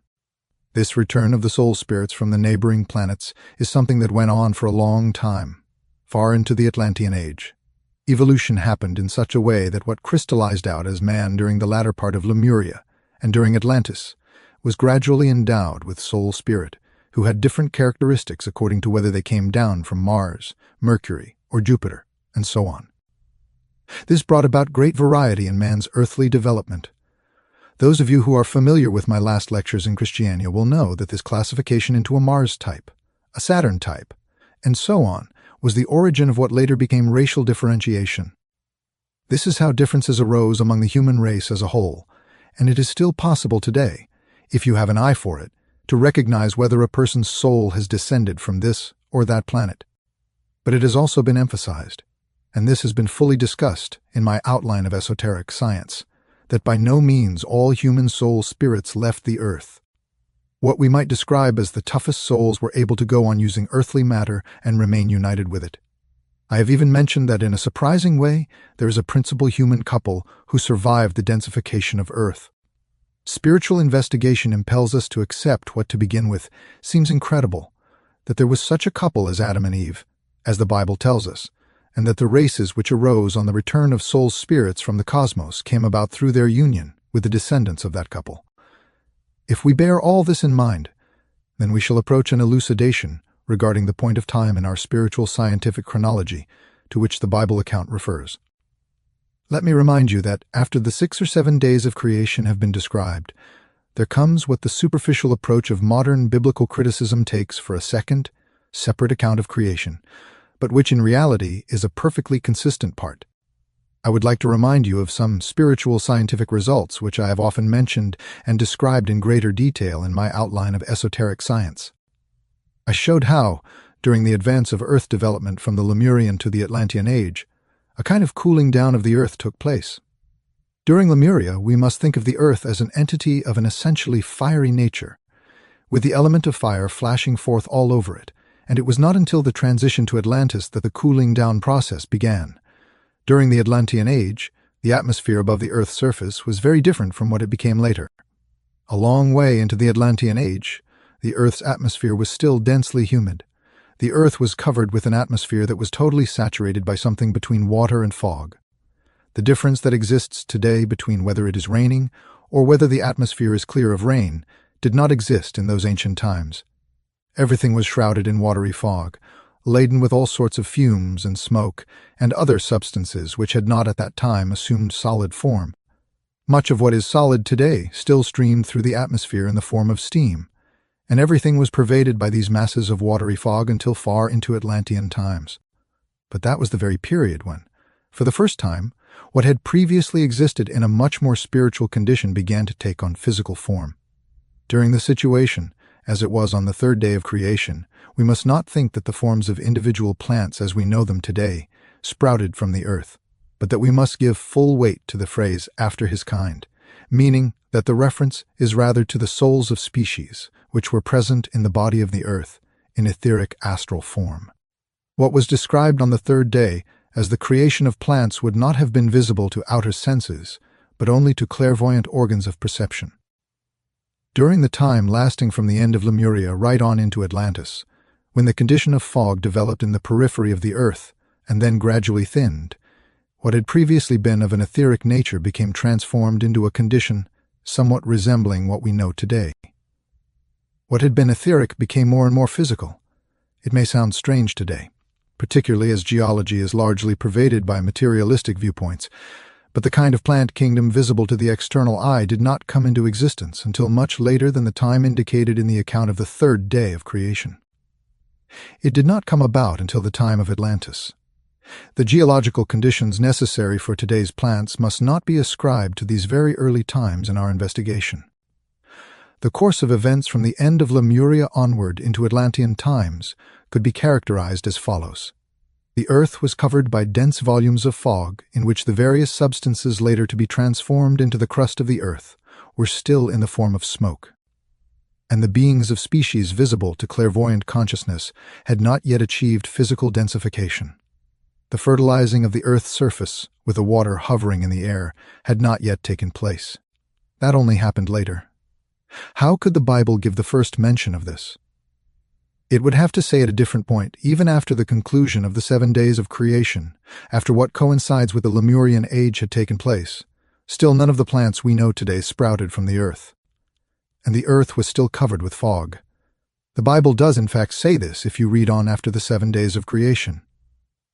This return of the soul spirits from the neighboring planets is something that went on for a long time, far into the Atlantean age. Evolution happened in such a way that what crystallized out as man during the latter part of Lemuria and during Atlantis was gradually endowed with soul spirit, who had different characteristics according to whether they came down from Mars, Mercury, or Jupiter, and so on. This brought about great variety in man's earthly development. Those of you who are familiar with my last lectures in Christiania will know that this classification into a Mars type, a Saturn type, and so on was the origin of what later became racial differentiation. This is how differences arose among the human race as a whole, and it is still possible today, if you have an eye for it, to recognize whether a person's soul has descended from this or that planet. But it has also been emphasized, and this has been fully discussed in my outline of esoteric science, that by no means all human soul spirits left the earth. What we might describe as the toughest souls were able to go on using earthly matter and remain united with it. I have even mentioned that in a surprising way, there is a principal human couple who survived the densification of Earth. Spiritual investigation impels us to accept what, to begin with, seems incredible, that there was such a couple as Adam and Eve, as the Bible tells us, and that the races which arose on the return of soul spirits from the cosmos came about through their union with the descendants of that couple. If we bear all this in mind, then we shall approach an elucidation regarding the point of time in our spiritual scientific chronology to which the Bible account refers. Let me remind you that after the 6 or 7 days of creation have been described, there comes what the superficial approach of modern biblical criticism takes for a second, separate account of creation, but which in reality is a perfectly consistent part. I would like to remind you of some spiritual scientific results which I have often mentioned and described in greater detail in my outline of esoteric science. I showed how, during the advance of Earth development from the Lemurian to the Atlantean age, a kind of cooling down of the Earth took place. During Lemuria, we must think of the Earth as an entity of an essentially fiery nature, with the element of fire flashing forth all over it, and it was not until the transition to Atlantis that the cooling down process began. During the Atlantean age, the atmosphere above the Earth's surface was very different from what it became later. A long way into the Atlantean age, the Earth's atmosphere was still densely humid. The Earth was covered with an atmosphere that was totally saturated by something between water and fog. The difference that exists today between whether it is raining or whether the atmosphere is clear of rain did not exist in those ancient times. Everything was shrouded in watery fog, laden with all sorts of fumes and smoke and other substances which had not at that time assumed solid form. Much of what is solid today still streamed through the atmosphere in the form of steam, and everything was pervaded by these masses of watery fog until far into Atlantean times. But that was the very period when, for the first time, what had previously existed in a much more spiritual condition began to take on physical form. During the situation, as it was on the 3rd day of creation, we must not think that the forms of individual plants as we know them today sprouted from the earth, but that we must give full weight to the phrase "after his kind," meaning that the reference is rather to the souls of species which were present in the body of the earth in etheric astral form. What was described on the 3rd day as the creation of plants would not have been visible to outer senses, but only to clairvoyant organs of perception. During the time lasting from the end of Lemuria right on into Atlantis, when the condition of fog developed in the periphery of the earth and then gradually thinned, what had previously been of an etheric nature became transformed into a condition somewhat resembling what we know today. What had been etheric became more and more physical. It may sound strange today, particularly as geology is largely pervaded by materialistic viewpoints, but the kind of plant kingdom visible to the external eye did not come into existence until much later than the time indicated in the account of the 3rd day of creation. It did not come about until the time of Atlantis. The geological conditions necessary for today's plants must not be ascribed to these very early times in our investigation. The course of events from the end of Lemuria onward into Atlantean times could be characterized as follows. The earth was covered by dense volumes of fog in which the various substances later to be transformed into the crust of the earth were still in the form of smoke. And the beings of species visible to clairvoyant consciousness had not yet achieved physical densification. The fertilizing of the earth's surface, with the water hovering in the air, had not yet taken place. That only happened later. How could the Bible give the first mention of this? It would have to say at a different point, even after the conclusion of the 7 days of creation, after what coincides with the Lemurian age had taken place. Still none of the plants we know today sprouted from the earth, and the earth was still covered with fog. The Bible does in fact say this if you read on after the 7 days of creation.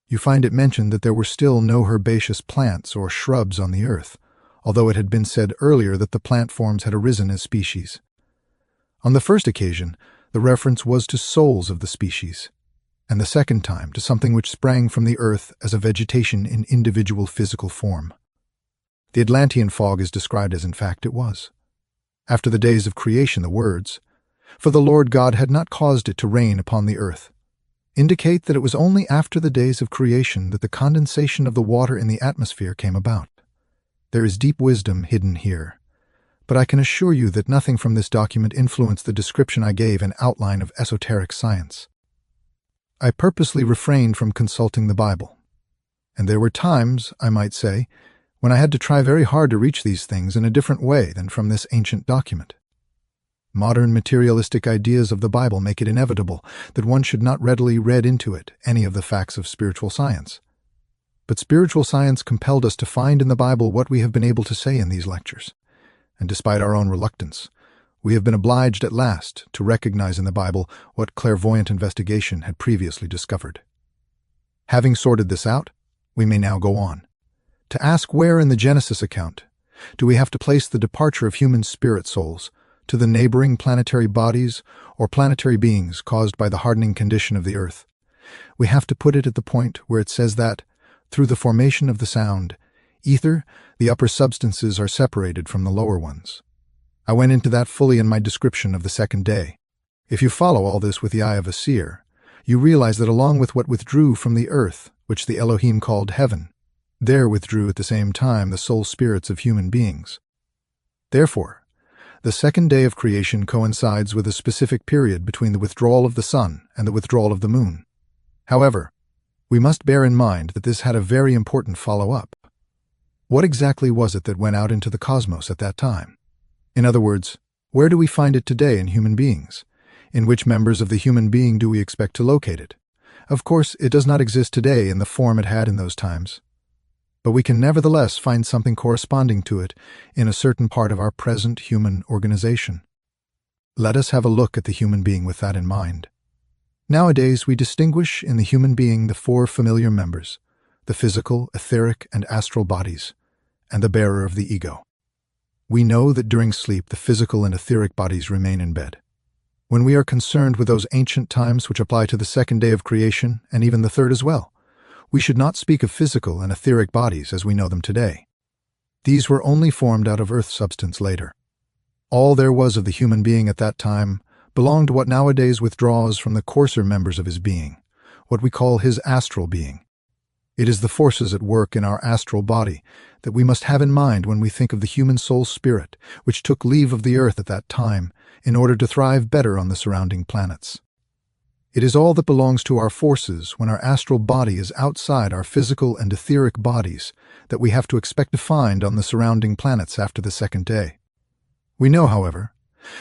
You find it mentioned that there were still no herbaceous plants or shrubs on the earth, although it had been said earlier that the plant forms had arisen as species. On the first occasion, the reference was to souls of the species, and the second time to something which sprang from the earth as a vegetation in individual physical form. The Atlantean fog is described as in fact it was. After the days of creation, the words, "For the Lord God had not caused it to rain upon the earth," indicate that it was only after the days of creation that the condensation of the water in the atmosphere came about. There is deep wisdom hidden here, but I can assure you that nothing from this document influenced the description I gave in outline of esoteric science. I purposely refrained from consulting the Bible, and there were times, I might say, when I had to try very hard to reach these things in a different way than from this ancient document. Modern materialistic ideas of the Bible make it inevitable that one should not readily read into it any of the facts of spiritual science. But spiritual science compelled us to find in the Bible what we have been able to say in these lectures, and despite our own reluctance, We have been obliged at last to recognize in the Bible what clairvoyant investigation had previously discovered. Having sorted this out, we may now go on to ask where in the Genesis account do we have to place the departure of human spirit souls to the neighboring planetary bodies or planetary beings caused by the hardening condition of the earth. We have to put it at the point where it says that, through the formation of the sound, ether, the upper substances are separated from the lower ones. I went into that fully in my description of the second day. If you follow all this with the eye of a seer, you realize that along with what withdrew from the earth, which the Elohim called heaven, there withdrew at the same time the soul spirits of human beings. Therefore, the second day of creation coincides with a specific period between the withdrawal of the sun and the withdrawal of the moon. However, we must bear in mind that this had a very important follow-up. What exactly was it that went out into the cosmos at that time? In other words, where do we find it today in human beings? In which members of the human being do we expect to locate it? Of course, it does not exist today in the form it had in those times, but we can nevertheless find something corresponding to it in a certain part of our present human organization. Let us have a look at the human being with that in mind. Nowadays, we distinguish in the human being the four familiar members: the physical, etheric, and astral bodies, and the bearer of the ego. We know that during sleep the physical and etheric bodies remain in bed. When we are concerned with those ancient times which apply to the second day of creation, and even the third as well, we should not speak of physical and etheric bodies as we know them today. These were only formed out of earth substance later. All there was of the human being at that time belonged to what nowadays withdraws from the coarser members of his being, what we call his astral being. It is the forces at work in our astral body that we must have in mind when we think of the human soul spirit, which took leave of the earth at that time in order to thrive better on the surrounding planets. It is all that belongs to our forces when our astral body is outside our physical and etheric bodies that we have to expect to find on the surrounding planets after the second day. We know, however,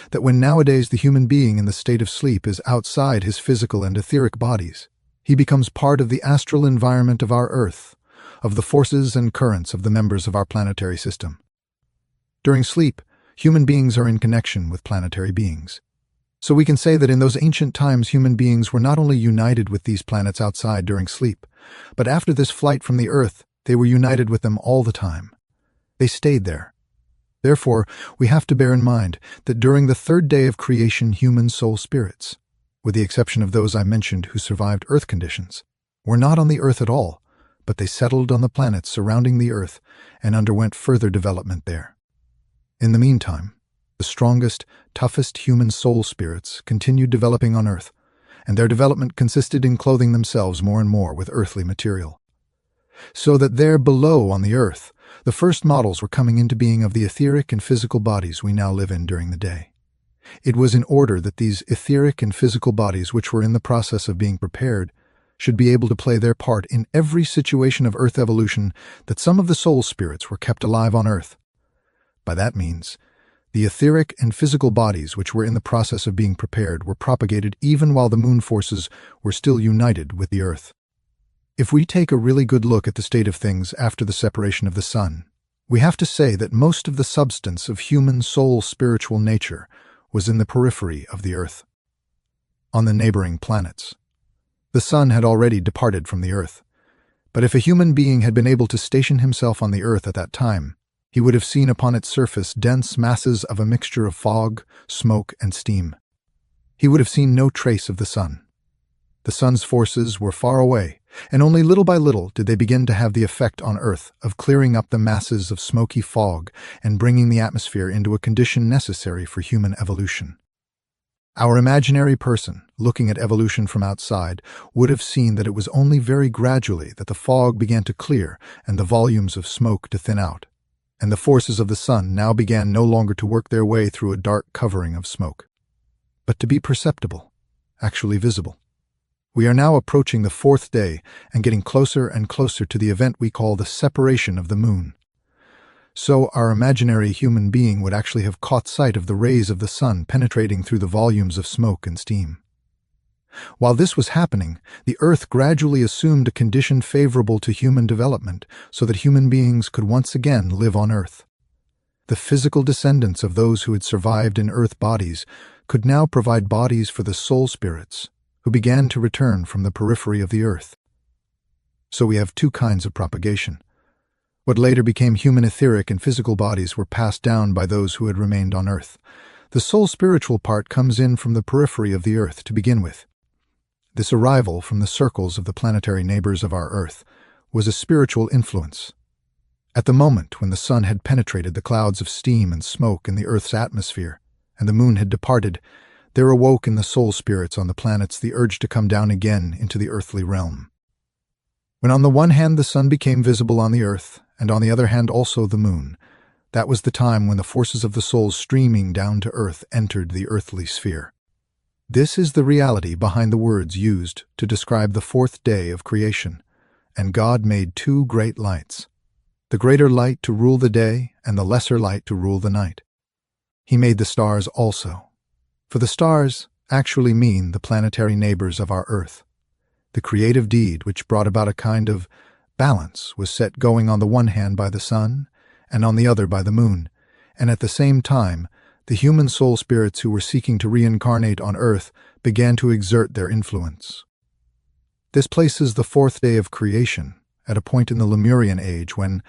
that when nowadays the human being in the state of sleep is outside his physical and etheric bodies, he becomes part of the astral environment of our Earth, of the forces and currents of the members of our planetary system. During sleep, human beings are in connection with planetary beings. So we can say that in those ancient times human beings were not only united with these planets outside during sleep, but after this flight from the Earth, they were united with them all the time. They stayed there. Therefore, we have to bear in mind that during the third day of creation, human soul spirits, with the exception of those I mentioned who survived Earth conditions, were not on the Earth at all, but they settled on the planets surrounding the Earth and underwent further development there. In the meantime, the strongest, toughest human soul spirits continued developing on Earth, and their development consisted in clothing themselves more and more with earthly material. So that there below on the Earth, the first models were coming into being of the etheric and physical bodies we now live in during the day. It was in order that these etheric and physical bodies, which were in the process of being prepared, should be able to play their part in every situation of Earth evolution that some of the soul spirits were kept alive on Earth. By that means, the etheric and physical bodies which were in the process of being prepared were propagated even while the moon forces were still united with the Earth. If we take a really good look at the state of things after the separation of the sun, we have to say that most of the substance of human soul spiritual nature was in the periphery of the Earth, on the neighboring planets. The sun had already departed from the Earth, but if a human being had been able to station himself on the Earth at that time, he would have seen upon its surface dense masses of a mixture of fog, smoke, and steam. He would have seen no trace of the sun. The sun's forces were far away, and only little by little did they begin to have the effect on Earth of clearing up the masses of smoky fog and bringing the atmosphere into a condition necessary for human evolution. Our imaginary person, looking at evolution from outside, would have seen that it was only very gradually that the fog began to clear and the volumes of smoke to thin out, and the forces of the sun now began no longer to work their way through a dark covering of smoke, but to be perceptible, actually visible. We are now approaching the fourth day and getting closer and closer to the event we call the separation of the moon. So our imaginary human being would actually have caught sight of the rays of the sun penetrating through the volumes of smoke and steam. While this was happening, the Earth gradually assumed a condition favorable to human development so that human beings could once again live on Earth. The physical descendants of those who had survived in earth bodies could now provide bodies for the soul spirits who began to return from the periphery of the earth. So we have two kinds of propagation. What later became human etheric and physical bodies were passed down by those who had remained on earth. The soul spiritual part comes in from the periphery of the earth to begin with. This arrival from the circles of the planetary neighbors of our earth was a spiritual influence. At the moment when the sun had penetrated the clouds of steam and smoke in the earth's atmosphere, and the moon had departed, there awoke in the soul spirits on the planets the urge to come down again into the earthly realm. When on the one hand the sun became visible on the earth, and on the other hand also the moon, that was the time when the forces of the souls streaming down to earth entered the earthly sphere. This is the reality behind the words used to describe the fourth day of creation. And God made two great lights, the greater light to rule the day and the lesser light to rule the night. He made the stars also, for the stars actually mean the planetary neighbors of our earth. The creative deed which brought about a kind of balance was set going on the one hand by the sun and on the other by the moon, and at the same time the human soul spirits who were seeking to reincarnate on earth began to exert their influence. This places the fourth day of creation at a point in the Lemurian age when,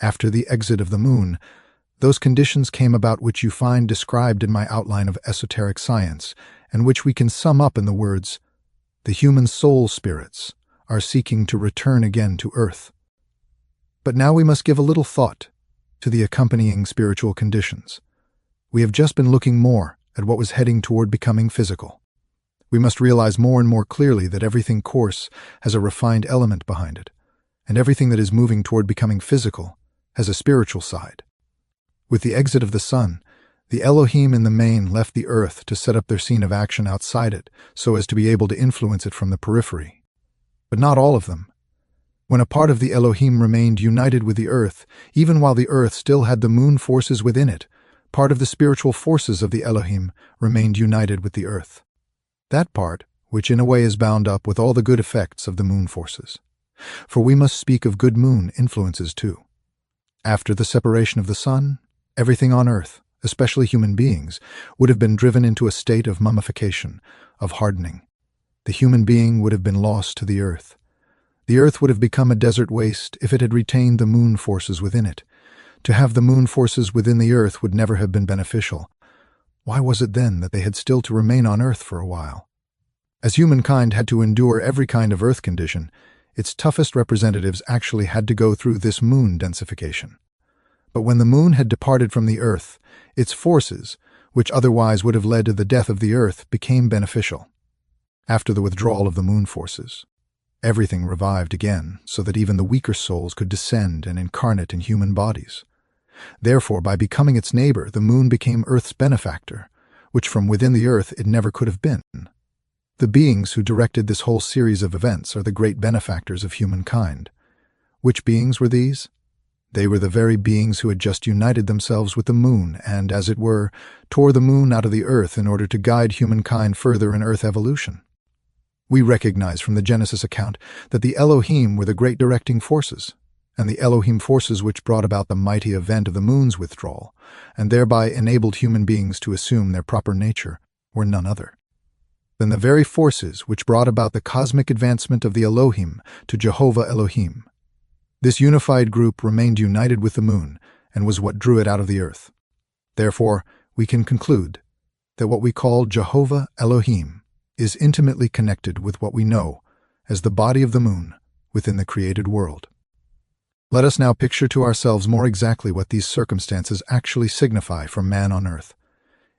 after the exit of the moon, those conditions came about which you find described in my outline of esoteric science, and which we can sum up in the words, "The human soul spirits are seeking to return again to earth." But now we must give a little thought to the accompanying spiritual conditions. We have just been looking more at what was heading toward becoming physical. We must realize more and more clearly that everything coarse has a refined element behind it, and everything that is moving toward becoming physical has a spiritual side. With the exit of the sun, the Elohim in the main left the earth to set up their scene of action outside it so as to be able to influence it from the periphery. But not all of them. When a part of the Elohim remained united with the earth, even while the earth still had the moon forces within it, part of the spiritual forces of the Elohim remained united with the earth. That part, which in a way is bound up with all the good effects of the moon forces. For we must speak of good moon influences too. After the separation of the sun, everything on earth, especially human beings, would have been driven into a state of mummification, of hardening. The human being would have been lost to the earth. The earth would have become a desert waste if it had retained the moon forces within it. To have the moon forces within the earth would never have been beneficial. Why was it then that they had still to remain on earth for a while? As humankind had to endure every kind of earth condition, its toughest representatives actually had to go through this moon densification. But when the moon had departed from the earth, its forces, which otherwise would have led to the death of the earth, became beneficial. After the withdrawal of the moon forces, everything revived again, so that even the weaker souls could descend and incarnate in human bodies. Therefore, by becoming its neighbor, the moon became Earth's benefactor, which from within the earth it never could have been. The beings who directed this whole series of events are the great benefactors of humankind. Which beings were these? They were the very beings who had just united themselves with the moon and, as it were, tore the moon out of the earth in order to guide humankind further in earth evolution. We recognize from the Genesis account that the Elohim were the great directing forces, and the Elohim forces which brought about the mighty event of the moon's withdrawal, and thereby enabled human beings to assume their proper nature, were none other than the very forces which brought about the cosmic advancement of the Elohim to Jehovah Elohim. This unified group remained united with the moon, and was what drew it out of the earth. Therefore, we can conclude that what we call Jehovah Elohim is intimately connected with what we know as the body of the moon within the created world. Let us now picture to ourselves more exactly what these circumstances actually signify for man on earth.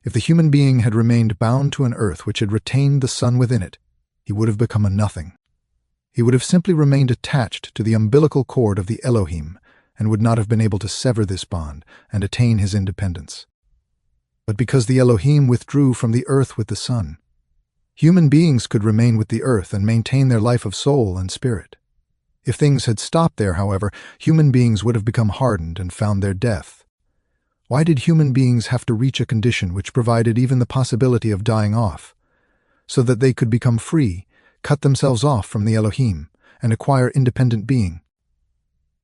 If the human being had remained bound to an earth which had retained the sun within it, he would have become a nothing. He would have simply remained attached to the umbilical cord of the Elohim and would not have been able to sever this bond and attain his independence. But because the Elohim withdrew from the earth with the sun, human beings could remain with the earth and maintain their life of soul and spirit. If things had stopped there, however, human beings would have become hardened and found their death. Why did human beings have to reach a condition which provided even the possibility of dying off? So that they could become free, cut themselves off from the Elohim, and acquire independent being.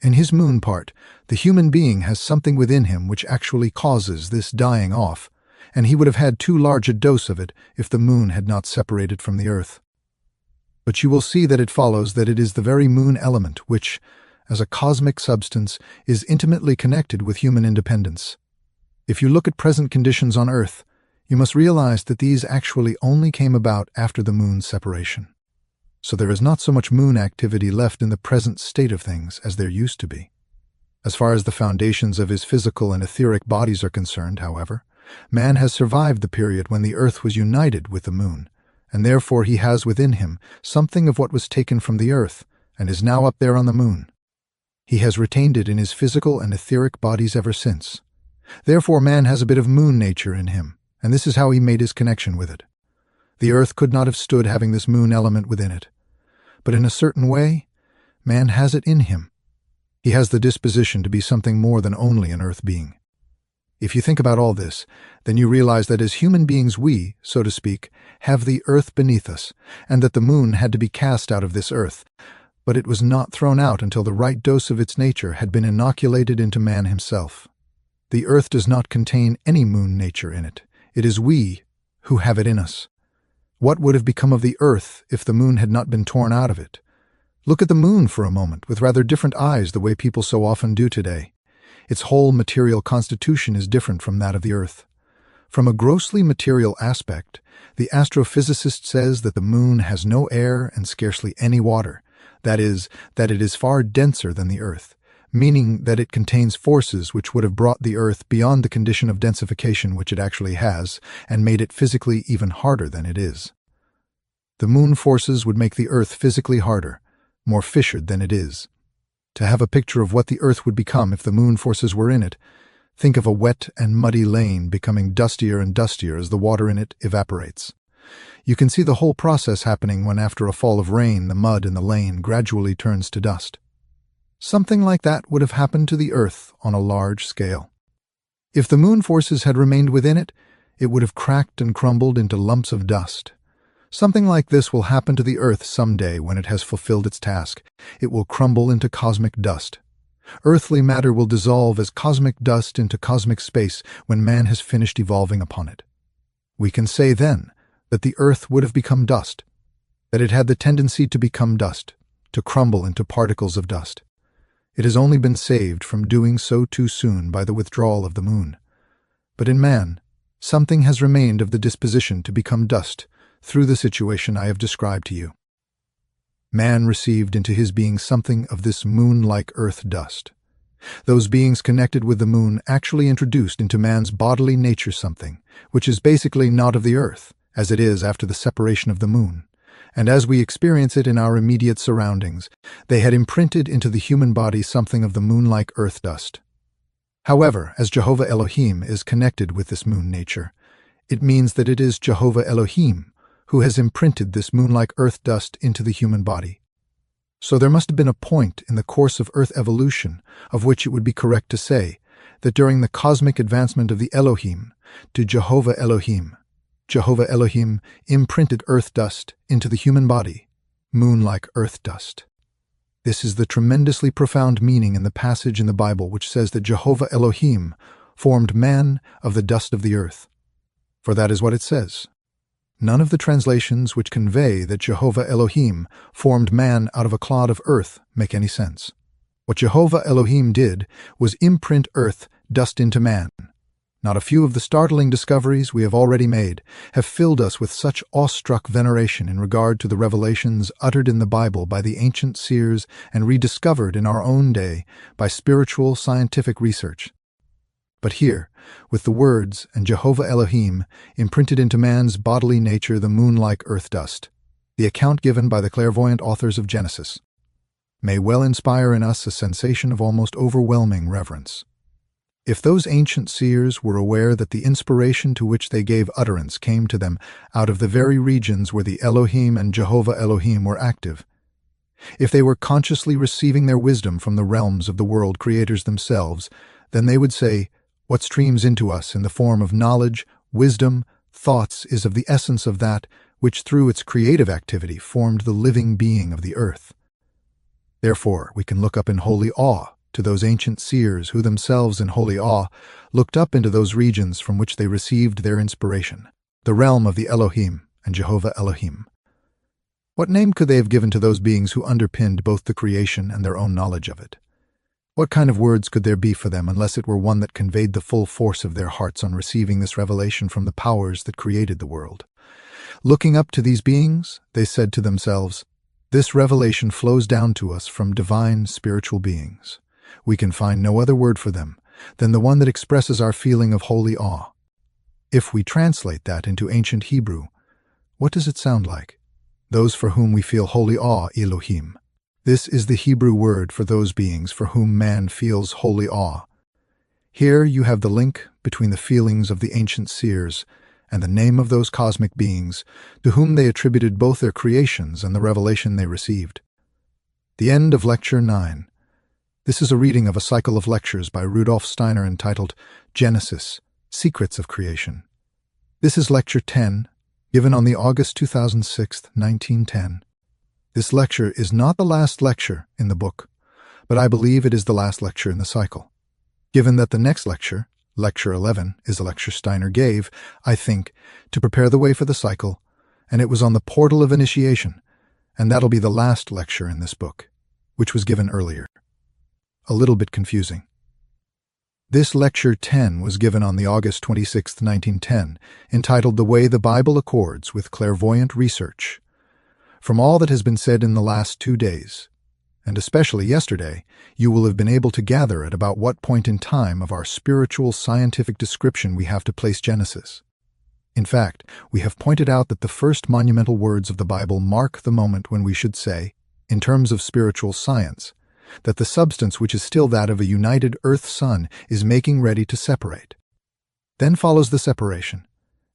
In his moon part, the human being has something within him which actually causes this dying off, and he would have had too large a dose of it if the moon had not separated from the earth. But you will see that it follows that it is the very moon element which, as a cosmic substance, is intimately connected with human independence. If you look at present conditions on Earth, you must realize that these actually only came about after the moon's separation. So there is not so much moon activity left in the present state of things as there used to be. As far as the foundations of his physical and etheric bodies are concerned, however, man has survived the period when the Earth was united with the moon, and therefore he has within him something of what was taken from the Earth and is now up there on the moon. He has retained it in his physical and etheric bodies ever since. Therefore man has a bit of moon nature in him, and this is how he made his connection with it. The Earth could not have stood having this moon element within it. But in a certain way, man has it in him. He has the disposition to be something more than only an Earth being. If you think about all this, then you realize that as human beings we, so to speak, have the Earth beneath us, and that the moon had to be cast out of this Earth, but it was not thrown out until the right dose of its nature had been inoculated into man himself. The Earth does not contain any moon nature in it. It is we who have it in us. What would have become of the Earth if the moon had not been torn out of it? Look at the moon for a moment with rather different eyes the way people so often do today. Its whole material constitution is different from that of the Earth. From a grossly material aspect, the astrophysicist says that the moon has no air and scarcely any water. That is, that it is far denser than the Earth, meaning that it contains forces which would have brought the Earth beyond the condition of densification which it actually has, and made it physically even harder than it is. The moon forces would make the Earth physically harder, more fissured than it is. To have a picture of what the Earth would become if the moon forces were in it, think of a wet and muddy lane becoming dustier and dustier as the water in it evaporates. You can see the whole process happening when after a fall of rain the mud in the lane gradually turns to dust. Something like that would have happened to the Earth on a large scale. If the moon forces had remained within it, it would have cracked and crumbled into lumps of dust. Something like this will happen to the Earth someday when it has fulfilled its task. It will crumble into cosmic dust. Earthly matter will dissolve as cosmic dust into cosmic space when man has finished evolving upon it. We can say then that the Earth would have become dust, that it had the tendency to become dust, to crumble into particles of dust. It has only been saved from doing so too soon by the withdrawal of the moon. But in man, something has remained of the disposition to become dust through the situation I have described to you. Man received into his being something of this moon-like earth dust. Those beings connected with the moon actually introduced into man's bodily nature something, which is basically not of the earth, as it is after the separation of the moon. And as we experience it in our immediate surroundings, they had imprinted into the human body something of the moon-like earth dust. However, as Jehovah Elohim is connected with this moon nature, it means that it is Jehovah Elohim who has imprinted this moon-like earth dust into the human body. So there must have been a point in the course of earth evolution of which it would be correct to say that during the cosmic advancement of the Elohim to Jehovah Elohim imprinted earth dust into the human body, moon-like earth dust. This is the tremendously profound meaning in the passage in the Bible which says that Jehovah Elohim formed man of the dust of the earth. For that is what it says. None of the translations which convey that Jehovah Elohim formed man out of a clod of earth make any sense. What Jehovah Elohim did was imprint earth dust into man. Not a few of the startling discoveries we have already made have filled us with such awestruck veneration in regard to the revelations uttered in the Bible by the ancient seers and rediscovered in our own day by spiritual scientific research. But here, with the words and Jehovah Elohim imprinted into man's bodily nature the moon-like earth dust, the account given by the clairvoyant authors of Genesis, may well inspire in us a sensation of almost overwhelming reverence. If those ancient seers were aware that the inspiration to which they gave utterance came to them out of the very regions where the Elohim and Jehovah Elohim were active, if they were consciously receiving their wisdom from the realms of the world creators themselves, then they would say, "What streams into us in the form of knowledge, wisdom, thoughts is of the essence of that which through its creative activity formed the living being of the earth." Therefore, we can look up in holy awe to those ancient seers who themselves in holy awe looked up into those regions from which they received their inspiration, the realm of the Elohim and Jehovah Elohim. What name could they have given to those beings who underpinned both the creation and their own knowledge of it? What kind of words could there be for them unless it were one that conveyed the full force of their hearts on receiving this revelation from the powers that created the world? Looking up to these beings, they said to themselves, "This revelation flows down to us from divine spiritual beings. We can find no other word for them than the one that expresses our feeling of holy awe." If we translate that into ancient Hebrew, what does it sound like? Those for whom we feel holy awe, Elohim. This is the Hebrew word for those beings for whom man feels holy awe. Here you have the link between the feelings of the ancient seers and the name of those cosmic beings to whom they attributed both their creations and the revelation they received. The end of Lecture 9. This is a reading of a cycle of lectures by Rudolf Steiner entitled Genesis, Secrets of Creation. This is Lecture 10, given on the August 2006, 1910. This lecture is not the last lecture in the book, but I believe it is the last lecture in the cycle. Given that the next lecture, Lecture 11, is a lecture Steiner gave, I think, to prepare the way for the cycle, and it was on the portal of initiation, and that'll be the last lecture in this book, which was given earlier. A little bit confusing. This Lecture 10 was given on the August 26, 1910, entitled The Way the Bible Accords with Clairvoyant Research. From all that has been said in the last 2 days, and especially yesterday, you will have been able to gather at about what point in time of our spiritual scientific description we have to place Genesis. In fact, we have pointed out that the first monumental words of the Bible mark the moment when we should say, in terms of spiritual science, that the substance which is still that of a united earth-sun is making ready to separate. Then follows the separation,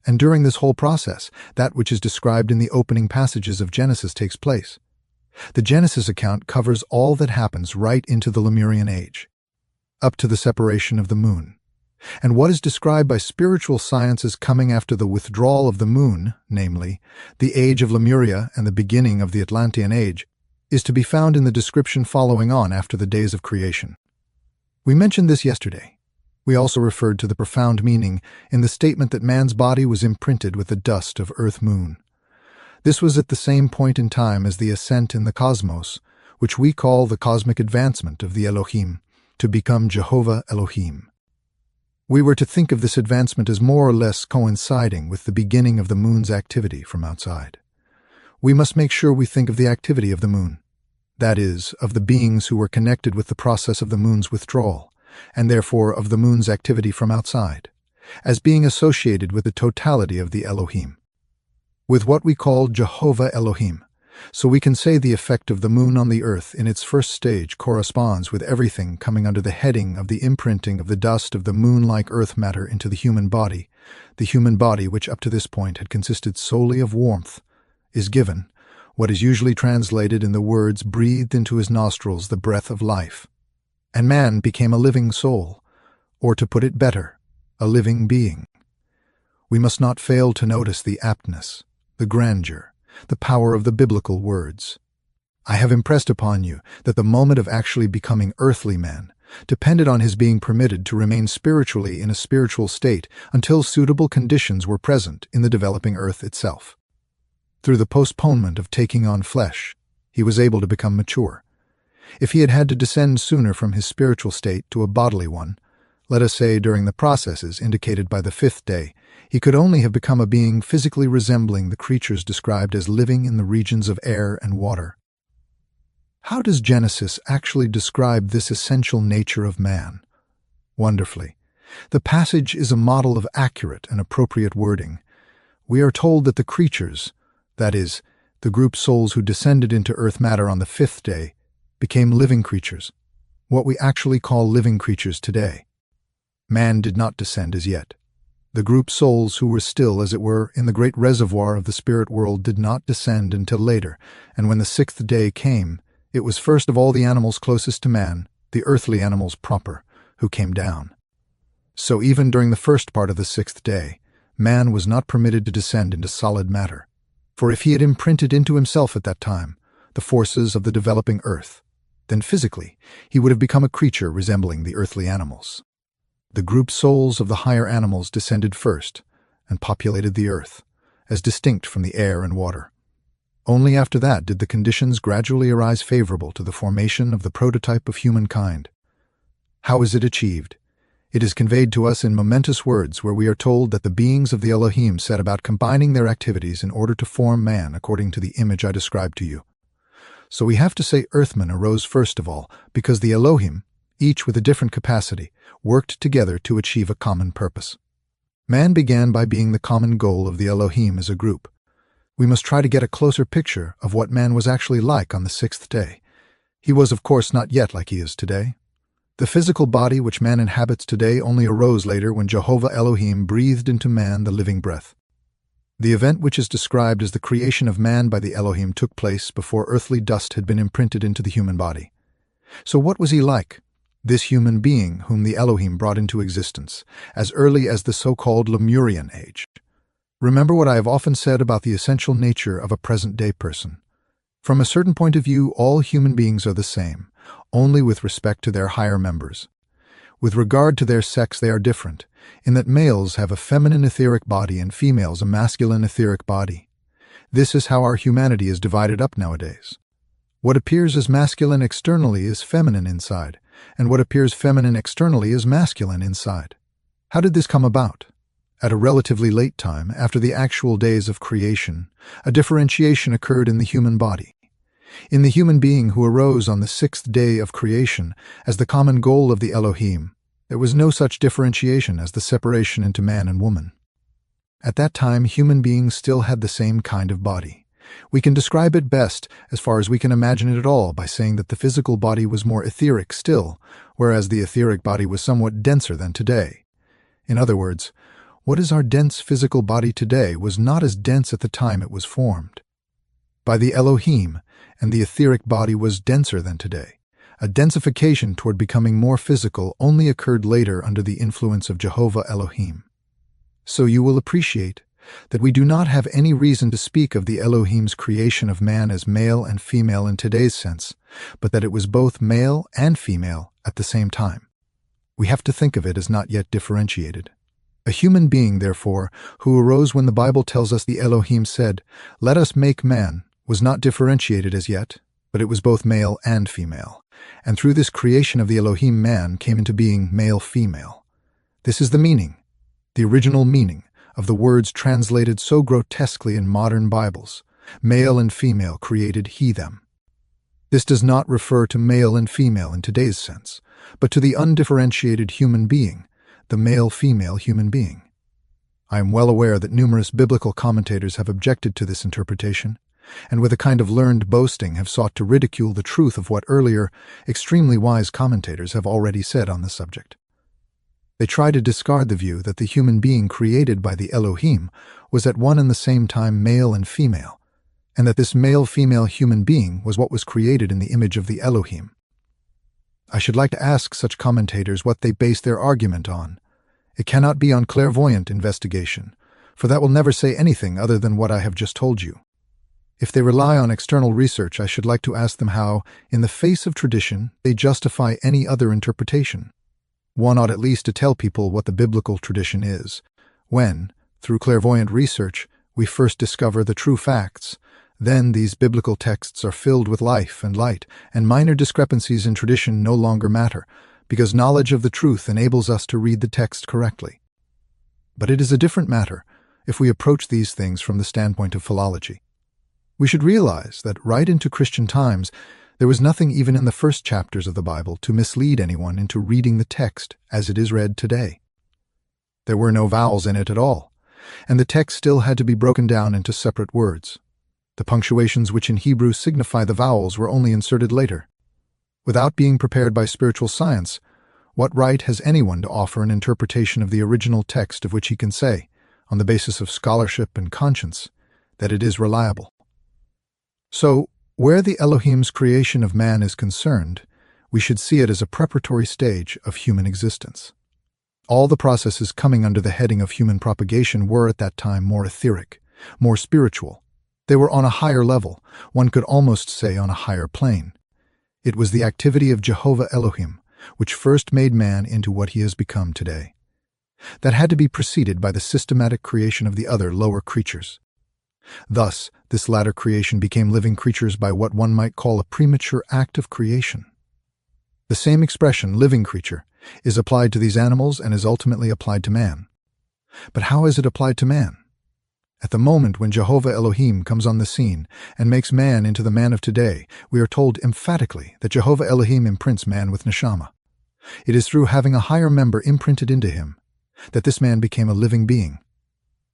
and during this whole process, that which is described in the opening passages of Genesis takes place. The Genesis account covers all that happens right into the Lemurian age, up to the separation of the moon. And what is described by spiritual science as coming after the withdrawal of the moon, namely, the age of Lemuria and the beginning of the Atlantean age, is to be found in the description following on after the days of creation. We mentioned this yesterday. We also referred to the profound meaning in the statement that man's body was imprinted with the dust of Earth-Moon. This was at the same point in time as the ascent in the cosmos, which we call the cosmic advancement of the Elohim, to become Jehovah Elohim. We were to think of this advancement as more or less coinciding with the beginning of the moon's activity from outside. We must make sure we think of the activity of the moon, that is, of the beings who were connected with the process of the moon's withdrawal, and therefore of the moon's activity from outside, as being associated with the totality of the Elohim, with what we call Jehovah Elohim. So we can say the effect of the moon on the earth in its first stage corresponds with everything coming under the heading of the imprinting of the dust of the moon-like earth matter into the human body which up to this point had consisted solely of warmth, is given what is usually translated in the words breathed into his nostrils the breath of life. And man became a living soul, or to put it better, a living being. We must not fail to notice the aptness, the grandeur, the power of the biblical words. I have impressed upon you that the moment of actually becoming earthly man depended on his being permitted to remain spiritually in a spiritual state until suitable conditions were present in the developing earth itself. Through the postponement of taking on flesh, he was able to become mature. If he had had to descend sooner from his spiritual state to a bodily one, let us say during the processes indicated by the 5th day, he could only have become a being physically resembling the creatures described as living in the regions of air and water. How does Genesis actually describe this essential nature of man? Wonderfully. The passage is a model of accurate and appropriate wording. We are told that the creatures, that is, the group souls who descended into earth matter on the 5th day, became living creatures, what we actually call living creatures today. Man did not descend as yet. The group souls who were still, as it were, in the great reservoir of the spirit world did not descend until later, and when the 6th day came, it was first of all the animals closest to man, the earthly animals proper, who came down. So even during the first part of the 6th day, man was not permitted to descend into solid matter. For if he had imprinted into himself at that time the forces of the developing earth, then physically he would have become a creature resembling the earthly animals. The group souls of the higher animals descended first and populated the earth, as distinct from the air and water. Only after that did the conditions gradually arise favorable to the formation of the prototype of humankind. How is it achieved? It is conveyed to us in momentous words where we are told that the beings of the Elohim set about combining their activities in order to form man according to the image I described to you. So we have to say Earthmen arose first of all, because the Elohim, each with a different capacity, worked together to achieve a common purpose. Man began by being the common goal of the Elohim as a group. We must try to get a closer picture of what man was actually like on the sixth day. He was, of course, not yet like he is today. The physical body which man inhabits today only arose later when Jehovah Elohim breathed into man the living breath. The event which is described as the creation of man by the Elohim took place before earthly dust had been imprinted into the human body. So what was he like, this human being whom the Elohim brought into existence, as early as the so-called Lemurian age? Remember what I have often said about the essential nature of a present-day person. From a certain point of view, all human beings are the same, only with respect to their higher members. With regard to their sex, they are different, in that males have a feminine etheric body and females a masculine etheric body. This is how our humanity is divided up nowadays. What appears as masculine externally is feminine inside, and what appears feminine externally is masculine inside. How did this come about? At a relatively late time, after the actual days of creation, a differentiation occurred in the human body. In the human being who arose on the sixth day of creation as the common goal of the Elohim, there was no such differentiation as the separation into man and woman. At that time, human beings still had the same kind of body. We can describe it best, as far as we can imagine it at all, by saying that the physical body was more etheric still, whereas the etheric body was somewhat denser than today. In other words, what is our dense physical body today was not as dense at the time it was formed by the Elohim, and the etheric body was denser than today. A densification toward becoming more physical only occurred later under the influence of Jehovah Elohim. So you will appreciate that we do not have any reason to speak of the Elohim's creation of man as male and female in today's sense, but that it was both male and female at the same time. We have to think of it as not yet differentiated. A human being, therefore, who arose when the Bible tells us the Elohim said, "Let us make man," was not differentiated as yet, but it was both male and female. And through this creation of the Elohim, man came into being male-female. This is the meaning, the original meaning, of the words translated so grotesquely in modern Bibles. Male and female created he them. This does not refer to male and female in today's sense, but to the undifferentiated human being, the male-female human being. I am well aware that numerous biblical commentators have objected to this interpretation, and with a kind of learned boasting have sought to ridicule the truth of what earlier, extremely wise commentators have already said on the subject. They try to discard the view that the human being created by the Elohim was at one and the same time male and female, and that this male-female human being was what was created in the image of the Elohim. I should like to ask such commentators what they base their argument on. It cannot be on clairvoyant investigation, for that will never say anything other than what I have just told you. If they rely on external research, I should like to ask them how, in the face of tradition, they justify any other interpretation. One ought at least to tell people what the biblical tradition is. When, through clairvoyant research, we first discover the true facts, then these biblical texts are filled with life and light, and minor discrepancies in tradition no longer matter, because knowledge of the truth enables us to read the text correctly. But it is a different matter if we approach these things from the standpoint of philology. We should realize that right into Christian times, there was nothing even in the first chapters of the Bible to mislead anyone into reading the text as it is read today. There were no vowels in it at all, and the text still had to be broken down into separate words. The punctuations which in Hebrew signify the vowels were only inserted later. Without being prepared by spiritual science, what right has anyone to offer an interpretation of the original text of which he can say, on the basis of scholarship and conscience, that it is reliable? So, where the Elohim's creation of man is concerned, we should see it as a preparatory stage of human existence. All the processes coming under the heading of human propagation were at that time more etheric, more spiritual. They were on a higher level, one could almost say on a higher plane. It was the activity of Jehovah Elohim which first made man into what he has become today. That had to be preceded by the systematic creation of the other lower creatures. Thus, this latter creation became living creatures by what one might call a premature act of creation. The same expression, living creature, is applied to these animals and is ultimately applied to man. But how is it applied to man? At the moment when Jehovah Elohim comes on the scene and makes man into the man of today, we are told emphatically that Jehovah Elohim imprints man with neshama. It is through having a higher member imprinted into him that this man became a living being.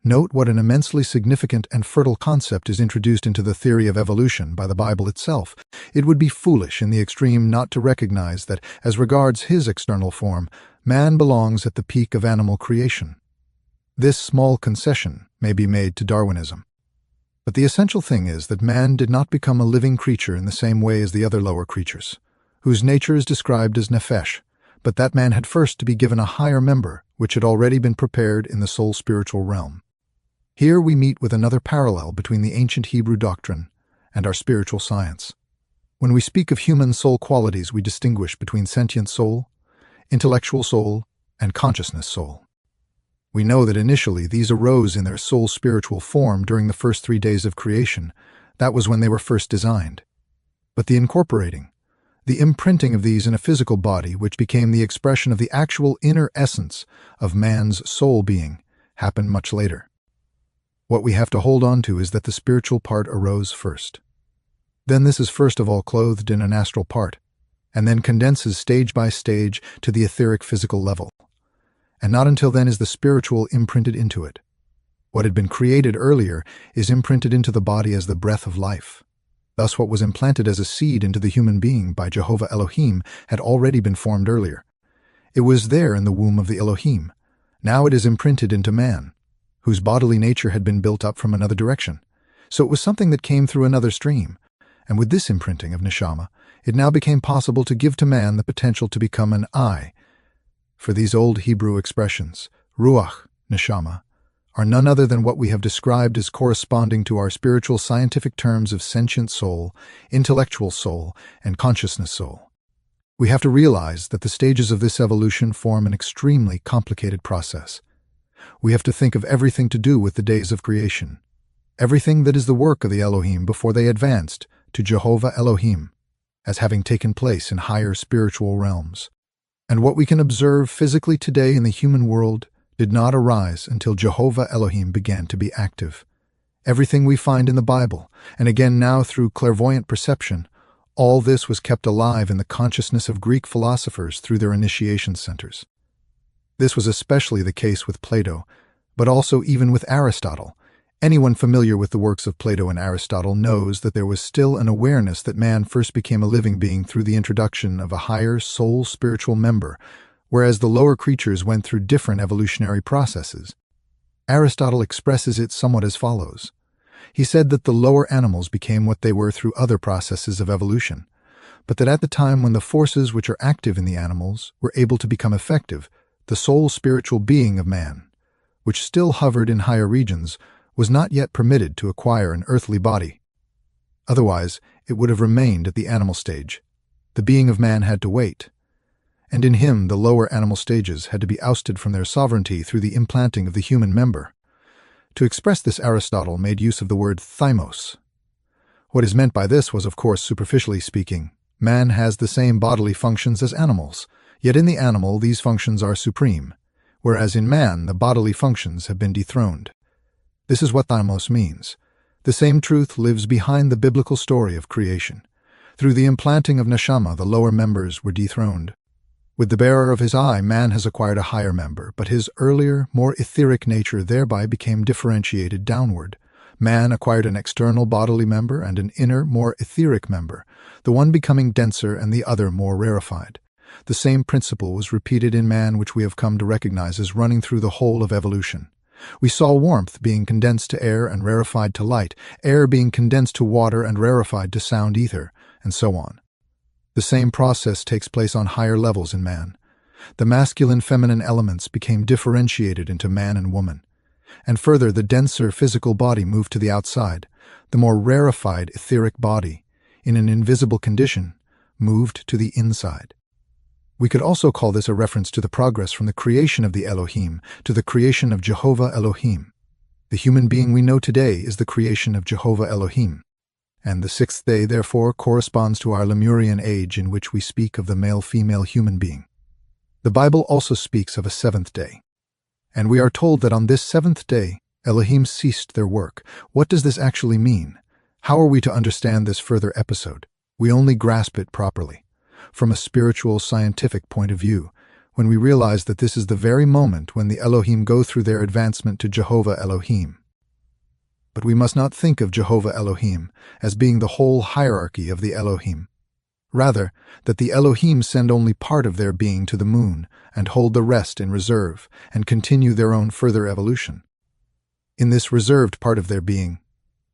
Note what an immensely significant and fertile concept is introduced into the theory of evolution by the Bible itself. It would be foolish in the extreme not to recognize that, as regards his external form, man belongs at the peak of animal creation. This small concession may be made to Darwinism. But the essential thing is that man did not become a living creature in the same way as the other lower creatures, whose nature is described as nephesh, but that man had first to be given a higher member, which had already been prepared in the soul spiritual realm. Here we meet with another parallel between the ancient Hebrew doctrine and our spiritual science. When we speak of human soul qualities, we distinguish between sentient soul, intellectual soul, and consciousness soul. We know that initially these arose in their soul spiritual form during the first 3 days of creation. That was when they were first designed. But the incorporating, the imprinting of these in a physical body, which became the expression of the actual inner essence of man's soul being, happened much later. What we have to hold on to is that the spiritual part arose first. Then this is first of all clothed in an astral part, and then condenses stage by stage to the etheric physical level. And not until then is the spiritual imprinted into it. What had been created earlier is imprinted into the body as the breath of life. Thus what was implanted as a seed into the human being by Jehovah Elohim had already been formed earlier. It was there in the womb of the Elohim. Now it is imprinted into man, whose bodily nature had been built up from another direction. So it was something that came through another stream. And with this imprinting of neshama, it now became possible to give to man the potential to become an I. For these old Hebrew expressions, ruach, neshama, are none other than what we have described as corresponding to our spiritual scientific terms of sentient soul, intellectual soul, and consciousness soul. We have to realize that the stages of this evolution form an extremely complicated process. We have to think of everything to do with the days of creation, everything that is the work of the Elohim before they advanced to Jehovah Elohim, as having taken place in higher spiritual realms. And what we can observe physically today in the human world did not arise until Jehovah Elohim began to be active. Everything we find in the Bible, and again now through clairvoyant perception, all this was kept alive in the consciousness of Greek philosophers through their initiation centers. This was especially the case with Plato, but also even with Aristotle. Anyone familiar with the works of Plato and Aristotle knows that there was still an awareness that man first became a living being through the introduction of a higher soul spiritual member, whereas the lower creatures went through different evolutionary processes. Aristotle expresses it somewhat as follows. He said that the lower animals became what they were through other processes of evolution, but that at the time when the forces which are active in the animals were able to become effective, the soul spiritual being of man, which still hovered in higher regions, was not yet permitted to acquire an earthly body. Otherwise, it would have remained at the animal stage. The being of man had to wait, and in him the lower animal stages had to be ousted from their sovereignty through the implanting of the human member. To express this, Aristotle made use of the word thymos. What is meant by this was, of course, superficially speaking, man has the same bodily functions as animals, yet in the animal these functions are supreme, whereas in man the bodily functions have been dethroned. This is what thymos means. The same truth lives behind the biblical story of creation. Through the implanting of neshama, the lower members were dethroned. With the bearer of his eye, man has acquired a higher member, but his earlier, more etheric nature thereby became differentiated downward. Man acquired an external bodily member and an inner, more etheric member, the one becoming denser and the other more rarefied. The same principle was repeated in man, which we have come to recognize as running through the whole of evolution. We saw warmth being condensed to air and rarefied to light, air being condensed to water and rarefied to sound ether, and so on. The same process takes place on higher levels in man. The masculine-feminine elements became differentiated into man and woman. And further, the denser physical body moved to the outside. The more rarefied etheric body, in an invisible condition, moved to the inside. We could also call this a reference to the progress from the creation of the Elohim to the creation of Jehovah Elohim. The human being we know today is the creation of Jehovah Elohim, and the sixth day, therefore, corresponds to our Lemurian age in which we speak of the male-female human being. The Bible also speaks of a seventh day, and we are told that on this seventh day, Elohim ceased their work. What does this actually mean? How are we to understand this further episode? We only grasp it properly from a spiritual, scientific point of view, when we realize that this is the very moment when the Elohim go through their advancement to Jehovah Elohim. But we must not think of Jehovah Elohim as being the whole hierarchy of the Elohim. Rather, that the Elohim send only part of their being to the moon and hold the rest in reserve and continue their own further evolution. In this reserved part of their being,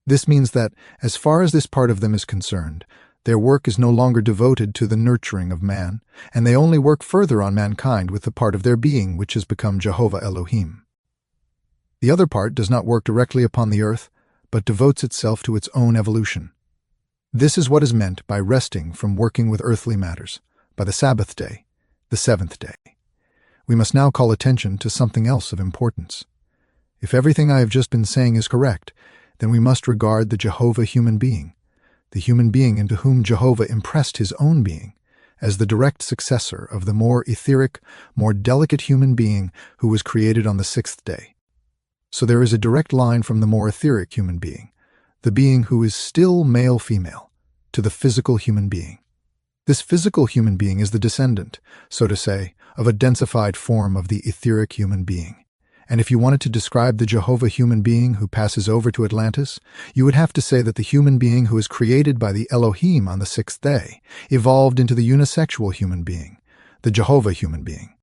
this means that, as far as this part of them is concerned, their work is no longer devoted to the nurturing of man, and they only work further on mankind with the part of their being which has become Jehovah Elohim. The other part does not work directly upon the earth, but devotes itself to its own evolution. This is what is meant by resting from working with earthly matters, by the Sabbath day, the seventh day. We must now call attention to something else of importance. If everything I have just been saying is correct, then we must regard the Jehovah human being, the human being into whom Jehovah impressed his own being, as the direct successor of the more etheric, more delicate human being who was created on the sixth day. So there is a direct line from the more etheric human being, the being who is still male-female, to the physical human being. This physical human being is the descendant, so to say, of a densified form of the etheric human being. And if you wanted to describe the Jehovah human being who passes over to Atlantis, you would have to say that the human being who is created by the Elohim on the sixth day evolved into the unisexual human being, the Jehovah human being.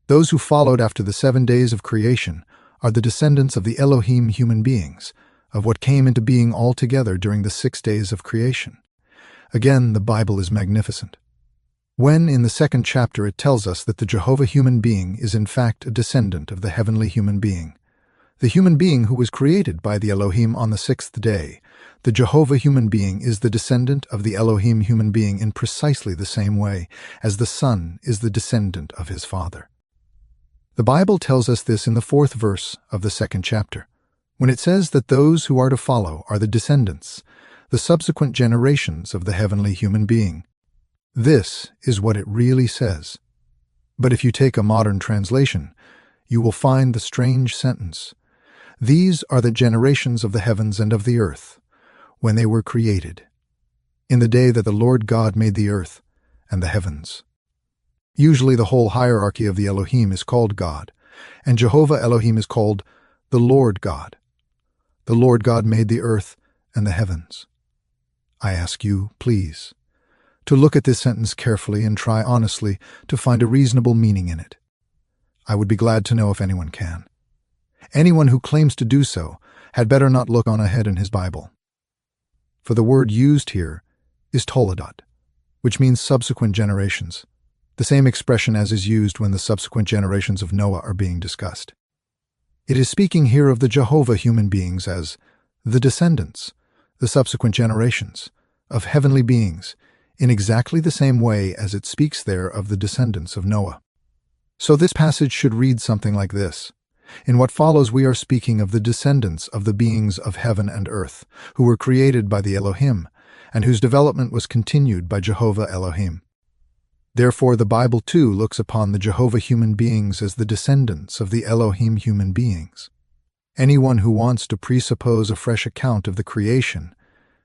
Those who followed after the 7 days of creation are the descendants of the Elohim human beings, of what came into being altogether during the 6 days of creation. Again, the Bible is magnificent. When, in the second chapter, it tells us that the Jehovah human being is in fact a descendant of the heavenly human being, the human being who was created by the Elohim on the 6th day, the Jehovah human being is the descendant of the Elohim human being in precisely the same way as the Son is the descendant of his Father. The Bible tells us this in the 4th verse of the 2nd chapter, when it says that those who are to follow are the descendants, the subsequent generations of the heavenly human being. This is what it really says. But if you take a modern translation, you will find the strange sentence, "These are the generations of the heavens and of the earth, when they were created, in the day that the Lord God made the earth and the heavens." Usually the whole hierarchy of the Elohim is called God, and Jehovah Elohim is called the Lord God. The Lord God made the earth and the heavens. I ask you, please, to look at this sentence carefully and try honestly to find a reasonable meaning in it. I would be glad to know if anyone can. Anyone who claims to do so had better not look on ahead in his Bible. For the word used here is toledot, which means subsequent generations, the same expression as is used when the subsequent generations of Noah are being discussed. It is speaking here of the Jehovah human beings as the descendants, the subsequent generations, of heavenly beings, in exactly the same way as it speaks there of the descendants of Noah. So this passage should read something like this. In what follows we are speaking of the descendants of the beings of heaven and earth, who were created by the Elohim, and whose development was continued by Jehovah Elohim. Therefore the Bible too looks upon the Jehovah human beings as the descendants of the Elohim human beings. Anyone who wants to presuppose a fresh account of the creation,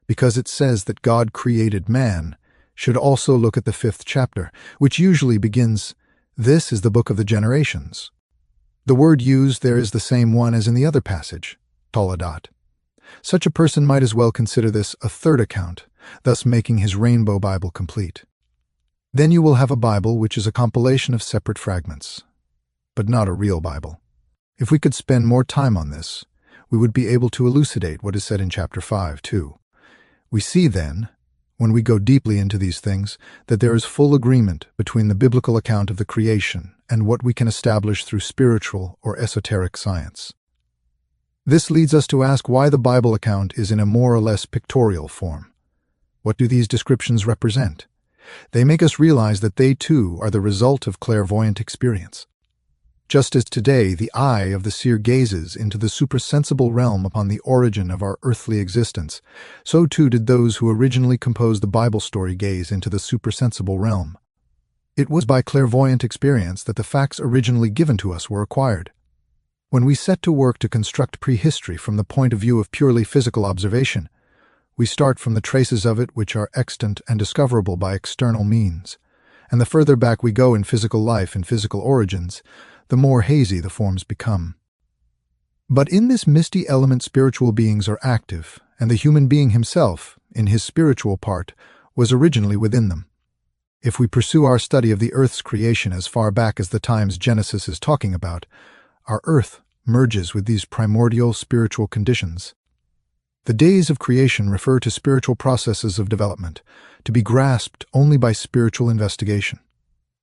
because it says that God created man, should also look at the 5th chapter, which usually begins, "This is the book of the generations." The word used there is the same one as in the other passage, toledot. Such a person might as well consider this a third account, thus making his rainbow Bible complete. Then you will have a Bible which is a compilation of separate fragments, but not a real Bible. If we could spend more time on this, we would be able to elucidate what is said in chapter 5 too. We see then, when we go deeply into these things, that there is full agreement between the biblical account of the creation and what we can establish through spiritual or esoteric science. This leads us to ask why the Bible account is in a more or less pictorial form. What do these descriptions represent? They make us realize that they too are the result of clairvoyant experience. Just as today the eye of the seer gazes into the supersensible realm upon the origin of our earthly existence, so too did those who originally composed the Bible story gaze into the supersensible realm. It was by clairvoyant experience that the facts originally given to us were acquired. When we set to work to construct prehistory from the point of view of purely physical observation, we start from the traces of it which are extant and discoverable by external means, and the further back we go in physical life and physical origins, the more hazy the forms become. But in this misty element spiritual beings are active, and the human being himself, in his spiritual part, was originally within them. If we pursue our study of the Earth's creation as far back as the times Genesis is talking about, our Earth merges with these primordial spiritual conditions. The days of creation refer to spiritual processes of development, to be grasped only by spiritual investigation.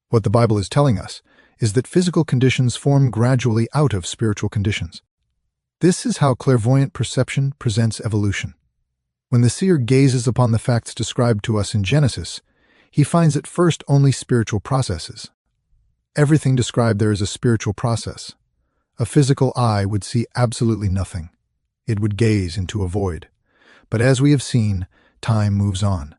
What the Bible is telling us is that physical conditions form gradually out of spiritual conditions. This is how clairvoyant perception presents evolution. When the seer gazes upon the facts described to us in Genesis, he finds at first only spiritual processes. Everything described there is a spiritual process. A physical eye would see absolutely nothing. It would gaze into a void. But as we have seen, time moves on.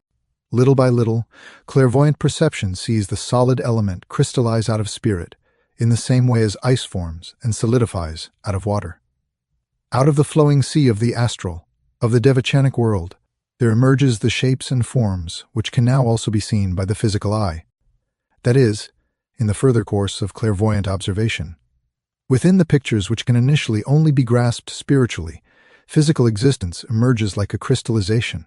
Little by little, clairvoyant perception sees the solid element crystallize out of spirit, in the same way as ice forms and solidifies out of water. Out of the flowing sea of the astral, of the devachanic world, there emerges the shapes and forms which can now also be seen by the physical eye. That is, in the further course of clairvoyant observation. Within the pictures which can initially only be grasped spiritually, physical existence emerges like a crystallization.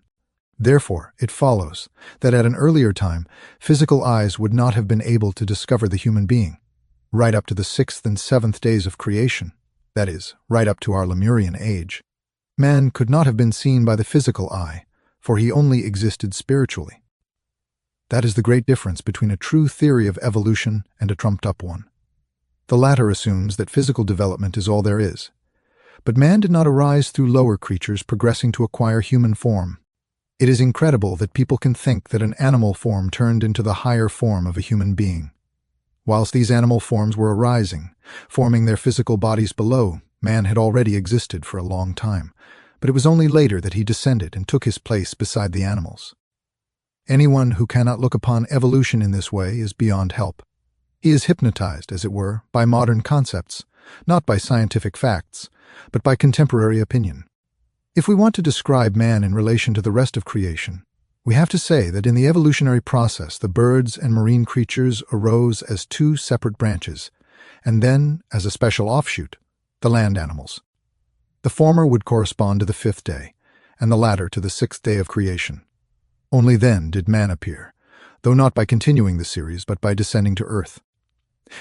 Therefore, it follows that at an earlier time, physical eyes would not have been able to discover the human being. Right up to the 6th and 7th days of creation, that is, right up to our Lemurian age, man could not have been seen by the physical eye, for he only existed spiritually. That is the great difference between a true theory of evolution and a trumped-up one. The latter assumes that physical development is all there is. But man did not arise through lower creatures progressing to acquire human form. It is incredible that people can think that an animal form turned into the higher form of a human being. Whilst these animal forms were arising, forming their physical bodies below, man had already existed for a long time, but it was only later that he descended and took his place beside the animals. Anyone who cannot look upon evolution in this way is beyond help. He is hypnotized, as it were, by modern concepts, not by scientific facts, but by contemporary opinion. If we want to describe man in relation to the rest of creation, we have to say that in the evolutionary process the birds and marine creatures arose as two separate branches, and then, as a special offshoot, the land animals. The former would correspond to the 5th day, and the latter to the 6th day of creation. Only then did man appear, though not by continuing the series, but by descending to earth.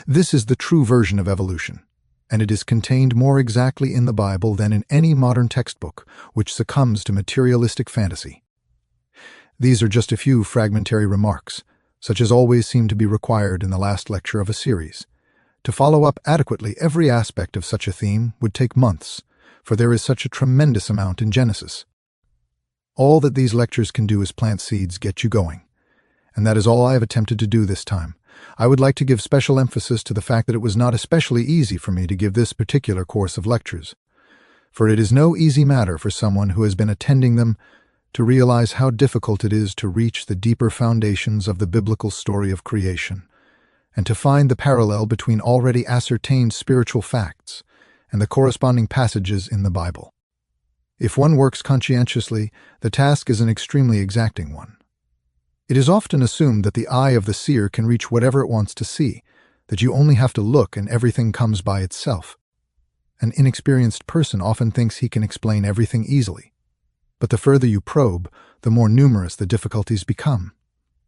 This is the true version of evolution, and it is contained more exactly in the Bible than in any modern textbook which succumbs to materialistic fantasy. These are just a few fragmentary remarks, such as always seem to be required in the last lecture of a series. To follow up adequately every aspect of such a theme would take months, for there is such a tremendous amount in Genesis. All that these lectures can do is plant seeds, get you going. And that is all I have attempted to do this time. I would like to give special emphasis to the fact that it was not especially easy for me to give this particular course of lectures, for it is no easy matter for someone who has been attending them to realize how difficult it is to reach the deeper foundations of the biblical story of creation, and to find the parallel between already ascertained spiritual facts and the corresponding passages in the Bible. If one works conscientiously, the task is an extremely exacting one. It is often assumed that the eye of the seer can reach whatever it wants to see, that you only have to look and everything comes by itself. An inexperienced person often thinks he can explain everything easily. But the further you probe, the more numerous the difficulties become.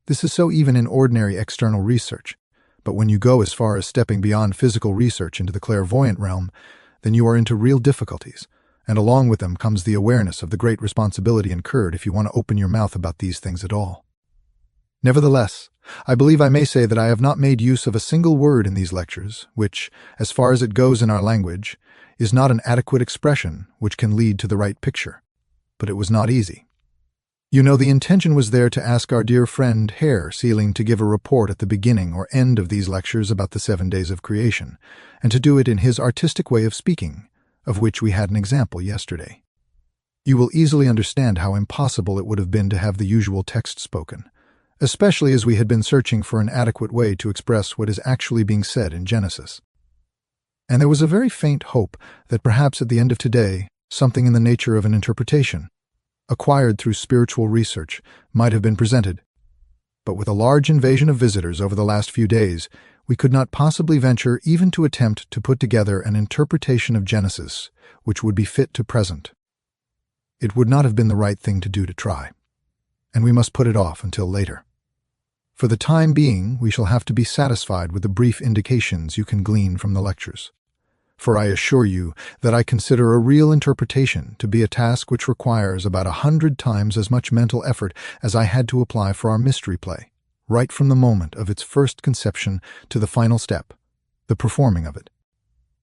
This is so even in ordinary external research. But when you go as far as stepping beyond physical research into the clairvoyant realm, then you are into real difficulties, and along with them comes the awareness of the great responsibility incurred if you want to open your mouth about these things at all. Nevertheless, I believe I may say that I have not made use of a single word in these lectures, which, as far as it goes in our language, is not an adequate expression which can lead to the right picture. But it was not easy. You know, the intention was there to ask our dear friend Herr Sealing to give a report at the beginning or end of these lectures about the 7 days of creation, and to do it in his artistic way of speaking, of which we had an example yesterday. You will easily understand how impossible it would have been to have the usual text spoken, especially as we had been searching for an adequate way to express what is actually being said in Genesis. And there was a very faint hope that perhaps at the end of today, something in the nature of an interpretation, acquired through spiritual research, might have been presented. But with a large invasion of visitors over the last few days, we could not possibly venture even to attempt to put together an interpretation of Genesis which would be fit to present. It would not have been the right thing to do to try, and we must put it off until later. For the time being, we shall have to be satisfied with the brief indications you can glean from the lectures. For I assure you that I consider a real interpretation to be a task which requires about 100 times as much mental effort as I had to apply for our mystery play, right from the moment of its first conception to the final step, the performing of it.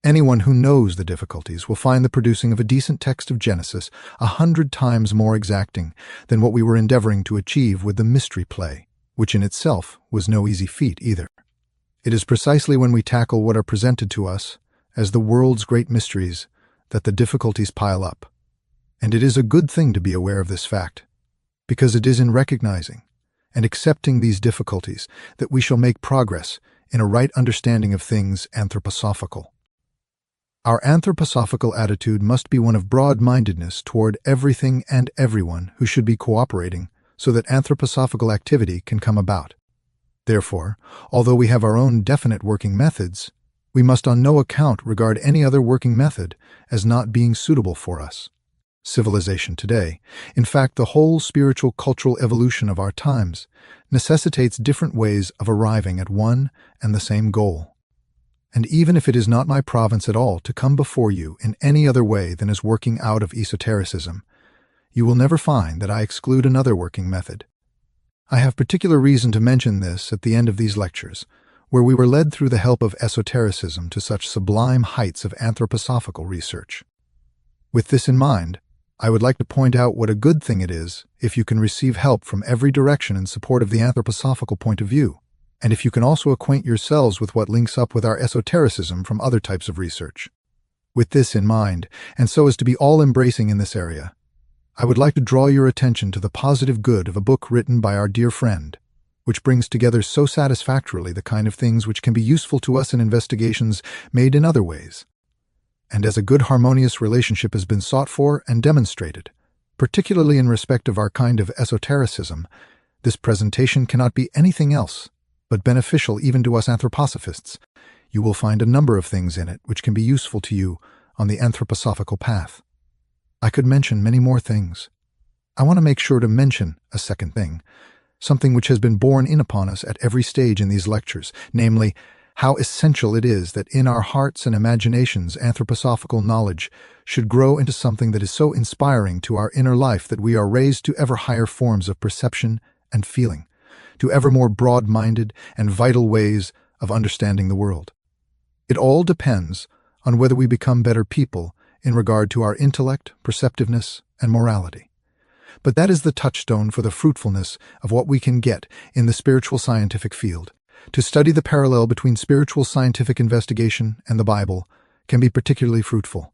Anyone who knows the difficulties will find the producing of a decent text of Genesis 100 times more exacting than what we were endeavoring to achieve with the mystery play, which in itself was no easy feat either. It is precisely when we tackle what are presented to us as the world's great mysteries that the difficulties pile up. And it is a good thing to be aware of this fact, because it is in recognizing and accepting these difficulties that we shall make progress in a right understanding of things anthroposophical. Our anthroposophical attitude must be one of broad-mindedness toward everything and everyone who should be cooperating so that anthroposophical activity can come about. Therefore, although we have our own definite working methods, we must on no account regard any other working method as not being suitable for us. Civilization today, in fact the whole spiritual cultural evolution of our times, necessitates different ways of arriving at one and the same goal. And even if it is not my province at all to come before you in any other way than as working out of esotericism, you will never find that I exclude another working method. I have particular reason to mention this at the end of these lectures, where we were led through the help of esotericism to such sublime heights of anthroposophical research. With this in mind, I would like to point out what a good thing it is if you can receive help from every direction in support of the anthroposophical point of view, and if you can also acquaint yourselves with what links up with our esotericism from other types of research. With this in mind, and so as to be all-embracing in this area, I would like to draw your attention to the positive good of a book written by our dear friend, which brings together so satisfactorily the kind of things which can be useful to us in investigations made in other ways. And as a good harmonious relationship has been sought for and demonstrated, particularly in respect of our kind of esotericism, this presentation cannot be anything else but beneficial even to us anthroposophists. You will find a number of things in it which can be useful to you on the anthroposophical path. I could mention many more things. I want to make sure to mention a second thing, something which has been borne in upon us at every stage in these lectures, namely, how essential it is that in our hearts and imaginations anthroposophical knowledge should grow into something that is so inspiring to our inner life that we are raised to ever higher forms of perception and feeling, to ever more broad-minded and vital ways of understanding the world. It all depends on whether we become better people in regard to our intellect, perceptiveness, and morality. But that is the touchstone for the fruitfulness of what we can get in the spiritual scientific field. To study the parallel between spiritual scientific investigation and the Bible can be particularly fruitful,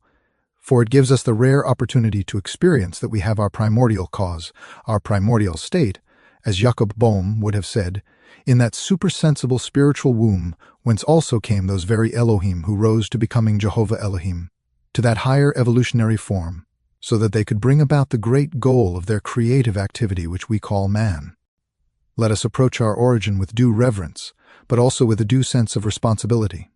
for it gives us the rare opportunity to experience that we have our primordial cause, our primordial state, as Jacob Bohm would have said, in that supersensible spiritual womb whence also came those very Elohim who rose to becoming Jehovah Elohim, to that higher evolutionary form, so that they could bring about the great goal of their creative activity which we call man. Let us approach our origin with due reverence, but also with a due sense of responsibility.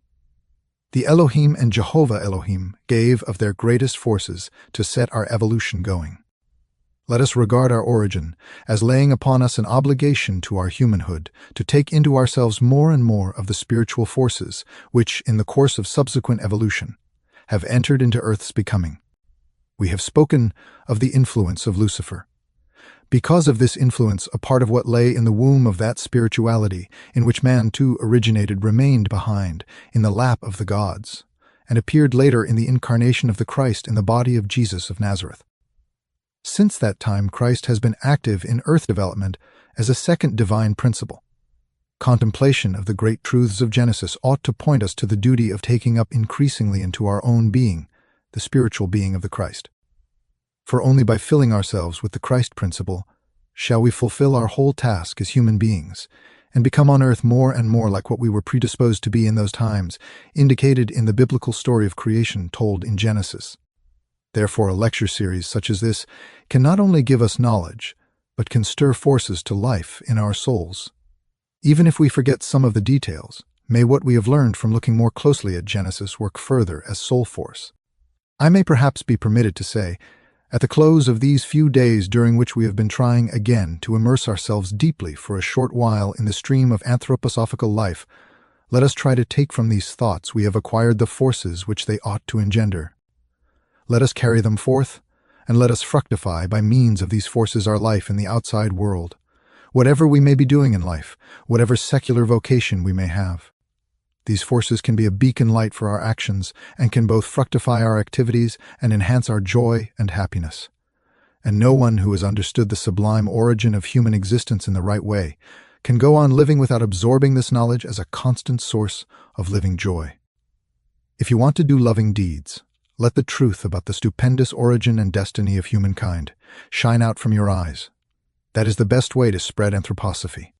The Elohim and Jehovah Elohim gave of their greatest forces to set our evolution going. Let us regard our origin as laying upon us an obligation to our humanhood to take into ourselves more and more of the spiritual forces which, in the course of subsequent evolution, have entered into Earth's becoming. We have spoken of the influence of Lucifer. Because of this influence, a part of what lay in the womb of that spirituality in which man too originated remained behind in the lap of the gods, and appeared later in the incarnation of the Christ in the body of Jesus of Nazareth. Since that time, Christ has been active in earth development as a second divine principle. Contemplation of the great truths of Genesis ought to point us to the duty of taking up increasingly into our own being, the spiritual being of the Christ. For only by filling ourselves with the Christ principle shall we fulfill our whole task as human beings and become on earth more and more like what we were predisposed to be in those times, indicated in the biblical story of creation told in Genesis. Therefore, a lecture series such as this can not only give us knowledge, but can stir forces to life in our souls. Even if we forget some of the details, may what we have learned from looking more closely at Genesis work further as soul force. I may perhaps be permitted to say, at the close of these few days during which we have been trying again to immerse ourselves deeply for a short while in the stream of anthroposophical life, let us try to take from these thoughts we have acquired the forces which they ought to engender. Let us carry them forth, and let us fructify by means of these forces our life in the outside world, whatever we may be doing in life, whatever secular vocation we may have. These forces can be a beacon light for our actions and can both fructify our activities and enhance our joy and happiness. And no one who has understood the sublime origin of human existence in the right way can go on living without absorbing this knowledge as a constant source of living joy. If you want to do loving deeds, let the truth about the stupendous origin and destiny of humankind shine out from your eyes. That is the best way to spread anthroposophy.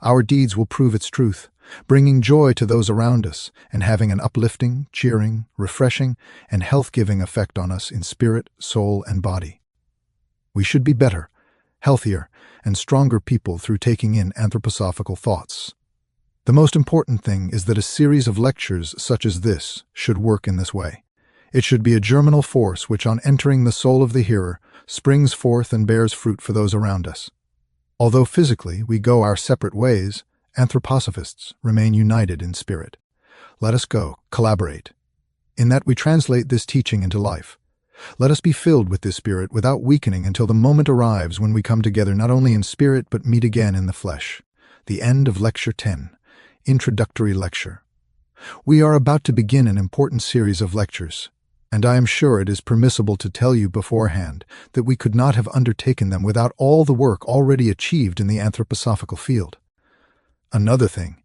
Our deeds will prove its truth, bringing joy to those around us and having an uplifting, cheering, refreshing, and health-giving effect on us in spirit, soul, and body. We should be better, healthier, and stronger people through taking in anthroposophical thoughts. The most important thing is that a series of lectures such as this should work in this way. It should be a germinal force which, on entering the soul of the hearer, springs forth and bears fruit for those around us. Although physically we go our separate ways, anthroposophists remain united in spirit. Let us go, collaborate. In that we translate this teaching into life. Let us be filled with this spirit without weakening until the moment arrives when we come together not only in spirit but meet again in the flesh. The end of Lecture 10, Introductory Lecture. We are about to begin an important series of lectures, and I am sure it is permissible to tell you beforehand that we could not have undertaken them without all the work already achieved in the anthroposophical field. Another thing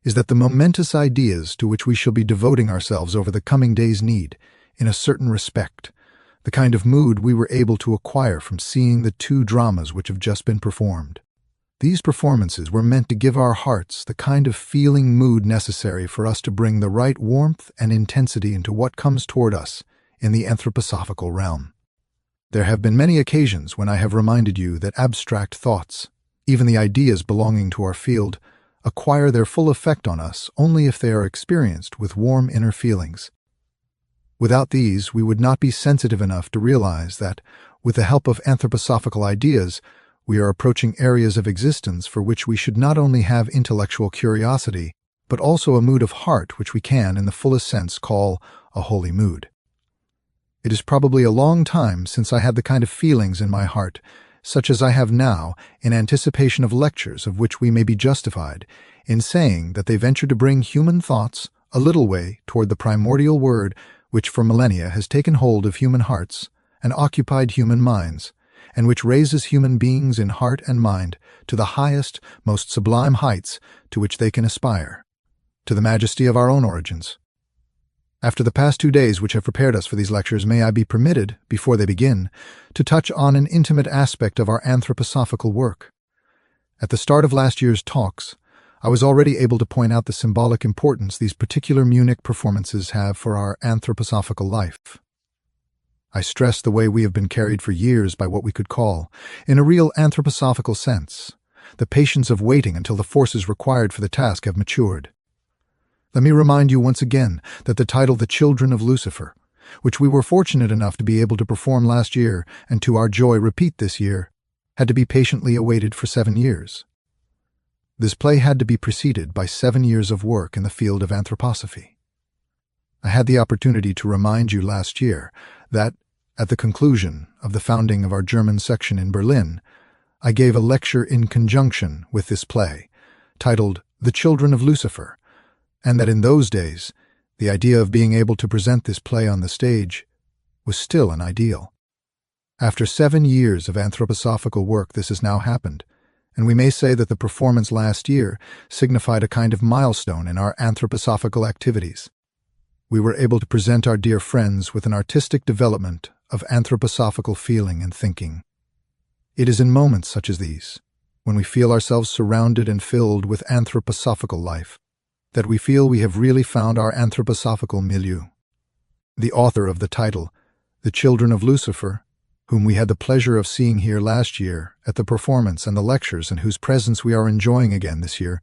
is that the momentous ideas to which we shall be devoting ourselves over the coming days need, in a certain respect, the kind of mood we were able to acquire from seeing the 2 dramas which have just been performed. These performances were meant to give our hearts the kind of feeling mood necessary for us to bring the right warmth and intensity into what comes toward us in the anthroposophical realm. There have been many occasions when I have reminded you that abstract thoughts, even the ideas belonging to our field, acquire their full effect on us only if they are experienced with warm inner feelings. Without these, we would not be sensitive enough to realize that, with the help of anthroposophical ideas, we are approaching areas of existence for which we should not only have intellectual curiosity, but also a mood of heart which we can, in the fullest sense, call a holy mood. It is probably a long time since I had the kind of feelings in my heart, such as I have now, in anticipation of lectures of which we may be justified, in saying that they venture to bring human thoughts a little way toward the primordial word which for millennia has taken hold of human hearts and occupied human minds, and which raises human beings in heart and mind to the highest, most sublime heights to which they can aspire, to the majesty of our own origins. After the past 2 days which have prepared us for these lectures, may I be permitted, before they begin, to touch on an intimate aspect of our anthroposophical work. At the start of last year's talks, I was already able to point out the symbolic importance these particular Munich performances have for our anthroposophical life. I stressed the way we have been carried for years by what we could call, in a real anthroposophical sense, the patience of waiting until the forces required for the task have matured. Let me remind you once again that the title The Children of Lucifer, which we were fortunate enough to be able to perform last year and to our joy repeat this year, had to be patiently awaited for 7 years. This play had to be preceded by 7 years of work in the field of anthroposophy. I had the opportunity to remind you last year that, at the conclusion of the founding of our German section in Berlin, I gave a lecture in conjunction with this play, titled The Children of Lucifer, and that in those days, the idea of being able to present this play on the stage was still an ideal. After 7 years of anthroposophical work, this has now happened, and we may say that the performance last year signified a kind of milestone in our anthroposophical activities. We were able to present our dear friends with an artistic development of anthroposophical feeling and thinking. It is in moments such as these, when we feel ourselves surrounded and filled with anthroposophical life, that we feel we have really found our anthroposophical milieu. The author of the title, The Children of Lucifer, whom we had the pleasure of seeing here last year at the performance and the lectures and whose presence we are enjoying again this year,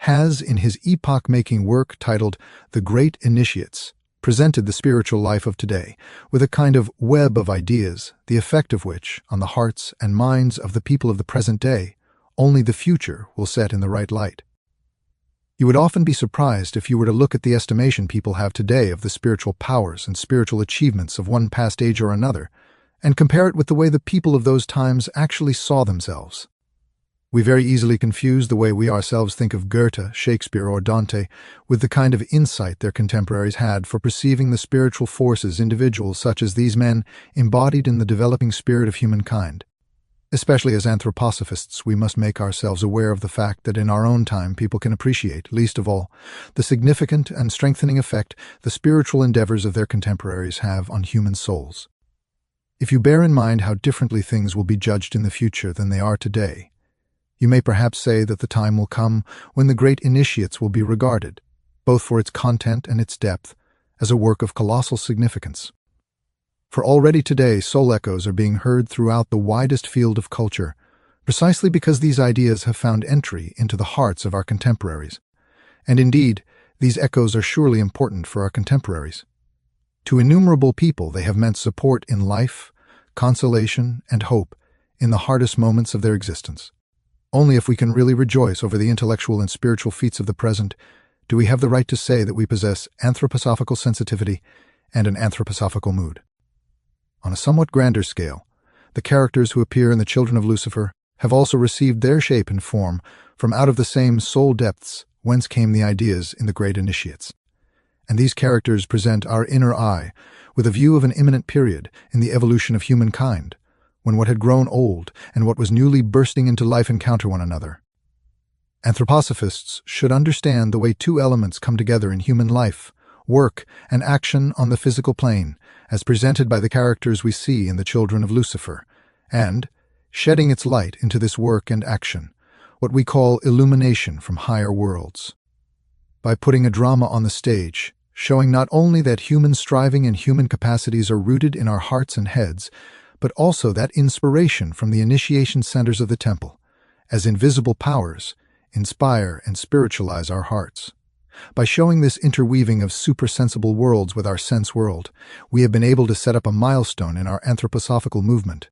has, in his epoch-making work titled The Great Initiates, presented the spiritual life of today with a kind of web of ideas, the effect of which, on the hearts and minds of the people of the present day, only the future will set in the right light. You would often be surprised if you were to look at the estimation people have today of the spiritual powers and spiritual achievements of one past age or another, and compare it with the way the people of those times actually saw themselves. We very easily confuse the way we ourselves think of Goethe, Shakespeare, or Dante with the kind of insight their contemporaries had for perceiving the spiritual forces individuals such as these men embodied in the developing spirit of humankind. Especially as anthroposophists, we must make ourselves aware of the fact that in our own time people can appreciate, least of all, the significant and strengthening effect the spiritual endeavors of their contemporaries have on human souls. If you bear in mind how differently things will be judged in the future than they are today, you may perhaps say that the time will come when the great initiates will be regarded, both for its content and its depth, as a work of colossal significance. For already today soul echoes are being heard throughout the widest field of culture, precisely because these ideas have found entry into the hearts of our contemporaries. And indeed, these echoes are surely important for our contemporaries. To innumerable people they have meant support in life, consolation, and hope in the hardest moments of their existence. Only if we can really rejoice over the intellectual and spiritual feats of the present do we have the right to say that we possess anthroposophical sensitivity and an anthroposophical mood. On a somewhat grander scale, the characters who appear in The Children of Lucifer have also received their shape and form from out of the same soul depths whence came the ideas in the great initiates. And these characters present our inner eye with a view of an imminent period in the evolution of humankind, when what had grown old and what was newly bursting into life encounter one another. Anthroposophists should understand the way two elements come together in human life, work and action on the physical plane, as presented by the characters we see in The Children of Lucifer, and, shedding its light into this work and action, what we call illumination from higher worlds. By putting a drama on the stage, showing not only that human striving and human capacities are rooted in our hearts and heads, but also that inspiration from the initiation centers of the temple, as invisible powers, inspire and spiritualize our hearts. By showing this interweaving of supersensible worlds with our sense world, we have been able to set up a milestone in our anthroposophical movement.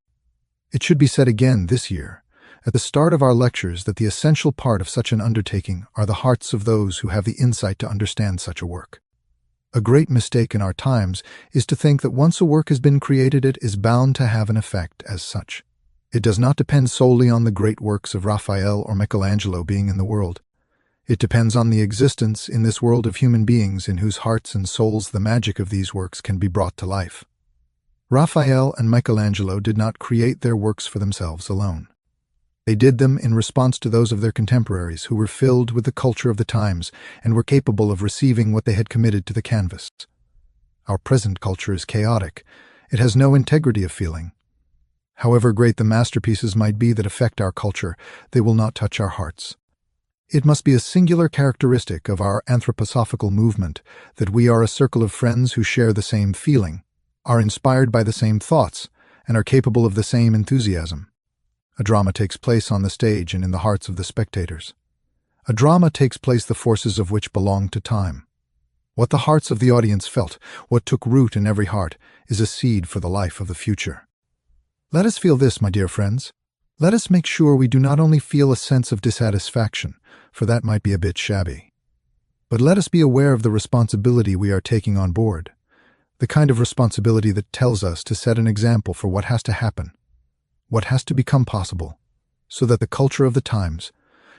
It should be said again this year, at the start of our lectures, that the essential part of such an undertaking are the hearts of those who have the insight to understand such a work. A great mistake in our times is to think that once a work has been created, it is bound to have an effect as such. It does not depend solely on the great works of Raphael or Michelangelo being in the world. It depends on the existence in this world of human beings in whose hearts and souls the magic of these works can be brought to life. Raphael and Michelangelo did not create their works for themselves alone. They did them in response to those of their contemporaries who were filled with the culture of the times and were capable of receiving what they had committed to the canvas. Our present culture is chaotic. It has no integrity of feeling. However great the masterpieces might be that affect our culture, they will not touch our hearts. It must be a singular characteristic of our anthroposophical movement that we are a circle of friends who share the same feeling, are inspired by the same thoughts, and are capable of the same enthusiasm. A drama takes place on the stage and in the hearts of the spectators. A drama takes place the forces of which belong to time. What the hearts of the audience felt, what took root in every heart, is a seed for the life of the future. Let us feel this, my dear friends. Let us make sure we do not only feel a sense of dissatisfaction, for that might be a bit shabby, but let us be aware of the responsibility we are taking on board, the kind of responsibility that tells us to set an example for what has to happen, what has to become possible, so that the culture of the times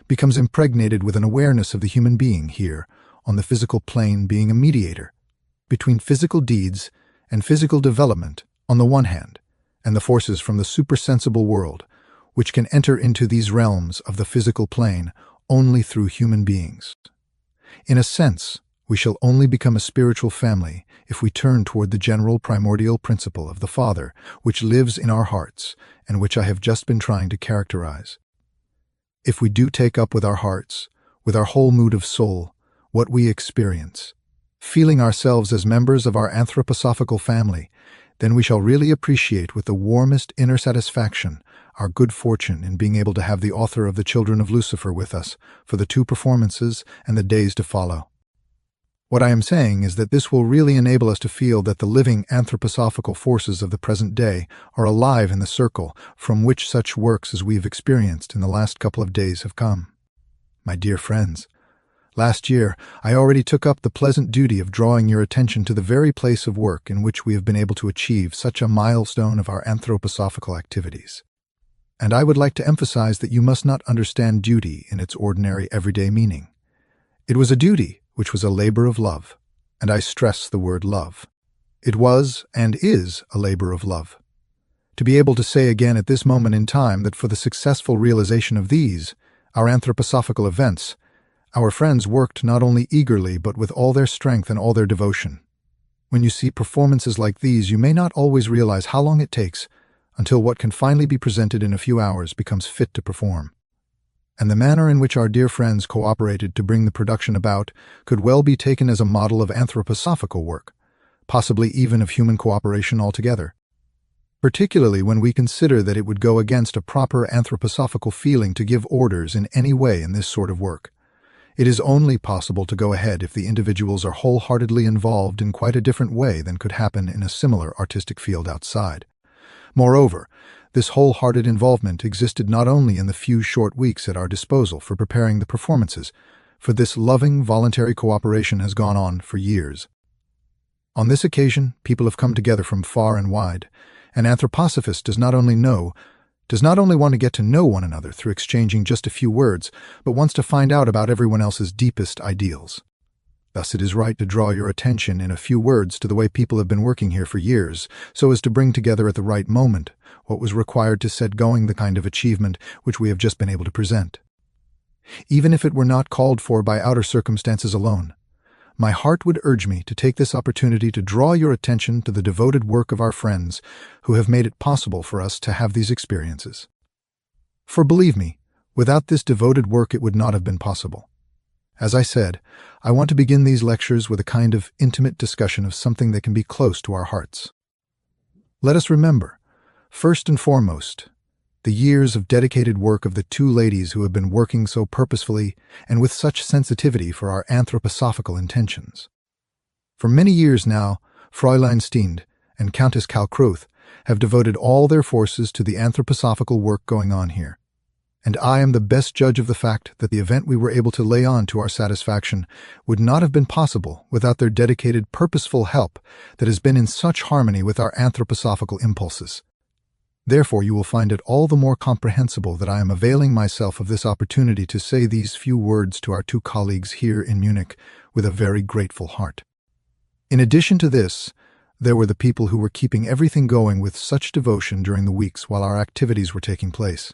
becomes impregnated with an awareness of the human being here on the physical plane being a mediator between physical deeds and physical development on the one hand, and the forces from the supersensible world, which can enter into these realms of the physical plane only through human beings. In a sense, we shall only become a spiritual family if we turn toward the general primordial principle of the Father, which lives in our hearts and which I have just been trying to characterize. If we do take up with our hearts, with our whole mood of soul, what we experience, feeling ourselves as members of our anthroposophical family, then we shall really appreciate with the warmest inner satisfaction our good fortune in being able to have the author of the Children of Lucifer with us for the 2 performances and the days to follow. What I am saying is that this will really enable us to feel that the living anthroposophical forces of the present day are alive in the circle from which such works as we have experienced in the last couple of days have come. My dear friends, last year I already took up the pleasant duty of drawing your attention to the very place of work in which we have been able to achieve such a milestone of our anthroposophical activities. And I would like to emphasize that you must not understand duty in its ordinary everyday meaning. It was a duty which was a labor of love, and I stress the word love. It was and is a labor of love. To be able to say again at this moment in time that for the successful realization of these, our anthroposophical events, our friends worked not only eagerly but with all their strength and all their devotion. When you see performances like these, you may not always realize how long it takes until what can finally be presented in a few hours becomes fit to perform. And the manner in which our dear friends cooperated to bring the production about could well be taken as a model of anthroposophical work, possibly even of human cooperation altogether. Particularly when we consider that it would go against a proper anthroposophical feeling to give orders in any way in this sort of work. It is only possible to go ahead if the individuals are wholeheartedly involved in quite a different way than could happen in a similar artistic field outside. Moreover, this wholehearted involvement existed not only in the few short weeks at our disposal for preparing the performances, for this loving, voluntary cooperation has gone on for years. On this occasion, people have come together from far and wide. An anthroposophist does not only want to get to know one another through exchanging just a few words, but wants to find out about everyone else's deepest ideals. Thus it is right to draw your attention in a few words to the way people have been working here for years, so as to bring together at the right moment what was required to set going the kind of achievement which we have just been able to present. Even if it were not called for by outer circumstances alone, my heart would urge me to take this opportunity to draw your attention to the devoted work of our friends who have made it possible for us to have these experiences. For believe me, without this devoted work it would not have been possible. As I said, I want to begin these lectures with a kind of intimate discussion of something that can be close to our hearts. Let us remember, first and foremost, the years of dedicated work of the 2 ladies who have been working so purposefully and with such sensitivity for our anthroposophical intentions. For many years now, Fräulein Steiner and Countess Kalkruth have devoted all their forces to the anthroposophical work going on here. And I am the best judge of the fact that the event we were able to lay on to our satisfaction would not have been possible without their dedicated, purposeful help that has been in such harmony with our anthroposophical impulses. Therefore, you will find it all the more comprehensible that I am availing myself of this opportunity to say these few words to our 2 colleagues here in Munich with a very grateful heart. In addition to this, there were the people who were keeping everything going with such devotion during the weeks while our activities were taking place.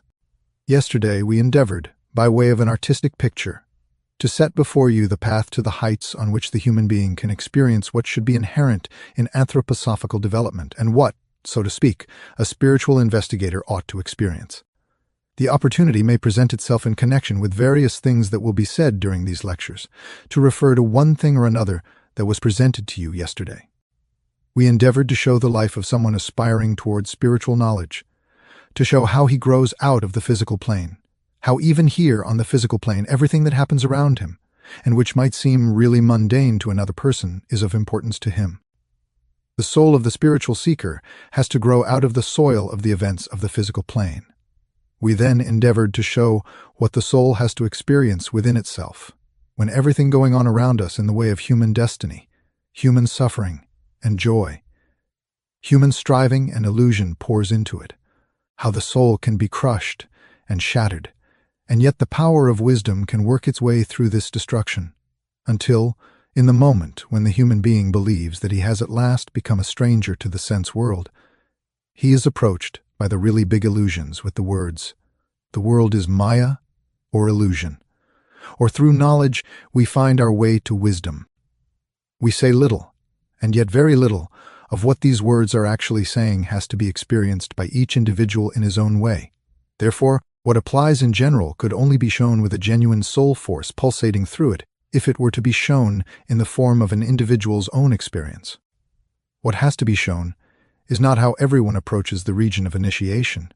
Yesterday we endeavored, by way of an artistic picture, to set before you the path to the heights on which the human being can experience what should be inherent in anthroposophical development and what, so to speak, a spiritual investigator ought to experience. The opportunity may present itself in connection with various things that will be said during these lectures, to refer to one thing or another that was presented to you yesterday. We endeavored to show the life of someone aspiring towards spiritual knowledge, to show how he grows out of the physical plane, how even here on the physical plane everything that happens around him, and which might seem really mundane to another person, is of importance to him. The soul of the spiritual seeker has to grow out of the soil of the events of the physical plane. We then endeavored to show what the soul has to experience within itself, when everything going on around us in the way of human destiny, human suffering, and joy, human striving and illusion pours into it, how the soul can be crushed and shattered, and yet the power of wisdom can work its way through this destruction, until, in the moment when the human being believes that he has at last become a stranger to the sense world, He is approached by the really big illusions with the words, "The world is Maya or illusion," or through knowledge we find our way to wisdom. We say little, and yet very little, of what these words are actually saying has to be experienced by each individual in his own way. Therefore, what applies in general could only be shown with a genuine soul force pulsating through it if it were to be shown in the form of an individual's own experience. What has to be shown is not how everyone approaches the region of initiation,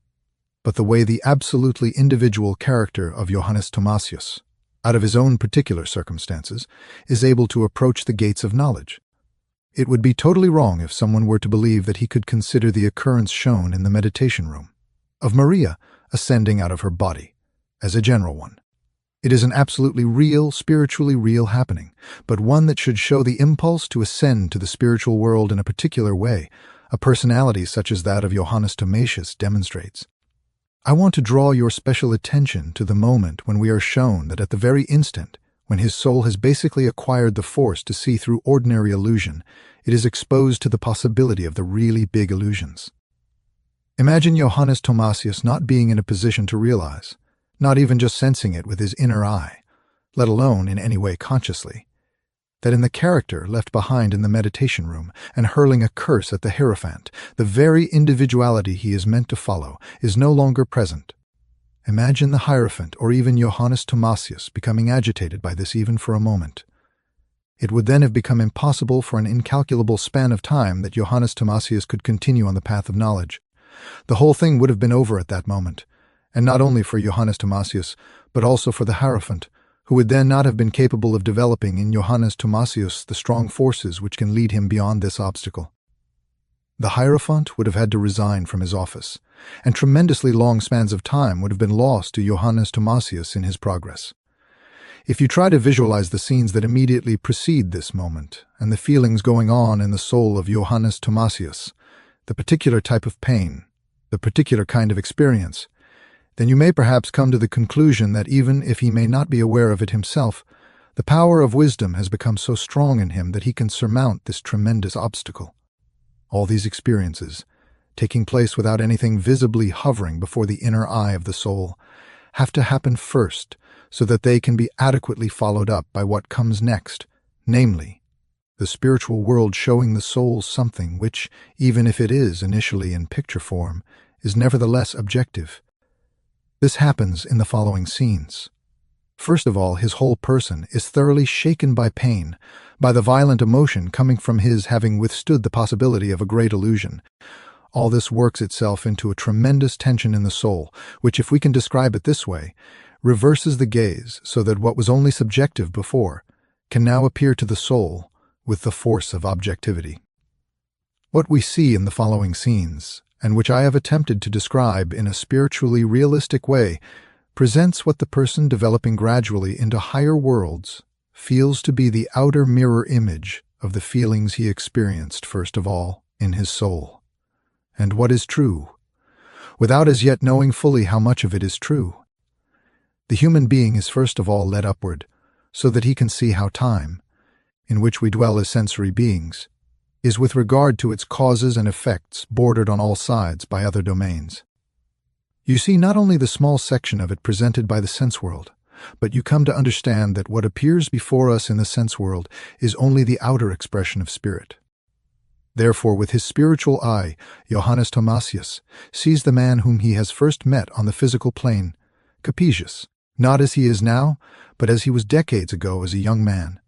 but the way the absolutely individual character of Johannes Thomasius, out of his own particular circumstances, is able to approach the gates of knowledge. It would be totally wrong if someone were to believe that he could consider the occurrence shown in the meditation room of Maria ascending out of her body as a general one. It is an absolutely real, spiritually real happening, but one that should show the impulse to ascend to the spiritual world in a particular way, a personality such as that of Johannes Thomasius demonstrates. I want to draw your special attention to the moment when we are shown that at the very instant when his soul has basically acquired the force to see through ordinary illusion, it is exposed to the possibility of the really big illusions. Imagine Johannes Thomasius not being in a position to realize, not even just sensing it with his inner eye, let alone in any way consciously, that in the character left behind in the meditation room and hurling a curse at the Hierophant, the very individuality he is meant to follow is no longer present. Imagine the Hierophant or even Johannes Thomasius becoming agitated by this even for a moment. It would then have become impossible for an incalculable span of time that Johannes Thomasius could continue on the path of knowledge. The whole thing would have been over at that moment, and not only for Johannes Thomasius, but also for the Hierophant, who would then not have been capable of developing in Johannes Thomasius the strong forces which can lead him beyond this obstacle. The Hierophant would have had to resign from his office, and tremendously long spans of time would have been lost to Johannes Thomasius in his progress. If you try to visualize the scenes that immediately precede this moment, and the feelings going on in the soul of Johannes Thomasius, the particular type of pain, the particular kind of experience, then you may perhaps come to the conclusion that even if he may not be aware of it himself, the power of wisdom has become so strong in him that he can surmount this tremendous obstacle. All these experiences, taking place without anything visibly hovering before the inner eye of the soul, have to happen first so that they can be adequately followed up by what comes next, namely, the spiritual world showing the soul something which, even if it is initially in picture form, is nevertheless objective. This happens in the following scenes. First of all, his whole person is thoroughly shaken by pain, by the violent emotion coming from his having withstood the possibility of a great illusion. All this works itself into a tremendous tension in the soul, which, if we can describe it this way, reverses the gaze so that what was only subjective before can now appear to the soul with the force of objectivity. What we see in the following scenes, and which I have attempted to describe in a spiritually realistic way, presents what the person developing gradually into higher worlds feels to be the outer mirror image of the feelings he experienced first of all in his soul, and what is true, without as yet knowing fully how much of it is true. The human being is first of all led upward, so that he can see how time, in which we dwell as sensory beings, is with regard to its causes and effects bordered on all sides by other domains. You see not only the small section of it presented by the sense world, but you come to understand that what appears before us in the sense world is only the outer expression of spirit. Therefore, with his spiritual eye, Johannes Thomasius sees the man whom he has first met on the physical plane, capacious, not as he is now, but as he was decades ago as a young man.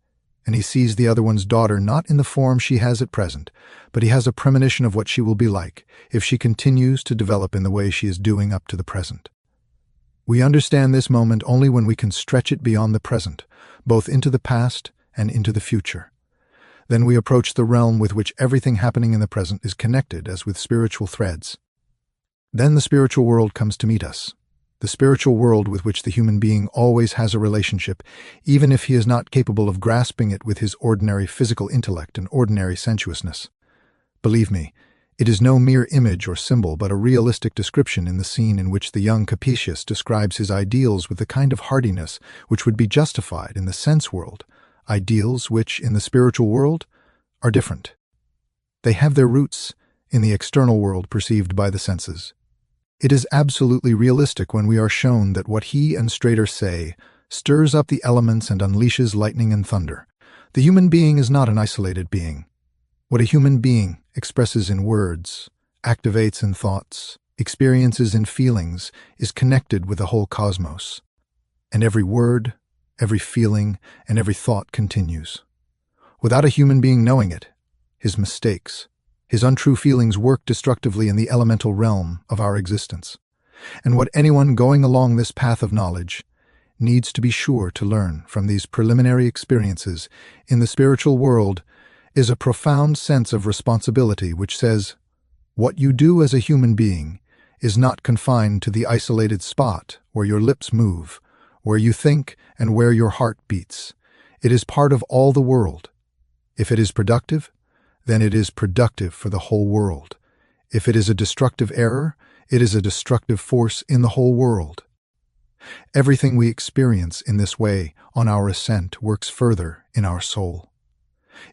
And he sees the other one's daughter not in the form she has at present, but he has a premonition of what she will be like if she continues to develop in the way she is doing up to the present. We understand this moment only when we can stretch it beyond the present, both into the past and into the future. Then we approach the realm with which everything happening in the present is connected as with spiritual threads. Then the spiritual world comes to meet us, the spiritual world with which the human being always has a relationship, even if he is not capable of grasping it with his ordinary physical intellect and ordinary sensuousness. Believe me, it is no mere image or symbol, but a realistic description in the scene in which the young Capetius describes his ideals with the kind of hardiness which would be justified in the sense world, ideals which, in the spiritual world, are different. They have their roots in the external world perceived by the senses. It is absolutely realistic when we are shown that what he and Strader say stirs up the elements and unleashes lightning and thunder. The human being is not an isolated being. What a human being expresses in words, activates in thoughts, experiences in feelings, is connected with the whole cosmos. And every word, every feeling, and every thought continues. Without a human being knowing it, his mistakes, his untrue feelings work destructively in the elemental realm of our existence. And what anyone going along this path of knowledge needs to be sure to learn from these preliminary experiences in the spiritual world is a profound sense of responsibility which says, what you do as a human being is not confined to the isolated spot where your lips move, where you think, and where your heart beats. It is part of all the world. If it is productive, then it is productive for the whole world. If it is a destructive error, it is a destructive force in the whole world. Everything we experience in this way on our ascent works further in our soul.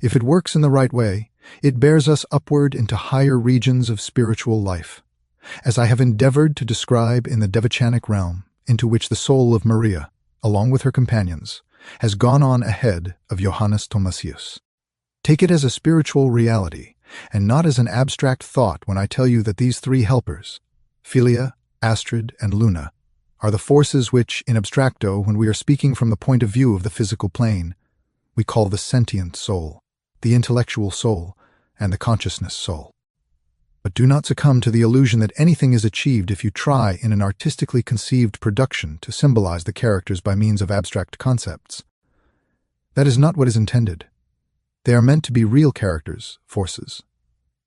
If it works in the right way, it bears us upward into higher regions of spiritual life, as I have endeavored to describe in the Devachanic realm, into which the soul of Maria, along with her companions, has gone on ahead of Johannes Thomasius. Take it as a spiritual reality, and not as an abstract thought when I tell you that these three helpers, Philia, Astrid, and Luna, are the forces which, in abstracto, when we are speaking from the point of view of the physical plane, we call the sentient soul, the intellectual soul, and the consciousness soul. But do not succumb to the illusion that anything is achieved if you try in an artistically conceived production to symbolize the characters by means of abstract concepts. That is not what is intended. They are meant to be real characters, forces.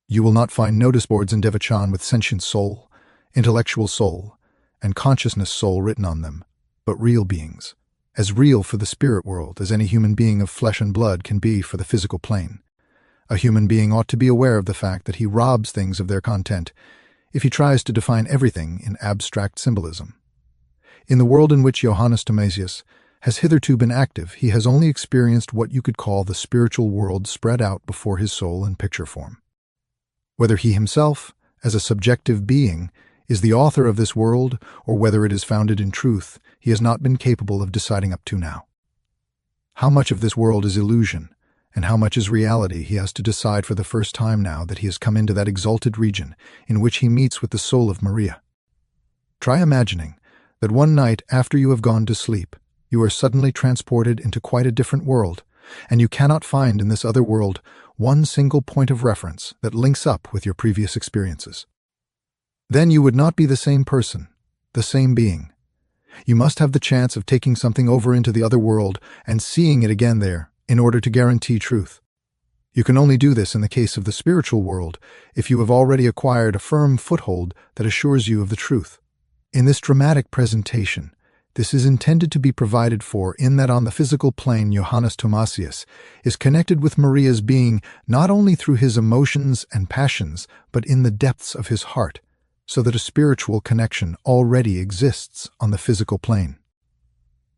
You will not find notice boards in Devachan with sentient soul, intellectual soul, and consciousness soul written on them, but real beings, as real for the spirit world as any human being of flesh and blood can be for the physical plane. A human being ought to be aware of the fact that he robs things of their content if he tries to define everything in abstract symbolism. In the world in which Johannes Thomasius has hitherto been active, he has only experienced what you could call the spiritual world spread out before his soul in picture form. Whether he himself, as a subjective being, is the author of this world, or whether it is founded in truth, he has not been capable of deciding up to now. How much of this world is illusion, and how much is reality, he has to decide for the first time now that he has come into that exalted region in which he meets with the soul of Maria. Try imagining that one night after you have gone to sleep, you are suddenly transported into quite a different world, and you cannot find in this other world one single point of reference that links up with your previous experiences. Then you would not be the same person, the same being. You must have the chance of taking something over into the other world and seeing it again there in order to guarantee truth. You can only do this in the case of the spiritual world if you have already acquired a firm foothold that assures you of the truth. In this dramatic presentation, this is intended to be provided for in that on the physical plane Johannes Thomasius is connected with Maria's being not only through his emotions and passions, but in the depths of his heart, so that a spiritual connection already exists on the physical plane.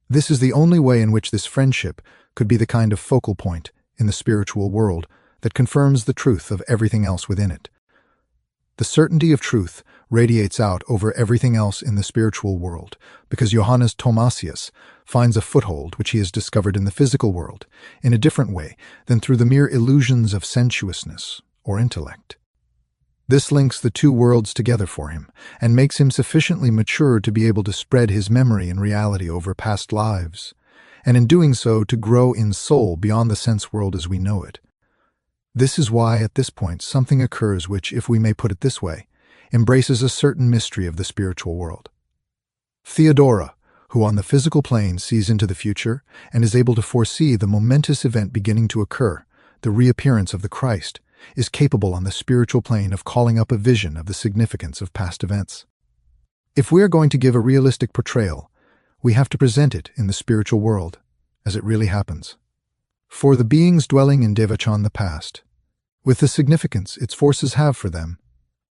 This is the only way in which this friendship could be the kind of focal point in the spiritual world that confirms the truth of everything else within it. The certainty of truth radiates out over everything else in the spiritual world because Johannes Thomasius finds a foothold which he has discovered in the physical world in a different way than through the mere illusions of sensuousness or intellect. This links the two worlds together for him and makes him sufficiently mature to be able to spread his memory and reality over past lives, and in doing so to grow in soul beyond the sense world as we know it. This is why at this point something occurs which, if we may put it this way, embraces a certain mystery of the spiritual world. Theodora, who on the physical plane sees into the future and is able to foresee the momentous event beginning to occur, the reappearance of the Christ, is capable on the spiritual plane of calling up a vision of the significance of past events. If we are going to give a realistic portrayal, we have to present it in the spiritual world, as it really happens. For the beings dwelling in Devachan the past, with the significance its forces have for them,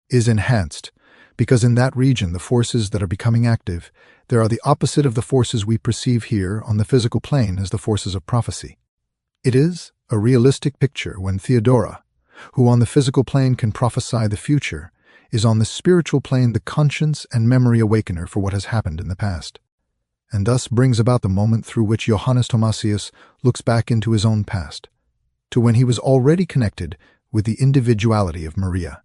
is enhanced, because in that region the forces that are becoming active, there are the opposite of the forces we perceive here on the physical plane as the forces of prophecy. It is a realistic picture when Theodora, who on the physical plane can prophesy the future, is on the spiritual plane the conscience and memory awakener for what has happened in the past, and thus brings about the moment through which Johannes Thomasius looks back into his own past, to when he was already connected with the individuality of Maria.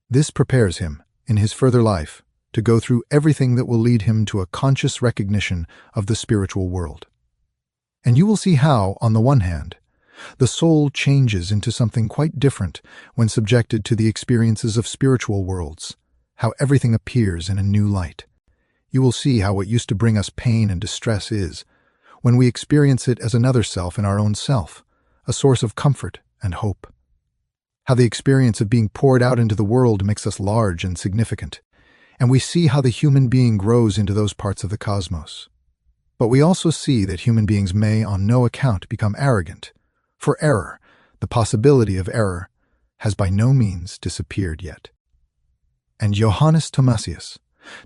This prepares him, in his further life, to go through everything that will lead him to a conscious recognition of the spiritual world. And you will see how, on the one hand, the soul changes into something quite different when subjected to the experiences of spiritual worlds, how everything appears in a new light. You will see how what used to bring us pain and distress is, when we experience it as another self in our own self, a source of comfort and hope. How the experience of being poured out into the world makes us large and significant, and we see how the human being grows into those parts of the cosmos. But we also see that human beings may on no account become arrogant, for error, the possibility of error, has by no means disappeared yet. And Johannes Thomasius,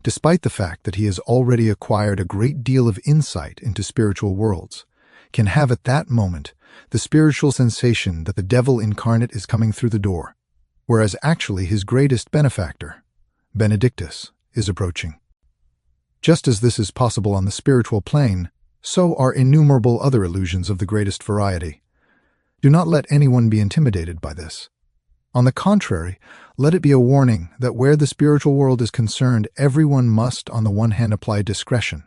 despite the fact that he has already acquired a great deal of insight into spiritual worlds, can have at that moment the spiritual sensation that the devil incarnate is coming through the door, whereas actually his greatest benefactor, Benedictus, is approaching. Just as this is possible on the spiritual plane, so are innumerable other illusions of the greatest variety. Do not let anyone be intimidated by this. On the contrary, let it be a warning that where the spiritual world is concerned, everyone must on the one hand apply discretion,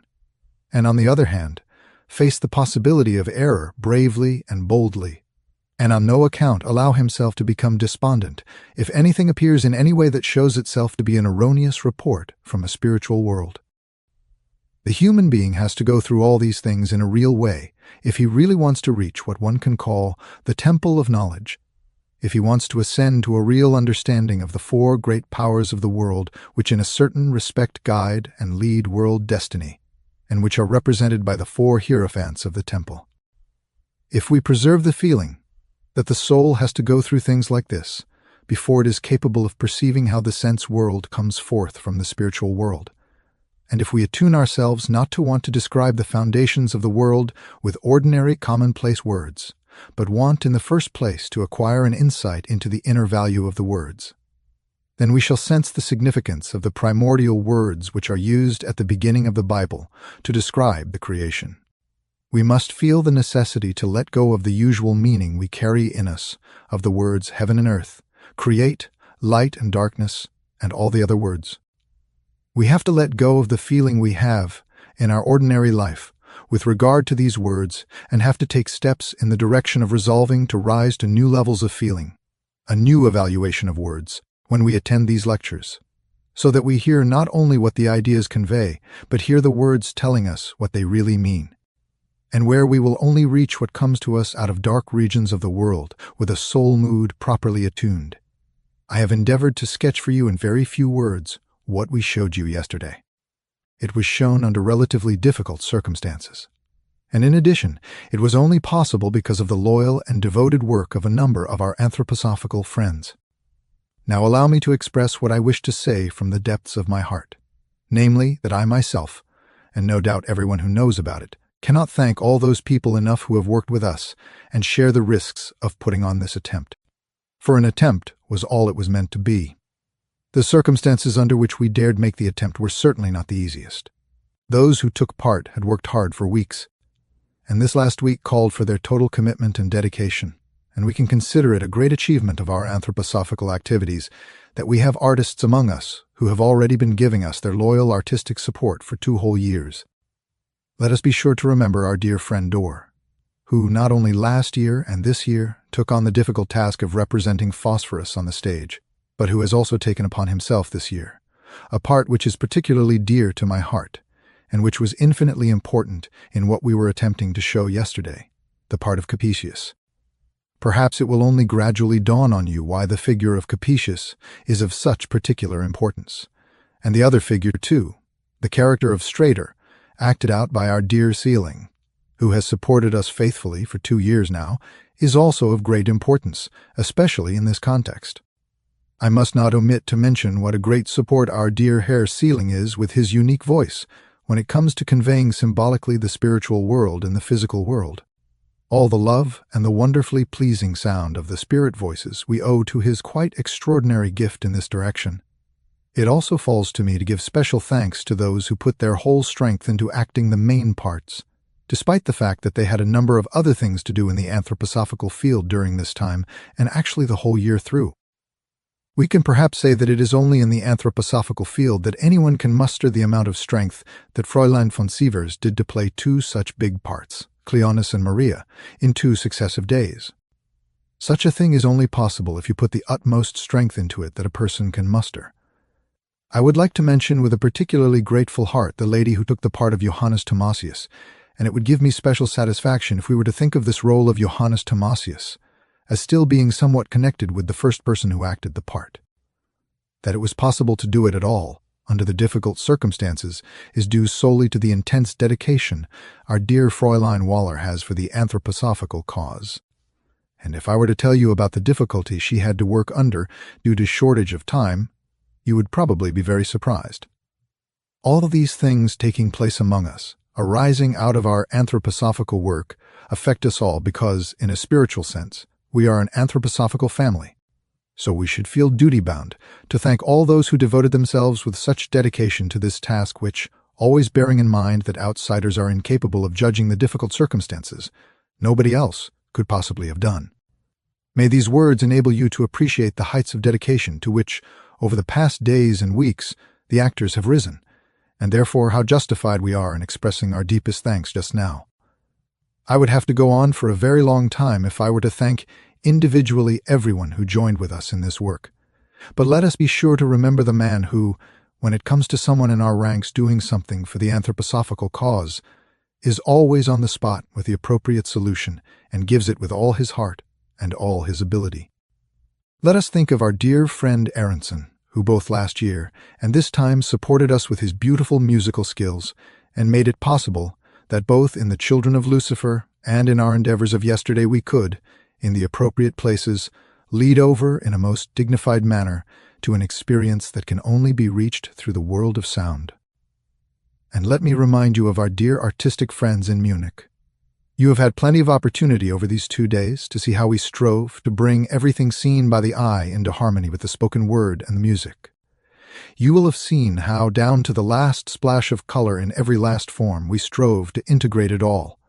and on the other hand, face the possibility of error bravely and boldly, and on no account allow himself to become despondent if anything appears in any way that shows itself to be an erroneous report from a spiritual world. The human being has to go through all these things in a real way if he really wants to reach what one can call the temple of knowledge, if he wants to ascend to a real understanding of the four great powers of the world which in a certain respect guide and lead world destiny, and which are represented by the four hierophants of the temple. If we preserve the feeling that the soul has to go through things like this before it is capable of perceiving how the sense world comes forth from the spiritual world, and if we attune ourselves not to want to describe the foundations of the world with ordinary commonplace words, but want in the first place to acquire an insight into the inner value of the words, then we shall sense the significance of the primordial words which are used at the beginning of the Bible to describe the creation. We must feel the necessity to let go of the usual meaning we carry in us of the words heaven and earth, create, light and darkness, and all the other words. We have to let go of the feeling we have in our ordinary life with regard to these words and have to take steps in the direction of resolving to rise to new levels of feeling, a new evaluation of words, when we attend these lectures, so that we hear not only what the ideas convey, but hear the words telling us what they really mean, and where we will only reach what comes to us out of dark regions of the world with a soul mood properly attuned. I have endeavored to sketch for you in very few words what we showed you yesterday. It was shown under relatively difficult circumstances, and in addition, it was only possible because of the loyal and devoted work of a number of our anthroposophical friends. Now allow me to express what I wish to say from the depths of my heart, namely that I myself, and no doubt everyone who knows about it, cannot thank all those people enough who have worked with us and share the risks of putting on this attempt. For an attempt was all it was meant to be. The circumstances under which we dared make the attempt were certainly not the easiest. Those who took part had worked hard for weeks, and this last week called for their total commitment and dedication, and we can consider it a great achievement of our anthroposophical activities that we have artists among us who have already been giving us their loyal artistic support for 2 whole years. Let us be sure to remember our dear friend Dor, who not only last year and this year took on the difficult task of representing Phosphorus on the stage, but who has also taken upon himself this year a part which is particularly dear to my heart, and which was infinitely important in what we were attempting to show yesterday, the part of Capetius. Perhaps it will only gradually dawn on you why the figure of Capetius is of such particular importance, and the other figure too, the character of Strader, acted out by our dear Sealing, who has supported us faithfully for 2 years now, is also of great importance, especially in this context. I must not omit to mention what a great support our dear Herr Sealing is with his unique voice when it comes to conveying symbolically the spiritual world in the physical world. All the love and the wonderfully pleasing sound of the spirit voices we owe to his quite extraordinary gift in this direction. It also falls to me to give special thanks to those who put their whole strength into acting the main parts, despite the fact that they had a number of other things to do in the anthroposophical field during this time, and actually the whole year through. We can perhaps say that it is only in the anthroposophical field that anyone can muster the amount of strength that Fräulein von Sievers did to play two such big parts, Cleonis and Maria, in 2 successive days. Such a thing is only possible if you put the utmost strength into it that a person can muster. I would like to mention with a particularly grateful heart the lady who took the part of Johannes Thomasius, and it would give me special satisfaction if we were to think of this role of Johannes Thomasius as still being somewhat connected with the first person who acted the part. That it was possible to do it at all, under the difficult circumstances, is due solely to the intense dedication our dear Fräulein Waller has for the anthroposophical cause. And if I were to tell you about the difficulty she had to work under due to shortage of time, you would probably be very surprised. All of these things taking place among us, arising out of our anthroposophical work, affect us all because, in a spiritual sense, we are an anthroposophical family. So we should feel duty-bound to thank all those who devoted themselves with such dedication to this task which, always bearing in mind that outsiders are incapable of judging the difficult circumstances, nobody else could possibly have done. May these words enable you to appreciate the heights of dedication to which, over the past days and weeks, the actors have risen, and therefore how justified we are in expressing our deepest thanks just now. I would have to go on for a very long time if I were to thank individually everyone who joined with us in this work. But let us be sure to remember the man who, when it comes to someone in our ranks doing something for the anthroposophical cause, is always on the spot with the appropriate solution and gives it with all his heart and all his ability. Let us think of our dear friend Aronson, who both last year and this time supported us with his beautiful musical skills and made it possible that both in the Children of Lucifer and in our endeavors of yesterday we could, in the appropriate places, lead over in a most dignified manner to an experience that can only be reached through the world of sound. And let me remind you of our dear artistic friends in Munich. You have had plenty of opportunity over these 2 days to see how we strove to bring everything seen by the eye into harmony with the spoken word and the music. You will have seen how, down to the last splash of color in every last form, we strove to integrate it all.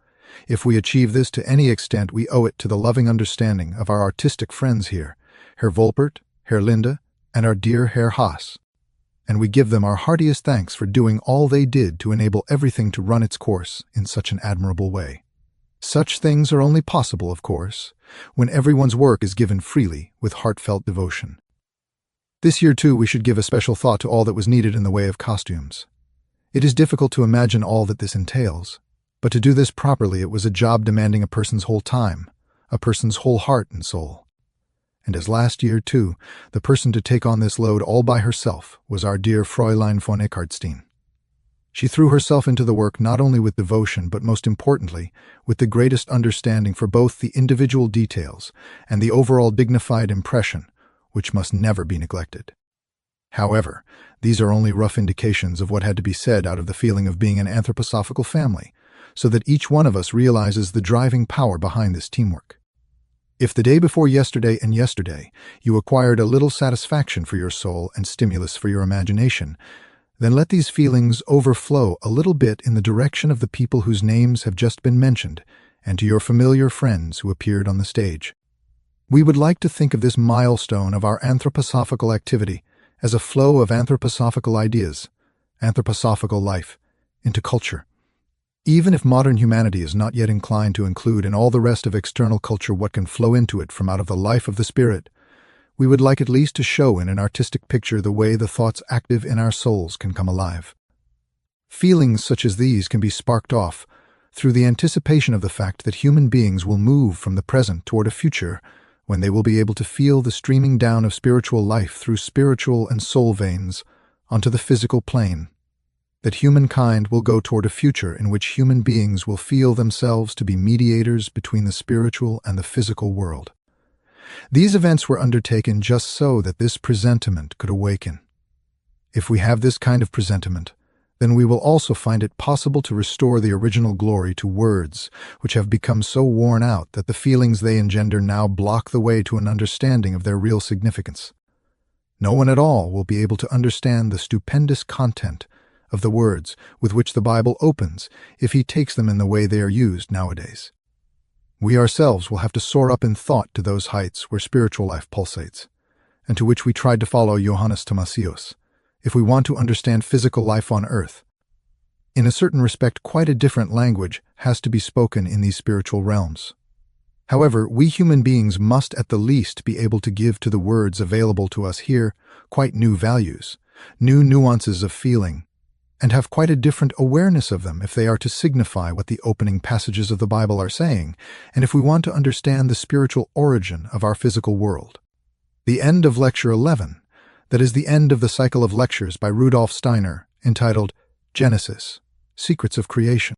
If we achieve this to any extent, we owe it to the loving understanding of our artistic friends here, Herr Volpert, Herr Linde, and our dear Herr Haas. And we give them our heartiest thanks for doing all they did to enable everything to run its course in such an admirable way. Such things are only possible, of course, when everyone's work is given freely with heartfelt devotion. This year, too, we should give a special thought to all that was needed in the way of costumes. It is difficult to imagine all that this entails, but to do this properly it was a job demanding a person's whole time, a person's whole heart and soul. And as last year, too, the person to take on this load all by herself was our dear Fräulein von Eckartstein. She threw herself into the work not only with devotion, but most importantly, with the greatest understanding for both the individual details and the overall dignified impression, which must never be neglected. However, these are only rough indications of what had to be said out of the feeling of being an anthroposophical family, so that each one of us realizes the driving power behind this teamwork. If the day before yesterday and yesterday you acquired a little satisfaction for your soul and stimulus for your imagination, then let these feelings overflow a little bit in the direction of the people whose names have just been mentioned and to your familiar friends who appeared on the stage. We would like to think of this milestone of our anthroposophical activity as a flow of anthroposophical ideas, anthroposophical life, into culture. Even if modern humanity is not yet inclined to include in all the rest of external culture what can flow into it from out of the life of the spirit, we would like at least to show in an artistic picture the way the thoughts active in our souls can come alive. Feelings such as these can be sparked off through the anticipation of the fact that human beings will move from the present toward a future when they will be able to feel the streaming down of spiritual life through spiritual and soul veins onto the physical plane, that humankind will go toward a future in which human beings will feel themselves to be mediators between the spiritual and the physical world. These events were undertaken just so that this presentiment could awaken. If we have this kind of presentiment, then we will also find it possible to restore the original glory to words, which have become so worn out that the feelings they engender now block the way to an understanding of their real significance. No one at all will be able to understand the stupendous content of the words with which the Bible opens if he takes them in the way they are used nowadays. We ourselves will have to soar up in thought to those heights where spiritual life pulsates, and to which we tried to follow Johannes Thomasius, if we want to understand physical life on earth. In a certain respect, quite a different language has to be spoken in these spiritual realms. However, we human beings must at the least be able to give to the words available to us here quite new values, new nuances of feeling, and have quite a different awareness of them if they are to signify what the opening passages of the Bible are saying, and if we want to understand the spiritual origin of our physical world. The end of Lecture 11, that is the end of the cycle of lectures by Rudolf Steiner, entitled Genesis, Secrets of Creation.